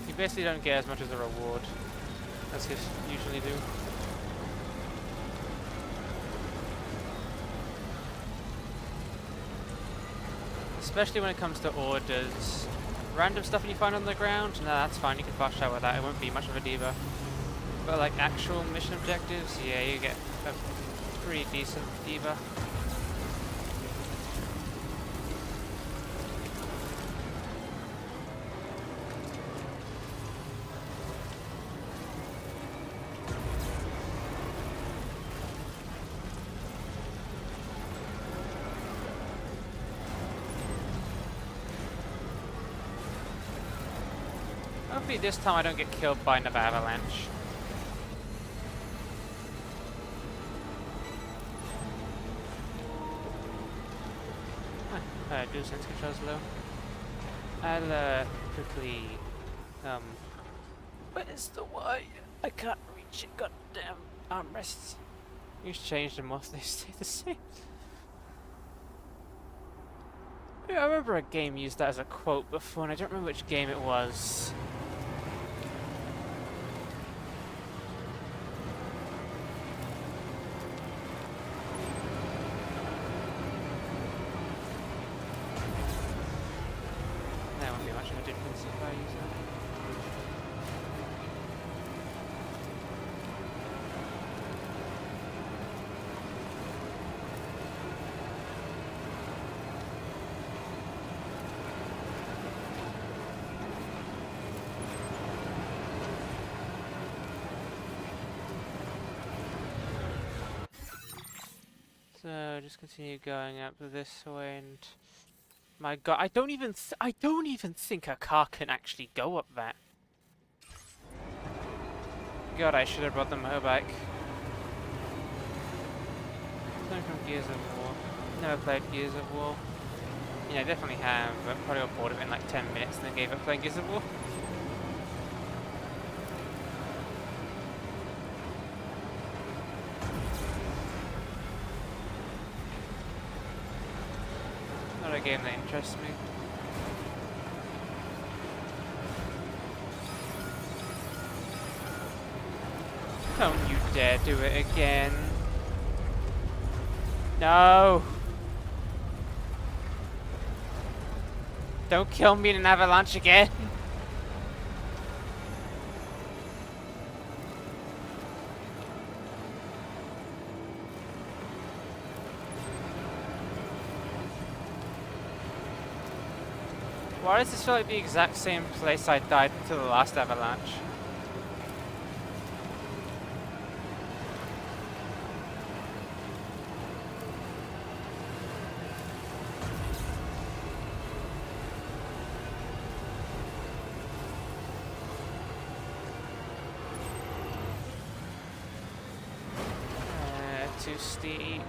You basically don't get as much as a reward as you usually do. Especially when it comes to orders. Random stuff you find on the ground, no, that's fine, you can fast travel with that, it won't be much of a debuff. But like actual mission objectives, yeah, you get a pretty decent debuff. Hopefully this time I don't get killed by another avalanche. Do sense controls low. I'll quickly where's the Y? I can't reach it, goddamn armrests. You should change them off, they stay the same. Yeah, I remember a game used that as a quote before and I don't remember which game it was. So just continue going up this way, and my God, I don't even think a car can actually go up that. God, I should have brought the motorbike. Something from Gears of War. Never played Gears of War. Yeah, I definitely have, but probably got bored of it in like 10 minutes and then gave up playing Gears of War. Not a game that interests me. Don't you dare do it again. No! Don't kill me in an avalanche again! Why does this feel like the exact same place I died to the last avalanche? Too steep.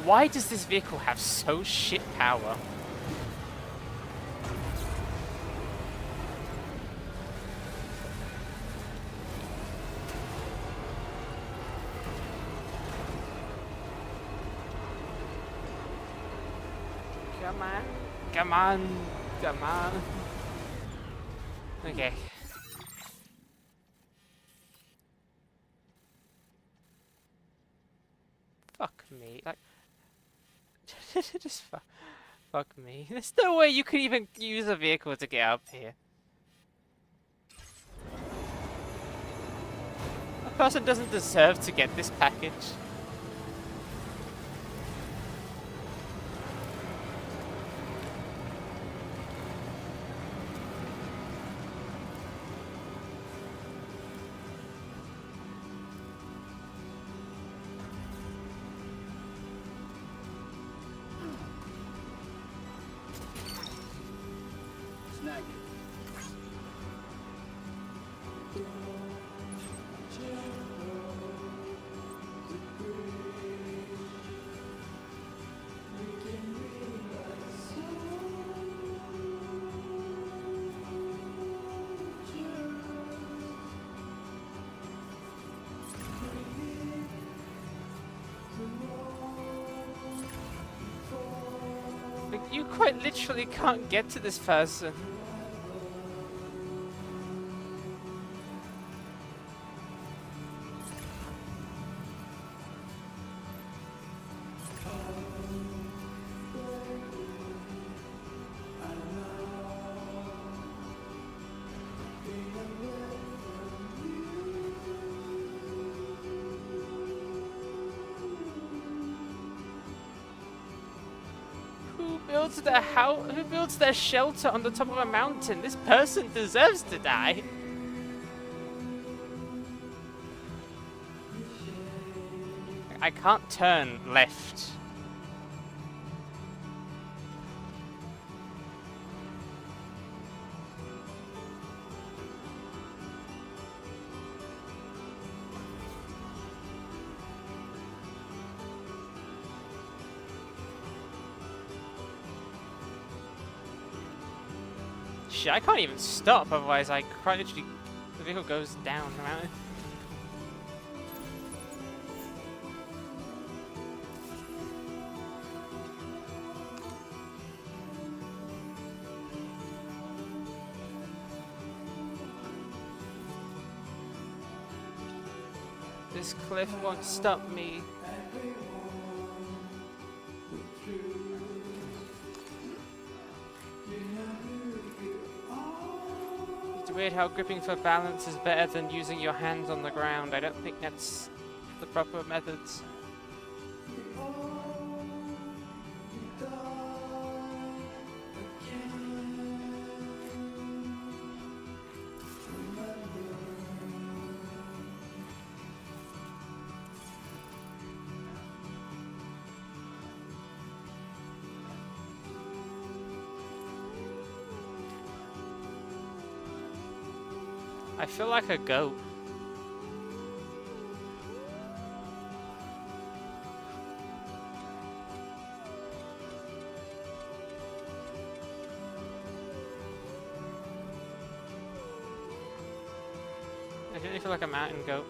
Why does this vehicle have so shit power? Come on, come on, come on. Okay. Fuck me. Like, just fuck me. There's no way you could even use a vehicle to get up here. A person doesn't deserve to get this package. Snag it. Like, you quite literally can't get to this person. Who builds their shelter on the top of a mountain? This person deserves to die. I can't turn left. Shit, I can't even stop, otherwise I quite literally, the vehicle goes down the mountain. This cliff won't stop me. It's weird how gripping for balance is better than using your hands on the ground. I don't think that's the proper methods. I feel like a goat. I really feel like a mountain goat.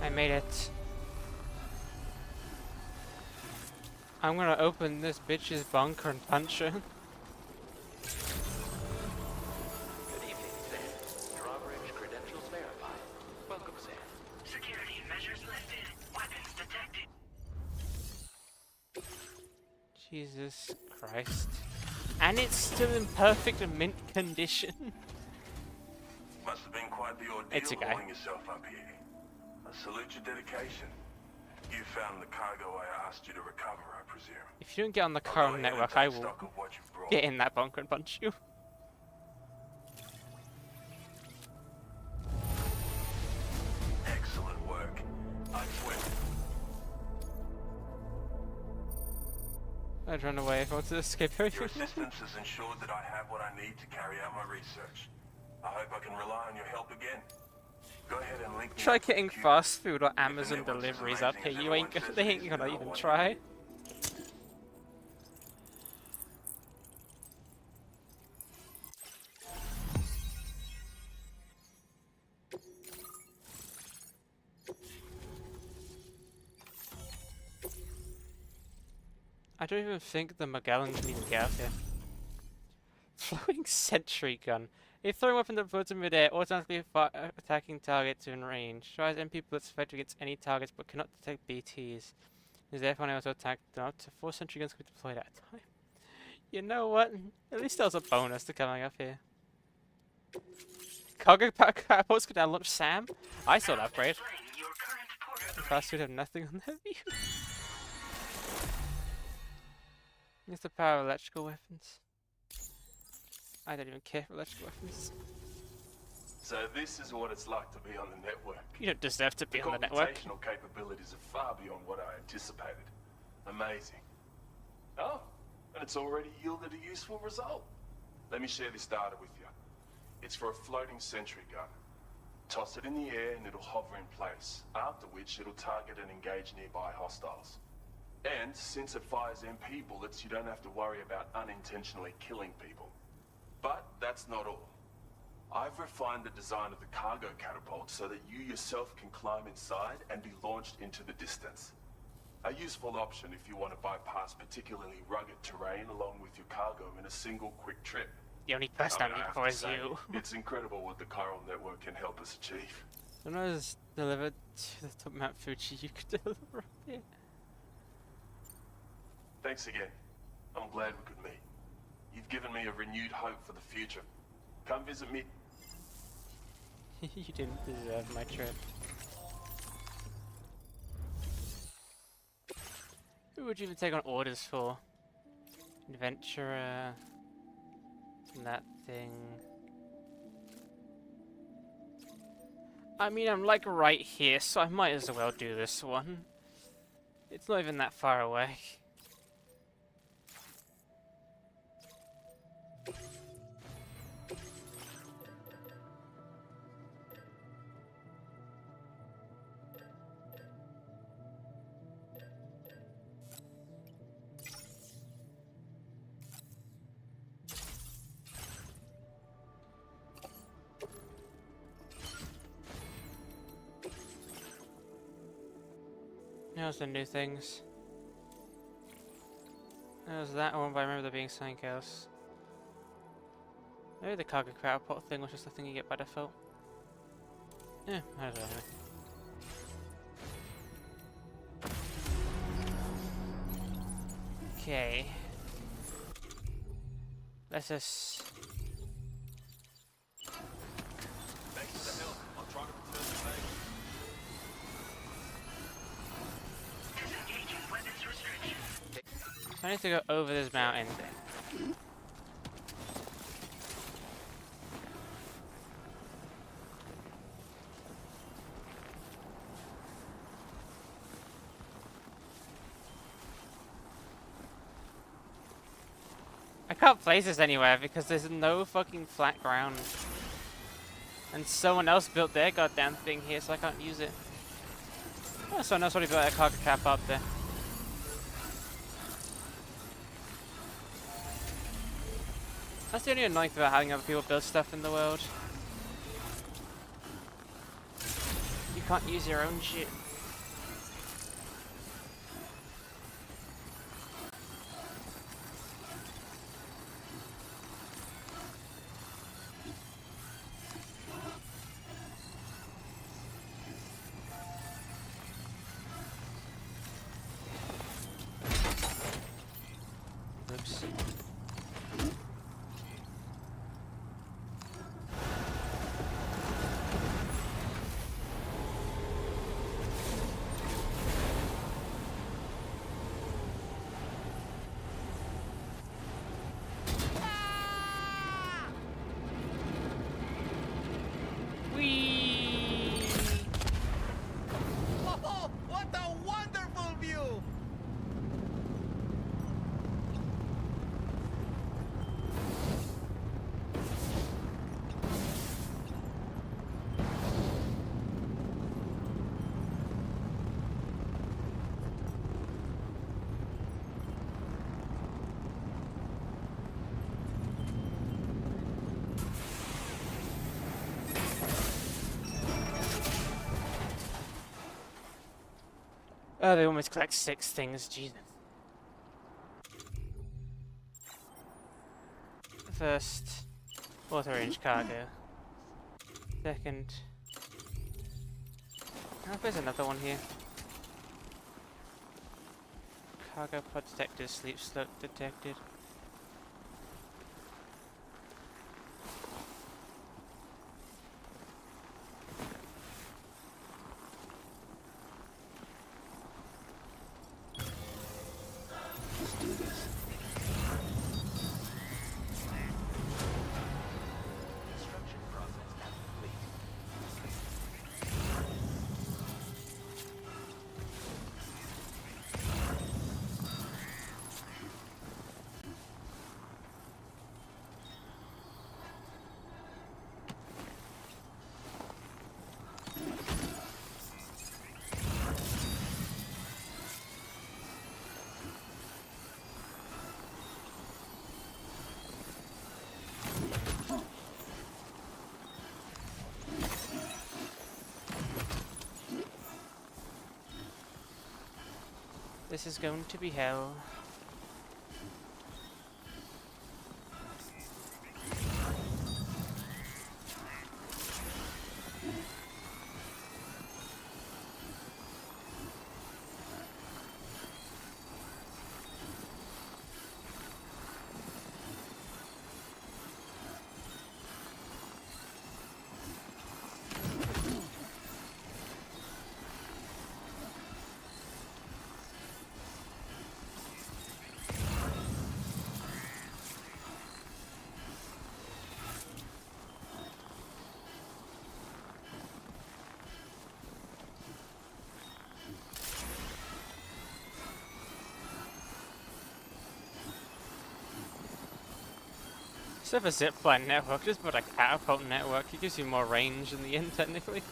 I made it. I'm gonna open this bitch's bunker and punch her. Good evening, Sam. Drawbridge credentials verified. Welcome, Sam. Security measures lifted. Weapons detected. Jesus Christ. And it's still in perfect and mint condition. Must have been quite the ordeal It's a guy. hauling yourself up here. I salute your dedication. You found the cargo I asked you to recover, I presume. If you don't get on the I'll go car ahead and network, take I will stock of what you brought. get in that bunker and punch you. Excellent work. I swear. I'd run away if I wanted to escape Your everything. assistance has ensured that I have what I need to carry out my research. I hope I can rely on your help again. Go ahead and link me Try up to the getting computer. fast food or If the Amazon network's as deliveries up amazing here. as You ain't everyone says they it ain't is, gonna then I'll even want try. you. don't even think the Magellan can even get up here. Floating sentry gun. A throwing weapon that floats in midair, automatically attacking targets in range. Fires MP bullets effective against any targets but cannot detect BTs. Is therefore unable to attack them. Up to 4 sentry guns can be deployed at a time. You know what? At least there was a bonus to coming up here. Cargo catapults can now launch SAM? I saw that upgrade. The fast would have nothing on their view. It's the power of electrical weapons. I don't even care for electrical weapons. So this is what it's like to be on the network. You don't deserve to be on the network. Computational capabilities are far beyond what I anticipated. Amazing. Oh, and it's already yielded a useful result. Let me share this data with you. It's for a floating sentry gun. Toss it in the air and it'll hover in place, after which it'll target and engage nearby hostiles. And since it fires MP bullets, you don't have to worry about unintentionally killing people. But that's not all. I've refined the design of the cargo catapult so that you yourself can climb inside and be launched into the distance. A useful option if you want to bypass particularly rugged terrain along with your cargo in a single quick trip. The only person I'm looking for is you. It's incredible what the chiral network can help us achieve. When I was delivered to the top Mount Fuji, you could deliver up here. Thanks again. I'm glad we could meet. You've given me a renewed hope for the future. Come visit me. You didn't deserve my trip. Who would you even take on orders for? Adventurer. That thing. I mean, I'm like right here, so I might as well do this one. It's not even that far away. There's the new things. There's that one, but I remember there being something else. Maybe the cargo catapult thing was just the thing you get by default. Yeah, I don't know. Okay. Let's just... Thanks for the help. I'll try to return the favor. I need to go over this mountain. I can't place this anywhere because there's no fucking flat ground. And someone else built their goddamn thing here, so I can't use it. Oh, someone else already built a cargo cap up there. That's the only annoying thing about having other people build stuff in the world. You can't use your own shit. Oops. Oh, what a wonderful view! Oh, they almost collect 6 things, Jesus. First, auto-range cargo. Second... Oh, there's another one here. Cargo pod detected, sleep slope detected. Let's do this. Construction process now complete. This is going to be hell. Instead of a zipline network, just put a catapult network. It gives you more range in the end, technically.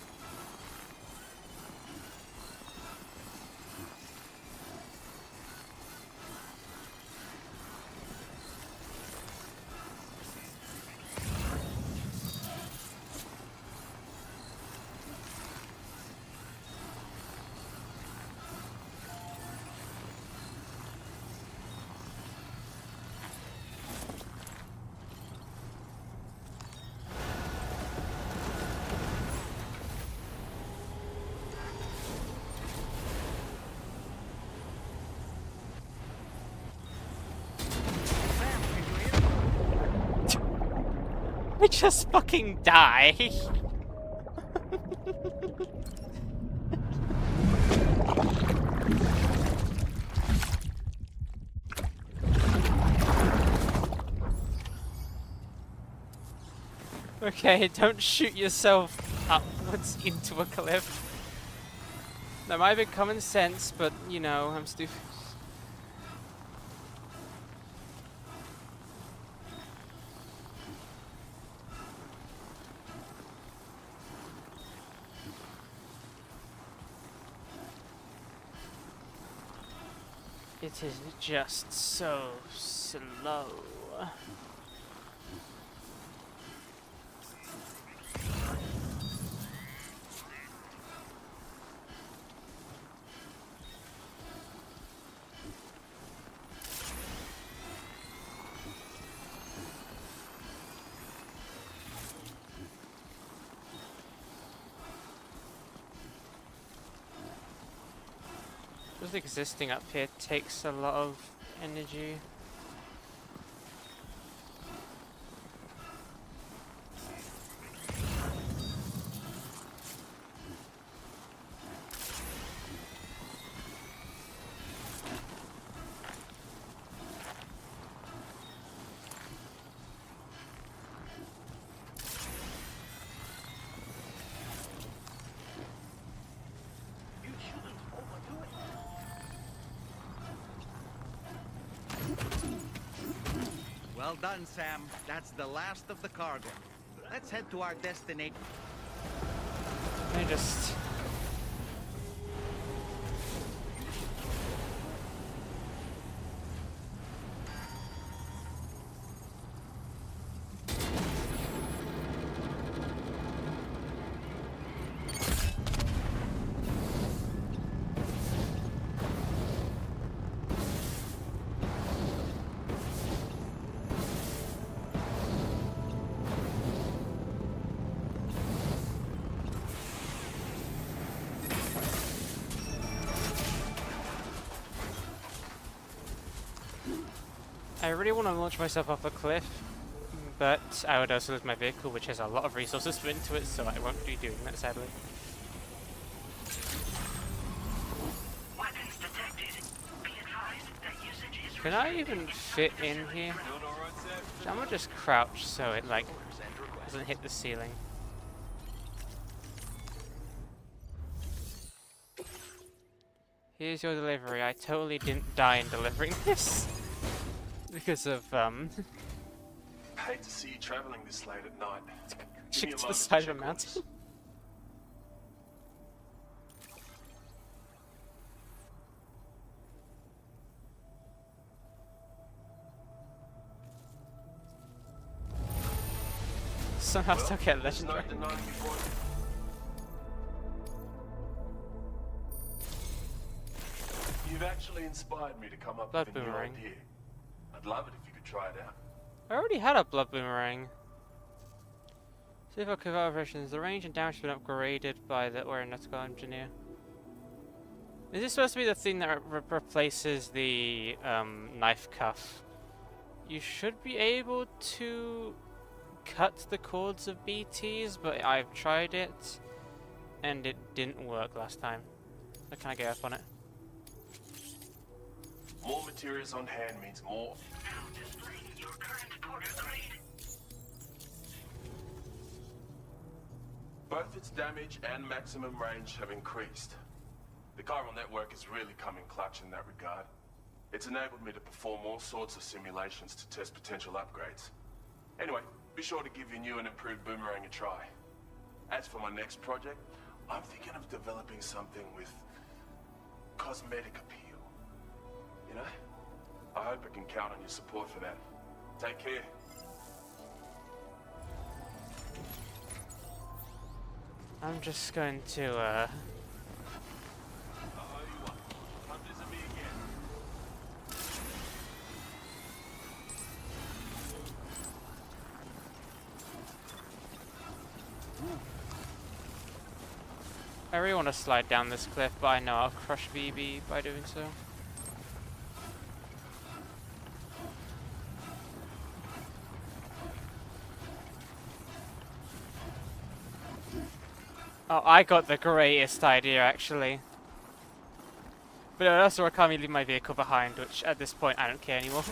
I just fucking die. Okay, don't shoot yourself upwards into a cliff. That might be common sense, but you know, I'm stupid. It is just so slow. Just existing up here takes a lot of energy. Well done, Sam. That's the last of the cargo. Let's head to our destination. I just... I really want to launch myself off a cliff, but I would also lose my vehicle, which has a lot of resources put into it, so I won't be doing that, sadly. Weapons detected. Be advised that usage is Can I even fit in here? I'm gonna just crouch so it like doesn't hit the ceiling. Here's your delivery. I totally didn't die in delivering this because of I hate to see you traveling this late at night. Give me a to the moment side to of a check on this. mountain. Somehow still get legendary. There's no denying your point. You've actually inspired me to come up Blood with a new boomerang. idea. I'd love it if you could try it out. I already had a blood boomerang. See if I could operations. The range and damage have been upgraded by the aeronautical engineer. Is this supposed to be the thing that replaces the knife cuff? You should be able to cut the cords of BTs, but I've tried it and it didn't work last time. So can I get up on it? More materials on hand means more. now displaying your current porter grade. Both its damage and maximum range have increased. The chiral network is really coming clutch in that regard. It's enabled me to perform all sorts of simulations to test potential upgrades. Anyway, be sure to give your new and improved boomerang a try. As for my next project, I'm thinking of developing something with cosmetic appeal. You know? I hope I can count on your support for that. Take care. I'm just going to Come visit me again. I really want to slide down this cliff, but I know I'll crush VB by doing so. Oh, I got the greatest idea, actually. But it would also require me to leave my vehicle behind, which at this point I don't care anymore.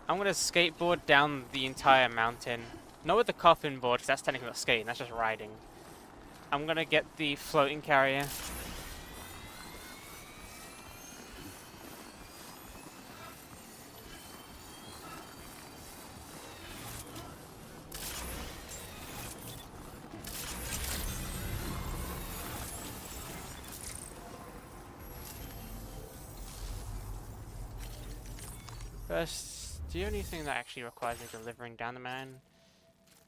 I'm gonna skateboard down the entire mountain. Not with the coffin board, because that's technically not skating, that's just riding. I'm gonna get the floating carrier. First, the only thing that actually requires me delivering down the mountain.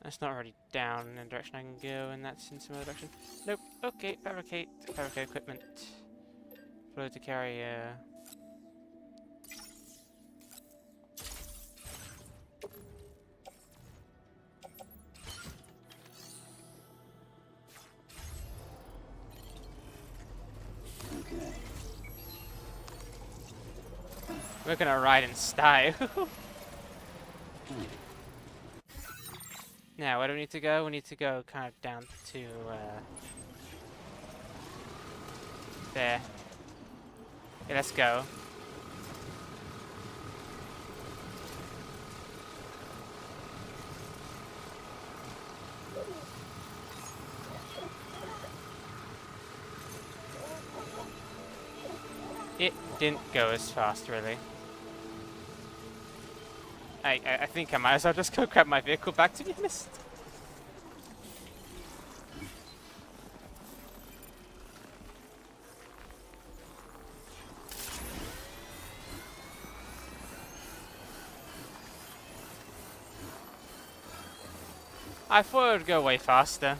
That's not already down in the direction I can go, and that's in some other direction. Nope. Okay, fabricate equipment. Float the carrier. Okay. We're gonna ride in style. Now, where do we need to go? We need to go kind of down to, there. Okay, let's go. It didn't go as fast, really. I think I might as well just go grab my vehicle back, to be honest. I thought it would go way faster.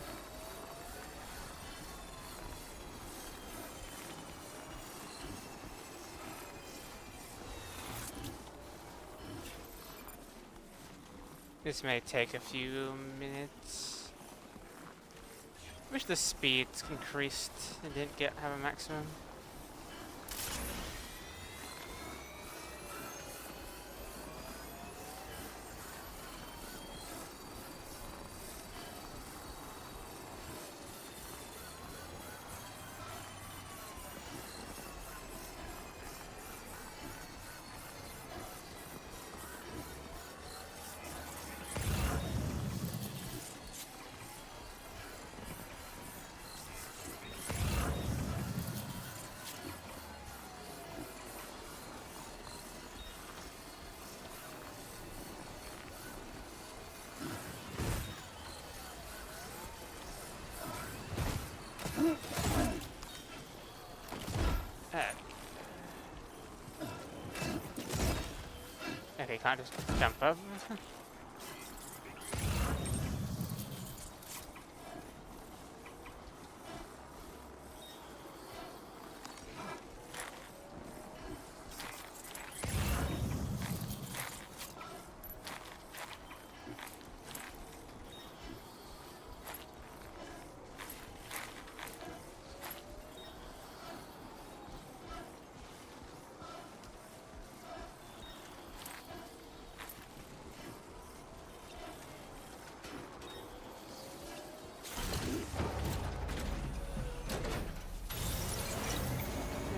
This may take a few minutes. Wish the speed increased and didn't have a maximum. Okay, can't just jump up.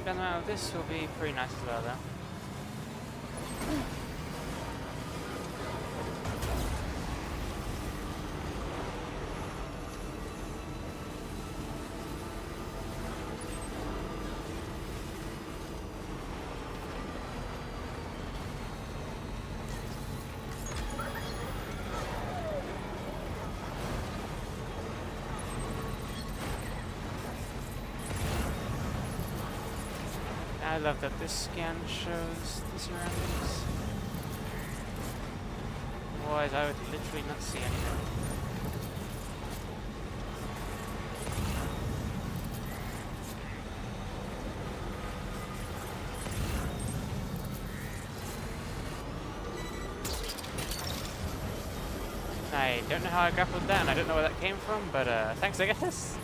Done out of this will be pretty nice as well, though. I love that this scan shows the surroundings. Otherwise, I would literally not see anything. I don't know how I grappled that, and I don't know where that came from, but thanks, I guess.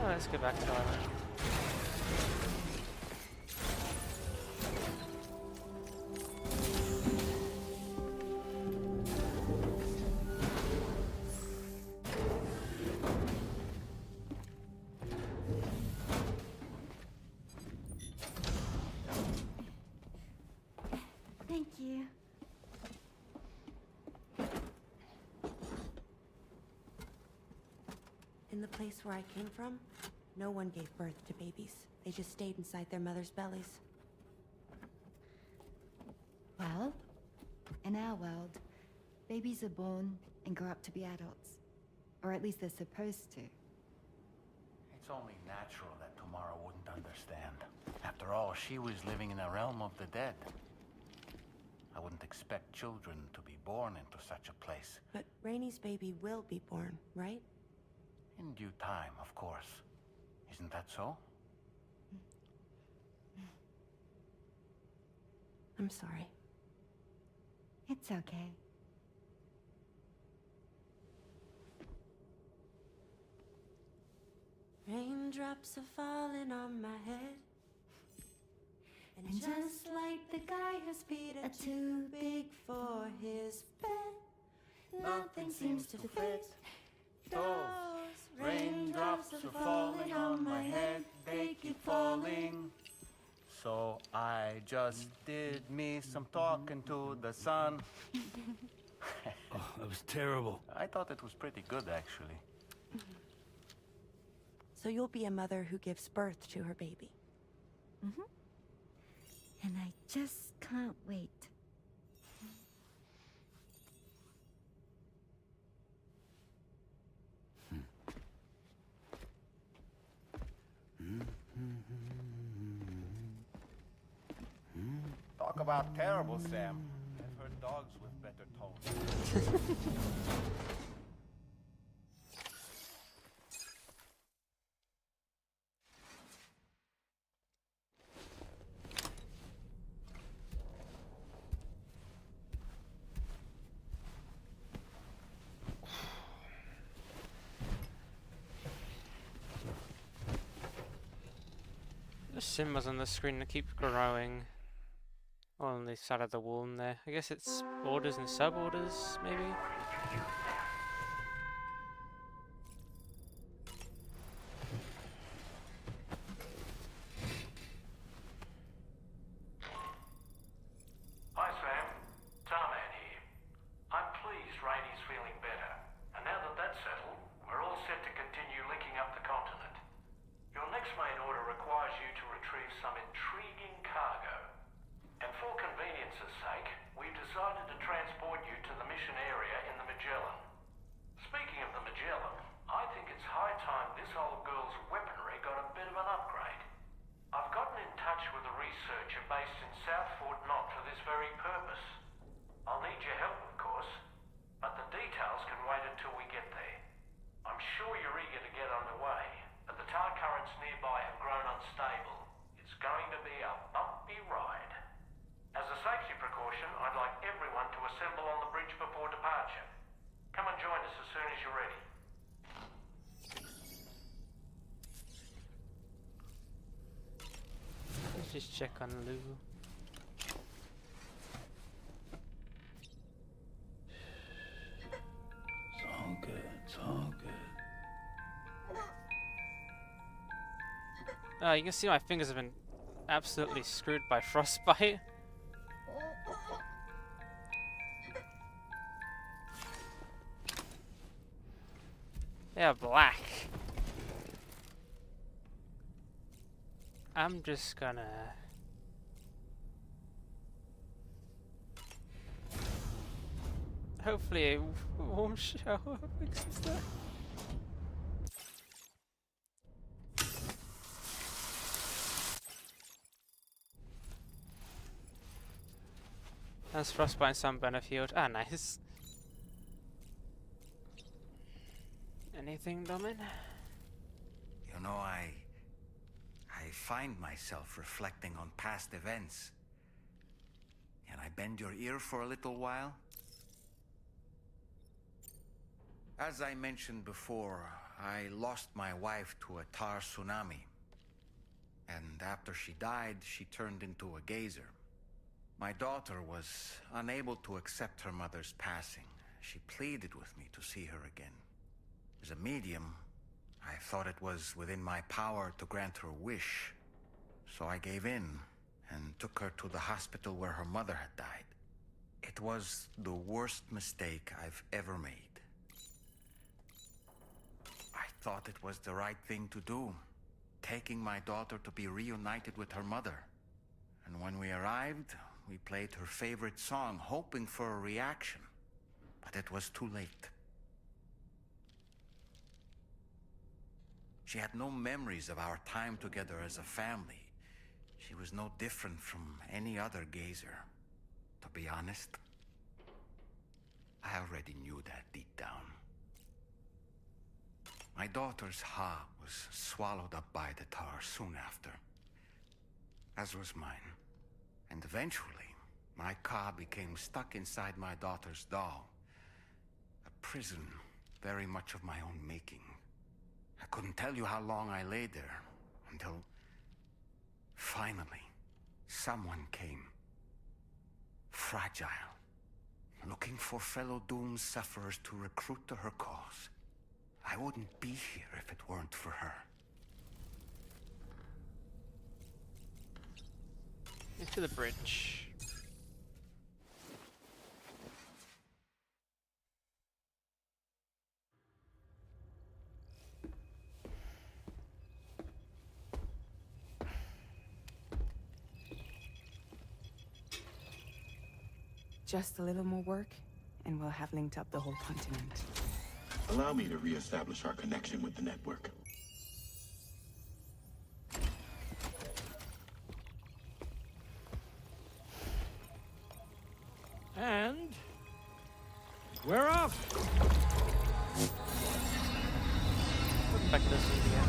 Let's get back to the island. Thank you. In the place where I came from, no one gave birth to babies. They just stayed inside their mother's bellies. Well, in our world, babies are born and grow up to be adults. Or at least they're supposed to. It's only natural that Tomorrow wouldn't understand. After all, she was living in a realm of the dead. I wouldn't expect children to be born into such a place. But Rainey's baby will be born, right? In due time, of course. Isn't that so? I'm sorry. It's okay. Raindrops are falling on my head. And just like the guy whose feet are too big for his bed, nothing seems to fit. Those raindrops are falling on my head, they keep falling. So I just did me some talking to the sun. Oh, that was terrible. I thought it was pretty good, actually. So you'll be a mother who gives birth to her baby. Mm-hmm. And I just can't wait. Talk about terrible, Sam. I've heard dogs with better tones. The symbols on the screen that keep growing on the side of the wall in there. I guess it's orders and sub-orders, maybe? Hi, Sam. Tarman here. I'm pleased Rainey's feeling better. And now that that's settled, we're all set to continue linking up the continent. Your next main order requires you to retrieve some intriguing cargo. And for convenience's sake, we've decided to transport you to the mission area in the Magellan. Speaking of the Magellan, I think it's high time this old girl's weaponry got a bit of an upgrade. I've gotten in touch with a researcher based in South Fort Knott for this very purpose. I'll need your help, of course, but the details can wait until we get there. I'm sure you're eager to get underway, but the tar currents nearby have grown unstable. It's going to be a bumpy ride. As a safety precaution, I'd like everyone to assemble on the bridge before departure. Come and join us as soon as you're ready. Let's just check on Lou. It's all good. It's all good. Oh, you can see my fingers have been absolutely screwed by frostbite. They're black. I'm just gonna... Hopefully a warm shower fixes that. That's frostbite and sunburn afield. Ah, nice. Anything, Domin? You know, I find myself reflecting on past events. Can I bend your ear for a little while? As I mentioned before, I lost my wife to a tar tsunami. And after she died, she turned into a gazer. My daughter was unable to accept her mother's passing. She pleaded with me to see her again. As a medium, I thought it was within my power to grant her wish. So I gave in and took her to the hospital where her mother had died. It was the worst mistake I've ever made. I thought thought it was the right thing to do, taking my daughter to be reunited with her mother. And when we arrived, we played her favorite song, hoping for a reaction. But it was too late. She had no memories of our time together as a family. She was no different from any other gazer. To be honest, I already knew that deep down. My daughter's heart was swallowed up by the tar soon after, as was mine. And eventually, my car became stuck inside my daughter's doll. A prison very much of my own making. I couldn't tell you how long I lay there, until finally, someone came. Fragile. Looking for fellow doomed sufferers to recruit to her cause. I wouldn't be here if it weren't for her. Into the bridge. Just a little more work, and we'll have linked up the whole continent. Allow me to reestablish our connection with the network. And we're off. Back to the studio.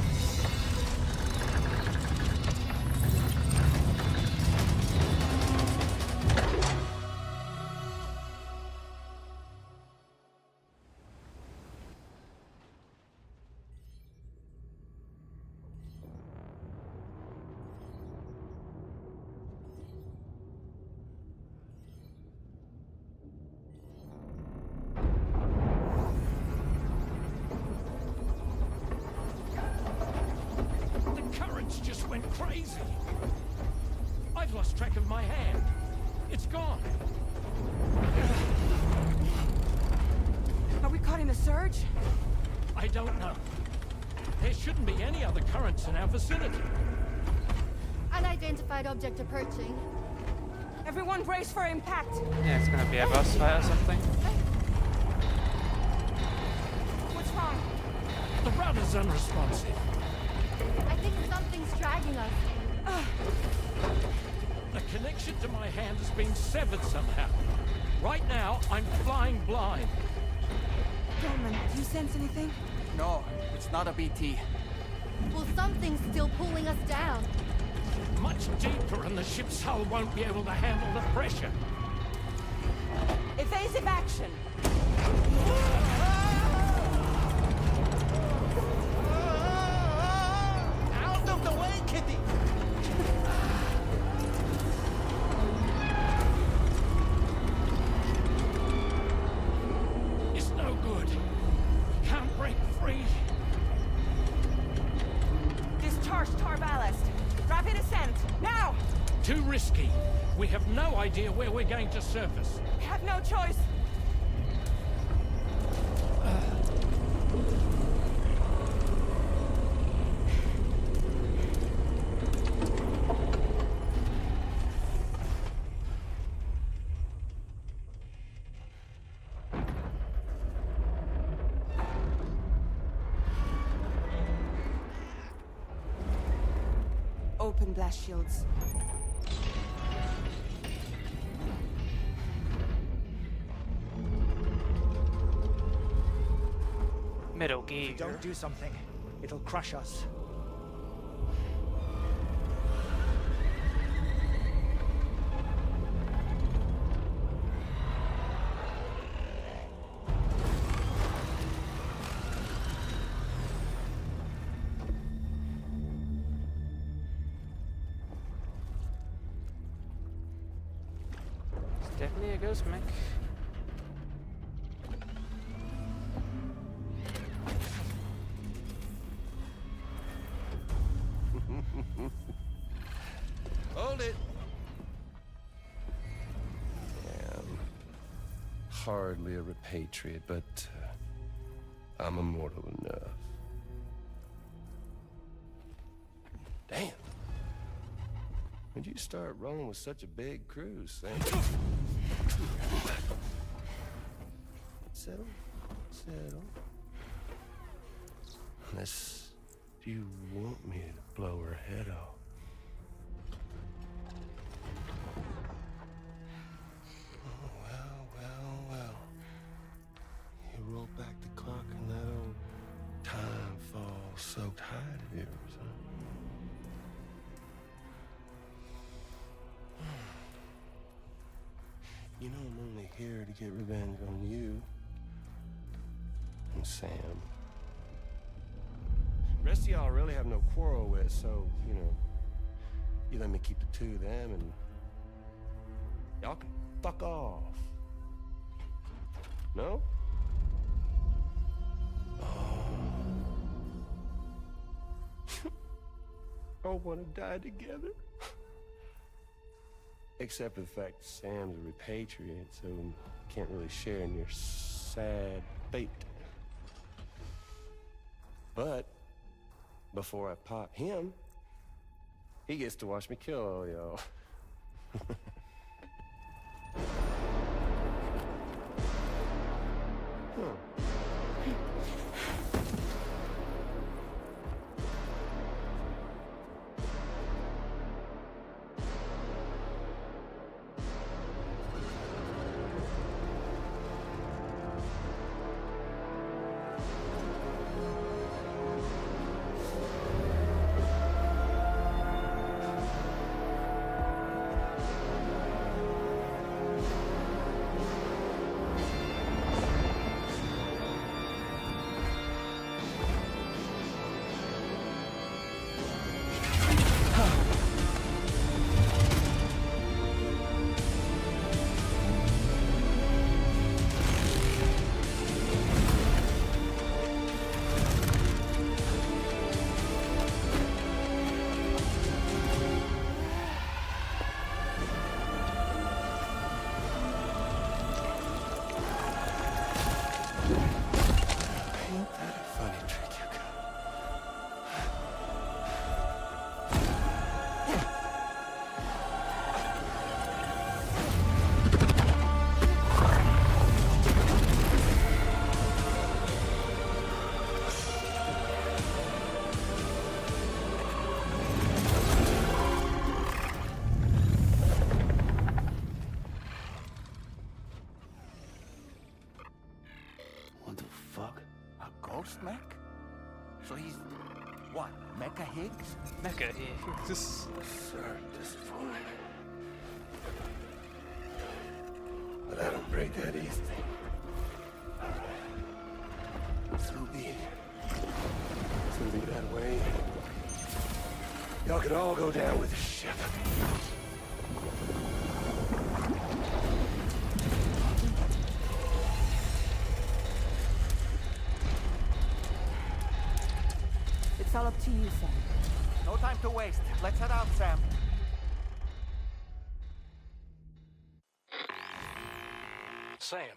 Just went crazy. I've lost track of my hand. It's gone. Are we caught in a surge? I don't know. There shouldn't be any other currents in our vicinity. Unidentified object approaching. Everyone brace for impact. Yeah, it's gonna be a boss fight or something. What's wrong? The rudder's unresponsive. I think something's dragging us. The connection to my hand has been severed somehow. Right now, I'm flying blind. Dolman, do you sense anything? No, it's not a BT. Well, something's still pulling us down. Much deeper, and the ship's hull won't be able to handle the pressure. Evasive action! Out of the way, Kitty! It's no good. Can't break free. Discharge tar ballast. Rapid ascent, now! Too risky. We have no idea where we're going to surface. We have no choice. Open blast shields. Middle gear. If we don't do something, it'll crush us. It's definitely a ghost mech. Hold it. Hardly a repatriate, but I'm immortal enough. Damn. When'd you start rolling with such a big crew, Sam? Settle. Settle. Unless you want me to blow her head off. Oh, well. You roll back the clock and that old time fall soaked hide of yours, huh? You know I'm only here to get revenge on you and Sam. Rest of y'all really have no quarrel with, so, you know, you let me keep the two of them and y'all can fuck off. No? All wanna die together. Except for the fact that Sam's a repatriate, so can't really share in your sad fate. But before I pop him, he gets to watch me kill all y'all. Mech? So he's what? Mecha Higgs? Mecha Higgs. Sorry, disappointed. But I don't break that easy. So be it. So be that way. Y'all could all go down with the ship. It's all up to you, Sam. No time to waste. Let's head out, Sam. Sam,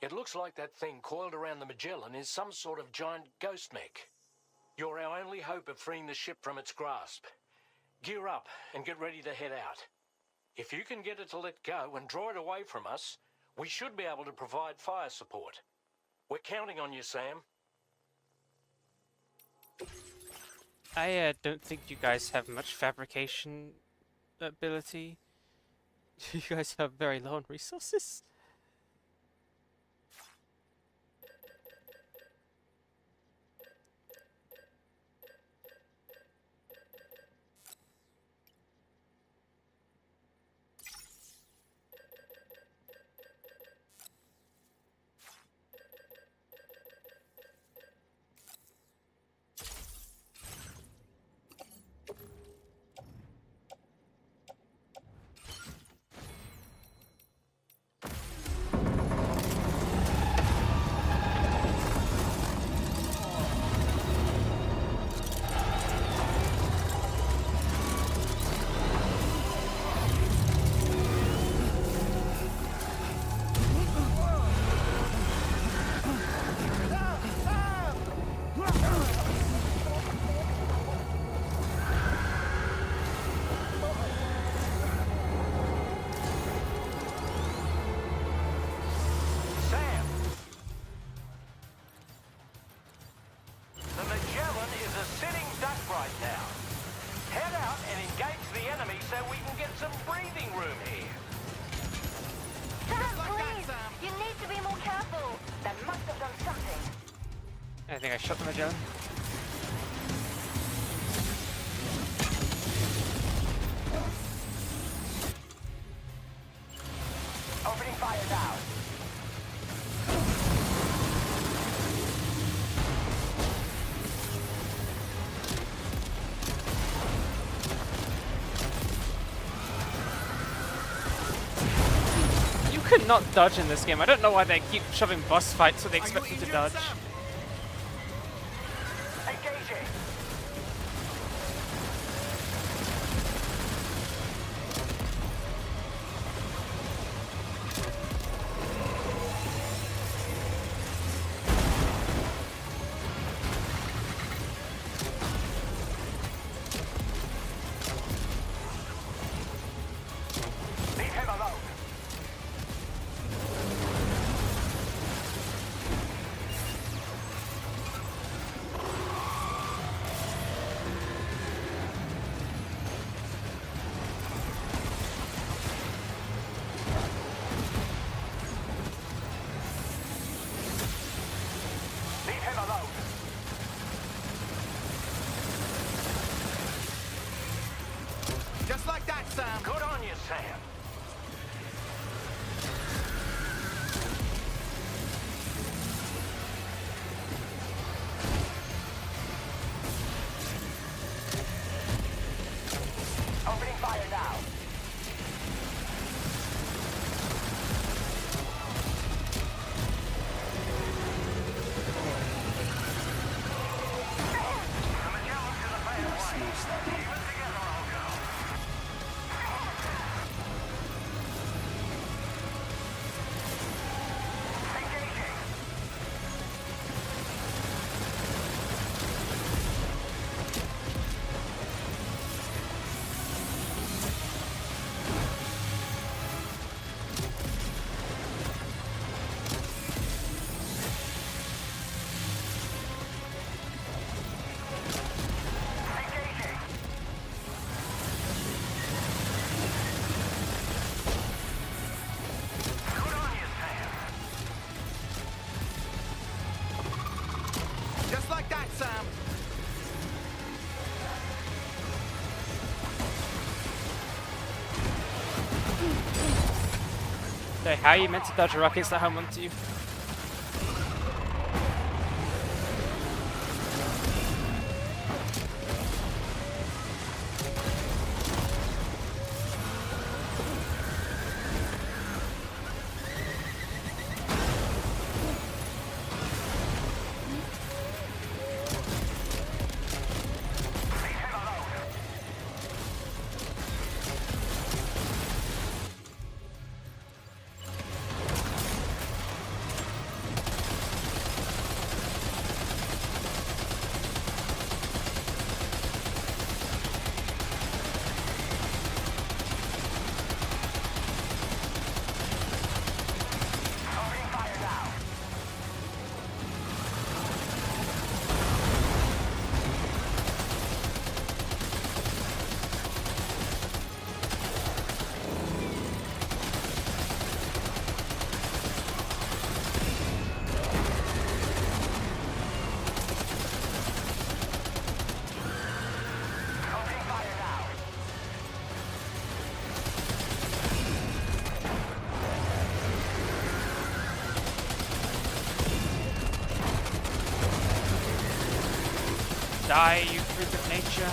it looks like that thing coiled around the Magellan is some sort of giant ghost mech. You're our only hope of freeing the ship from its grasp. Gear up and get ready to head out. If you can get it to let go and draw it away from us, we should be able to provide fire support. We're counting on you, Sam. I don't think you guys have much fabrication ability. You guys have very low on resources. a sitting duck right now. Head out and engage the enemy so we can get some breathing room here. Sam, please! You need to be more careful. That must have done something. I think I shot the Magellan. Opening fire now. You could not dodge in this game. I don't know why they keep shoving boss fights so they expect you to dodge. Engaging. Leave him alone. Leave him alone. Just like that, Sam. Good on you, Sam. Opening fire now. Just like that, Sam. So how are you meant to dodge rockets that home onto you? Die, you freak of nature.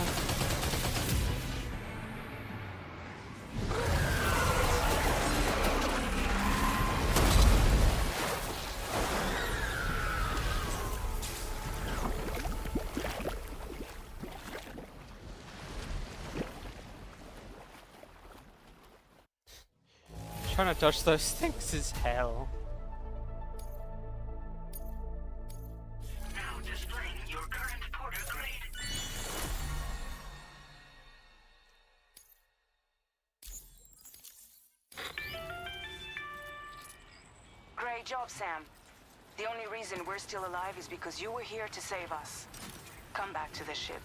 Trying to dodge those things is hell. Now displaying your current porter grade. Great job, Sam. The only reason we're still alive is because you were here to save us. Come back to the ship.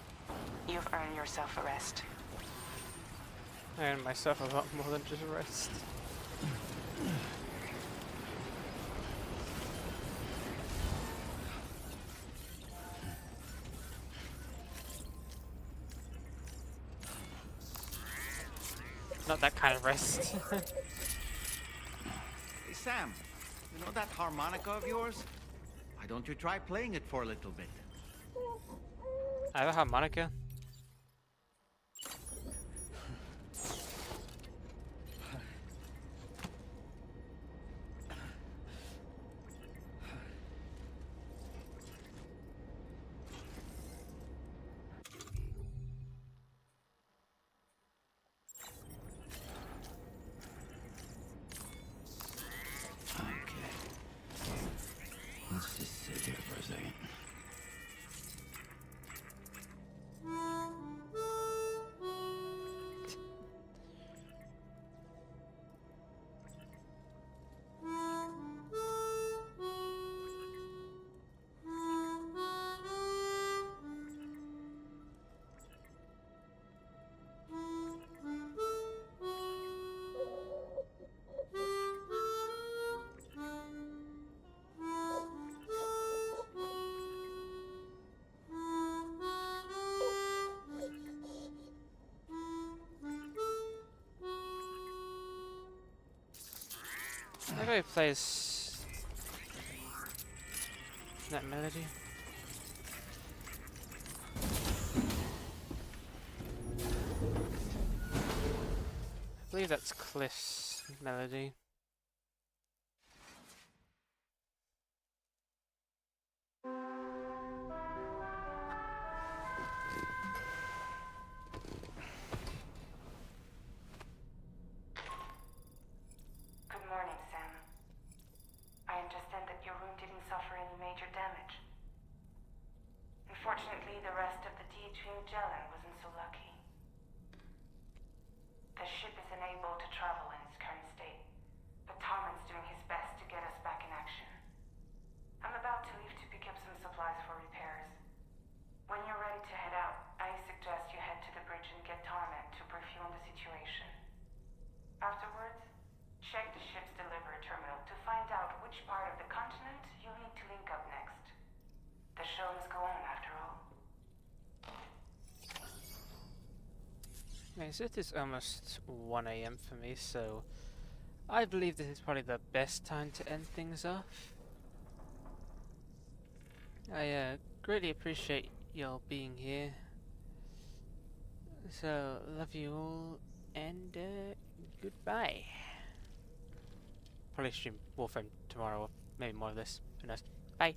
You've earned yourself a rest. I earned myself a lot more than just a rest. Not that kind of rest. Hey, Sam, you know that harmonica of yours? Why don't you try playing it for a little bit? I have a harmonica. Let's just sit here for a second. Everybody plays that melody. I believe that's Cliff's melody. Good morning, Sam. I understand that your room didn't suffer any major damage. Unfortunately, the rest of the DH Magellan wasn't so lucky. The ship is unable to travel in its current state, but Tarman's doing his best to get us back in action. I'm about to leave to pick up some supplies for repairs. When you're ready to head out, I suggest you head to the bridge and get Tarman to brief you on the situation. Afterwards, check the ship's delivery terminal to find out which part of the continent you'll need to link up next. The show must go on after all. Okay, so it is almost 1 AM for me, so I believe this is probably the best time to end things off. I greatly appreciate y'all being here. So, love you all, and goodbye. Probably stream Warframe tomorrow, or maybe more of this. Who knows? Bye.